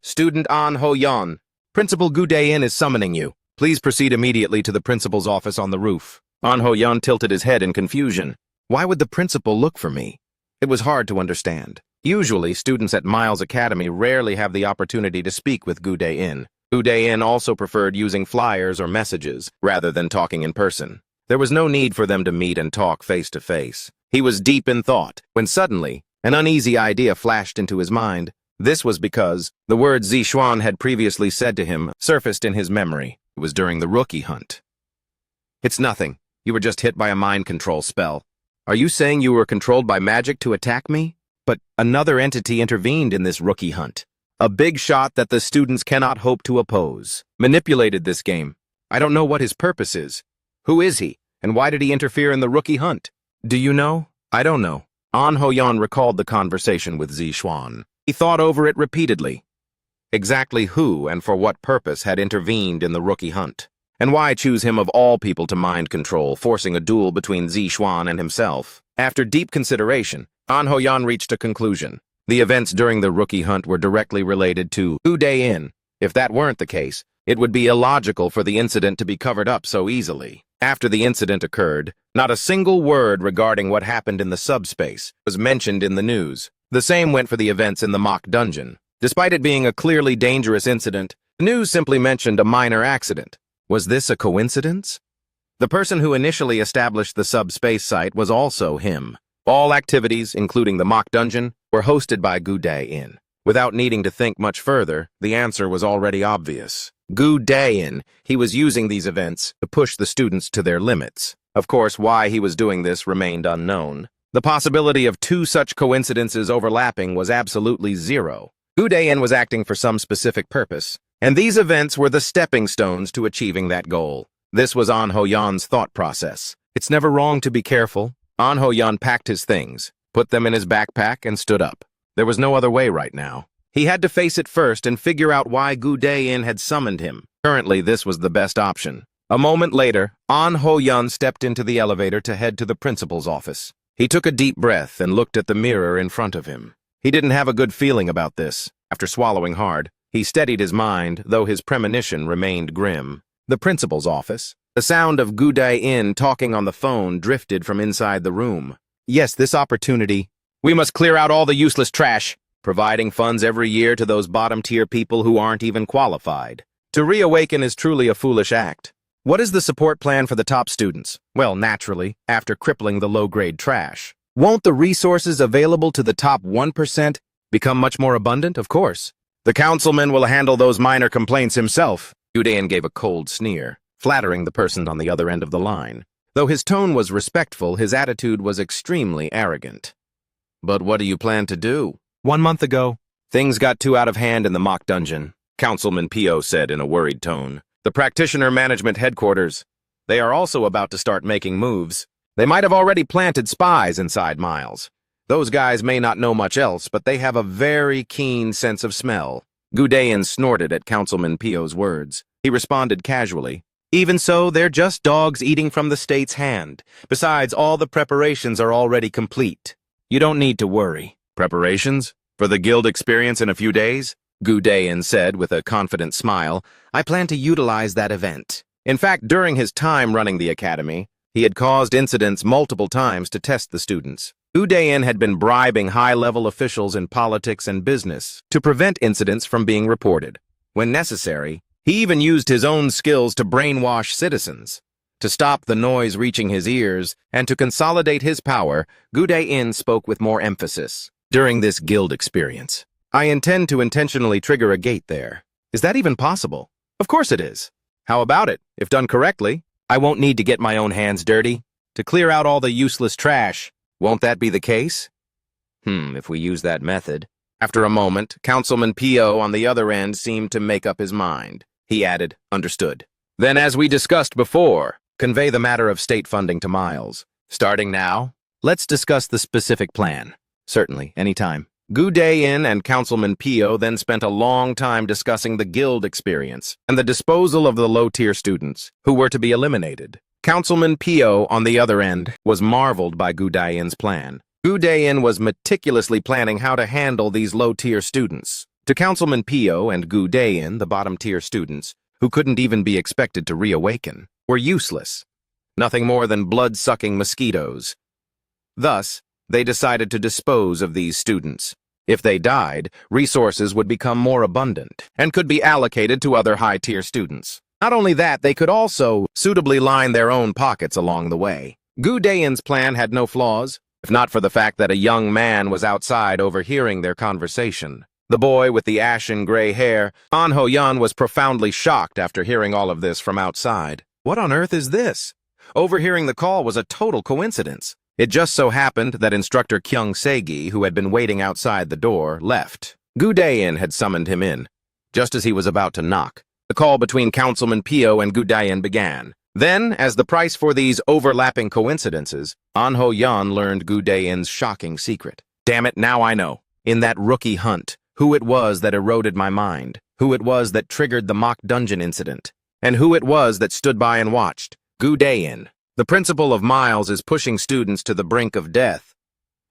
Student An Ho-yan. Principal Gu Dae-in is summoning you. Please proceed immediately to the principal's office on the roof. An Ho-yan tilted his head in confusion. Why would the principal look for me? It was hard to understand. Usually, students at Miles Academy rarely have the opportunity to speak with Gu Dae-in. Gu Dae-in also preferred using flyers or messages, rather than talking in person. There was no need for them to meet and talk face to face. He was deep in thought, when suddenly, an uneasy idea flashed into his mind. This was because the words Zishuan had previously said to him surfaced in his memory. It was during the rookie hunt. It's nothing. You were just hit by a mind control spell. Are you saying you were controlled by magic to attack me? But another entity intervened in this rookie hunt. A big shot that the students cannot hope to oppose. Manipulated this game. I don't know what his purpose is. Who is he? And why did he interfere in the rookie hunt? Do you know? I don't know. An Ho-yan recalled the conversation with Zishuan. He thought over it repeatedly. Exactly who and for what purpose had intervened in the rookie hunt? And why choose him of all people to mind control, forcing a duel between Zixuan and himself? After deep consideration, An Hoyan reached a conclusion. The events during the rookie hunt were directly related to Gu Dayin. If that weren't the case, it would be illogical for the incident to be covered up so easily. After the incident occurred, not a single word regarding what happened in the subspace was mentioned in the news. The same went for the events in the mock dungeon. Despite it being a clearly dangerous incident, the news simply mentioned a minor accident. Was this a coincidence? The person who initially established the subspace site was also him. All activities, including the mock dungeon, were hosted by Gu Dayin. Without needing to think much further, the answer was already obvious. Gu Dayin, he was using these events to push the students to their limits. Of course, why he was doing this remained unknown. The possibility of two such coincidences overlapping was absolutely zero. Gu Dayin was acting for some specific purpose, and these events were the stepping stones to achieving that goal. This was An Hoyan's thought process. It's never wrong to be careful. An Hoyan packed his things, put them in his backpack, and stood up. There was no other way right now. He had to face it first and figure out why Gu Dayin had summoned him. Currently, this was the best option. A moment later, An Hoyan stepped into the elevator to head to the principal's office. He took a deep breath and looked at the mirror in front of him. He didn't have a good feeling about this. After swallowing hard, he steadied his mind, though his premonition remained grim. The principal's office. The sound of Gu Dayin talking on the phone drifted from inside the room. Yes, this opportunity. We must clear out all the useless trash, providing funds every year to those bottom-tier people who aren't even qualified. To reawaken is truly a foolish act. What is the support plan for the top students? Well, naturally, after crippling the low-grade trash. Won't the resources available to the top 1% become much more abundant? Of course. The councilman will handle those minor complaints himself. Gu Dayin gave a cold sneer, flattering the person on the other end of the line. Though his tone was respectful, his attitude was extremely arrogant. But what do you plan to do? 1 month ago, Things got too out of hand in the mock dungeon, Councilman Pio said in a worried tone. The practitioner management headquarters. They are also about to start making moves. They might have already planted spies inside Miles. Those guys may not know much else, but they have a very keen sense of smell. Gu Dayin snorted at Councilman Pio's words. He responded casually. Even so, they're just dogs eating from the state's hand. Besides, all the preparations are already complete. You don't need to worry. Preparations? For the guild experience in a few days? Gu Dayin said with a confident smile. I plan to utilize that event. In fact, during his time running the academy, he had caused incidents multiple times to test the students. Gu Dayin had been bribing high-level officials in politics and business to prevent incidents from being reported. When necessary, he even used his own skills to brainwash citizens. To stop the noise reaching his ears and to consolidate his power, Gu Dayin spoke with more emphasis. During this guild experience, I intend to intentionally trigger a gate there. Is that even possible? Of course it is. How about it? If done correctly, I won't need to get my own hands dirty to clear out all the useless trash. Won't that be the case? If we use that method. After a moment, Councilman Pio on the other end seemed to make up his mind. He added, understood. Then as we discussed before, convey the matter of state funding to Miles. Starting now, let's discuss the specific plan. Certainly, anytime. Gu Dayin and Councilman Pio then spent a long time discussing the guild experience and the disposal of the low-tier students who were to be eliminated. Councilman Pio, on the other end, was marveled by Gu Dayin's plan. Gu Dayin was meticulously planning how to handle these low-tier students. To Councilman Pio and Gu Dayin, the bottom-tier students, who couldn't even be expected to reawaken, were useless. Nothing more than blood-sucking mosquitoes. Thus, they decided to dispose of these students. If they died, resources would become more abundant and could be allocated to other high-tier students. Not only that, they could also suitably line their own pockets along the way. Gu Dayin's plan had no flaws, if not for the fact that a young man was outside overhearing their conversation. The boy with the ashen gray hair, An Hoyan, was profoundly shocked after hearing all of this from outside. What on earth is this? Overhearing the call was a total coincidence. It just so happened that Instructor Kyung Segi, who had been waiting outside the door, left. Gu Dayin had summoned him in. Just as he was about to knock, the call between Councilman Pio and Gu Dayin began. Then, as the price for these overlapping coincidences, An Hoyan learned Gu Dayin's shocking secret. Damn it, now I know. in that rookie hunt, who it was that eroded my mind, who it was that triggered the mock dungeon incident, and who it was that stood by and watched. Gu Daein. The principal of Miles is pushing students to the brink of death.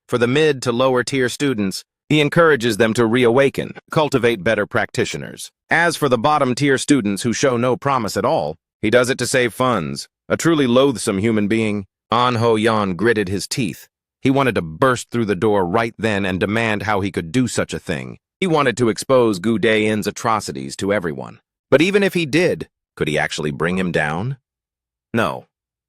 For the mid to lower tier students, he encourages them to reawaken, cultivate better practitioners. As for the bottom tier students who show no promise at all, he does it to save funds. A truly loathsome human being. An Ho-yeon gritted his teeth. He wanted to burst through the door right then and demand how he could do such a thing. He wanted to expose Gu Daein's atrocities to everyone. But even if he did, could he actually bring him down? No.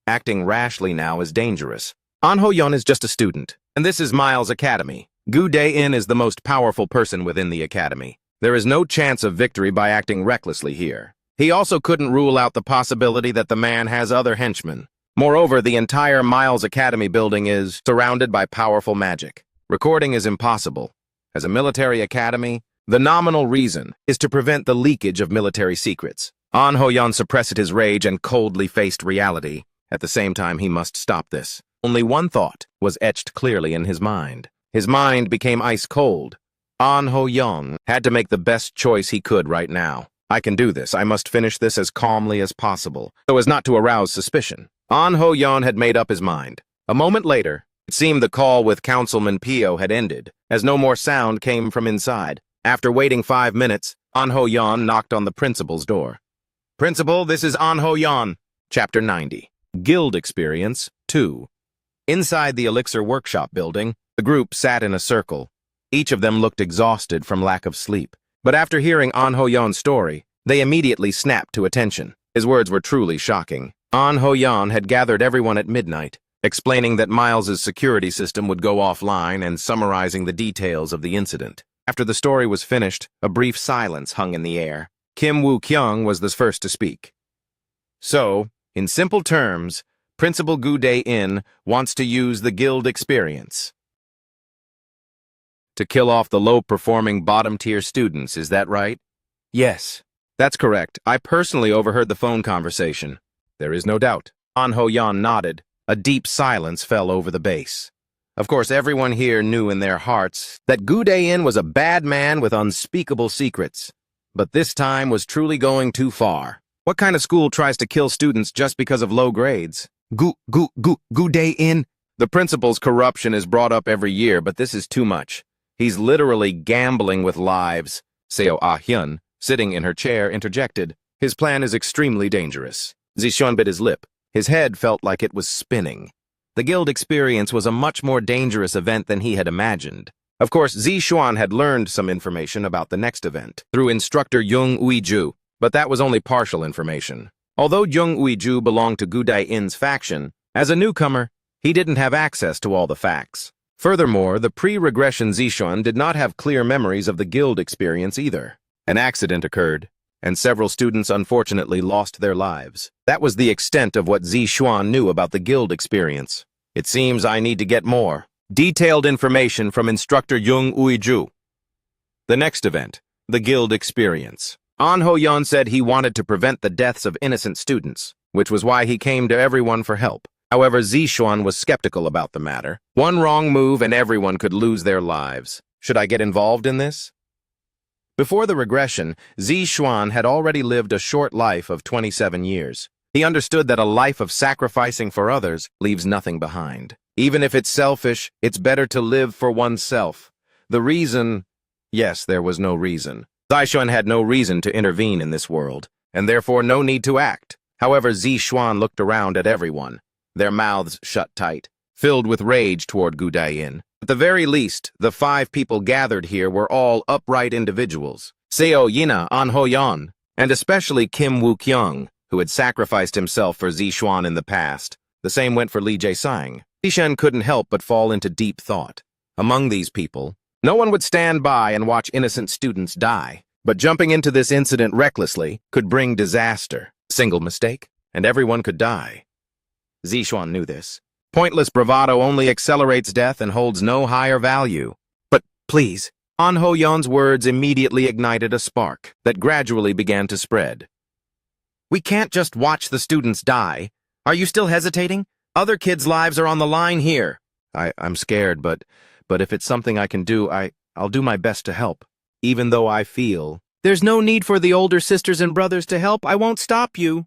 Acting rashly now is dangerous. An Ho-yeon is just a student, and this is Miles' academy. Gu Daein is the most powerful person within the academy. There is no chance of victory by acting recklessly here. He also couldn't rule out the possibility that the man has other henchmen. Moreover, the entire Miles Academy building is surrounded by powerful magic. Recording is impossible. As a military academy, the nominal reason is to prevent the leakage of military secrets. An Ho-yeon suppressed his rage and coldly faced reality. At the same time, he must stop this. Only one thought was etched clearly in his mind. His mind became ice cold. An Ho-yeon had to make the best choice he could right now. I can do this. I must finish this as calmly as possible, so as not to arouse suspicion. An Ho-yeon had made up his mind. A moment later, it seemed the call with Councilman Pio had ended, as no more sound came from inside. After waiting 5 minutes, An Ho-yeon knocked on the principal's door. Principal, this is An Ho-yeon. Chapter 90. Guild Experience 2. Inside the Elixir Workshop building, the group sat in a circle. Each of them looked exhausted from lack of sleep. But after hearing An Ho-yeon's story, they immediately snapped to attention. His words were truly shocking. An Ho-yeon had gathered everyone at midnight, explaining that Miles's security system would go offline and summarizing the details of the incident. After the story was finished, a brief silence hung in the air. Kim Woo-kyung was the first to speak. So, in simple terms, Principal Gu Daein wants to use the guild experience to kill off the low-performing bottom-tier students, is that right? Yes, that's correct. I personally overheard the phone conversation. There is no doubt. An Ho-yeon nodded. A deep silence fell over the base. Of course, everyone here knew in their hearts that Gu Daein was a bad man with unspeakable secrets. But this time was truly going too far. What kind of school tries to kill students just because of low grades? Gu Daein. The principal's corruption is brought up every year, but this is too much. He's literally gambling with lives. Seo Ah-hyun, sitting in her chair, interjected. His plan is extremely dangerous. Zishuan bit his lip. His head felt like it was spinning. The guild experience was a much more dangerous event than he had imagined. Of course, Zishuan had learned some information about the next event through instructor Jung Uiju, but that was only partial information. Although Jung Uiju belonged to Gu Daein's faction, as a newcomer, he didn't have access to all the facts. Furthermore, the pre-regression Zishuan did not have clear memories of the guild experience either. An accident occurred, and several students unfortunately lost their lives. That was the extent of what Zishuan knew about the guild experience. It seems I need to get more detailed information from instructor Jung Uiju. The next event, the guild experience. An Ho-yeon said he wanted to prevent the deaths of innocent students, which was why he came to everyone for help. However, Zishuan was skeptical about the matter. One wrong move and everyone could lose their lives. Should I get involved in this? Before the regression, Zishuan had already lived a short life of 27 years. He understood that a life of sacrificing for others leaves nothing behind. Even if it's selfish, it's better to live for oneself. The reason... Yes, there was no reason. Zishuan had no reason to intervene in this world, and therefore no need to act. However, Zishuan looked around at everyone, their mouths shut tight, filled with rage toward Gu Daein. At the very least, the 5 people gathered here were all upright individuals. Seo Yina, An Ho-yeon, and especially Kim Woo-kyung, who had sacrificed himself for Zishuan in the past. The same went for Lee Jae-sang. Zishen couldn't help but fall into deep thought. Among these people, no one would stand by and watch innocent students die. But jumping into this incident recklessly could bring disaster. Single mistake, and everyone could die. Zishuan knew this. Pointless bravado only accelerates death and holds no higher value. But please, An Ho-yeon's words immediately ignited a spark that gradually began to spread. We can't just watch the students die. Are you still hesitating? Other kids' lives are on the line here. I'm scared, but if it's something I can do, I'll do my best to help. Even though I feel there's no need for the older sisters and brothers to help, I won't stop you.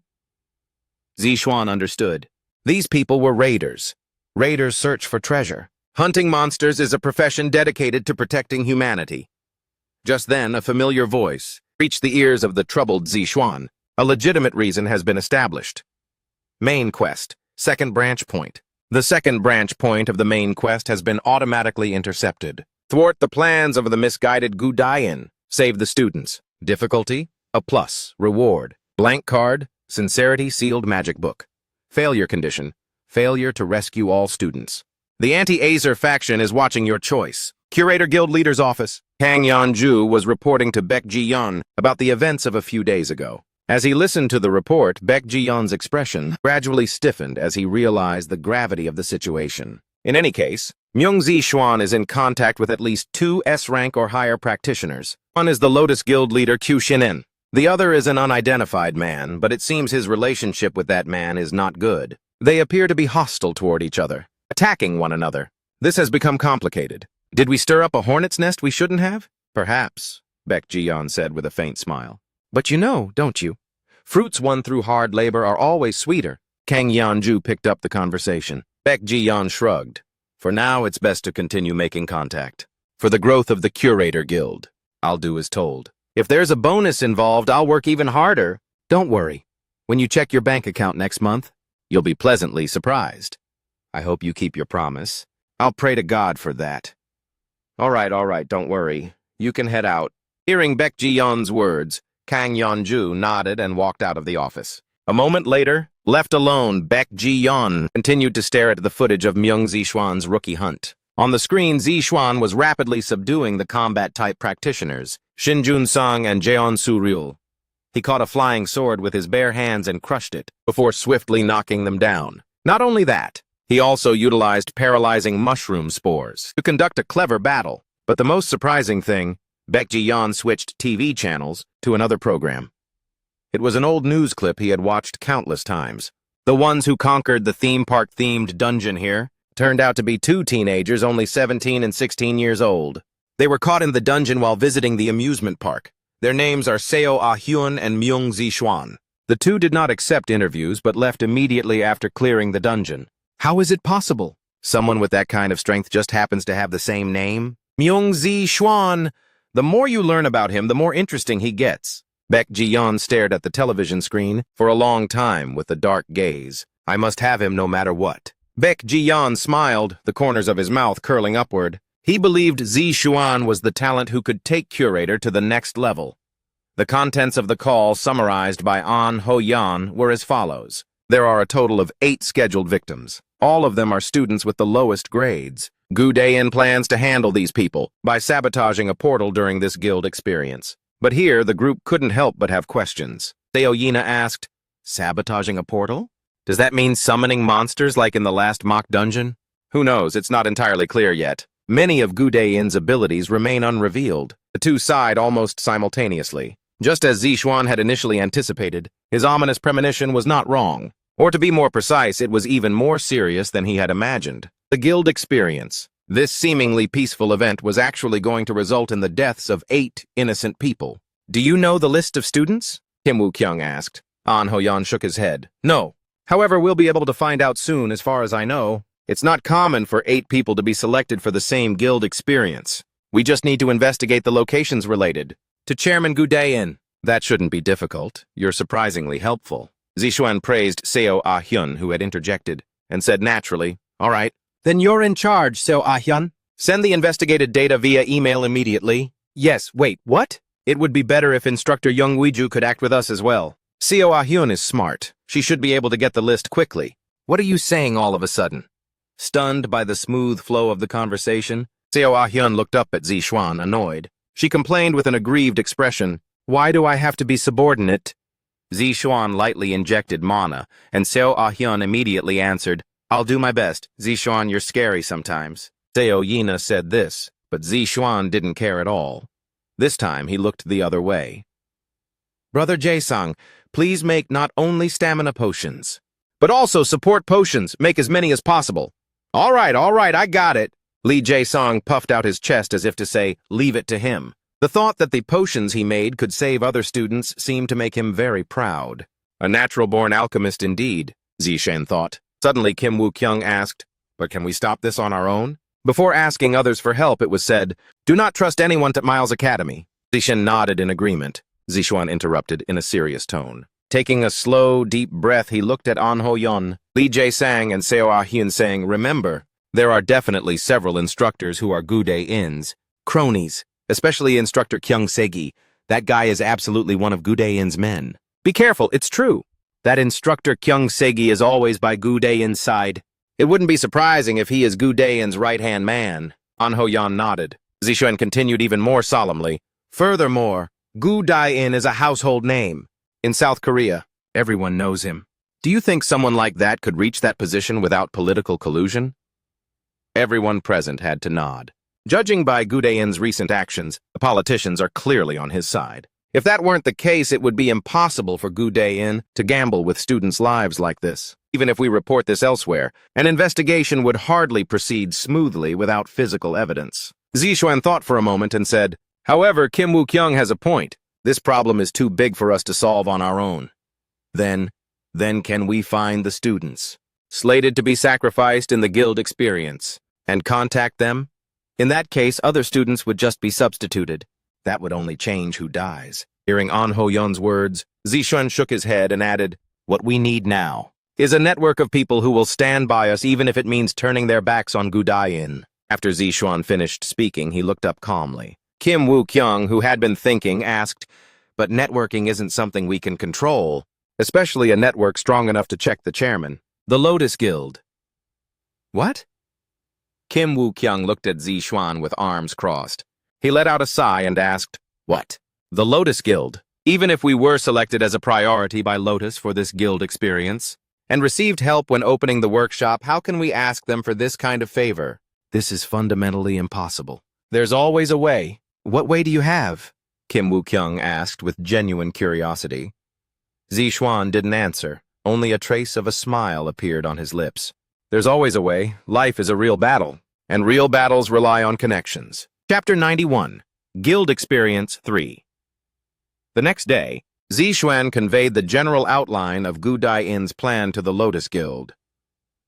Zixuan understood. These people were raiders. Raiders search for treasure. Hunting monsters is a profession dedicated to protecting humanity. Just then, a familiar voice reached the ears of the troubled Zixuan. A legitimate reason has been established. Main quest, second branch point. The second branch point of the main quest has been automatically intercepted. Thwart the plans of the misguided Gudayan. Save the students. Difficulty, a plus. Reward, blank card, sincerity sealed magic book. Failure condition, failure to rescue all students. The anti-Azer faction is watching your choice. Curator Guild Leader's office. Kang Yanju was reporting to Baek Ji-yeon about the events of a few days ago. As he listened to the report, Baek Ji-yeon's expression gradually stiffened as he realized the gravity of the situation. In any case, Myung Zixuan is in contact with at least 2 S-rank or higher practitioners. One is the Lotus Guild leader Q Shinin. The other is an unidentified man, but it seems his relationship with that man is not good. They appear to be hostile toward each other, attacking one another. This has become complicated. Did we stir up a hornet's nest we shouldn't have? Perhaps, Baek Ji-yeon said with a faint smile. But you know, don't you? Fruits won through hard labor are always sweeter. Kang Yanju picked up the conversation. Baek Ji-yeon shrugged. For now, it's best to continue making contact. For the growth of the Curator Guild, I'll do as told. If there's a bonus involved, I'll work even harder. Don't worry. When you check your bank account next month, you'll be pleasantly surprised. I hope you keep your promise. I'll pray to God for that. All right, don't worry. You can head out. Hearing Baek Ji-yeon's words, Kang Yanju nodded and walked out of the office. A moment later, left alone, Baek Ji-yeon continued to stare at the footage of Myung Zixuan's rookie hunt. On the screen, Zixuan was rapidly subduing the combat-type practitioners, Shin Jun-sung and Jeon Su-ryul. He caught a flying sword with his bare hands and crushed it, before swiftly knocking them down. Not only that, he also utilized paralyzing mushroom spores to conduct a clever battle. But the most surprising thing, Baek Ji-yeon switched TV channels to another program. It was an old news clip he had watched countless times. The ones who conquered the theme park-themed dungeon here turned out to be 2 teenagers only 17 and 16 years old. They were caught in the dungeon while visiting the amusement park. Their names are Seo Ah-hyun and Myung Zixuan. The 2 did not accept interviews but left immediately after clearing the dungeon. How is it possible? Someone with that kind of strength just happens to have the same name? Myung Zixuan! The more you learn about him, the more interesting he gets. Baek Ji-yeon stared at the television screen for a long time with a dark gaze. I must have him no matter what. Baek Ji-yeon smiled, the corners of his mouth curling upward. He believed Zixuan was the talent who could take Curator to the next level. The contents of the call, summarized by An Ho-yan, were as follows. There are a total of 8 scheduled victims. All of them are students with the lowest grades. Gudayan plans to handle these people by sabotaging a portal during this guild experience. But here, the group couldn't help but have questions. Seo-yina asked, sabotaging a portal? Does that mean summoning monsters like in the last mock dungeon? Who knows, it's not entirely clear yet. Many of Gudayan's abilities remain unrevealed. The 2 sighed almost simultaneously. Just as Zixuan had initially anticipated, his ominous premonition was not wrong. Or to be more precise, it was even more serious than he had imagined. The guild experience. This seemingly peaceful event was actually going to result in the deaths of 8 innocent people. Do you know the list of students? Kim Woo-kyung asked. An Ho-yan shook his head. No. However, we'll be able to find out soon as far as I know. It's not common for 8 people to be selected for the same guild experience. We just need to investigate the locations related. To Chairman Gudayan. That shouldn't be difficult. You're surprisingly helpful. Zixuan praised Seo Ah-hyun, who had interjected, and said naturally, all right. Then you're in charge, Seo Ah-hyun. Send the investigated data via email immediately. Yes, wait, what? It would be better if Instructor Young Weiju could act with us as well. Seo Ah-hyun is smart. She should be able to get the list quickly. What are you saying all of a sudden? Stunned by the smooth flow of the conversation, Seo Ah-hyun looked up at Zixuan, annoyed. She complained with an aggrieved expression, why do I have to be subordinate? Zixuan lightly injected mana, and Seo Ah-hyun immediately answered, I'll do my best. Zixuan, you're scary sometimes. Seo-yina said this, but Zixuan didn't care at all. This time he looked the other way. Brother Jae-sung, please make not only stamina potions, but also support potions. Make as many as possible. All right, I got it. Li Jae-song puffed out his chest as if to say, leave it to him. The thought that the potions he made could save other students seemed to make him very proud. A natural-born alchemist indeed, Zishan thought. Suddenly Kim Woo-kyung asked, but can we stop this on our own? Before asking others for help, it was said, do not trust anyone at Miles Academy. Zishan nodded in agreement. Zishuan interrupted in a serious tone. Taking a slow, deep breath, he looked at An Ho-yeon, Lee Jae-sang, and Seo Ah-hyun, saying, remember, there are definitely several instructors who are Gude-in's cronies, especially Instructor Kyung Segi. That guy is absolutely one of Gude-in's men. Be careful, it's true. That Instructor Kyung Segi is always by Gude-in's side. It wouldn't be surprising if he is Gude-in's right-hand man. An Ho-yeon nodded. Zishuan continued even more solemnly. Furthermore, Gude-in is a household name. In South Korea, everyone knows him. Do you think someone like that could reach that position without political collusion? Everyone present had to nod. Judging by Gude-in's recent actions, the politicians are clearly on his side. If that weren't the case, it would be impossible for Gude-in to gamble with students' lives like this. Even if we report this elsewhere, an investigation would hardly proceed smoothly without physical evidence. Zishuan thought for a moment and said, however, Kim Woo-kyung has a point. This problem is too big for us to solve on our own. Then can we find the students, slated to be sacrificed in the guild experience, and contact them? In that case, other students would just be substituted. That would only change who dies. Hearing An Ho-yeon's words, Zishuan shook his head and added, what we need now is a network of people who will stand by us even if it means turning their backs on Gude-in. After Zishuan finished speaking, he looked up calmly. Kim Woo-kyung, who had been thinking, asked, but networking isn't something we can control, especially a network strong enough to check the chairman. The Lotus Guild. What? Kim Woo-kyung looked at Zishuan with arms crossed. He let out a sigh and asked, what? The Lotus Guild. Even if we were selected as a priority by Lotus for this guild experience, and received help when opening the workshop, how can we ask them for this kind of favor? This is fundamentally impossible. There's always a way. What way do you have? Kim Woo-kyung asked with genuine curiosity. Zishuan didn't answer. Only a trace of a smile appeared on his lips. There's always a way. Life is a real battle, and real battles rely on connections. Chapter 91, Guild Experience 3. The next day, Zishuan conveyed the general outline of Gude-in's plan to the Lotus Guild.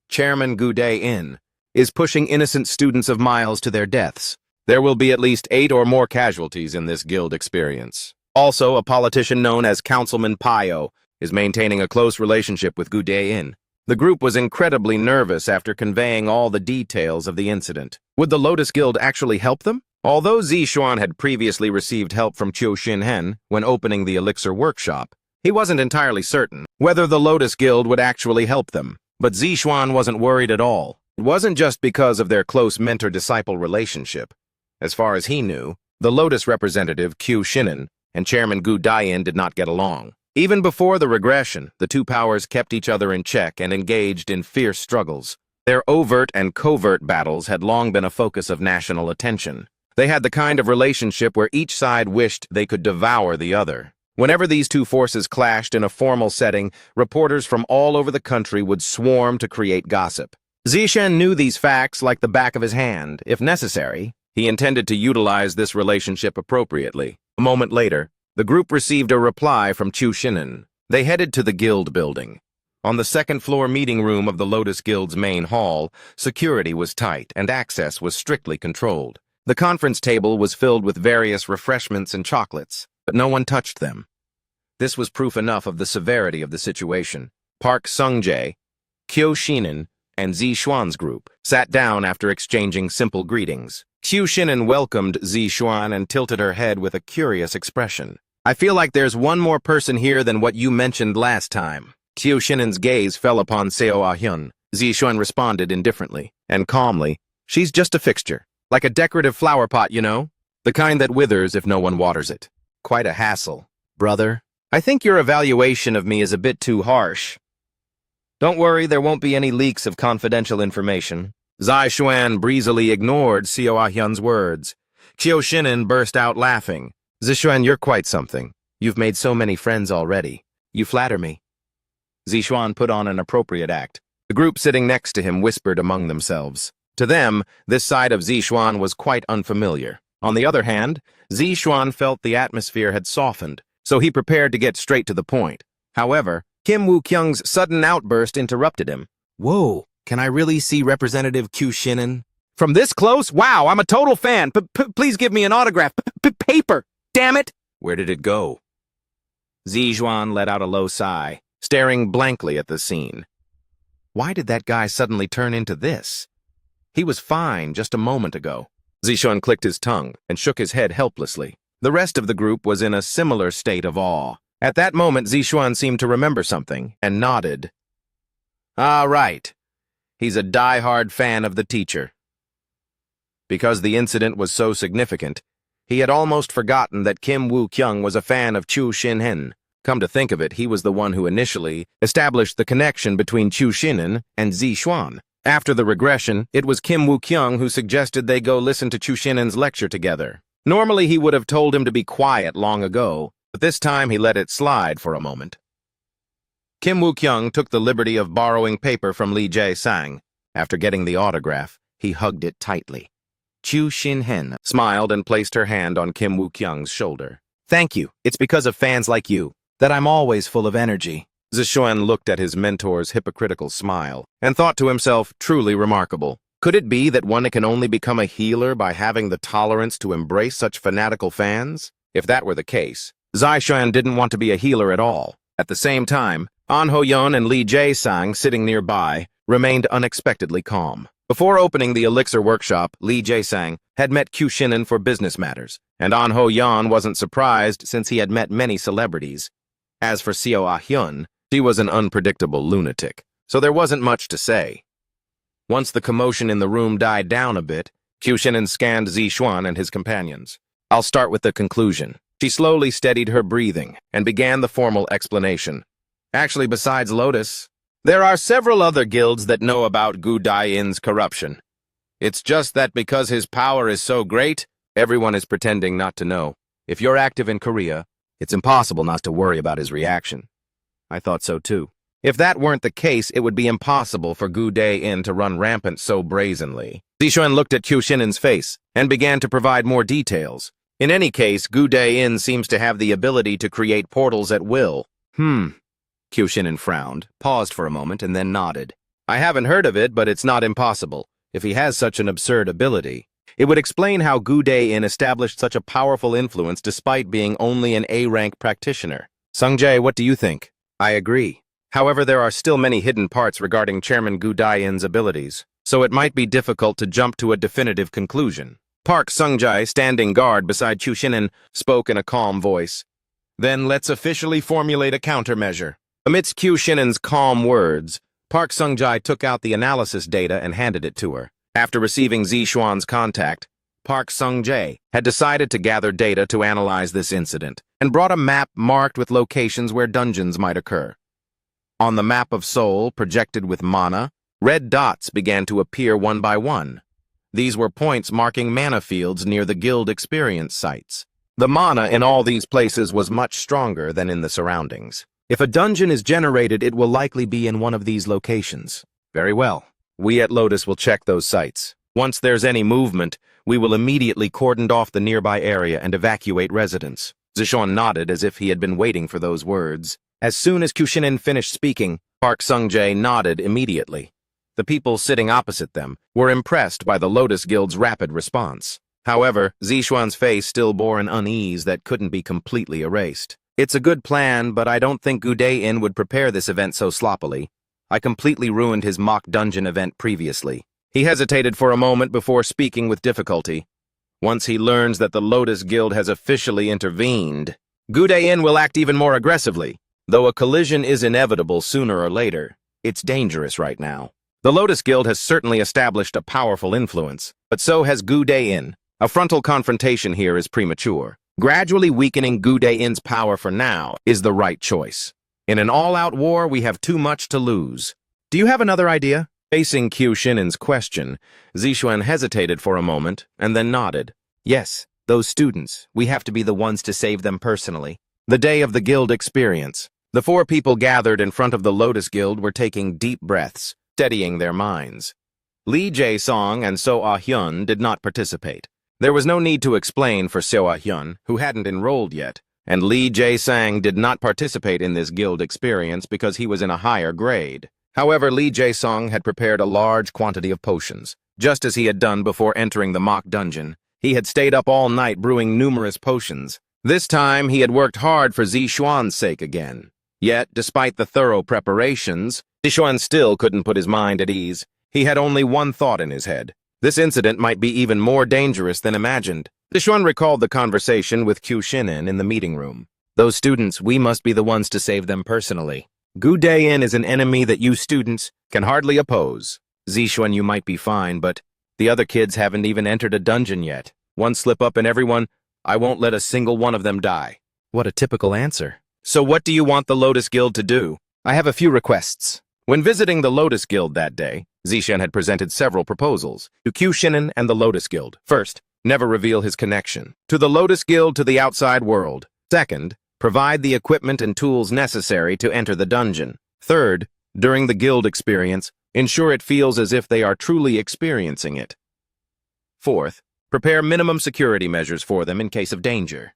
Chairman Gude-in is pushing innocent students of Miles to their deaths. There will be at least 8 or more casualties in this guild experience. Also, a politician known as Councilman Pyo is maintaining a close relationship with Gude-in. The group was incredibly nervous after conveying all the details of the incident. Would the Lotus Guild actually help them? Although Zishuan had previously received help from Chiu Shin-hen when opening the Elixir Workshop, he wasn't entirely certain whether the Lotus Guild would actually help them. But Zishuan wasn't worried at all. It wasn't just because of their close mentor-disciple relationship. As far as he knew, the Lotus representative, Chiu Shin-hen, and Chairman Gude-in did not get along. Even before the regression, the two powers kept each other in check and engaged in fierce struggles. Their overt and covert battles had long been a focus of national attention. They had the kind of relationship where each side wished they could devour the other. Whenever these two forces clashed in a formal setting, reporters from all over the country would swarm to create gossip. Zishan knew these facts like the back of his hand. If necessary, he intended to utilize this relationship appropriately. A moment later, the group received a reply from Chiu Shin-hen. They headed to the guild building. On the second-floor meeting room of the Lotus Guild's main hall, security was tight and access was strictly controlled. The conference table was filled with various refreshments and chocolates, but no one touched them. This was proof enough of the severity of the situation. Park Sung-jae, Kyo Shinin, and Zishuan's group sat down after exchanging simple greetings. Kyo Shinin welcomed Zishuan and tilted her head with a curious expression. I feel like there's one more person here than what you mentioned last time. Kyo Shinin's gaze fell upon Seo Ah-hyun. Zishuan responded indifferently and calmly. She's just a fixture. Like a decorative flower pot, you know? The kind that withers if no one waters it. Quite a hassle. Brother, I think your evaluation of me is a bit too harsh. Don't worry, there won't be any leaks of confidential information. Zishuan breezily ignored Seo Ah-hyun's words. Kyo Shinin burst out laughing. Zishuan, you're quite something. You've made so many friends already. You flatter me. Zishuan put on an appropriate act. The group sitting next to him whispered among themselves. To them, this side of Zixuan was quite unfamiliar. On the other hand, Zixuan felt the atmosphere had softened, so he prepared to get straight to the point. However, Kim Woo-kyung's sudden outburst interrupted him. Whoa, can I really see Representative Q Shinin? From this close? Wow, I'm a total fan. Please give me an autograph. Paper! Damn it! Where did it go? Zixuan let out a low sigh, staring blankly at the scene. Why did that guy suddenly turn into this? He was fine just a moment ago. Zixuan clicked his tongue and shook his head helplessly. The rest of the group was in a similar state of awe. At that moment, Zixuan seemed to remember something and nodded. Ah, right. He's a die-hard fan of the teacher. Because the incident was so significant, he had almost forgotten that Kim Woo-kyung was a fan of Chu Shin-hen. Come to think of it, he was the one who initially established the connection between Chu Shinin and Zixuan. After the regression, it was Kim Woo-kyung who suggested they go listen to Chu Shinin's lecture together. Normally, he would have told him to be quiet long ago, but this time he let it slide for a moment. Kim Woo-kyung took the liberty of borrowing paper from Lee Jae-sang. After getting the autograph, he hugged it tightly. Chu Shin-hen smiled and placed her hand on Kim Woo-kyung's shoulder. Thank you. It's because of fans like you that I'm always full of energy. Zixuan looked at his mentor's hypocritical smile and thought to himself, truly remarkable. Could it be that one can only become a healer by having the tolerance to embrace such fanatical fans? If that were the case, Zixuan didn't want to be a healer at all. At the same time, An Ho-yeon and Lee Jae-sang, sitting nearby, remained unexpectedly calm. Before opening the elixir workshop, Lee Jae-sang had met Q Shinin for business matters, and An Ho-yeon wasn't surprised since he had met many celebrities. As for Seo Ah-hyun, she was an unpredictable lunatic, so there wasn't much to say. Once the commotion in the room died down a bit, Q Shinin scanned Zixuan and his companions. I'll start with the conclusion. She slowly steadied her breathing and began the formal explanation. Actually, besides Lotus, there are several other guilds that know about Gu Dai-in's corruption. It's just that because his power is so great, everyone is pretending not to know. If you're active in Korea, it's impossible not to worry about his reaction. I thought so too. If that weren't the case, it would be impossible for Gu Dai-in to run rampant so brazenly. Zixuan looked at Q Shinin's face and began to provide more details. In any case, Gu Dai-in seems to have the ability to create portals at will. Q Shinin frowned, paused for a moment, and then nodded. I haven't heard of it, but it's not impossible. If he has such an absurd ability, it would explain how Gu Dai-in established such a powerful influence despite being only an A-rank practitioner. Sung-jae, what do you think? I agree. However, there are still many hidden parts regarding Chairman Gu Dai-in's abilities, so it might be difficult to jump to a definitive conclusion. Park Sung-jae, standing guard beside Chu Shinin, spoke in a calm voice. Then let's officially formulate a countermeasure. Amidst Q Shinin's calm words, Park Sung-jae took out the analysis data and handed it to her. After receiving Zixuan's contact, Park Sung-jae had decided to gather data to analyze this incident and brought a map marked with locations where dungeons might occur. On the map of Seoul, projected with mana, red dots began to appear one by one. These were points marking mana fields near the guild experience sites. The mana in all these places was much stronger than in the surroundings. If a dungeon is generated, it will likely be in one of these locations. Very well. We at Lotus will check those sites. Once there's any movement, we will immediately cordon off the nearby area and evacuate residents. Zixuan nodded as if he had been waiting for those words. As soon as Q Shinin finished speaking, Park Sung-jae nodded immediately. The people sitting opposite them were impressed by the Lotus Guild's rapid response. However, Zixuan's face still bore an unease that couldn't be completely erased. It's a good plan, but I don't think Gu Dai-in would prepare this event so sloppily. I completely ruined his mock dungeon event previously. He hesitated for a moment before speaking with difficulty. Once he learns that the Lotus Guild has officially intervened, Gu Dai-in will act even more aggressively. Though a collision is inevitable sooner or later, it's dangerous right now. The Lotus Guild has certainly established a powerful influence, but so has Gu Dai-in. A frontal confrontation here is premature. Gradually weakening Gu Dai-in's power for now is the right choice. In an all-out war, we have too much to lose. Do you have another idea? Facing Q Shinin's question, Zixuan hesitated for a moment and then nodded. Yes, those students. We have to be the ones to save them personally. The day of the guild experience. The four people gathered in front of the Lotus Guild were taking deep breaths, steadying their minds. Lee Jae-song and So Ah-hyun did not participate. There was no need to explain for So Ah-hyun, who hadn't enrolled yet, and Lee Jae-sang did not participate in this guild experience because he was in a higher grade. However, Lee Jae-song had prepared a large quantity of potions. Just as he had done before entering the mock dungeon, he had stayed up all night brewing numerous potions. This time, he had worked hard for Zixuan's sake again. Yet, despite the thorough preparations, Zixuan still couldn't put his mind at ease. He had only one thought in his head. This incident might be even more dangerous than imagined. Zixuan recalled the conversation with Q Shinin in the meeting room. Those students, we must be the ones to save them personally. Gu Daein is an enemy that you students can hardly oppose. Zixuan, you might be fine, but the other kids haven't even entered a dungeon yet. One slip up and everyone, I won't let a single one of them die. What a typical answer. So what do you want the Lotus Guild to do? I have a few requests. When visiting the Lotus Guild that day, Zixuan had presented several proposals to Q Shinin and the Lotus Guild. First, never reveal his connection to the Lotus Guild to the outside world. Second, provide the equipment and tools necessary to enter the dungeon. Third, during the guild experience, ensure it feels as if they are truly experiencing it. Fourth, prepare minimum security measures for them in case of danger.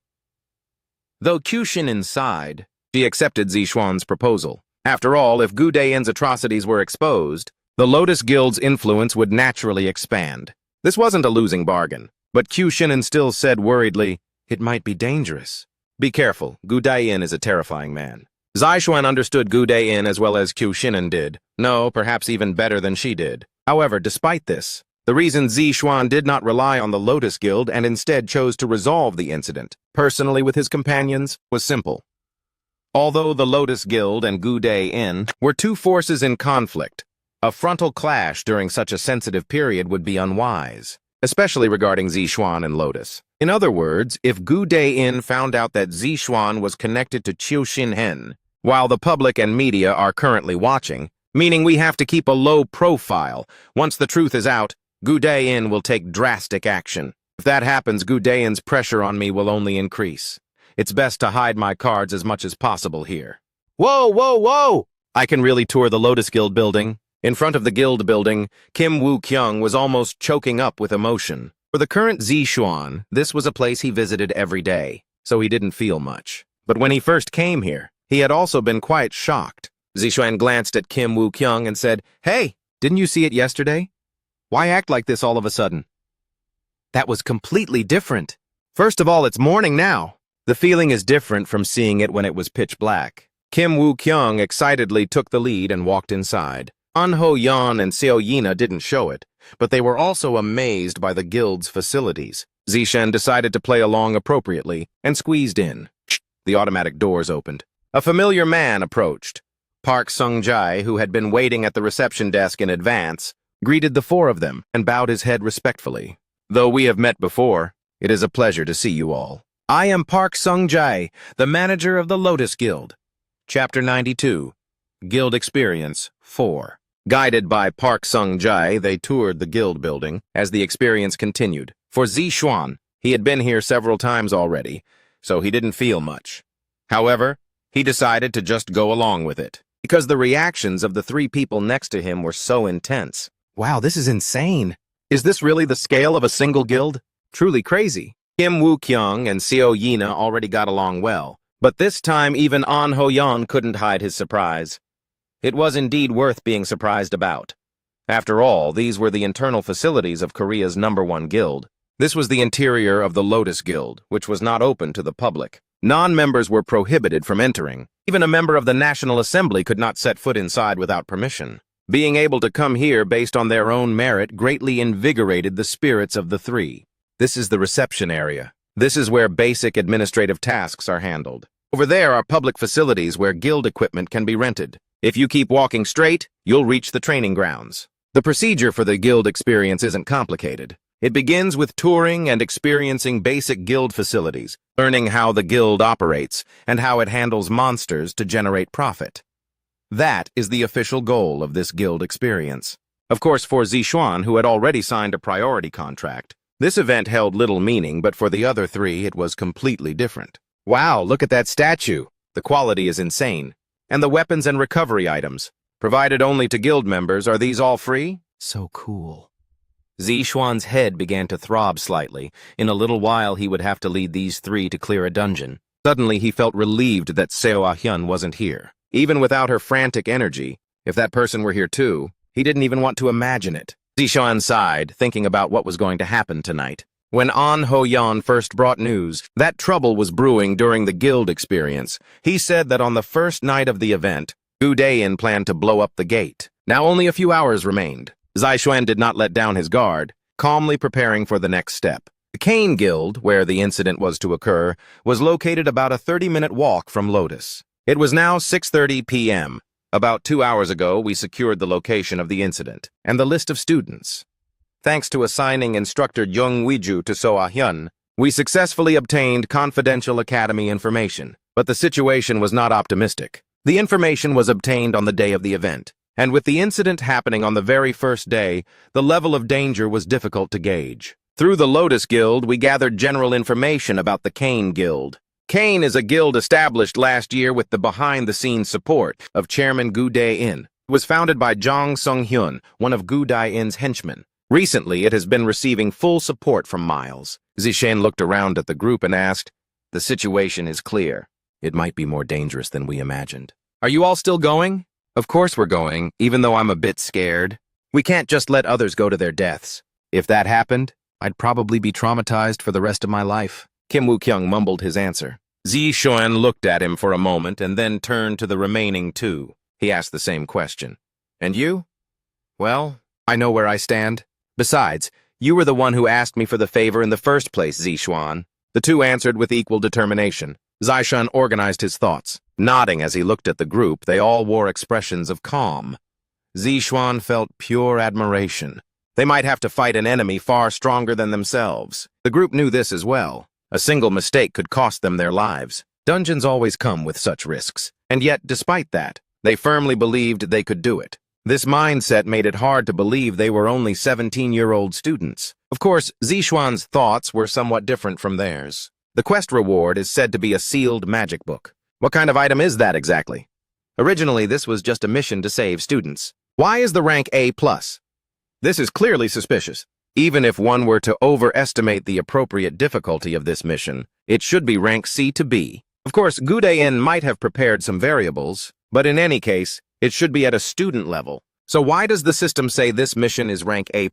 Though Q Shinin sighed, she accepted Zixuan's proposal. After all, if Gu Daein's atrocities were exposed, the Lotus Guild's influence would naturally expand. This wasn't a losing bargain, but Q Shinin still said worriedly, it might be dangerous. Be careful, Gu Daein is a terrifying man. Zixuan understood Gu Daein as well as Q Shinin did. No, perhaps even better than she did. However, despite this, the reason Zixuan did not rely on the Lotus Guild and instead chose to resolve the incident, personally with his companions, was simple. Although the Lotus Guild and Gu Daein were two forces in conflict, a frontal clash during such a sensitive period would be unwise, especially regarding Zixuan and Lotus. In other words, if Gu Daein found out that Zixuan was connected to Qiu Xinhen, while the public and media are currently watching, meaning we have to keep a low profile, once the truth is out, Gu Daein will take drastic action. If that happens, Gu Daein's pressure on me will only increase. It's best to hide my cards as much as possible here. Whoa, whoa, whoa! I can really tour the Lotus Guild building. In front of the guild building, Kim Woo-kyung was almost choking up with emotion. For the current Zixuan, this was a place he visited every day, so he didn't feel much. But when he first came here, he had also been quite shocked. Zixuan glanced at Kim Woo-kyung and said, Hey, didn't you see it yesterday? Why act like this all of a sudden? That was completely different. First of all, it's morning now. The feeling is different from seeing it when it was pitch black. Kim Woo-kyung excitedly took the lead and walked inside. An Ho-yeon and Seo Yina didn't show it, but they were also amazed by the guild's facilities. Zixuan decided to play along appropriately and squeezed in. The automatic doors opened. A familiar man approached. Park Sung-jae, who had been waiting at the reception desk in advance, greeted the four of them and bowed his head respectfully. Though we have met before, it is a pleasure to see you all. I am Park Sung-jae, the manager of the Lotus Guild. Chapter 92, Guild Experience 4. Guided by Park Sung-jae, they toured the guild building as the experience continued. For Zixuan, he had been here several times already, so he didn't feel much. However, he decided to just go along with it, because the reactions of the three people next to him were so intense. Wow, this is insane. Is this really the scale of a single guild? Truly crazy. Kim Woo-kyung and Seo Yina already got along well, but this time even An Ho-yeon couldn't hide his surprise. It was indeed worth being surprised about. After all, these were the internal facilities of Korea's #1 guild. This was the interior of the Lotus Guild, which was not open to the public. Non-members were prohibited from entering. Even a member of the National Assembly could not set foot inside without permission. Being able to come here based on their own merit greatly invigorated the spirits of the three. This is the reception area. This is where basic administrative tasks are handled. Over there are public facilities where guild equipment can be rented. If you keep walking straight, you'll reach the training grounds. The procedure for the guild experience isn't complicated. It begins with touring and experiencing basic guild facilities, learning how the guild operates and how it handles monsters to generate profit. That is the official goal of this guild experience. Of course, for Zixuan, who had already signed a priority contract, this event held little meaning, but for the other three, it was completely different. Wow, look at that statue. The quality is insane. And the weapons and recovery items, provided only to guild members, are these all free? So cool. Zixuan's head began to throb slightly. In a little while, he would have to lead these three to clear a dungeon. Suddenly, he felt relieved that Seo Ah-hyun wasn't here. Even without her frantic energy, if that person were here too, he didn't even want to imagine it. Zixuan sighed, thinking about what was going to happen tonight. When An Ho-yan first brought news that trouble was brewing during the guild experience, he said that on the first night of the event, Gu Daein planned to blow up the gate. Now only a few hours remained. Zixuan did not let down his guard, calmly preparing for the next step. The Cane Guild, where the incident was to occur, was located about a 30-minute walk from Lotus. It was now 6:30 p.m. About 2 hours ago, we secured the location of the incident and the list of students. Thanks to assigning instructor Jung Wiju to Seo Ah-hyun, we successfully obtained confidential academy information, but the situation was not optimistic. The information was obtained on the day of the event, and with the incident happening on the very first day, the level of danger was difficult to gauge. Through the Lotus Guild, we gathered general information about the Cane Guild. Cane is a guild established last year with the behind-the-scenes support of Chairman Gu Daein. It was founded by Jong Sung-hyun, one of Gu Daein's henchmen. Recently, it has been receiving full support from Miles. Zixuan looked around at the group and asked, "The situation is clear. It might be more dangerous than we imagined. Are you all still going?" "Of course we're going, even though I'm a bit scared. We can't just let others go to their deaths. If that happened, I'd probably be traumatized for the rest of my life." Kim Woo-kyung mumbled his answer. Zixuan looked at him for a moment and then turned to the remaining two. He asked the same question. "And you?" "Well, I know where I stand. Besides, you were the one who asked me for the favor in the first place, Zixuan." The two answered with equal determination. Zixuan organized his thoughts. Nodding as he looked at the group, they all wore expressions of calm. Zixuan felt pure admiration. They might have to fight an enemy far stronger than themselves. The group knew this as well. A single mistake could cost them their lives. Dungeons always come with such risks. And yet, despite that, they firmly believed they could do it. This mindset made it hard to believe they were only 17-year-old students. Of course, Zixuan's thoughts were somewhat different from theirs. The quest reward is said to be a sealed magic book. What kind of item is that exactly? Originally, this was just a mission to save students. Why is the rank A+? This is clearly suspicious. Even if one were to overestimate the appropriate difficulty of this mission, it should be rank C to B. Of course, Gu Daein might have prepared some variables, but in any case, it should be at a student level. So why does the system say this mission is rank A+?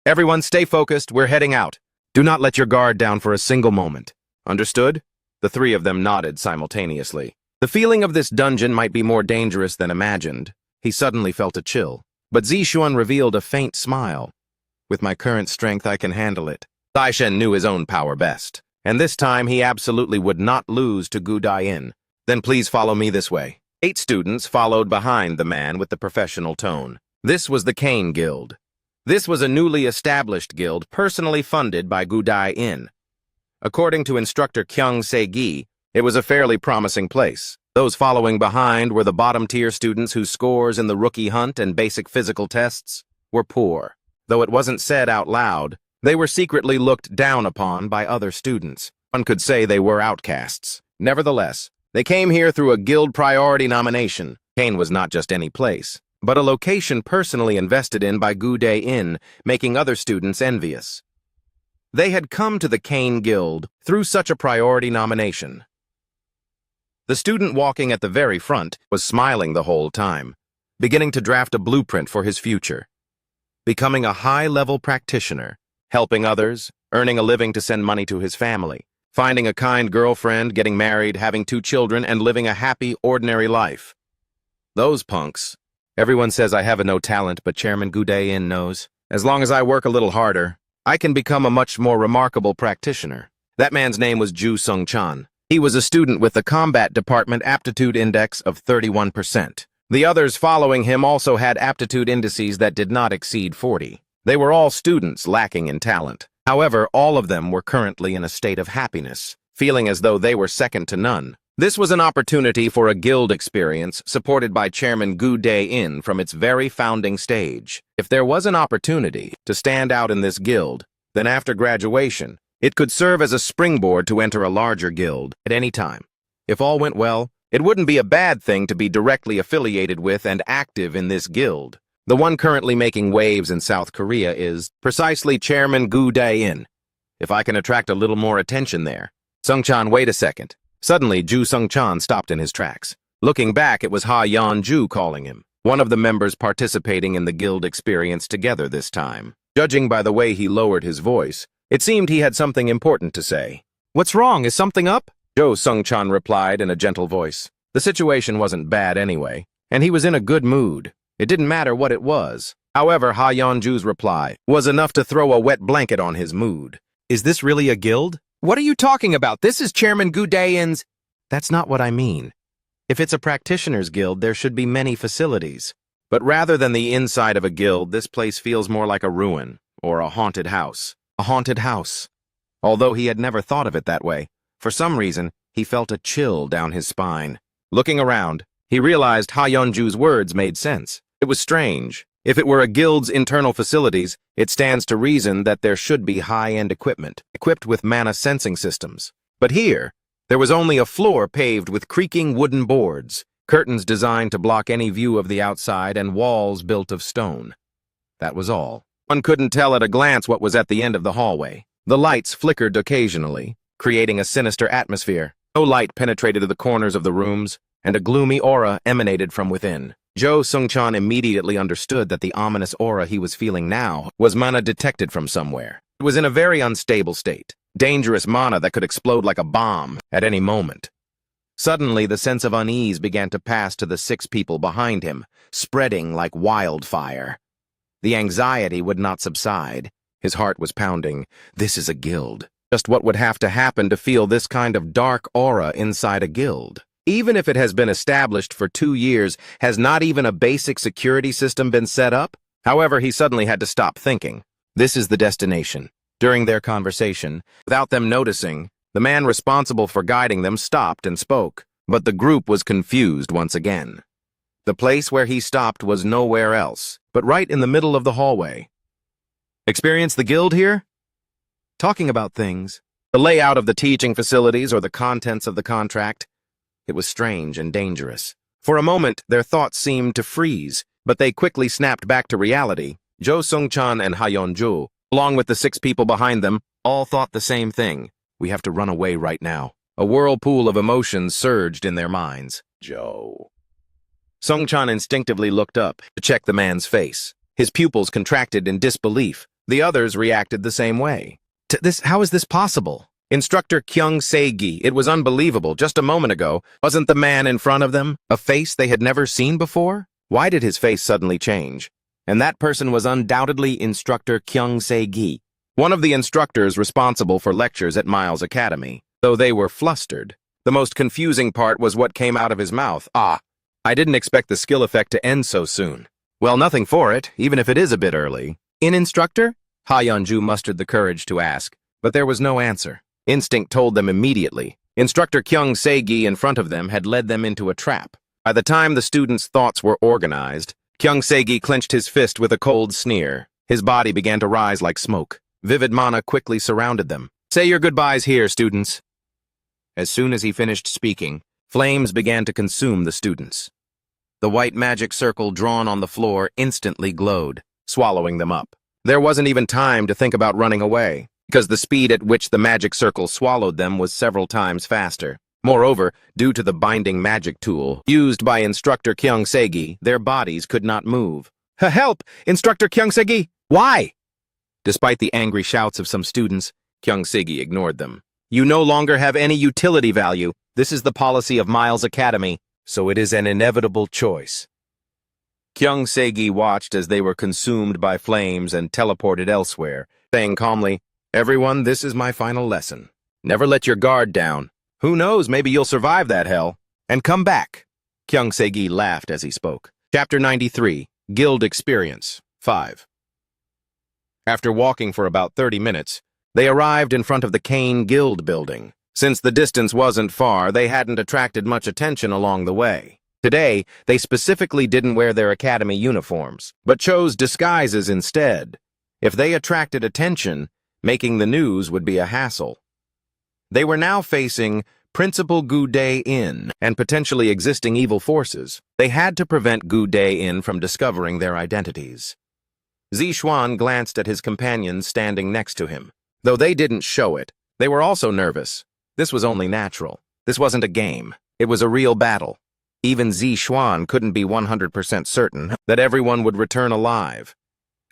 Everyone stay focused, we're heading out. Do not let your guard down for a single moment. Understood? The three of them nodded simultaneously. The feeling of this dungeon might be more dangerous than imagined. He suddenly felt a chill. But Zixuan revealed a faint smile. "With my current strength, I can handle it." Zixuan knew his own power best, and this time he absolutely would not lose to Gu Daein. "Then please follow me this way." 8 students followed behind the man with the professional tone. This was the Cane Guild. This was a newly established guild personally funded by Gu Daein. According to instructor Kyung Se-gi, it was a fairly promising place. Those following behind were the bottom-tier students whose scores in the rookie hunt and basic physical tests were poor. Though it wasn't said out loud, they were secretly looked down upon by other students. One could say they were outcasts. Nevertheless, they came here through a guild priority nomination. Cane was not just any place, but a location personally invested in by Gu Daein, making other students envious. They had come to the Cane Guild through such a priority nomination. The student walking at the very front was smiling the whole time, beginning to draft a blueprint for his future. Becoming a high-level practitioner, helping others, earning a living to send money to his family, finding a kind girlfriend, getting married, having 2 children, and living a happy, ordinary life. Those punks. Everyone says I have no talent, but Chairman Gu Daein knows. As long as I work a little harder, I can become a much more remarkable practitioner. That man's name was Ju Sung-chan. He was a student with the Combat Department Aptitude Index of 31%. The others following him also had aptitude indices that did not exceed 40. They were all students lacking in talent. However, all of them were currently in a state of happiness, feeling as though they were second to none. This was an opportunity for a guild experience supported by Chairman Gu Daein from its very founding stage. If there was an opportunity to stand out in this guild, then after graduation, it could serve as a springboard to enter a larger guild at any time. If all went well, it wouldn't be a bad thing to be directly affiliated with and active in this guild. The one currently making waves in South Korea is precisely Chairman Gu Dae-in. If I can attract a little more attention there. Sung-chan, wait a second. Suddenly, Ju Sung-chan stopped in his tracks. Looking back, it was Ha Yeon-ju calling him, one of the members participating in the guild experience together this time. Judging by the way he lowered his voice, it seemed he had something important to say. What's wrong? Is something up? Jo Sung-chan replied in a gentle voice. The situation wasn't bad anyway, and he was in a good mood. It didn't matter what it was. However, Ha Yeon-ju's reply was enough to throw a wet blanket on his mood. Is this really a guild? What are you talking about? This is Chairman Gu Dae-in's. That's not what I mean. If it's a practitioner's guild, there should be many facilities. But rather than the inside of a guild, this place feels more like a ruin or a haunted house. A haunted house. Although he had never thought of it that way, for some reason, he felt a chill down his spine. Looking around, he realized Ha Yeon-ju's words made sense. It was strange. If it were a guild's internal facilities, it stands to reason that there should be high-end equipment, equipped with mana sensing systems. But here, there was only a floor paved with creaking wooden boards, curtains designed to block any view of the outside, and walls built of stone. That was all. One couldn't tell at a glance what was at the end of the hallway. The lights flickered occasionally, creating a sinister atmosphere. No light penetrated to the corners of the rooms, and a gloomy aura emanated from within. Jo Sung-chan immediately understood that the ominous aura he was feeling now was mana detected from somewhere. It was in a very unstable state, dangerous mana that could explode like a bomb at any moment. Suddenly, the sense of unease began to pass to the 6 people behind him, spreading like wildfire. The anxiety would not subside. His heart was pounding. This is a guild. Just what would have to happen to feel this kind of dark aura inside a guild? Even if it has been established for 2 years, has not even a basic security system been set up? However, he suddenly had to stop thinking. This is the destination. During their conversation, without them noticing, the man responsible for guiding them stopped and spoke, but the group was confused once again. The place where he stopped was nowhere else, but right in the middle of the hallway. Experience the guild here? Talking about things. The layout of the teaching facilities or the contents of the contract. It was strange and dangerous. For a moment, their thoughts seemed to freeze, but they quickly snapped back to reality. Jo Sung-chan and Ha Yeon-ju, along with the 6 people behind them, all thought the same thing. We have to run away right now. A whirlpool of emotions surged in their minds. Jo. Sung-chan instinctively looked up to check the man's face. His pupils contracted in disbelief. The others reacted the same way. How is this possible? Instructor Kyung Se-gi, it was unbelievable. Just a moment ago, wasn't the man in front of them a face they had never seen before? Why did his face suddenly change? And that person was undoubtedly Instructor Kyung Se-gi, one of the instructors responsible for lectures at Miles Academy. Though they were flustered, the most confusing part was what came out of his mouth. I didn't expect the skill effect to end so soon. Well, nothing for it, even if it is a bit early. In instructor? Ha Yeon-ju mustered the courage to ask, but there was no answer. Instinct told them immediately. Instructor Kyung Se-gi in front of them had led them into a trap. By the time the students' thoughts were organized, Kyung Se-gi clenched his fist with a cold sneer. His body began to rise like smoke. Vivid mana quickly surrounded them. Say your goodbyes here, students. As soon as he finished speaking, flames began to consume the students. The white magic circle drawn on the floor instantly glowed, swallowing them up. There wasn't even time to think about running away, because the speed at which the magic circle swallowed them was several times faster. Moreover, due to the binding magic tool used by Instructor Kyung Se-gi, their bodies could not move. Help! Instructor Kyung Se-gi! Why? Despite the angry shouts of some students, Kyung Se-gi ignored them. You no longer have any utility value. This is the policy of Miles Academy, so it is an inevitable choice. Kyung Se-gi watched as they were consumed by flames and teleported elsewhere, saying calmly, Everyone, this is my final lesson. Never let your guard down. Who knows, maybe you'll survive that hell. And come back. Kyung Se-gi laughed as he spoke. Chapter 93, Guild Experience, 5. After walking for about 30 minutes, they arrived in front of the Kane Guild building. Since the distance wasn't far, they hadn't attracted much attention along the way. Today, they specifically didn't wear their academy uniforms, but chose disguises instead. If they attracted attention, making the news would be a hassle. They were now facing principal Gu Day In, and potentially existing evil forces. They had to prevent Gu Day In from discovering their identities. Zixuan glanced at his companions standing next to him. Though they didn't show it, they were also nervous. This was only natural. This wasn't a game. It was a real battle. Even Zixuan couldn't be 100% certain that everyone would return alive.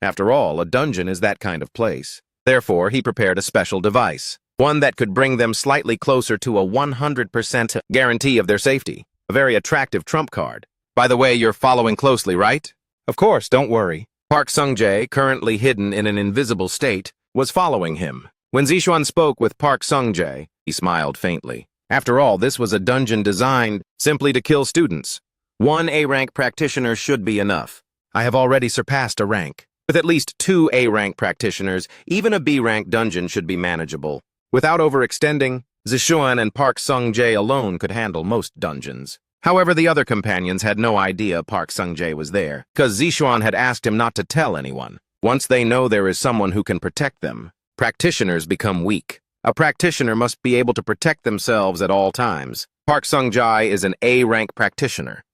After all, a dungeon is that kind of place. Therefore, he prepared a special device, one that could bring them slightly closer to a 100% guarantee of their safety. A very attractive trump card. By the way, you're following closely, right? Of course, don't worry. Park Sung-jae, currently hidden in an invisible state, was following him. When Zixuan spoke with Park Sung-jae, he smiled faintly. After all, this was a dungeon designed simply to kill students. One A-rank practitioner should be enough. I have already surpassed a rank. With at least 2 A-rank practitioners, even a B-rank dungeon should be manageable. Without overextending, Zixuan and Park Sung-jae alone could handle most dungeons. However, the other companions had no idea Park Sung-jae was there, because Zixuan had asked him not to tell anyone. Once they know there is someone who can protect them, practitioners become weak. A practitioner must be able to protect themselves at all times. Park Sung-jae is an A-rank practitioner.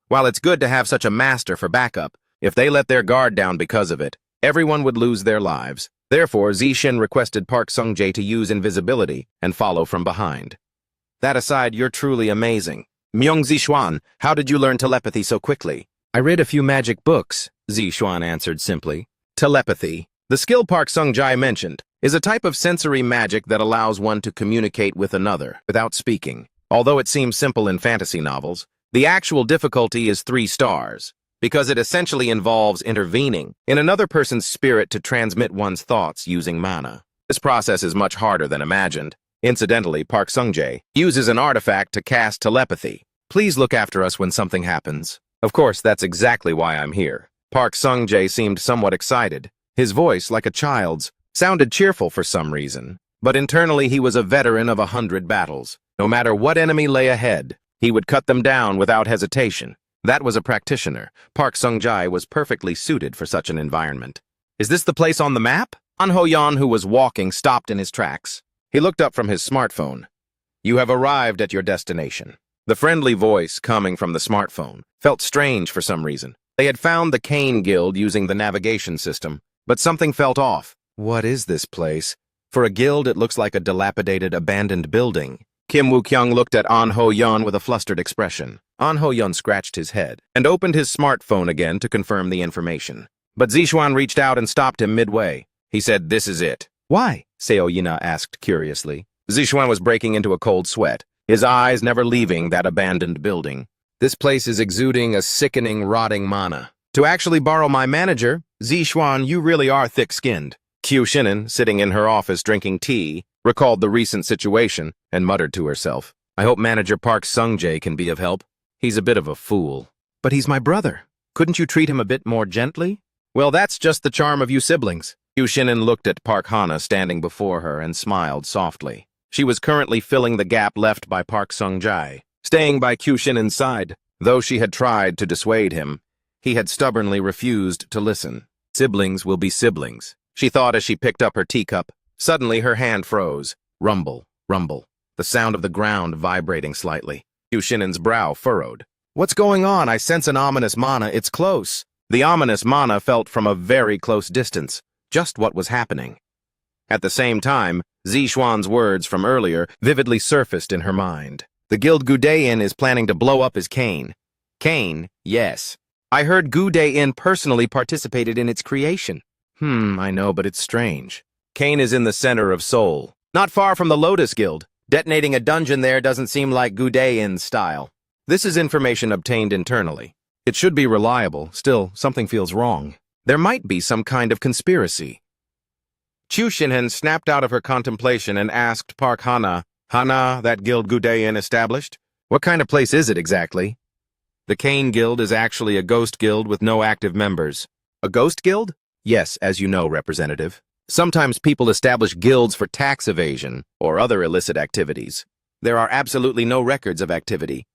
While it's good to have such a master for backup, if they let their guard down because of it, everyone would lose their lives. Therefore, Zixin requested Park Sung-jae to use invisibility and follow from behind. That aside, you're truly amazing. Myung Zixuan, how did you learn telepathy so quickly? I read a few magic books, Zixuan answered simply. Telepathy, the skill Park Sung-jae mentioned, is a type of sensory magic that allows one to communicate with another without speaking. Although it seems simple in fantasy novels, the actual difficulty is 3 stars. Because it essentially involves intervening in another person's spirit to transmit one's thoughts using mana. This process is much harder than imagined. Incidentally, Park Sung-jae uses an artifact to cast telepathy. Please look after us when something happens. Of course, that's exactly why I'm here. Park Sung-jae seemed somewhat excited. His voice, like a child's, sounded cheerful for some reason. But internally, he was a veteran of 100 battles. No matter what enemy lay ahead, he would cut them down without hesitation. That was a practitioner. Park Sung-jae was perfectly suited for such an environment. Is this the place on the map? An Ho-yeon, who was walking, stopped in his tracks. He looked up from his smartphone. You have arrived at your destination. The friendly voice coming from the smartphone felt strange for some reason. They had found the Kane Guild using the navigation system, but something felt off. What is this place? For a guild, it looks like a dilapidated, abandoned building. Kim Woo-kyung looked at An Ho-yeon with a flustered expression. An Ho-yeon scratched his head and opened his smartphone again to confirm the information. But Zixuan reached out and stopped him midway. He said, "This is it." Why? Seo Yina asked curiously. Zixuan was breaking into a cold sweat, his eyes never leaving that abandoned building. This place is exuding a sickening, rotting mana. To actually borrow my manager, Zixuan, you really are thick-skinned. Q Shinin, sitting in her office drinking tea, recalled the recent situation and muttered to herself, I hope manager Park Sung-jae can be of help. He's a bit of a fool. But he's my brother. Couldn't you treat him a bit more gently? Well, that's just the charm of you siblings. Yu Shinin looked at Park Hana standing before her and smiled softly. She was currently filling the gap left by Park Sung-jae, staying by Q Shinin's side. Though she had tried to dissuade him, he had stubbornly refused to listen. Siblings will be siblings, she thought as she picked up her teacup. Suddenly her hand froze. Rumble, rumble. The sound of the ground vibrating slightly. Yu Shinin's brow furrowed. What's going on? I sense an ominous mana. It's close. The ominous mana felt from a very close distance. Just what was happening. At the same time, Zixuan's words from earlier vividly surfaced in her mind. The guild Gu Day-in is planning to blow up his Kane. Kane, yes. I heard Gu Day-in personally participated in its creation. I know, but it's strange. Kane is in the center of Seoul, not far from the Lotus Guild. Detonating a dungeon there doesn't seem like Gu Day-in's style. This is information obtained internally. It should be reliable, still, something feels wrong. There might be some kind of conspiracy. Chu Shinhan snapped out of her contemplation and asked Park Hana, Hana, that guild Gu Day-in established? What kind of place is it exactly? The Kane Guild is actually a ghost guild with no active members. A ghost guild? Yes, as you know, Representative. Sometimes people establish guilds for tax evasion or other illicit activities. There are absolutely no records of activity.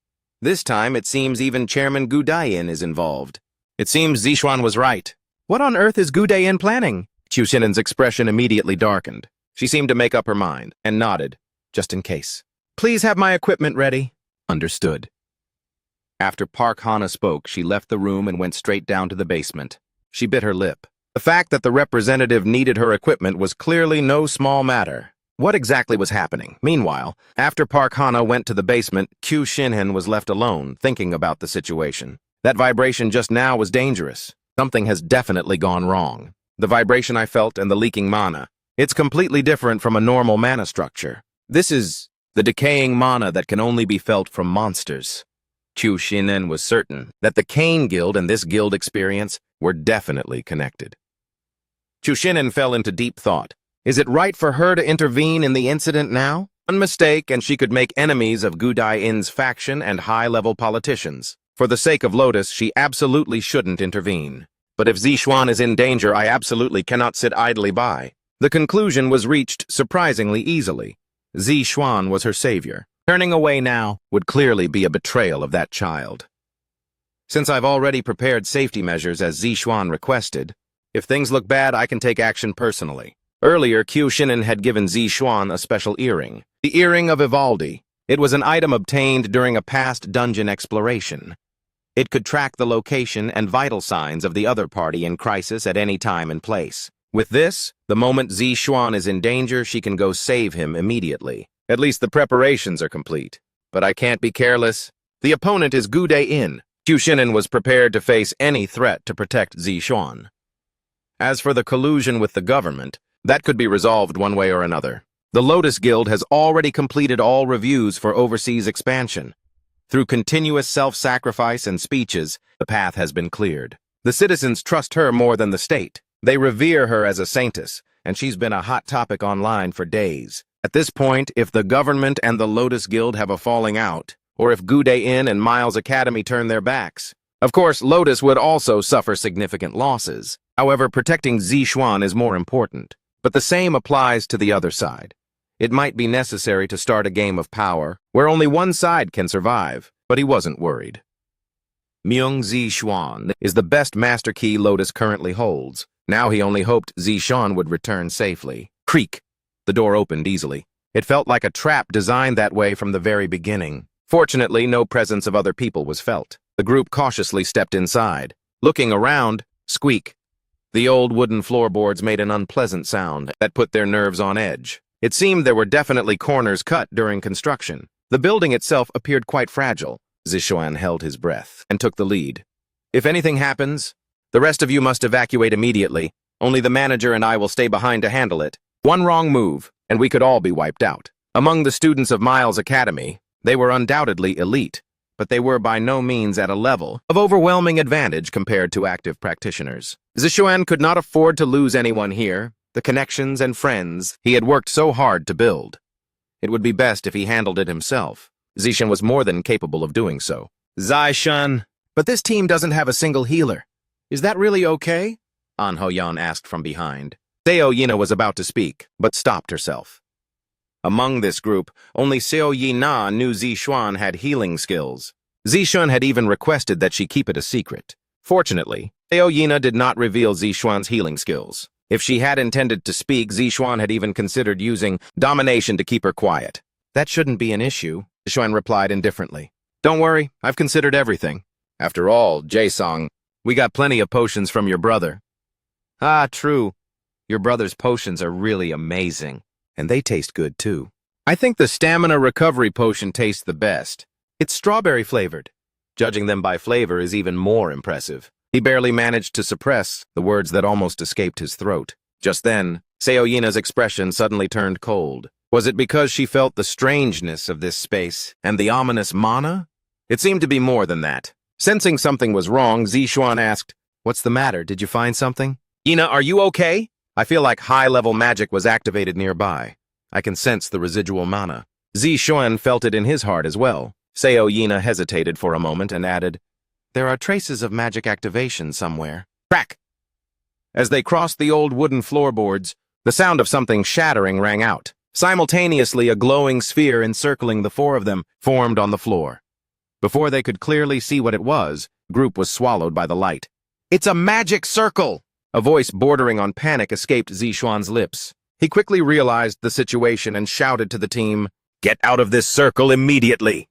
This time, it seems even Chairman Gu Day-in is involved. It seems Zixuan was right. What on earth is Gu Day-in planning? Chu Shinan's expression immediately darkened. She seemed to make up her mind and nodded, just in case. please have my equipment ready? Understood. After Park Hana spoke, she left the room and went straight down to the basement. She bit her lip. The fact that the representative needed her equipment was clearly no small matter. What exactly was happening? Meanwhile, after Park Hana went to the basement, Kyu Shinhan was left alone, thinking about the situation. That vibration just now was dangerous. Something has definitely gone wrong. The vibration I felt and the leaking mana. It's completely different from a normal mana structure. This is the decaying mana that can only be felt from monsters. Kyu Shinhan was certain that the Cain Guild and this guild experience were definitely connected. Kyu Shinhan fell into deep thought. Is it right for her to intervene in the incident now? One mistake and she could make enemies of Gudai-in's faction and high-level politicians. For the sake of Lotus, she absolutely shouldn't intervene. But if Zixuan is in danger, I absolutely cannot sit idly by. The conclusion was reached surprisingly easily. Zixuan was her savior. Turning away now would clearly be a betrayal of that child. Since I've already prepared safety measures as Zixuan requested, if things look bad, I can take action personally. Earlier, Kyu Shinhan had given Zixuan a special earring. The earring of Ivaldi. It was an item obtained during a past dungeon exploration. It could track the location and vital signs of the other party in crisis at any time and place. With this, the moment Zixuan is in danger, she can go save him immediately. At least the preparations are complete. But I can't be careless. The opponent is Gudai-in. Kyu Shinhan was prepared to face any threat to protect Zixuan. As for the collusion with the government, that could be resolved one way or another. The Lotus Guild has already completed all reviews for overseas expansion. Through continuous self-sacrifice and speeches, the path has been cleared. The citizens trust her more than the state. They revere her as a saintess, and she's been a hot topic online for days. At this point, if the government and the Lotus Guild have a falling out, or if Gudai-in and Miles Academy turn their backs, of course, Lotus would also suffer significant losses. However, protecting Zixuan is more important. But the same applies to the other side. It might be necessary to start a game of power where only one side can survive, but he wasn't worried. Myung Zixuan is the best master key Lotus currently holds. Now he only hoped Zixuan would return safely. Creak! The door opened easily. It felt like a trap designed that way from the very beginning. Fortunately, no presence of other people was felt. The group cautiously stepped inside. Looking around, squeak. The old wooden floorboards made an unpleasant sound that put their nerves on edge. It seemed there were definitely corners cut during construction. The building itself appeared quite fragile. Zixuan held his breath and took the lead. If anything happens, the rest of you must evacuate immediately. Only the manager and I will stay behind to handle it. One wrong move, and we could all be wiped out. Among the students of Miles Academy, they were undoubtedly elite, but they were by no means at a level of overwhelming advantage compared to active practitioners. Zixuan could not afford to lose anyone here, the connections and friends he had worked so hard to build. It would be best if he handled it himself. Zixuan was more than capable of doing so. Zixuan, but this team doesn't have a single healer. Is that really okay? An Hoyan asked from behind. Seo Yina was about to speak, but stopped herself. Among this group, only Seo Yina knew Zixuan had healing skills. Zixuan had even requested that she keep it a secret. Fortunately, Seo Yina did not reveal Zixuan's healing skills. If she had intended to speak, Zixuan had even considered using domination to keep her quiet. That shouldn't be an issue, Zixuan replied indifferently. Don't worry, I've considered everything. After all, Jae-sung, we got plenty of potions from your brother. Ah, true. Your brother's potions are really amazing. And they taste good, too. I think the stamina recovery potion tastes the best. It's strawberry flavored. Judging them by flavor is even more impressive. He barely managed to suppress the words that almost escaped his throat. Just then, Seo Yina's expression suddenly turned cold. Was it because she felt the strangeness of this space and the ominous mana? It seemed to be more than that. Sensing something was wrong, Zixuan asked, "What's the matter? Did you find something?" "Yina, are you okay?" I feel like high-level magic was activated nearby. I can sense the residual mana. Zixuan felt it in his heart as well. Seo Yina hesitated for a moment and added, "There are traces of magic activation somewhere." Crack! As they crossed the old wooden floorboards, the sound of something shattering rang out. Simultaneously, a glowing sphere encircling the four of them formed on the floor. Before they could clearly see what it was, the group was swallowed by the light. "It's a magic circle!" A voice bordering on panic escaped Zixuan's lips. He quickly realized the situation and shouted to the team, Get out of this circle immediately!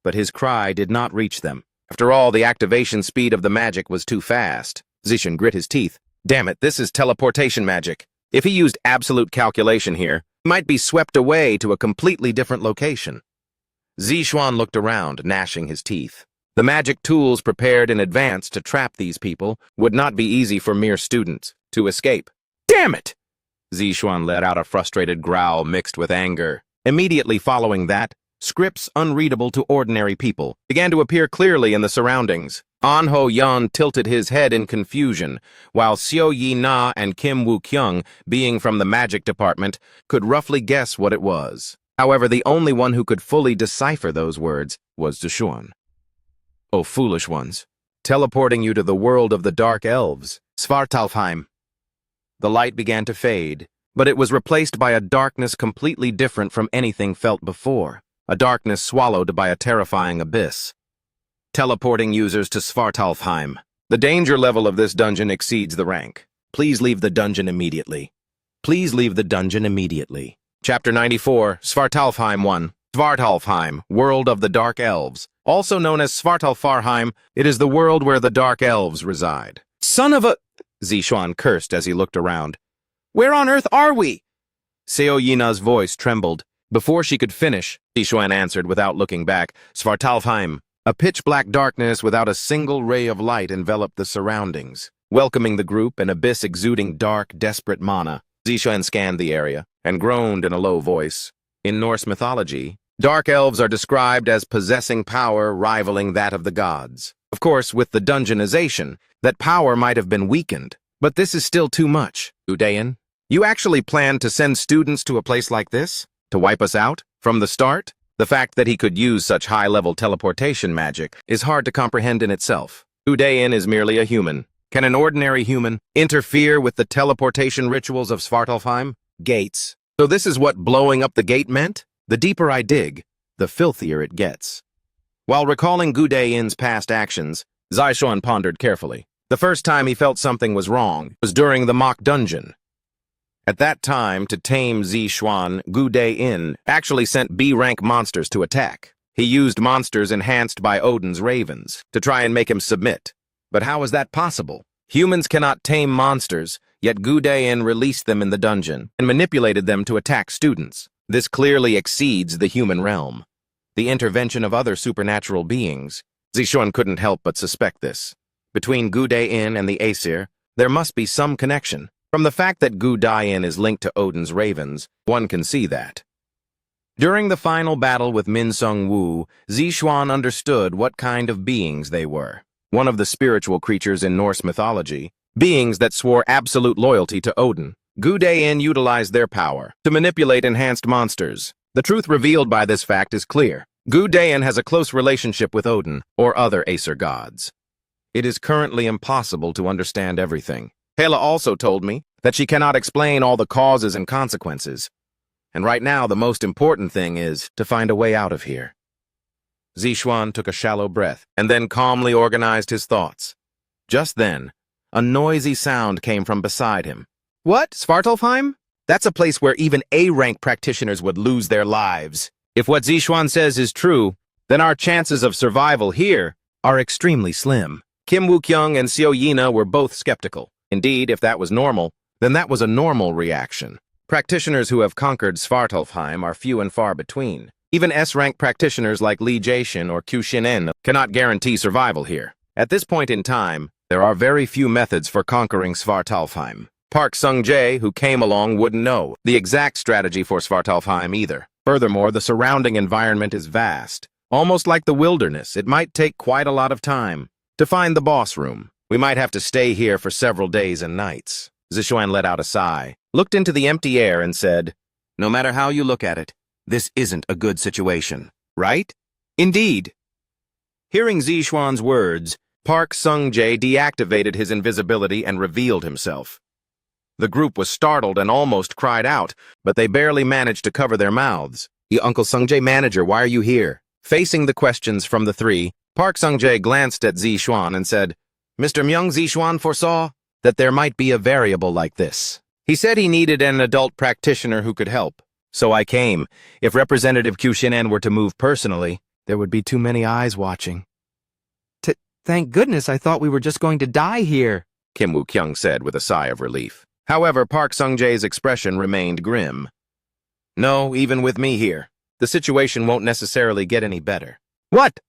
But his cry did not reach them. After all, the activation speed of the magic was too fast. Zishan grit his teeth. Damn it, this is teleportation magic. If he used absolute calculation here, he might be swept away to a completely different location. Zishuan looked around, gnashing his teeth. The magic tools prepared in advance to trap these people would not be easy for mere students to escape. Damn it! Zishuan let out a frustrated growl mixed with anger. Immediately following that, scripts unreadable to ordinary people began to appear clearly in the surroundings. An Ho Yan tilted his head in confusion, while Xiao Yi Na and Kim Woo Kyung, being from the magic department, could roughly guess what it was. However, the only one who could fully decipher those words was Zishuan. Oh, foolish ones, teleporting you to the world of the dark elves, Svartalfheim. The light began to fade, but it was replaced by a darkness completely different from anything felt before, a darkness swallowed by a terrifying abyss. Teleporting users to Svartalfheim. The danger level of this dungeon exceeds the rank. Please leave the dungeon immediately. Please leave the dungeon immediately. Chapter 94, Svartalfheim 1. Svartalfheim, World of the Dark Elves. Also known as Svartalfarheim, it is the world where the Dark Elves reside. Son of a... Zishuan cursed as he looked around. Where on earth are we? Seo Yina's voice trembled. Before she could finish, Zishuan answered without looking back, Svartalfheim. A pitch-black darkness without a single ray of light enveloped the surroundings. Welcoming the group, an abyss exuding dark, desperate mana. Zishuan scanned the area and groaned in a low voice. In Norse mythology, dark elves are described as possessing power rivaling that of the gods. Of course, with the dungeonization, that power might have been weakened. But this is still too much. Udayan, you actually planned to send students to a place like this? To wipe us out? From the start? The fact that he could use such high-level teleportation magic is hard to comprehend in itself. Udayan is merely a human. Can an ordinary human interfere with the teleportation rituals of Svartalfheim? Gates. So this is what blowing up the gate meant? The deeper I dig, the filthier it gets. While recalling Gudayan's past actions, Zishuan pondered carefully. The first time he felt something was wrong was during the mock dungeon. At that time, to tame Zishuan, Gudayan actually sent B-rank monsters to attack. He used monsters enhanced by Odin's ravens to try and make him submit. But how is that possible? Humans cannot tame monsters, yet Gudayan released them in the dungeon and manipulated them to attack students. This clearly exceeds the human realm. The intervention of other supernatural beings. Zishuan couldn't help but suspect this. Between Gudayan and the Aesir, there must be some connection. From the fact that Gudayan is linked to Odin's ravens, one can see that. During the final battle with Min Sung Woo, Zishuan understood what kind of beings they were. One of the spiritual creatures in Norse mythology, beings that swore absolute loyalty to Odin. Gudayan utilized their power to manipulate enhanced monsters. The truth revealed by this fact is clear. Gudayan has a close relationship with Odin or other Aesir gods. It is currently impossible to understand everything. Hela also told me that she cannot explain all the causes and consequences. And right now, the most important thing is to find a way out of here. Zishuan took a shallow breath and then calmly organized his thoughts. Just then, a noisy sound came from beside him. What? Svartalfheim? That's a place where even A-rank practitioners would lose their lives. If what Zishuan says is true, then our chances of survival here are extremely slim. Kim Woo Kyung and Xiao Yina were both skeptical. Indeed, if that was normal, then that was a normal reaction. Practitioners who have conquered Svartalfheim are few and far between. Even S-rank practitioners like Li Jaishin or Q Shinen cannot guarantee survival here. At this point in time, there are very few methods for conquering Svartalfheim. Park Sung-jae, who came along, wouldn't know the exact strategy for Svartalfheim either. Furthermore, the surrounding environment is vast. Almost like the wilderness, it might take quite a lot of time. To find the boss room, we might have to stay here for several days and nights. Zishuan let out a sigh, looked into the empty air and said, No matter how you look at it, this isn't a good situation, right? Indeed. Hearing Zishuan's words, Park Sung-jae deactivated his invisibility and revealed himself. The group was startled and almost cried out, but they barely managed to cover their mouths. Uncle Sung-jae, manager, why are you here? Facing the questions from the three, Park Sung-jae glanced at Zishuan and said, Mr. Myung Zishuan foresaw that there might be a variable like this. He said he needed an adult practitioner who could help. So I came. If Representative Qiuxinan were to move personally, There would be too many eyes watching. Thank goodness I thought we were just going to die here. Kim Woo-kyung said with a sigh of relief. However, Park Sung-jae's expression remained grim. No, even with me here, the situation won't necessarily get any better. What?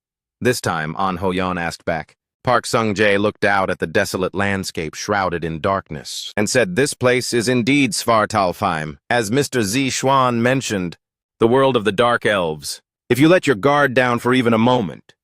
This time, An Ho-yeon asked back. Park Sung-jae looked out at the desolate landscape shrouded in darkness and said, "This place is indeed Svartalfheim, as Mr. Z. Schwan mentioned, the world of the Dark Elves. If you let your guard down for even a moment,